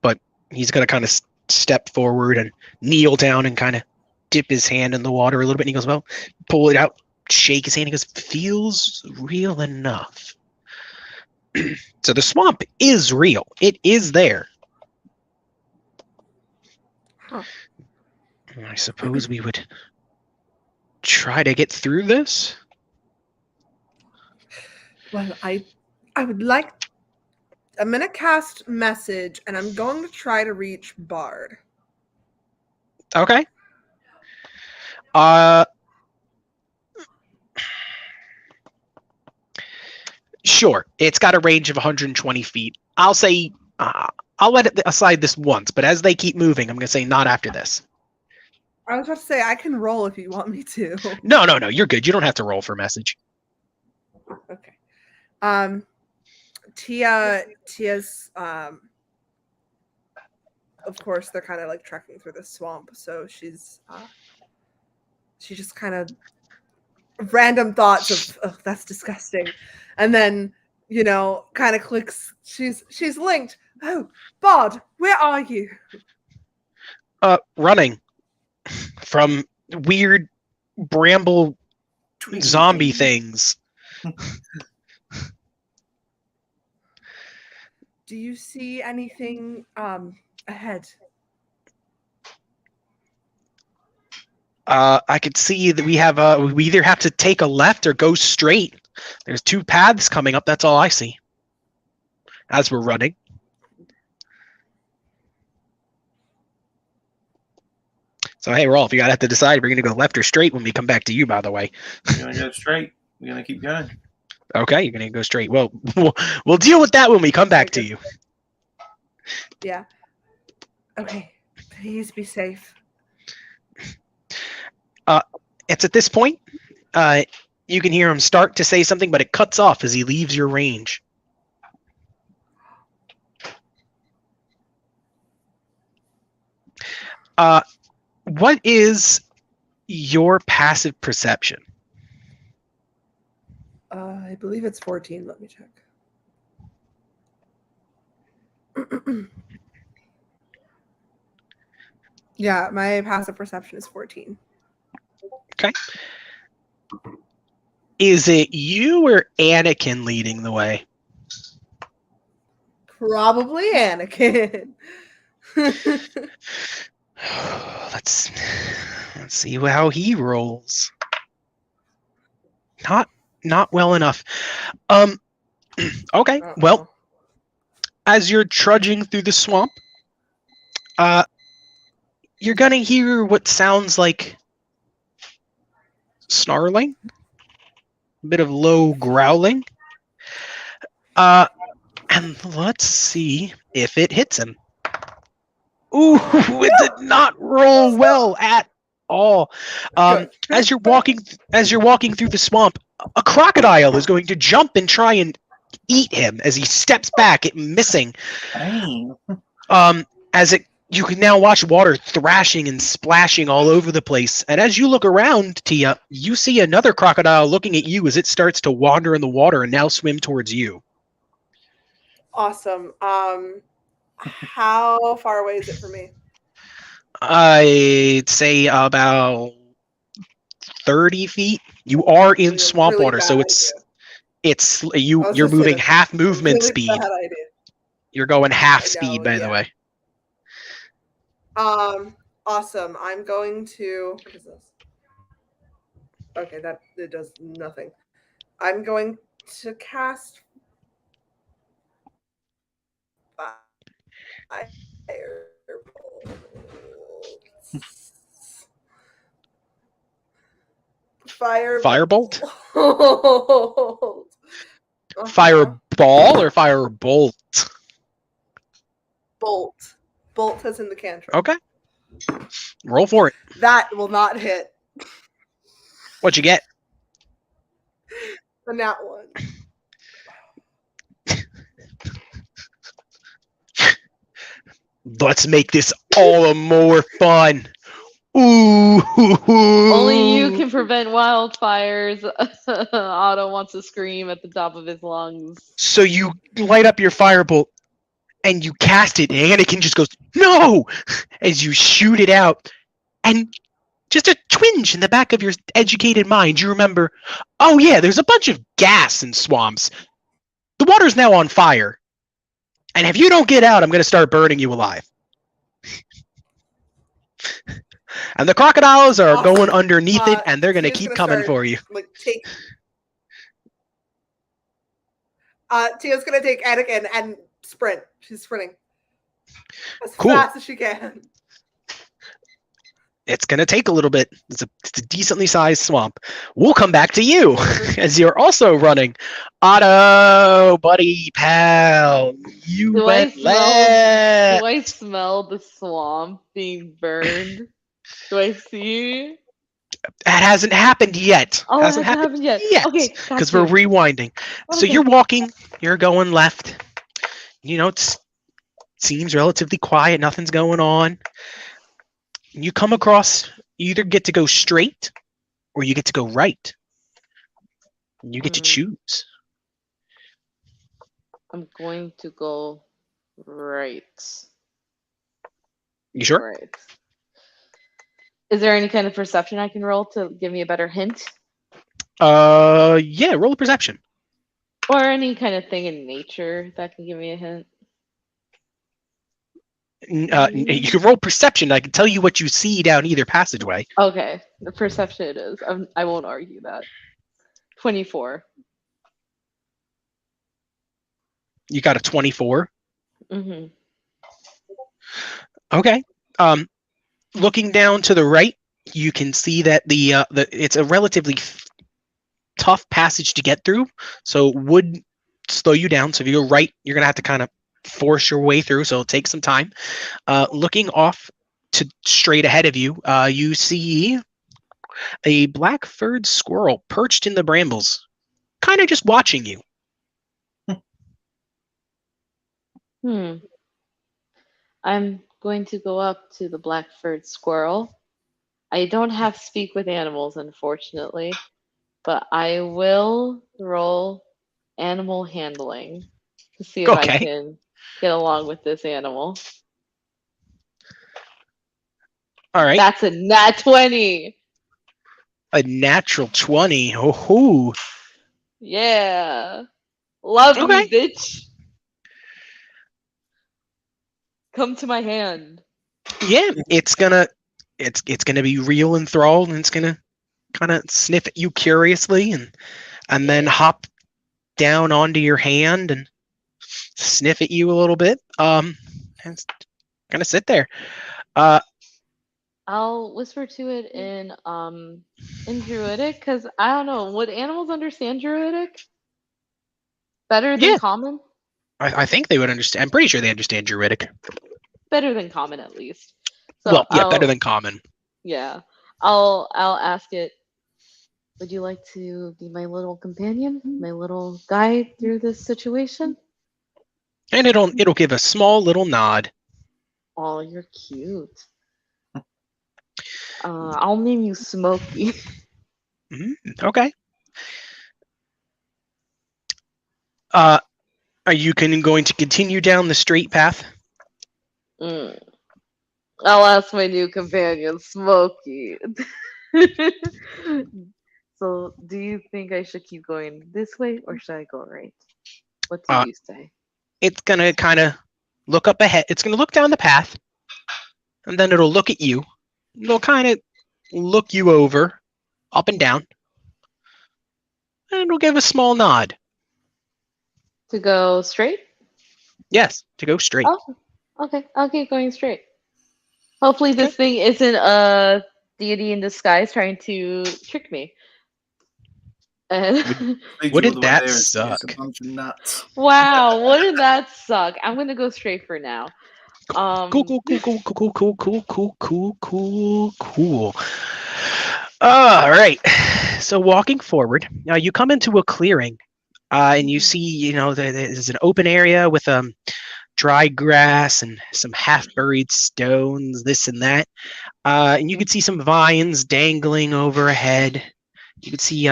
But he's going to kind of step forward and kneel down and kind of dip his hand in the water a little bit. And he goes, well, pull it out, shake his hand. He goes, feels real enough. So the swamp is real. It is there. Huh. I suppose we would try to get through this. Well, I would like. I'm gonna cast message, and I'm going to try to reach Bard. Okay. Sure. It's got a range of 120 feet. I'll say I'll let it aside this once, but as they keep moving, I'm gonna say not after this. I was about to say I can roll if you want me to. No, you're good. You don't have to roll for message. Okay. Tia's of course they're kind of like trekking through the swamp, so she just kind of random thoughts of, oh, that's disgusting, and then kind of clicks. She's linked. Oh, Bod, where are you? Running from weird bramble zombie things. Do you see anything ahead? I could see that we either have to take a left or go straight. There's two paths coming up. That's all I see as we're running. So hey, Rolf, you gotta have to decide if we're gonna go left or straight when we come back to you. By the way, We're gonna go straight. We're gonna keep going. Okay, you're gonna go straight. Well, we'll deal with that when we come back to you. Yeah. Okay. Please be safe. It's at this point, you can hear him start to say something, but it cuts off as he leaves your range. What is your passive perception? I believe it's 14. Let me check. Yeah, my passive perception is 14. Okay. Is it you or Anakin leading the way? Probably Anakin. Let's see how he rolls. Not well enough. Okay. Uh-oh. Well, as you're trudging through the swamp, you're gonna hear what sounds like snarling, a bit of low growling. And let's see if it hits him. Ooh, it did not roll well at all. As you're walking through the swamp, a crocodile is going to jump and try and eat him as he steps back, it missing. Dang. You can now watch water thrashing and splashing all over the place. And as you look around, Tia, you see another crocodile looking at you as it starts to wander in the water and now swim towards you. Awesome. How far away is it from me? I'd say about 30 feet. You are in swamp really water, so idea. you're moving half movement really speed. Bad idea. You're going half speed, by the way. Awesome. I'm going to. What is this? Okay, it does nothing. I'm going to cast Firebolt? Uh-huh. Fireball or firebolt? Bolt. Bolt as in the cantrip. Okay. Roll for it. That will not hit. What'd you get? The nat one. Let's make this all the more fun. Ooh. Only you can prevent wildfires. Otto wants to scream at the top of his lungs. So you light up your firebolt and you cast it, and Anakin just goes, "No!" as you shoot it out. And just a twinge in the back of your educated mind, you remember, oh yeah, there's a bunch of gas in swamps. The water's now on fire. And if you don't get out, I'm going to start burning you alive. And the crocodiles are going underneath it, and they're going to keep coming for you. Tia's gonna take Anakin and sprint. She's sprinting as Cool. fast as she can. It's going to take a little bit. It's a decently sized swamp. We'll come back to you as you're also running. Otto, buddy, pal, you went left. Do I smell the swamp being burned? Do I see? That hasn't happened yet. Oh, it hasn't happened yet. Okay, because we're rewinding. Okay. So you're walking. You're going left. It seems relatively quiet. Nothing's going on. You come across, you either get to go straight or you get to go right. You get to choose. I'm going to go right. You sure? Right. Is there any kind of perception I can roll to give me a better hint? Yeah, roll a perception. Or any kind of thing in nature that can give me a hint? You can roll perception. I can tell you what you see down either passageway. Okay, the perception it is. I won't argue that. 24. You got a 24. Mm-hmm. Okay. Looking down to the right, you can see that the it's a relatively tough passage to get through, so it would slow you down. So if you go right, you're gonna have to kind of force your way through, so it'll take some time. Looking off to straight ahead of you, you see a black-furred squirrel perched in the brambles, kind of just watching you. I'm going to go up to the black-furred squirrel. I don't have speak with animals, unfortunately, but I will roll animal handling to see if I can get along with this animal. All right. That's a nat 20. A natural 20. Oh. Yeah. Love me, bitch. Come to my hand. Yeah, it's gonna be real enthralled, and it's gonna kind of sniff at you curiously, and then hop down onto your hand and sniff at you a little bit. And it's gonna sit there. I'll whisper to it in Druidic, because I don't know, would animals understand Druidic better than common? I think they would understand. I'm pretty sure they understand Druidic. Better than common, at least. So better than common. Yeah, I'll ask it. Would you like to be my little companion, my little guide through this situation? And it'll give a small little nod. Oh, you're cute. I'll name you Smokey. Okay. Are you going to continue down the straight path? I'll ask my new companion, Smokey. So, do you think I should keep going this way, or should I go right? What do you say? It's gonna kind of look up ahead. It's gonna look down the path, and then it'll look at you. It'll kind of look you over, up and down, and it'll give a small nod. To go straight? Yes, to go straight. Oh, okay. I'll keep going straight. Hopefully this thing isn't a deity in disguise trying to trick me. And wouldn't that suck? A bunch of nuts. Wow, wouldn't that suck? I'm gonna go straight for now. Cool. All right. So walking forward, now you come into a clearing, and you see, there's an open area with dry grass and some half-buried stones, this and that. And you can see some vines dangling overhead. You can see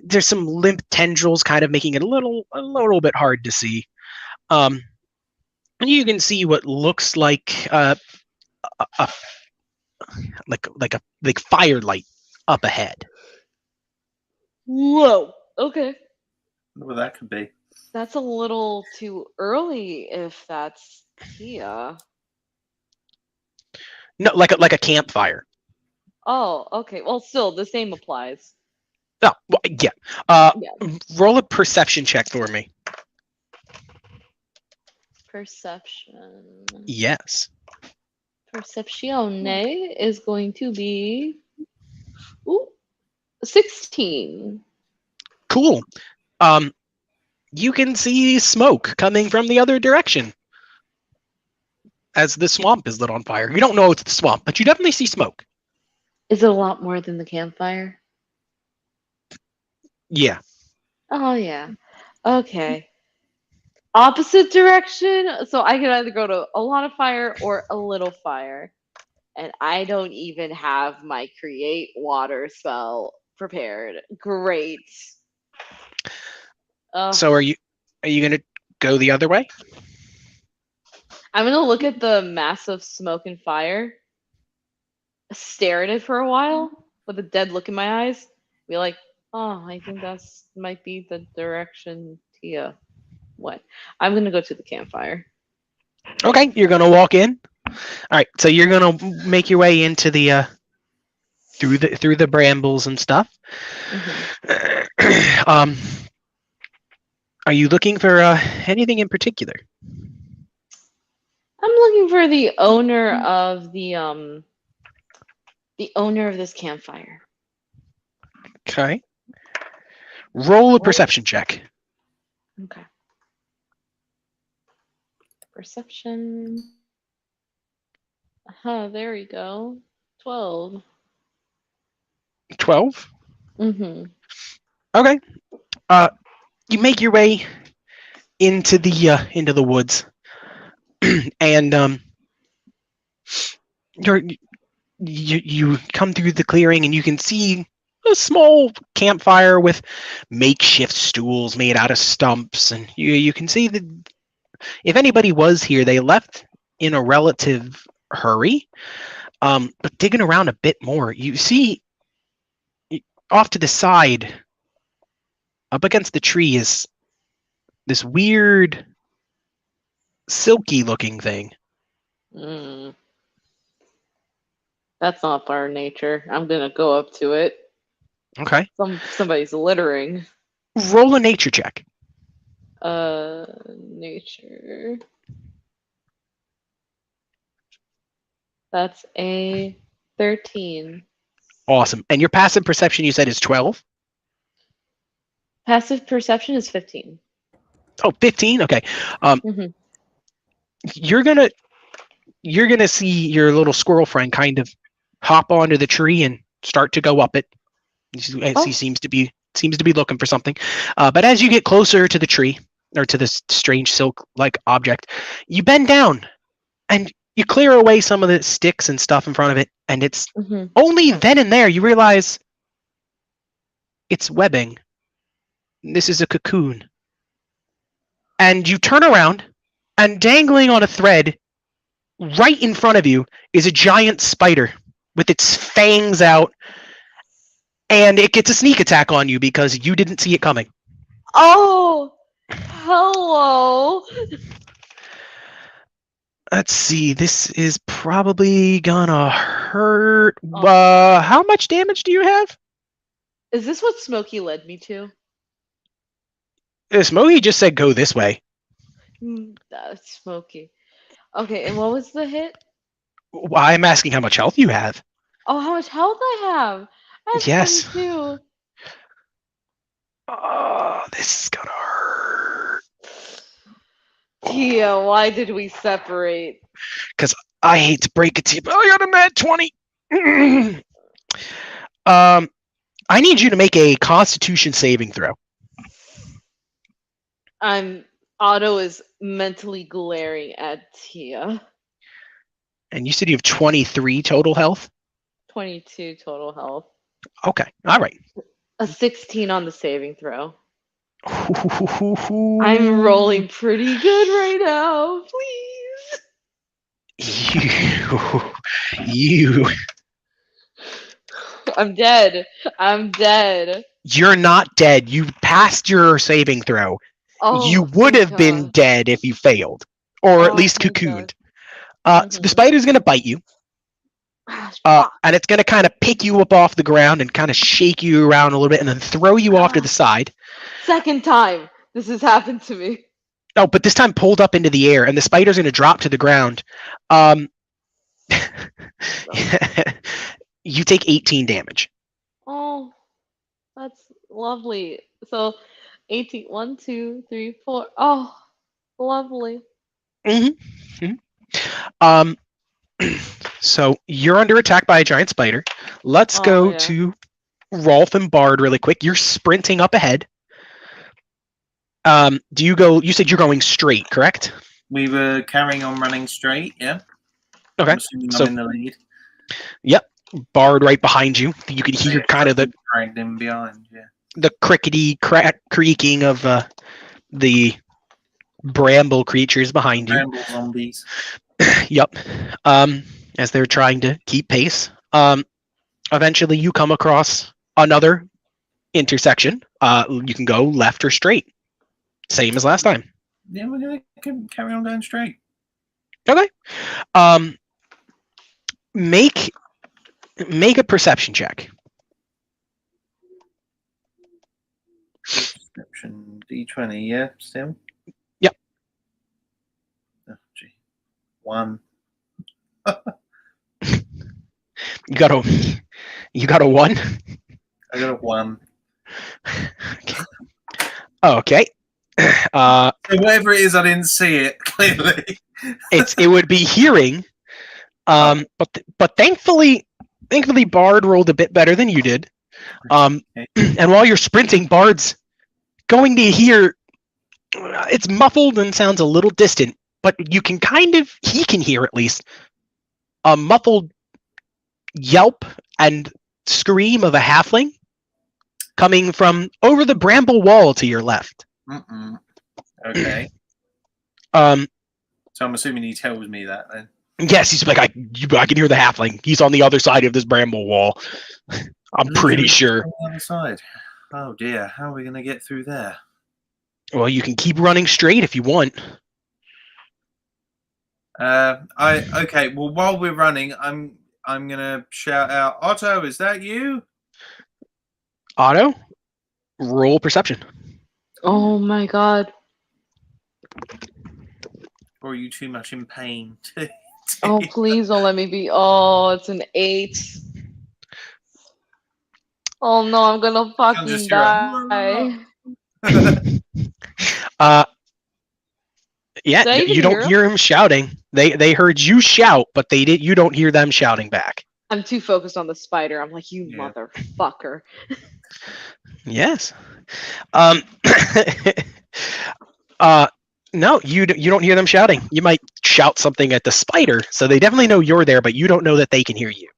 there's some limp tendrils kind of making it a little bit hard to see. And you can see what looks like like firelight up ahead. Whoa. Okay. Well, that could be. That's a little too early if that's Tia. No, like a campfire. Oh, okay. Well, still, the same applies. Oh, well, yeah. Yeah. Roll a perception check for me. Perception. Yes. Perceptione is going to be 16. Cool. You can see smoke coming from the other direction as the swamp is lit on fire. You don't know it's the swamp, but you definitely see smoke. Is it a lot more than the campfire? Yeah. Oh yeah. Okay. Opposite direction, so I can either go to a lot of fire or a little fire. And I don't even have my create water spell prepared. Great. So are you gonna go the other way? I'm gonna look at the massive smoke and fire, stare at it for a while with a dead look in my eyes, be like, oh, I think that's might be the direction Tia went. I'm gonna go to the campfire. Okay, you're gonna walk in. All right, so you're gonna make your way into the through the brambles and stuff. Mm-hmm. Are you looking for anything in particular? I'm looking for the owner of the owner of this campfire. Okay. Roll a perception check. Okay. Perception. There we go. 12. 12. Mm-hmm. Okay. You make your way into the woods, and you come through the clearing, and you can see a small campfire with makeshift stools made out of stumps, and you can see that if anybody was here, they left in a relative hurry. But digging around a bit more, you see off to the side, up against the tree, is this weird, silky-looking thing. Mm. That's not our nature. I'm gonna go up to it. Okay. Somebody's littering. Roll a nature check. Nature. That's a 13. Awesome. And your passive perception, you said, is 12? Passive perception is 15. Oh, 15? Okay. Mm-hmm. You're gonna see your little squirrel friend kind of hop onto the tree and start to go up it. He seems to be looking for something. But as you get closer to the tree, or to this strange silk-like object, you bend down and you clear away some of the sticks and stuff in front of it, and it's only then and there you realize it's webbing. This is a cocoon. And you turn around, and dangling on a thread right in front of you is a giant spider with its fangs out, and it gets a sneak attack on you because you didn't see it coming. Oh, hello. Let's see. This is probably gonna hurt. How much damage do you have? Is this what Smokey led me to? Smokey just said go this way. That's Smokey. Okay, and what was the hit? I'm asking how much health you have. Oh, how much health I have? I have Yes. 22. Oh, this is gonna hurt. Tia, why did we separate? Because I hate to break it to you, but I got a mad 20. I need you to make a Constitution saving throw. Otto is mentally glaring at Tia. And you said you have 23 total health? 22 total health. Okay, all right. A 16 on the saving throw. I'm rolling pretty good right now. Please. You. I'm dead. I'm dead. You're not dead. You passed your saving throw. Oh, you would have been dead if you failed, or at least cocooned. So the spider's going to bite you. And it's going to kind of pick you up off the ground and kind of shake you around a little bit and then throw you off to the side. Second time this has happened to me. Oh, but this time pulled up into the air, and the spider's going to drop to the ground. You take 18 damage. Oh, that's lovely. So 18, 1, 2, 3, 4. Oh, lovely. So you're under attack by a giant spider. Let's go to Rolf and Bard really quick. You're sprinting up ahead. Do you go? You said you're going straight, correct? We were carrying on running straight. Yeah. Okay. I'm assuming I'm in the lead. Yep. Bard right behind you. You can hear kind of the dragged in behind. Yeah. The crickety creaking of the bramble creatures behind you. Bramble zombies. Yep. As they're trying to keep pace. Eventually you come across another intersection. You can go left or straight. Same as last time. Yeah, we're gonna carry on going straight. Okay. Make a perception check. Perception D20, yeah, still? Yep. Oh, gee. 1. You got a 1? I got a 1. Okay. So whatever it is, I didn't see it clearly. It would be hearing. But thankfully Bard rolled a bit better than you did. And while you're sprinting, Bard's going to hear. It's muffled and sounds a little distant, but he can hear at least a muffled yelp and scream of a halfling coming from over the bramble wall to your left. Okay. So I'm assuming he tells me that then. Yes, he's like, I can hear the halfling. He's on the other side of this bramble wall. I'm pretty sure. On the other side. Oh dear, how are we going to get through there? Well, you can keep running straight if you want. Okay. Well, while we're running, I'm gonna shout out, Otto, is that you? Otto, roll perception. Oh my god. Or are you too much in pain? Oh, please don't let me be. Oh, it's an 8. Oh no, I'm gonna fucking die. Yeah, you don't hear him shouting. They heard you shout, but you don't hear them shouting back. I'm too focused on the spider. I'm like, you motherfucker. Yes. No, you don't hear them shouting. You might shout something at the spider, so they definitely know you're there, but you don't know that they can hear you.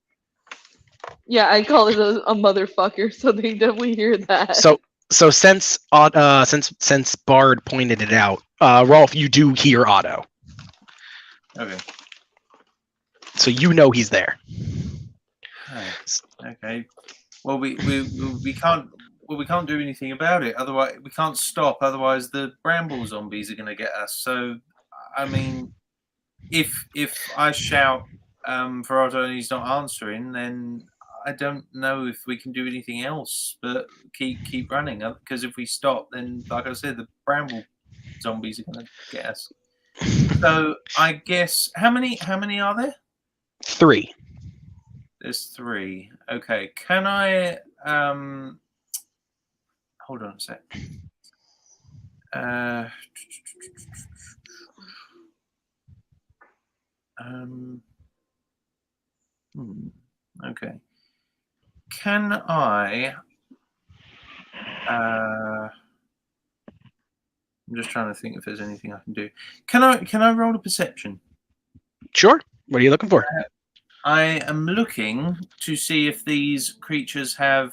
Yeah, I call it a motherfucker, so they definitely hear that. So since Bard pointed it out, Rolf, you do hear Otto. Okay. So you know he's there. Okay. Well, we can't. Well, we can't do anything about it. Otherwise, we can't stop. Otherwise, the bramble zombies are going to get us. So, I mean, if I shout for Otto and he's not answering, then I don't know if we can do anything else but keep running. Because if we stop, then, like I said, the bramble zombies are going to get us. So, I guess how many are there? 3. There's 3. Okay. Can I hold on a sec. Okay. Can I? I'm just trying to think if there's anything I can do. Can I roll a perception? Sure. What are you looking for? I am looking to see if these creatures have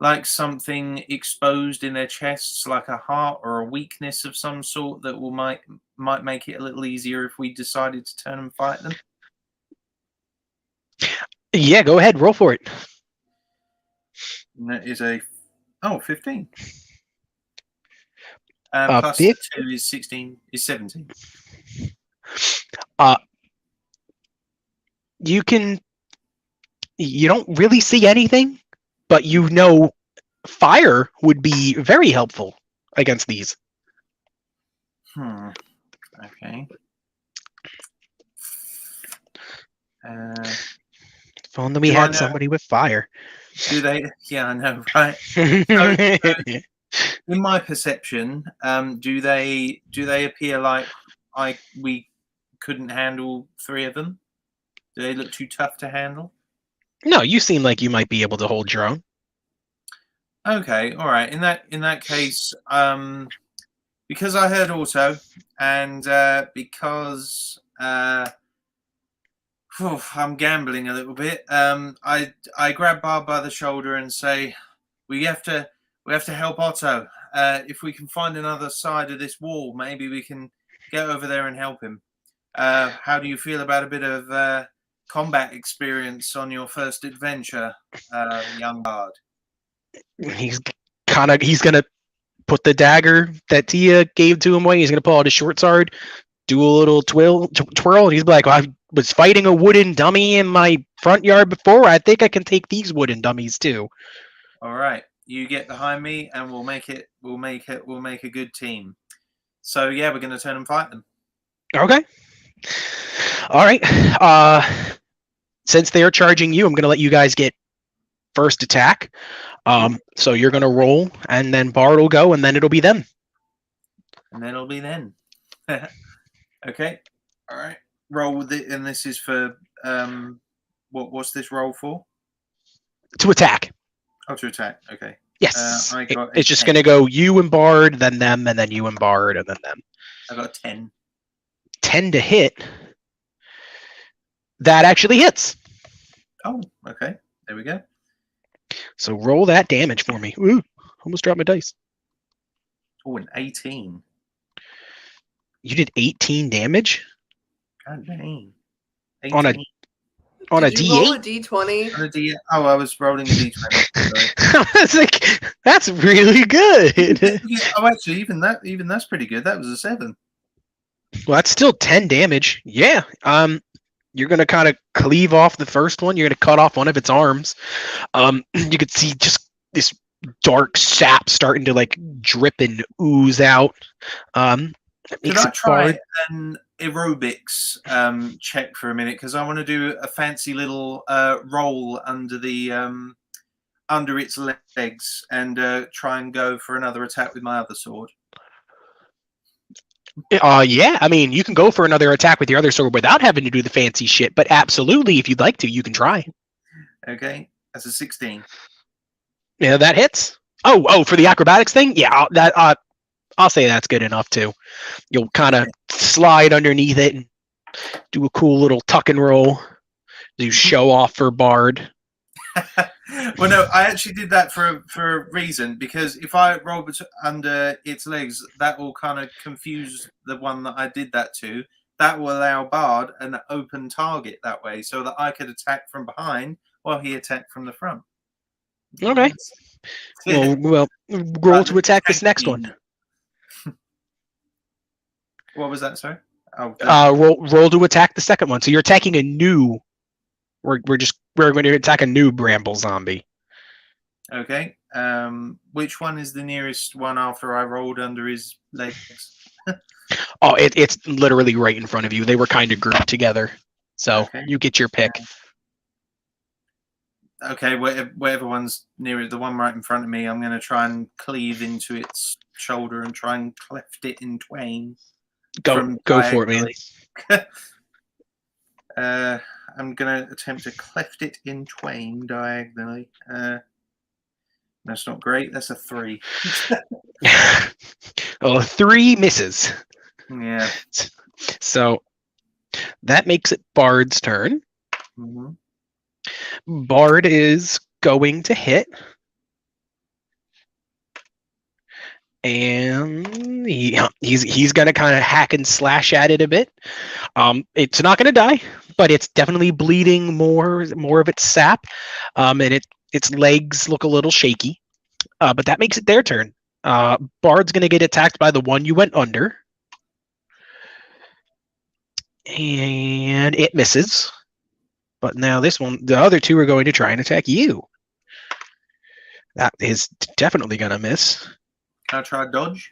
like something exposed in their chests, like a heart or a weakness of some sort that might make it a little easier if we decided to turn and fight them. Yeah, go ahead, roll for it. And that is 15. Plus 2 is 16. Is 17. You can You don't really see anything, but you know fire would be very helpful against these. Okay. If only we Do I had know? somebody with fire. Do they? Yeah, I know, right? In my perception, do they appear like we couldn't handle 3 of them? Do they look too tough to handle? No, you seem like you might be able to hold your own. Okay, all right. In that case, because I heard auto, and because I'm gambling a little bit, I grab Bob by the shoulder and say, we have to help Otto. If we can find another side of this wall, maybe we can get over there and help him. How do you feel about a bit of combat experience on your first adventure, young bard? He's gonna put the dagger that Tia gave to him away. He's gonna pull out his short sword, do a little twirl, and he's like, I was fighting a wooden dummy in my front yard before. I think I can take these wooden dummies too. All right, you get behind me, and we'll make a good team. So yeah, we're gonna turn and fight them. Okay. All right. Since they are charging you, I'm gonna let you guys get first attack. So you're gonna roll, and then Bard will go, and then it'll be them. And then it'll be then. Okay. All right. Roll with it, and this is for what's this roll for? To attack. Oh, to attack. Okay. Yes. I got It's just 10. gonna go you and Bard, then them, and then you and Bard, and then them. I got 10. 10 to hit. That actually hits. Oh, okay. There we go. So roll that damage for me. Ooh, almost dropped my dice. Oh, an 18. You did 18 damage God dang. 18. on a Did you roll a D8. D20? On a D. Oh, I was rolling a D20. Sorry. I was like, that's really good. Oh, actually, even that's pretty good. That was a 7. Well, that's still 10 damage. Yeah. You're gonna kind of cleave off the first one. You're gonna cut off one of its arms. You could see just this dark sap starting to like drip and ooze out. Could I try an aerobics check for a minute? Because I want to do a fancy little roll under its legs and try and go for another attack with my other sword. Yeah, I mean, you can go for another attack with your other sword without having to do the fancy shit, but absolutely, if you'd like to, you can try. Okay, that's a 16. Yeah, that hits. Oh, for the acrobatics thing? Yeah, I'll say that's good enough too. You'll kind of slide underneath it and do a cool little tuck and roll. Do show off for Bard. Well, no, I actually did that for a reason, because if I roll under its legs, that will kind of confuse the one that I did that to. That will allow Bard an open target that way, so that I could attack from behind while he attacked from the front. Okay. Well, roll to attack this next one. What was that? Sorry. Oh, roll to attack the second one. So you're attacking a new. We're going to attack a new bramble zombie. Okay. Which one is the nearest one after I rolled under his legs? Oh, it's literally right in front of you. They were kind of grouped together. So Okay. you get your pick. Okay, whatever one's near it, the one right in front of me, I'm going to try and cleave into its shoulder and try and cleft it in twain. Go for it, man. I'm going to attempt to cleft it in twain diagonally. That's not great. That's a 3. Oh, 3 misses. Yeah. So that makes it Bard's turn. Mm-hmm. Bard is going to hit. And he's going to kind of hack and slash at it a bit. It's not going to die, but it's definitely bleeding more of its sap. And its legs look a little shaky. But that makes it their turn. Bard's going to get attacked by the one you went under. And it misses. But now this one, the other two are going to try and attack you. That is definitely going to miss. Can I try dodge?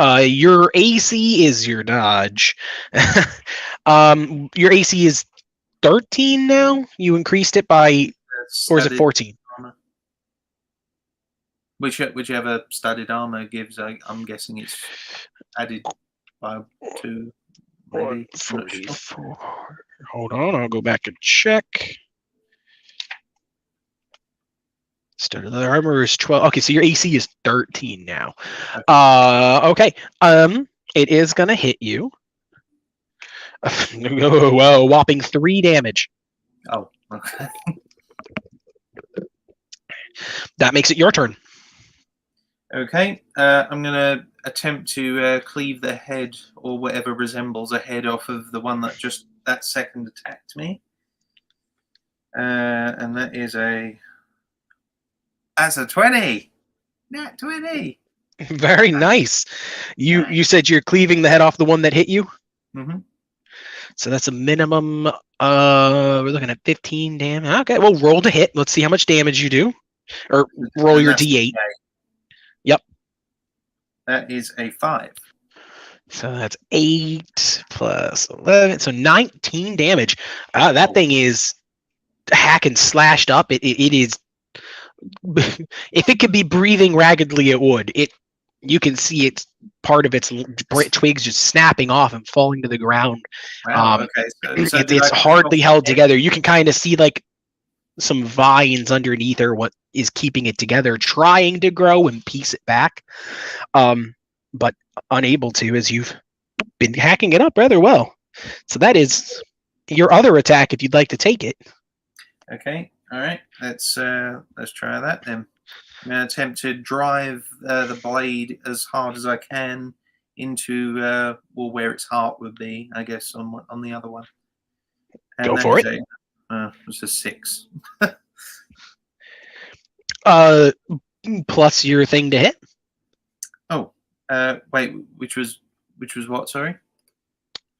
Your AC is your dodge. Your AC is 13 now. You increased it by, or is it 14? Armor. Whichever studded armor gives, I'm guessing it's added by 2. Maybe. 44. Hold on, I'll go back and check. Studded armor is 12. Okay, so your AC is 13 now. Okay. It is gonna hit you. Whoa, whopping 3 damage. Oh, okay. That makes it your turn. Okay, I'm going to attempt to cleave the head or whatever resembles a head off of the one that just that second attacked me. And that's a 20. Nat 20. Very nice. You said you're cleaving the head off the one that hit you? Mm-hmm. So that's a minimum. We're looking at 15 damage. Okay, well, roll to hit. Let's see how much damage you do. Or roll your D8. Yep. That is a 5. So that's 8 plus 11. So 19 damage. That thing is hack and slashed up. It is. If it could be breathing raggedly, it would. You can see it's part of its twigs just snapping off and falling to the ground. Wow, okay. So it's hardly held together. You can kind of see like some vines underneath her, what is keeping it together, trying to grow and piece it back, but unable to, as you've been hacking it up rather well. So that is your other attack if you'd like to take it. Okay, all right. Let's try that then. I'm going to attempt to drive the blade as hard as I can into where its heart would be, I guess, on the other one. And go for it. It's a 6. Plus your thing to hit. Oh, wait. Which was what? Sorry.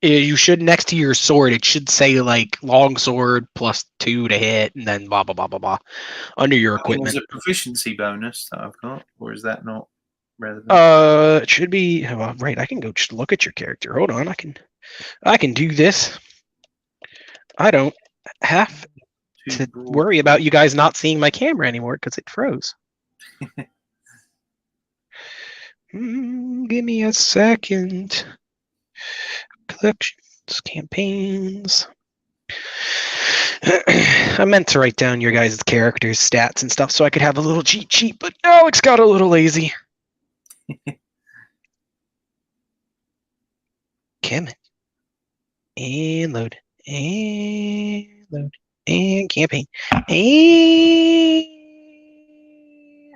You should, next to your sword, it should say like long sword plus 2 to hit, and then blah blah blah blah blah under your equipment. There's a proficiency bonus that I've got, or is that not relevant? It should be. Well, right. I can go just look at your character. Hold on. I can do this. I don't have to worry about you guys not seeing my camera anymore because it froze. Give me a second. Collections, campaigns. I meant to write down your guys' characters' stats and stuff so I could have a little cheat sheet, but no, it's got a little lazy. Come on. And load. And load. And campaign. And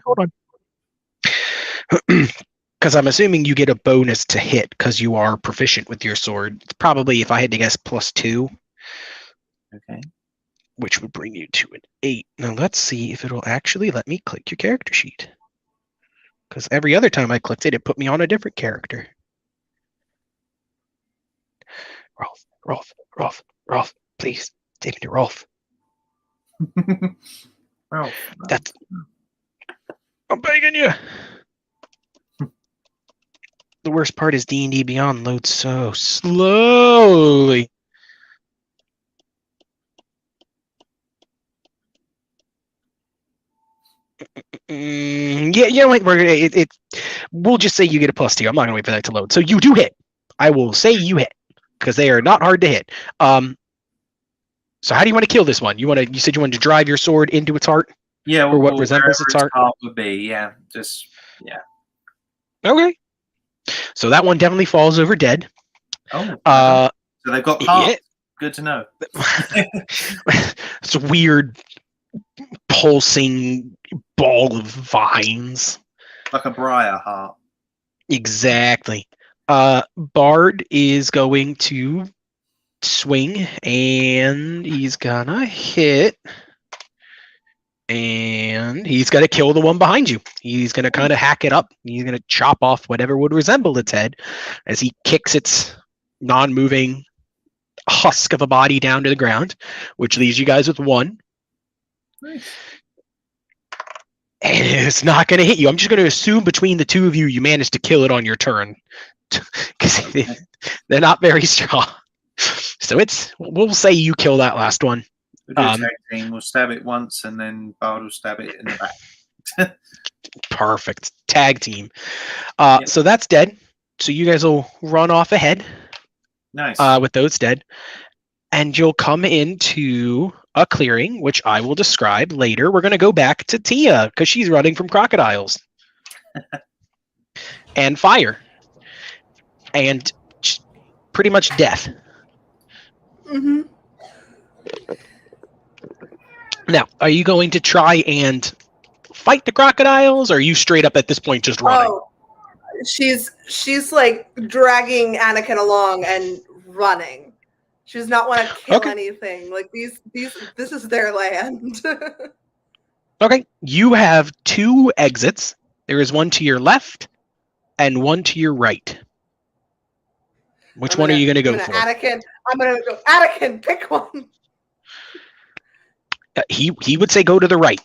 hold on. Because I'm assuming you get a bonus to hit because you are proficient with your sword. It's probably, if I had to guess, +2. Okay. Which would bring you to an 8. Now let's see if it'll actually let me click your character sheet. Because every other time I clicked it, it put me on a different character. Rolf, please take me to Rolf. Rolf. I'm begging you. The worst part is D&D Beyond loads so slowly. Yeah, like we're gonna. We'll just say you get a +2. I'm not gonna wait for that to load. So you do hit. I will say you hit because they are not hard to hit. So how do you want to kill this one? You said you wanted to drive your sword into its heart. Yeah, or what resembles its heart would be. Yeah, Okay. So that one definitely falls over dead. Oh. So they've got hearts. Yeah. Good to know. It's a weird pulsing ball of vines. Like a briar heart. Exactly. Bard is going to swing and he's gonna hit. And he's going to kill the one behind you. He's going to kind of hack it up. He's going to chop off whatever would resemble its head as he kicks its non-moving husk of a body down to the ground, which leaves you guys with 1. Nice. And it's not going to hit you. I'm just going to assume between the two of you, you managed to kill it on your turn. Because they're not very strong. So we'll say you kill that last one. We'll do a tag team. We'll stab it once, and then Bard will stab it in the back. Perfect. Tag team. So that's dead. So you guys will run off ahead. Nice. With those dead. And you'll come into a clearing, which I will describe later. We're going to go back to Tia, because she's running from crocodiles. And fire. And pretty much death. Mm-hmm. Now, are you going to try and fight the crocodiles, or are you straight up at this point just running? Oh, she's like dragging Anakin along and running. She does not want to kill anything. Like this is their land. Okay, you have 2 exits. There is one to your left and one to your right. Which one are you going to go for? I'm going to go Anakin. Pick one. He would say go to the right.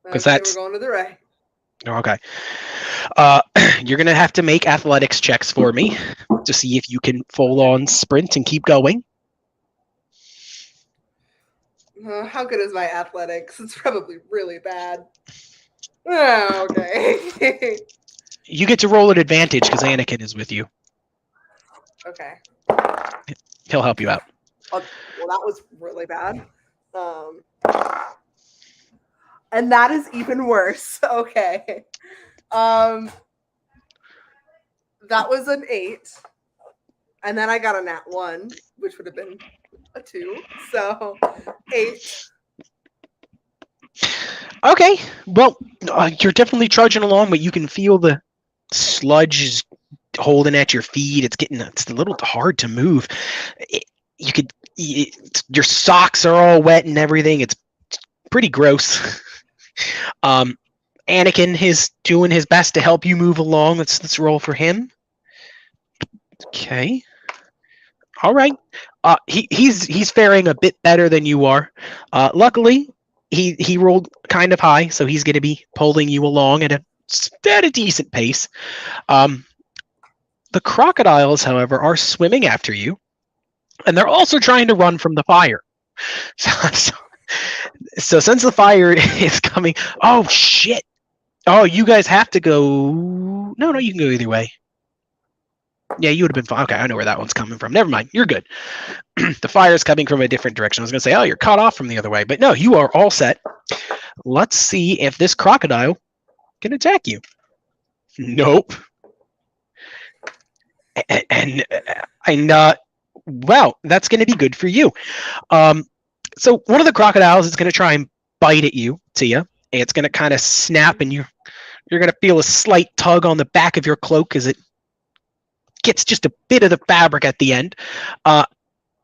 Because that's we're going to the right. Okay. You're going to have to make athletics checks for me to see if you can full-on sprint and keep going. How good is my athletics? It's probably really bad. Oh, okay. You get to roll at advantage because Anakin is with you. Okay. He'll help you out. Well, that was really bad. And that is even worse. Okay. That was an 8. And then I got a nat 1, which would have been a 2. So 8. Okay. Well, you're definitely trudging along, but you can feel the sludge is holding at your feet. It's a little hard to move. Your socks are all wet and everything. It's pretty gross. Anakin is doing his best to help you move along. Let's roll for him. Okay. All right. He's faring a bit better than you are. Luckily, he rolled kind of high, so he's going to be pulling you along at a decent pace. The crocodiles, however, are swimming after you, and they're also trying to run from the fire. So since the fire is coming, oh shit! Oh, you guys have to go. No, you can go either way. Yeah, you would have been fine. Okay, I know where that one's coming from. Never mind, you're good. The fire's coming from a different direction. I was going to say, oh, you're cut off from the other way, but no, you are all set. Let's see if this crocodile can attack you. Nope. And well, that's going to be good for you. So one of the crocodiles is going to try and bite at you, Tia. It's going to kind of snap, and you're going to feel a slight tug on the back of your cloak as it gets just a bit of the fabric at the end. And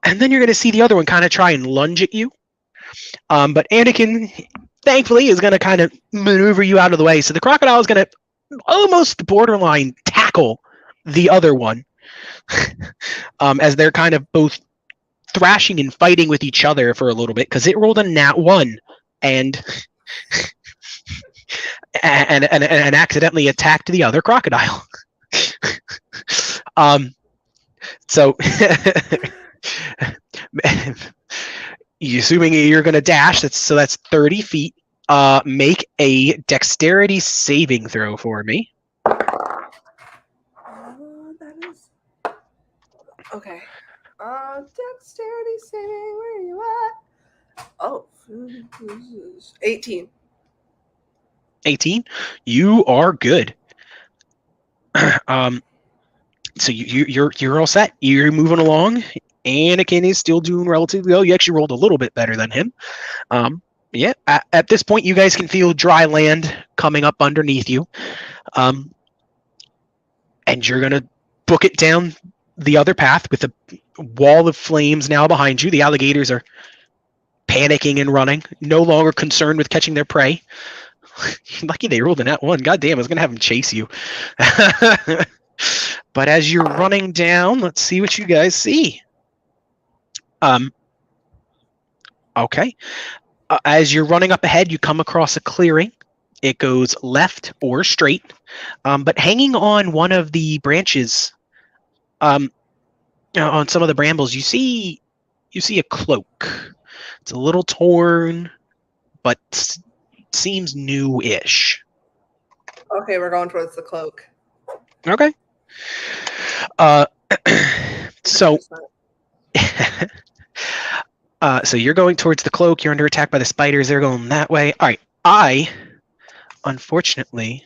then you're going to see the other one kind of try and lunge at you. But Anakin, thankfully, is going to kind of maneuver you out of the way. So the crocodile is going to almost borderline tackle the other one as they're kind of both thrashing and fighting with each other for a little bit, because it rolled a nat 1 and accidentally attacked the other crocodile. So assuming you're going to dash, that's 30 feet. Make a dexterity saving throw for me. That is okay. Dexterity saving. Where are you at? Oh, 18. 18. You are good. So you're all set. You're moving along. Anakin is still doing relatively well. You actually rolled a little bit better than him. Yeah. At this point, you guys can feel dry land coming up underneath you, and you're gonna book it down the other path with a wall of flames now behind you. The alligators are panicking and running, no longer concerned with catching their prey. Lucky they rolled a nat 1. God damn, I was gonna have them chase you. But as you're running down, let's see what you guys see. Okay. As you're running up ahead, you come across a clearing. It goes left or straight, but hanging on one of the branches, on some of the brambles, you see a cloak. It's a little torn, but seems new-ish. Okay, we're going towards the cloak. Okay. So. So you're going towards the cloak. You're under attack by the spiders. They're going that way. All right. I, unfortunately,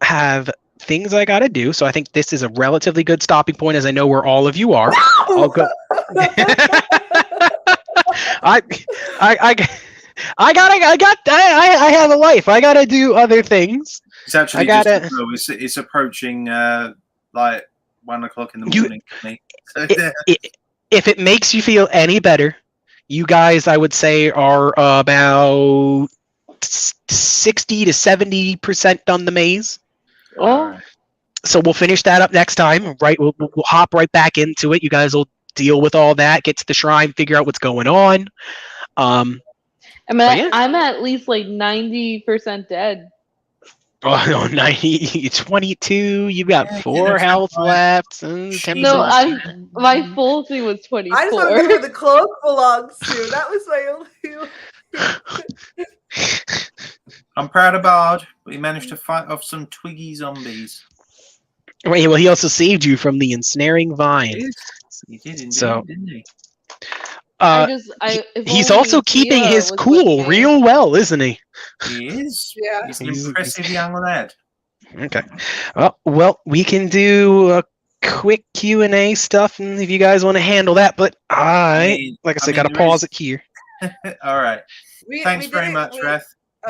have things I gotta do. So I think this is a relatively good stopping point, as I know where all of you are. I'll go. I have a life. I gotta do other things. It's actually it's approaching like 1 o'clock in the morning for me. If it makes you feel any better, you guys, I would say, are about 60 to 70% done the maze. Oh. So we'll finish that up next time. Right, we'll hop right back into it. You guys will deal with all that, get to the shrine, figure out what's going on. I'm at least like 90% dead. Oh no, 90, 22. You've got 4 health left. No, my full thing was 24. I just want to know where the cloak belongs to. That was my only. I'm proud of Bard. We managed to fight off some twiggy zombies. Wait, well, he also saved you from the ensnaring vine. He did indeed, didn't he? He's also keeping his cool real well, isn't he? He is. Yeah. He's an impressive young lad. Okay. Well, we can do a quick Q&A stuff, and if you guys want to handle that, but I got to pause it here. All right. Thanks very much, Reth.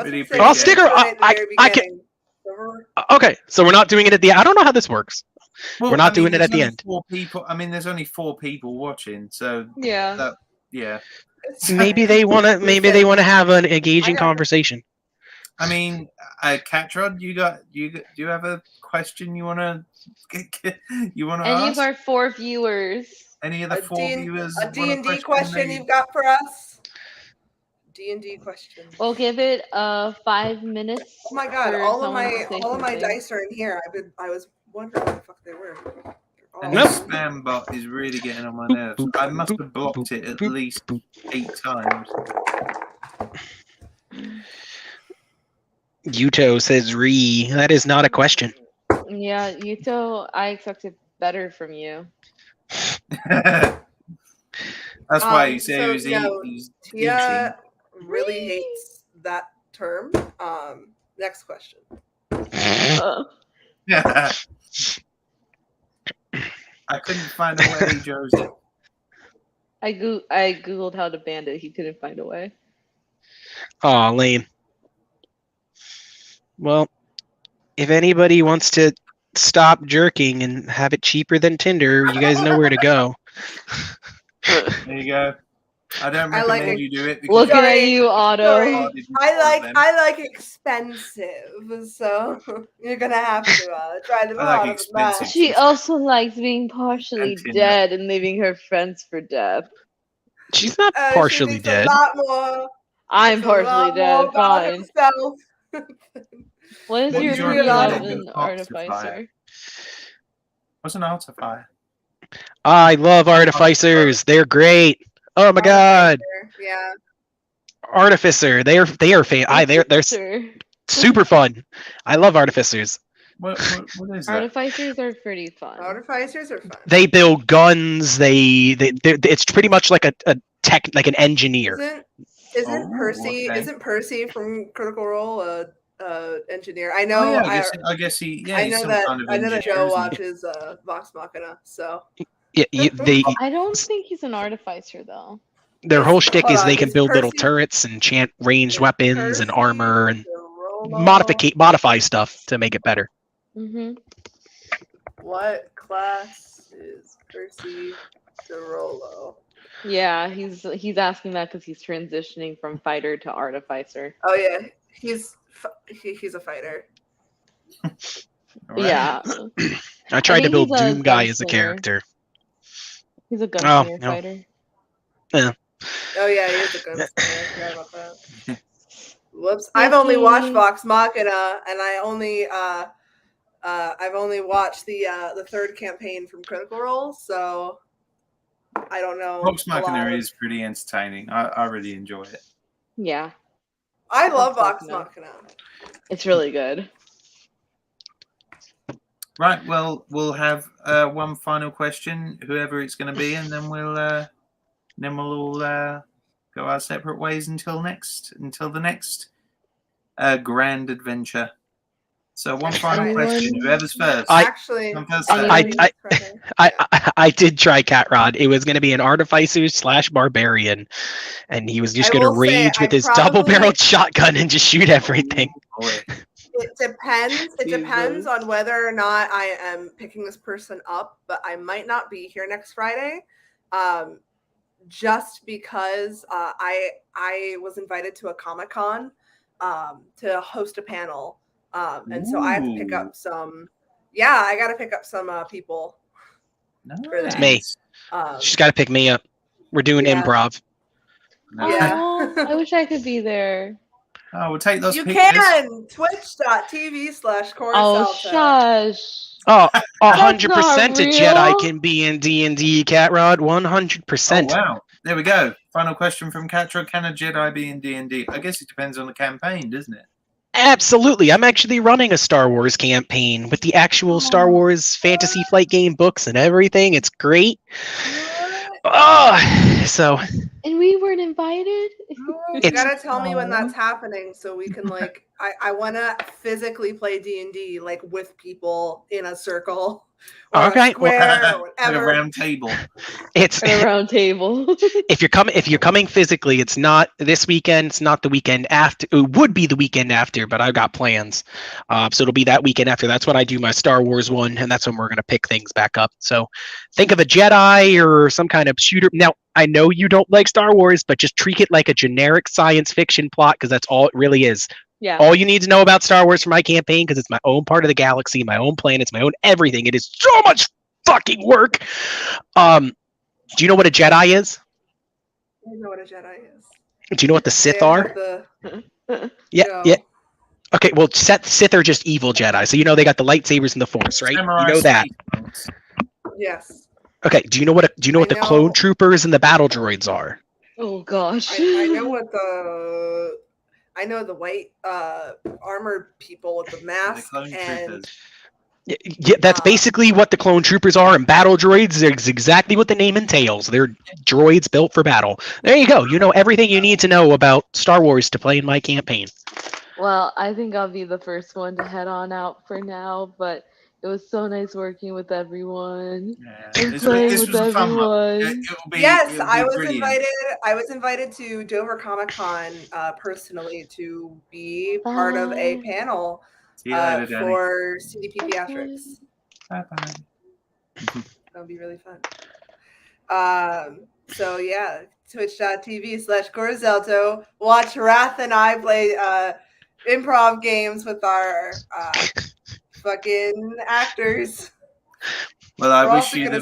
Really appreciate I'll stick around. I can. Okay, so we're not doing it at the end. I don't know how this works. Well, we're not doing it at the end. 4 people. I mean, there's only 4 people watching, so yeah. Maybe they want to. Maybe they want to have an engaging conversation. I mean, Catrod, do you have a question you want to ask? Any of our 4 viewers? Any of the 4 viewers? A D&D question you've got for us? D&D question. We'll give it 5 minutes. Oh my god! All of my dice are in here. I was wondering where the fuck they were. And this spam bot is really getting on my nerves. I must have blocked it at least 8 times. Yuto says re. That is not a question. Yeah, Yuto, I expected better from you. That's why you say he's Tia really hates that term. Next question. Yeah. I couldn't find a way, Joseph. I googled how to ban it. He couldn't find a way. Aw, lame. Well, if anybody wants to stop jerking and have it cheaper than Tinder, you guys know where to go. There you go. I don't recommend you do it. Looking at you, Otto. I like expensive, so you're gonna have to try them out. She also likes being partially dead and leaving her friends for death. She's not partially dead. I'm partially dead. Fine. What is your opinion of an artificer? What's an artificer? I love artificers. They're great. Oh my god. Yeah. Artificer. They're super fun. I love artificers. What is that? Artificers are pretty fun. Artificers are fun. They build guns. It's pretty much like an engineer. Isn't Percy from Critical Role engineer? I know. I guess he. Yeah, I know that Joe watches Vox Machina. So. Yeah, I don't think he's an artificer though. Their whole shtick is they can build little turrets and enchant ranged weapons and armor and modify stuff to make it better. Mm-hmm. What class is Percy Derolo? Yeah, he's asking that because he's transitioning from fighter to artificer. Oh yeah, he's a fighter. Yeah. I tried to build Doom Guy as a character. He's a gunslinger fighter. Yeah. Oh yeah, he is a gunslinger. I forgot about that. Whoops. I've only watched Vox Machina, and I've only watched the third campaign from Critical Role, so I don't know. Vox Machina is pretty entertaining. I really enjoy it. Yeah, I love Vox Machina. it's really good. Right. Well, we'll have one final question, whoever it's going to be, and then we'll all go our separate ways until the next grand adventure. So one final question, whoever's first. Actually, I did try Cat Rod. It was going to be an artificer / barbarian, and he was just going to rage with his double-barreled shotgun and just shoot everything. It depends. It depends on whether or not I am picking this person up, but I might not be here next Friday. Just because I was invited to a Comic-Con to host a panel. And so I have to pick up some. Yeah, I got to pick up some people. For that. Me. She's got to pick me up. We're doing improv. Yeah. I wish I could be there. Oh, we'll take those. You can twitch.tv/Chorus. Oh, shush. Oh, 100% a Jedi can be in D&D, Cat Rod. 100%. Oh, wow. There we go. Final question from Catra. Can a Jedi be in D&D? I guess it depends on the campaign, doesn't it? Absolutely. I'm actually running a Star Wars campaign with the actual Star Wars Fantasy Flight game books and everything. It's great. So. And we weren't invited? You gotta tell me when that's happening so we can I want to physically play D&D with people in a circle or a square or whatever. Like a round table. It's a round table. If you're coming physically, it's not this weekend. It's not the weekend after. It would be the weekend after, but I've got plans. So it'll be that weekend after. That's when I do my Star Wars one, and that's when we're gonna pick things back up. So think of a Jedi or some kind of shooter. Now I know you don't like Star Wars, but just treat it like a generic science fiction plot because that's all it really is. Yeah. All you need to know about Star Wars for my campaign, because it's my own part of the galaxy, my own planets, my own everything. It is so much fucking work. Do you know what a Jedi is? I know what a Jedi is. Do you know what the Sith are? Yeah. Okay, well, Sith are just evil Jedi. So they got the lightsabers and the Force, right? You know that. Yes. Okay. Do you know what the clone troopers and the battle droids are? Oh gosh. I know what the white armored people with the mask and. Yeah, that's basically what the clone troopers are, and battle droids is exactly what the name entails. They're droids built for battle. There you go. You know everything you need to know about Star Wars to play in my campaign. Well, I think I'll be the first one to head on out for now, but it was so nice working with everyone. And playing with everyone. Yes, I was invited to Dover Comic-Con personally to be part of a panel. For CDP Theatrics. Bye-bye. That'll be really fun. So yeah, twitch.tv/Corzelto. Watch Wrath and I play improv games with our fucking actors. Well, I wish you the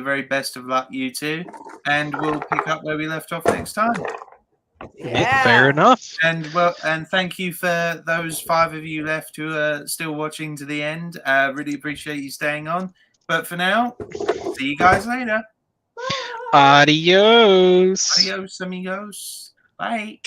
very best of luck, you two, and we'll pick up where we left off next time. Yeah. Fair enough. And thank you for those 5 of you left who are still watching to the end. Really appreciate you staying on. But for now, see you guys later. Adios. Adios, amigos. Bye.